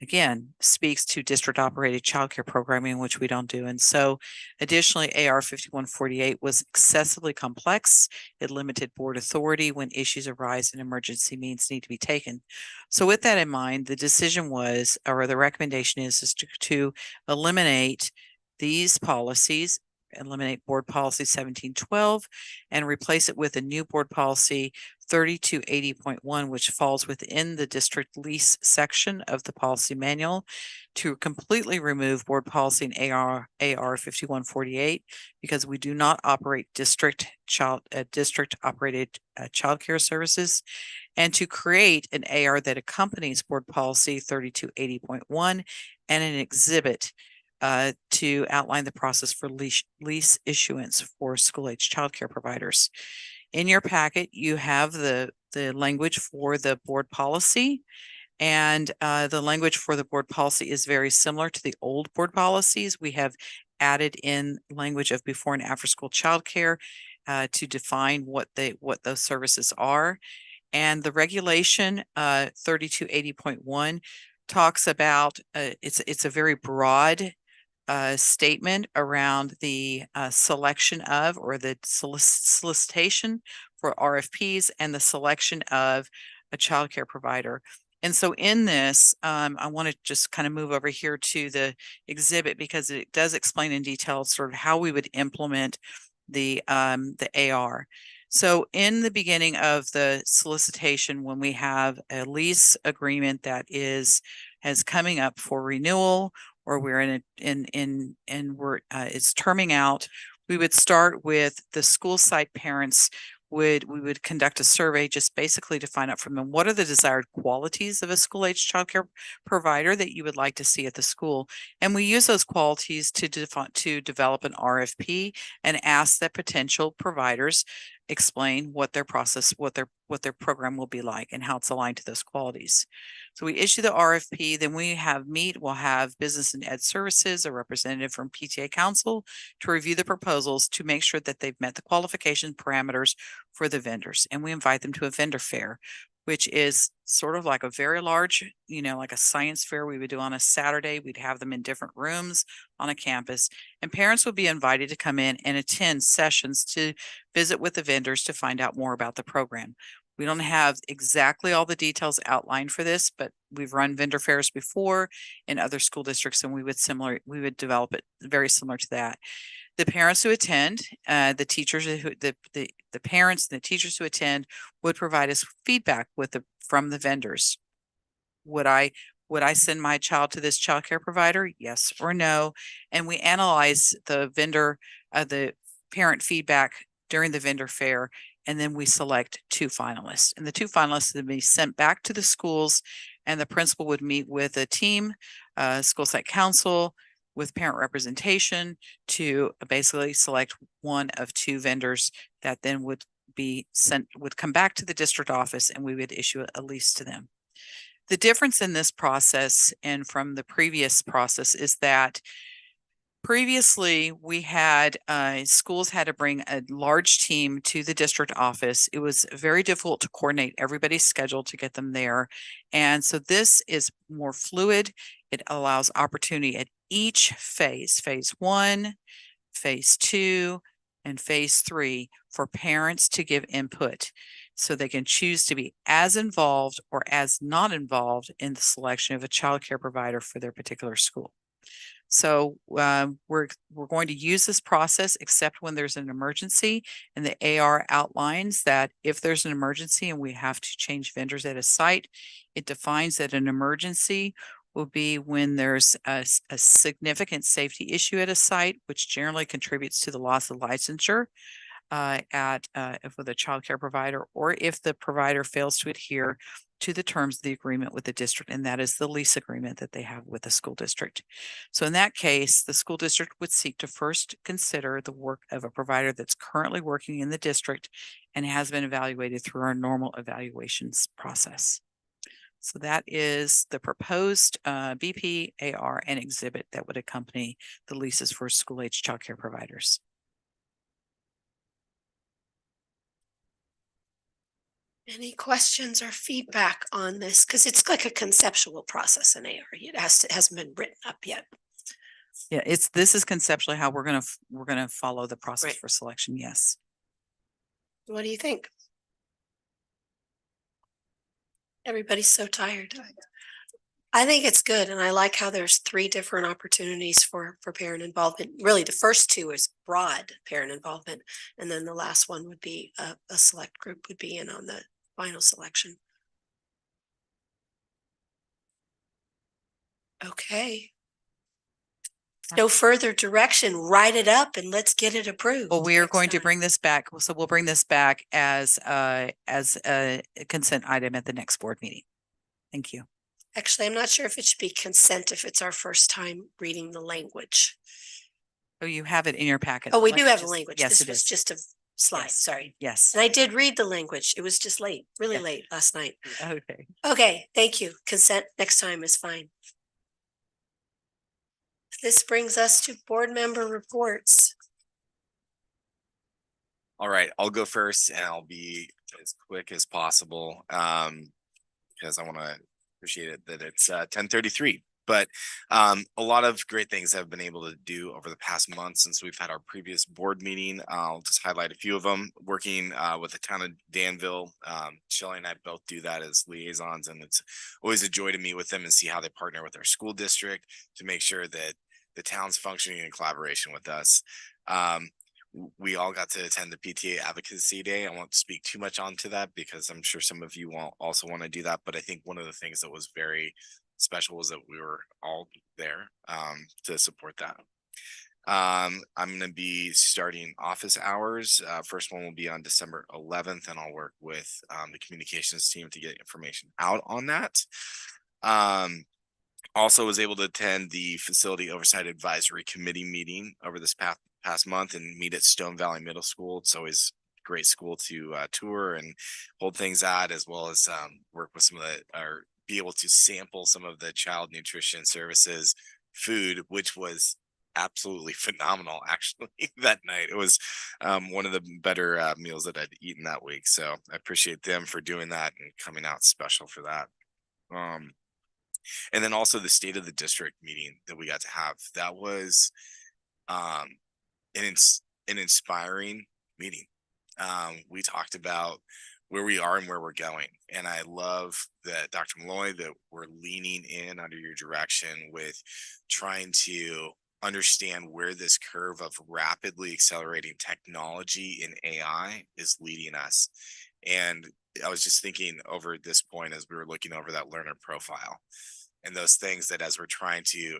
Again, speaks to district operated childcare programming, which we don't do. And so additionally, AR 5148 was excessively complex. It limited board authority when issues arise and emergency means need to be taken. So with that in mind, the decision was, or the recommendation is to eliminate these policies, eliminate board policy 1712 and replace it with a new board policy 3280.1, which falls within the district lease section of the policy manual, to completely remove board policy and AR 5148 because we do not operate district operated childcare services, and to create an AR that accompanies board policy 3280.1 and an exhibit to outline the process for lease issuance for school-age childcare providers. In your packet, you have the language for the board policy, and the language for the board policy is very similar to the old board policies. We have added in language of before and after school childcare to define what those services are. And the regulation 3280.1 talks about it's a very broad statement around the selection of or the solicitation for RFPs and the selection of a childcare provider. And so in this, I want to just kind of move over here to the exhibit because it does explain in detail sort of how we would implement the AR. So in the beginning of the solicitation, when we have a lease agreement that is coming up for renewal, or we're it's terming out, we would start with the school site parents. We would conduct a survey just basically to find out from them what are the desired qualities of a school-age childcare provider that you would like to see at the school, and we use those qualities to develop an RFP and ask that potential providers explain what their process, what their program will be like, and how it's aligned to those qualities. So we issue the RFP, then we'll have business and ed services, a representative from PTA council to review the proposals to make sure that they've met the qualification parameters for the vendors. And we invite them to a vendor fair, which is sort of like a very large, like a science fair we would do on a Saturday. We'd have them in different rooms on a campus, and parents would be invited to come in and attend sessions to visit with the vendors to find out more about the program. We don't have exactly all the details outlined for this, but we've run vendor fairs before in other school districts, and we would develop it very similar to that. The parents who attend, the teachers the parents and the teachers who attend would provide us feedback from the vendors. Would I send my child to this childcare provider? Yes or no? And we analyze the parent feedback during the vendor fair, and then we select 2 finalists. And the 2 finalists would be sent back to the schools, and the principal would meet with a team, school site council, with parent representation to basically select one of 2 vendors that then would come back to the district office, and we would issue a lease to them. The difference in this process and from the previous process is that previously we had schools had to bring a large team to the district office. It was very difficult to coordinate everybody's schedule to get them there. And so this is more fluid. It allows opportunity at each phase 1, phase 2, and phase 3 for parents to give input, so they can choose to be as involved or as not involved in the selection of a child care provider for their particular school. So we're going to use this process except when there's an emergency, and the AR outlines that if there's an emergency and we have to change vendors at a site, it defines that an emergency will be when there's a significant safety issue at a site, which generally contributes to the loss of licensure with a childcare provider, or if the provider fails to adhere to the terms of the agreement with the district, and that is the lease agreement that they have with the school district. So in that case, the school district would seek to first consider the work of a provider that's currently working in the district and has been evaluated through our normal evaluations process. So that is the proposed BP, AR, and exhibit that would accompany the leases for school-age childcare providers. Any questions or feedback on this? Because it's like a conceptual process in AR. It hasn't been written up yet. Yeah, this is conceptually how we're gonna follow the process for selection. Yes. What do you think? Everybody's so tired. I think it's good, and I like how there's 3 different opportunities for parent involvement. Really, the first 2 is broad parent involvement, and then the last one would be a select group would be in on the final selection. Okay. No further direction. Write it up and let's get it approved. Well, we are going to bring this back. So we'll bring this back as a consent item at the next board meeting. Thank you. Actually, I'm not sure if it should be consent if it's our first time reading the language. Oh, you have it in your packet. Oh, we do have a language. Yes, This it was is. just a slide. Yes. Sorry. Yes. And I did read the language. It was just late, really Yeah. late last night. Okay. Okay, thank you. Consent next time is fine. This brings us to board member reports. All right, I'll go first and I'll be as quick as possible. Because I want to appreciate it that it's 10:33. But a lot of great things I've been able to do over the past month since we've had our previous board meeting. I'll just highlight a few of them. Working with the town of Danville, Shelley and I both do that as liaisons, and it's always a joy to meet with them and see how they partner with our school district to make sure that the town's functioning in collaboration with us. We all got to attend the PTA Advocacy Day. I won't speak too much onto that because I'm sure some of you will also want to do that. But I think one of the things that was very special was that we were all there to support that. I'm going to be starting office hours. First one will be on December 11th, and I'll work with the communications team to get information out on that. Also was able to attend the Facility Oversight Advisory Committee meeting over this past month and meet at Stone Valley Middle School. It's always a great school to tour and hold things at, as well as work with some of or be able to sample some of the child nutrition services food, which was absolutely phenomenal actually that night. It was one of the better meals that I'd eaten that week. So I appreciate them for doing that and coming out special for that. And then also the state of the district meeting that we got to have. That was an inspiring meeting. We talked about where we are and where we're going. And I love that, Dr. Malloy, that we're leaning in under your direction with trying to understand where this curve of rapidly accelerating technology in AI is leading us. And I was just thinking over this point as we were looking over that learner profile and those things that as we're trying to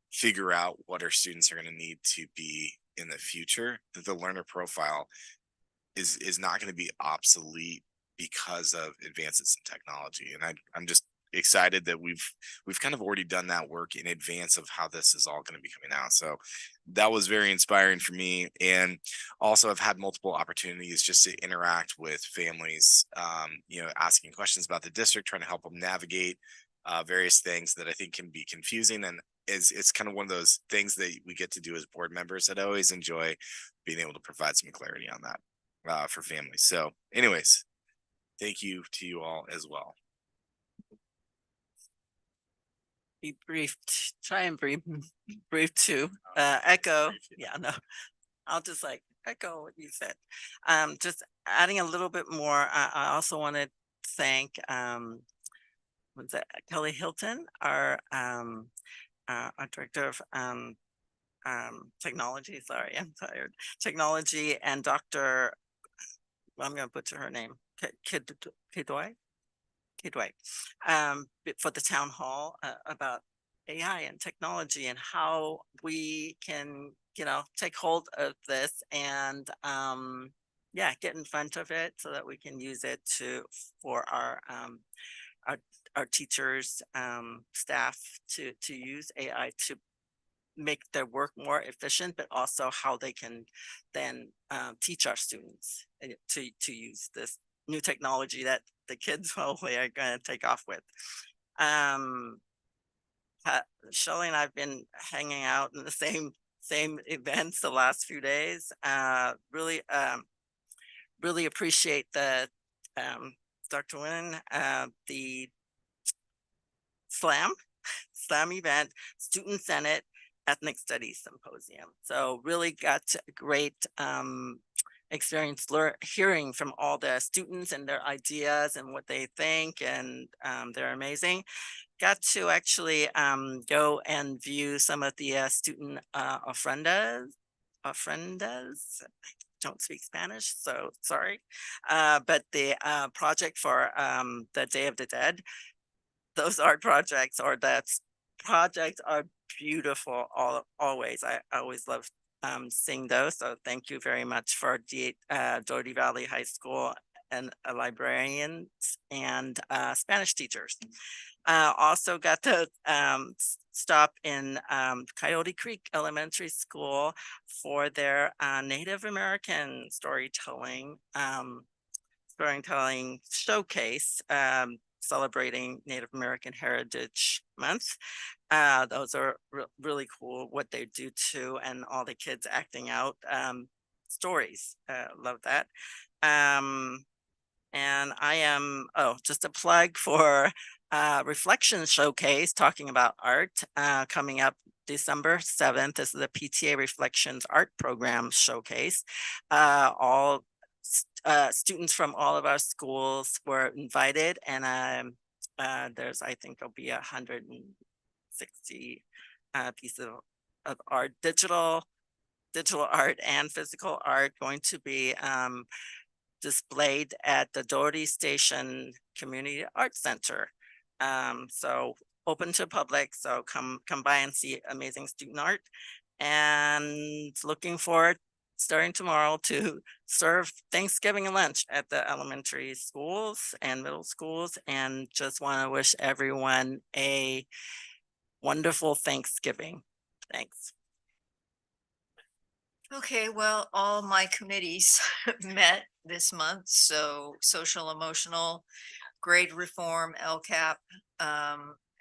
figure out what our students are going to need to be in the future, that the learner profile is not going to be obsolete because of advances in technology. And I'm just excited that we've kind of already done that work in advance of how this is all going to be coming out. So that was very inspiring for me. And also I've had multiple opportunities just to interact with families, asking questions about the district, trying to help them navigate various things that I think can be confusing. And it's kind of one of those things that we get to do as board members that I always enjoy being able to provide some clarity on that for families. So anyways, thank you to you all as well. Be brief, try and brief too. Echo. Yeah, no, I'll just echo what you said. Just adding a little bit more. I also want to thank Kelly Hilton, our our director of technology, sorry, I'm tired, technology, and Dr. I'm gonna butcher her name, Kidwai, for the town hall about AI and technology and how we can, take hold of this and yeah, get in front of it so that we can use it for our teachers, staff to use AI to make their work more efficient, but also how they can then teach our students to use this new technology that the kids hopefully are going to take off with. Shelley and I've been hanging out in the same events the last few days. Really appreciate the Dr. Wynn, the SLAM event, Student Senate Ethnic Studies Symposium. So really got a great experience hearing from all the students and their ideas and what they think, and they're amazing. Got to actually go and view some of the student ofrendas. I don't speak Spanish, so sorry. But the project for the Day of the Dead, those art projects or that projects are beautiful always. I always love seeing those. So thank you very much for Doherty Valley High School and librarians and Spanish teachers. Also got to stop in Coyote Creek Elementary School for their Native American storytelling showcase, celebrating Native American Heritage Month. Those are really cool what they do too, and all the kids acting out stories. Love that. And I am, just a plug for Reflection Showcase, talking about art, coming up December 7th. This is the PTA Reflections Art Program Showcase. All students from all of our schools were invited, and there's, I think there'll be 160 pieces of art, digital art and physical art, going to be displayed at the Doherty Station Community Arts Center. So open to public, so come by and see amazing student art, and looking forward starting tomorrow to serve Thanksgiving and lunch at the elementary schools and middle schools, and just want to wish everyone a wonderful Thanksgiving. Thanks. Okay, well, all my committees met this month, so social, emotional, grade reform, LCAP.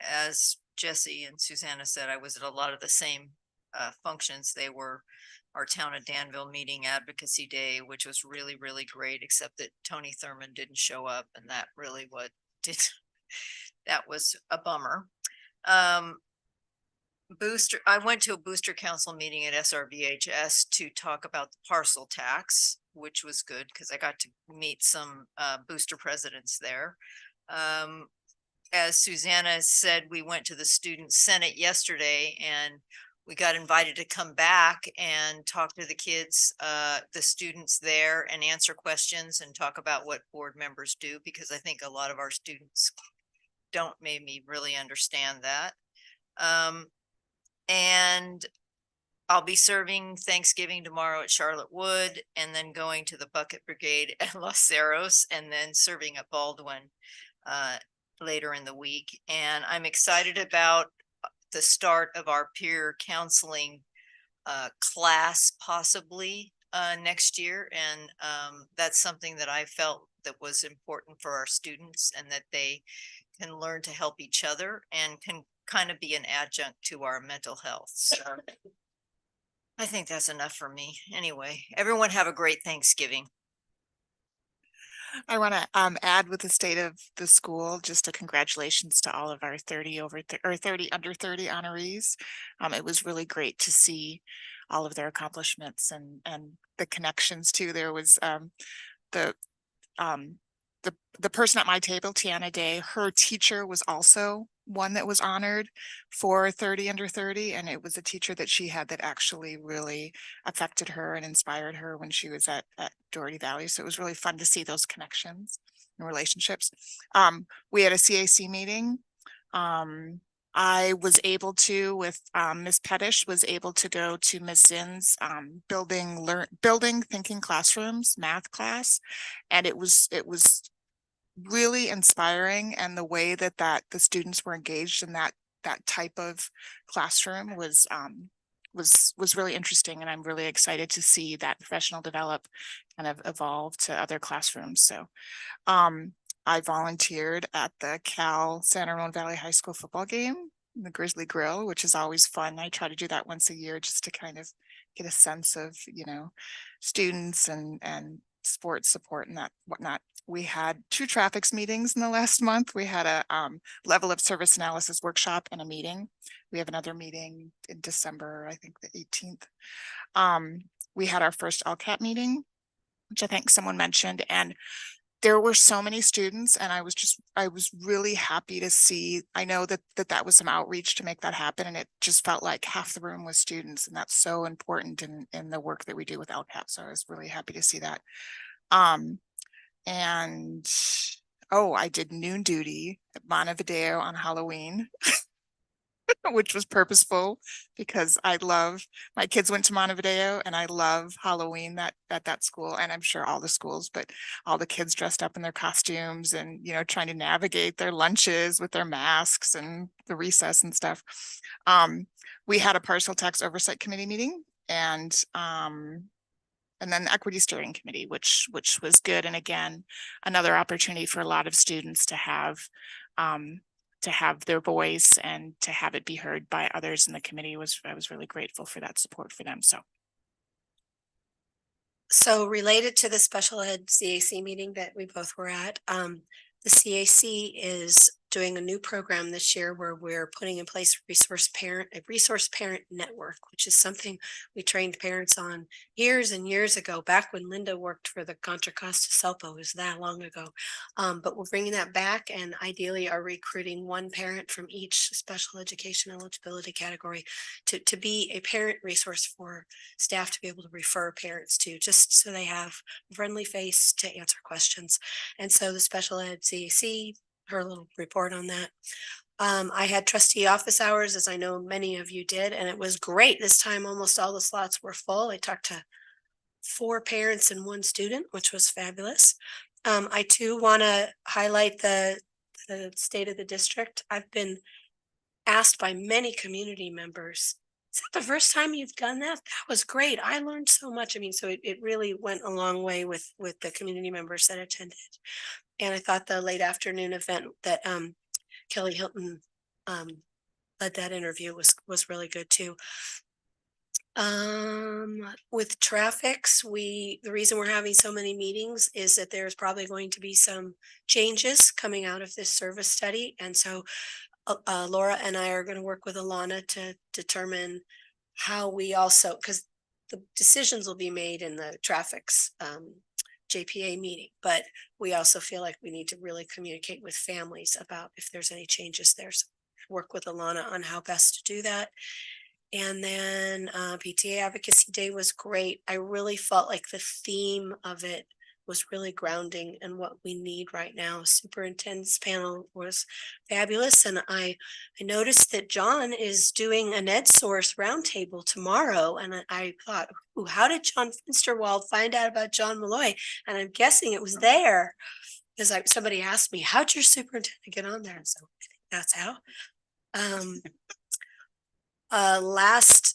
As Jesse and Susanna said, I was at a lot of the same functions. They were our Town of Danville Meeting Advocacy Day, which was really, really great, except that Tony Thurman didn't show up, and that really that was a bummer. I went to a booster council meeting at SRVHS to talk about the parcel tax, which was good because I got to meet some booster presidents there. As Susanna said, we went to the Student Senate yesterday, and we got invited to come back and talk to the kids, the students there, and answer questions and talk about what board members do, because I think a lot of our students don't maybe really understand that. And I'll be serving Thanksgiving tomorrow at Charlotte Wood, and then going to the Bucket Brigade at Los Cerros, and then serving at Baldwin later in the week. And I'm excited about the start of our peer counseling class possibly next year. And that's something that I felt that was important for our students, and that they can learn to help each other and can kind of be an adjunct to our mental health. So I think that's enough for me. Anyway, everyone have a great Thanksgiving. I want to add, with the state of the school, just a congratulations to all of our 30 under 30 honorees. It was really great to see all of their accomplishments and the connections too. There was the person at my table, Tiana Day, her teacher was also one that was honored for 30 under 30, and it was a teacher that she had that actually really affected her and inspired her when she was at Doherty Valley. So it was really fun to see those connections and relationships. We had a CAC meeting. I was able to, with Ms. Pettish, was able to go to Ms. Zinn's building thinking classrooms math class, and it was really inspiring, and the way that the students were engaged in that type of classroom was really interesting, and I'm really excited to see that professional develop kind of evolve to other classrooms. So I volunteered at the Cal San Ramon Valley High School football game, the Grizzly Grill, which is always fun. I try to do that once a year just to kind of get a sense of, you know, students and sports support and that whatnot. We had 2 traffics meetings in the last month. We had a level of service analysis workshop and a meeting. We have another meeting in December, I think the 18th. We had our first LCAT meeting, which I think someone mentioned, and there were so many students, and I was really happy to see. I know that was some outreach to make that happen, and it just felt like half the room was students, and that's so important in the work that we do with LCAT. So I was really happy to see that. And I did noon duty at Montevideo on Halloween, which was purposeful because my kids went to Montevideo, and I love Halloween at that school, and I'm sure all the schools, but all the kids dressed up in their costumes and, you know, trying to navigate their lunches with their masks and the recess and stuff. We had a partial tax oversight committee meeting, and then the equity steering committee, which was good. And again, another opportunity for a lot of students to have their voice and to have it be heard by others in the committee. I was really grateful for that support for them. So related to the special ed CAC meeting that we both were at, the CAC is doing a new program this year where we're putting in place a resource parent network, which is something we trained parents on years and years ago, back when Linda worked for the Contra Costa SELPA. It was that long ago. But we're bringing that back, and ideally are recruiting one parent from each special education eligibility category to be a parent resource for staff to be able to refer parents to, just so they have a friendly face to answer questions. And so the special ed CAC, her little report on that. I had trustee office hours, as I know many of you did, and it was great. This time, almost all the slots were full. I talked to 4 parents and 1 student, which was fabulous. I too want to highlight the state of the district. I've been asked by many community members, is that the first time you've done that? That was great. I learned so much. I mean, so it really went a long way with the community members that attended. And I thought the late afternoon event that Kelly Hilton led that interview was really good too. With traffics, the reason we're having so many meetings is that there's probably going to be some changes coming out of this service study. And so Laura and I are going to work with Alana to determine how we also, because the decisions will be made in the traffics JPA meeting, but we also feel like we need to really communicate with families about if there's any changes there. So work with Alana on how best to do that. And then PTA Advocacy Day was great. I really felt like the theme of it was really grounding in what we need right now. Superintendent's panel was fabulous. And I noticed that John is doing an EdSource roundtable tomorrow. And I thought, ooh, how did John Finsterwald find out about John Malloy? And I'm guessing it was there, because somebody asked me, how'd your superintendent get on there? And so I think that's how. Last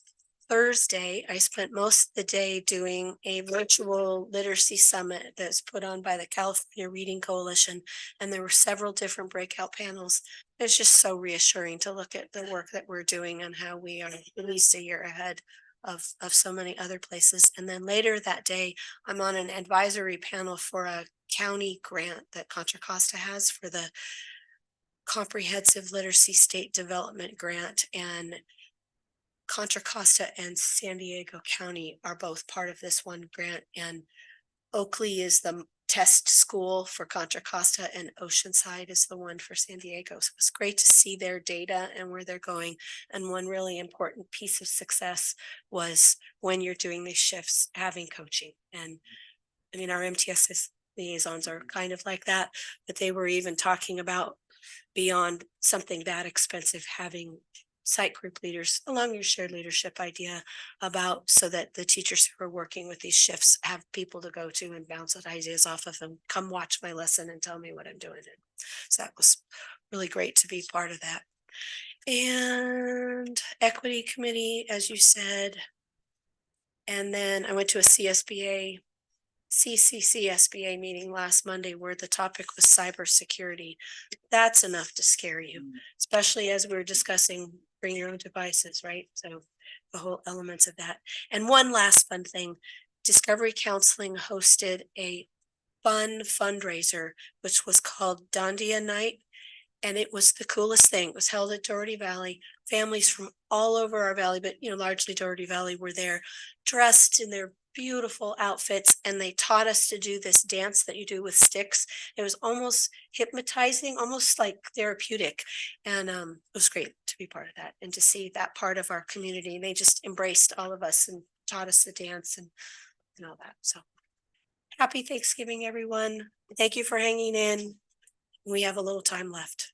Thursday, I spent most of the day doing a virtual literacy summit that's put on by the California Reading Coalition. And there were several different breakout panels. It's just so reassuring to look at the work that we're doing and how we are at least a year ahead of so many other places. And then later that day, I'm on an advisory panel for a county grant that Contra Costa has for the Comprehensive Literacy State Development Grant. And Contra Costa and San Diego County are both part of this one grant, and Oakley is the test school for Contra Costa, and Oceanside is the one for San Diego. So it was great to see their data and where they're going. And one really important piece of success was when you're doing these shifts, having coaching. And I mean, our MTSS liaisons are kind of like that, but they were even talking about beyond something that expensive, having site group leaders along your shared leadership idea about, so that the teachers who are working with these shifts have people to go to and bounce ideas off of them. Come watch my lesson and tell me what I'm doing. And so that was really great to be part of that. And equity committee, as you said. And then I went to a CCSBA meeting last Monday where the topic was cybersecurity. That's enough to scare you, especially as we were discussing bring your own devices, right? So the whole elements of that. And one last fun thing, Discovery Counseling hosted a fun fundraiser, which was called Dandia Night. And it was the coolest thing. It was held at Doherty Valley. Families from all over our valley, but largely Doherty Valley, were there dressed in their beautiful outfits, and they taught us to do this dance that you do with sticks. It was almost hypnotizing, almost like therapeutic. And it was great to be part of that and to see that part of our community. And they just embraced all of us and taught us the dance and all that. So happy Thanksgiving, everyone. Thank you for hanging in. We have a little time left.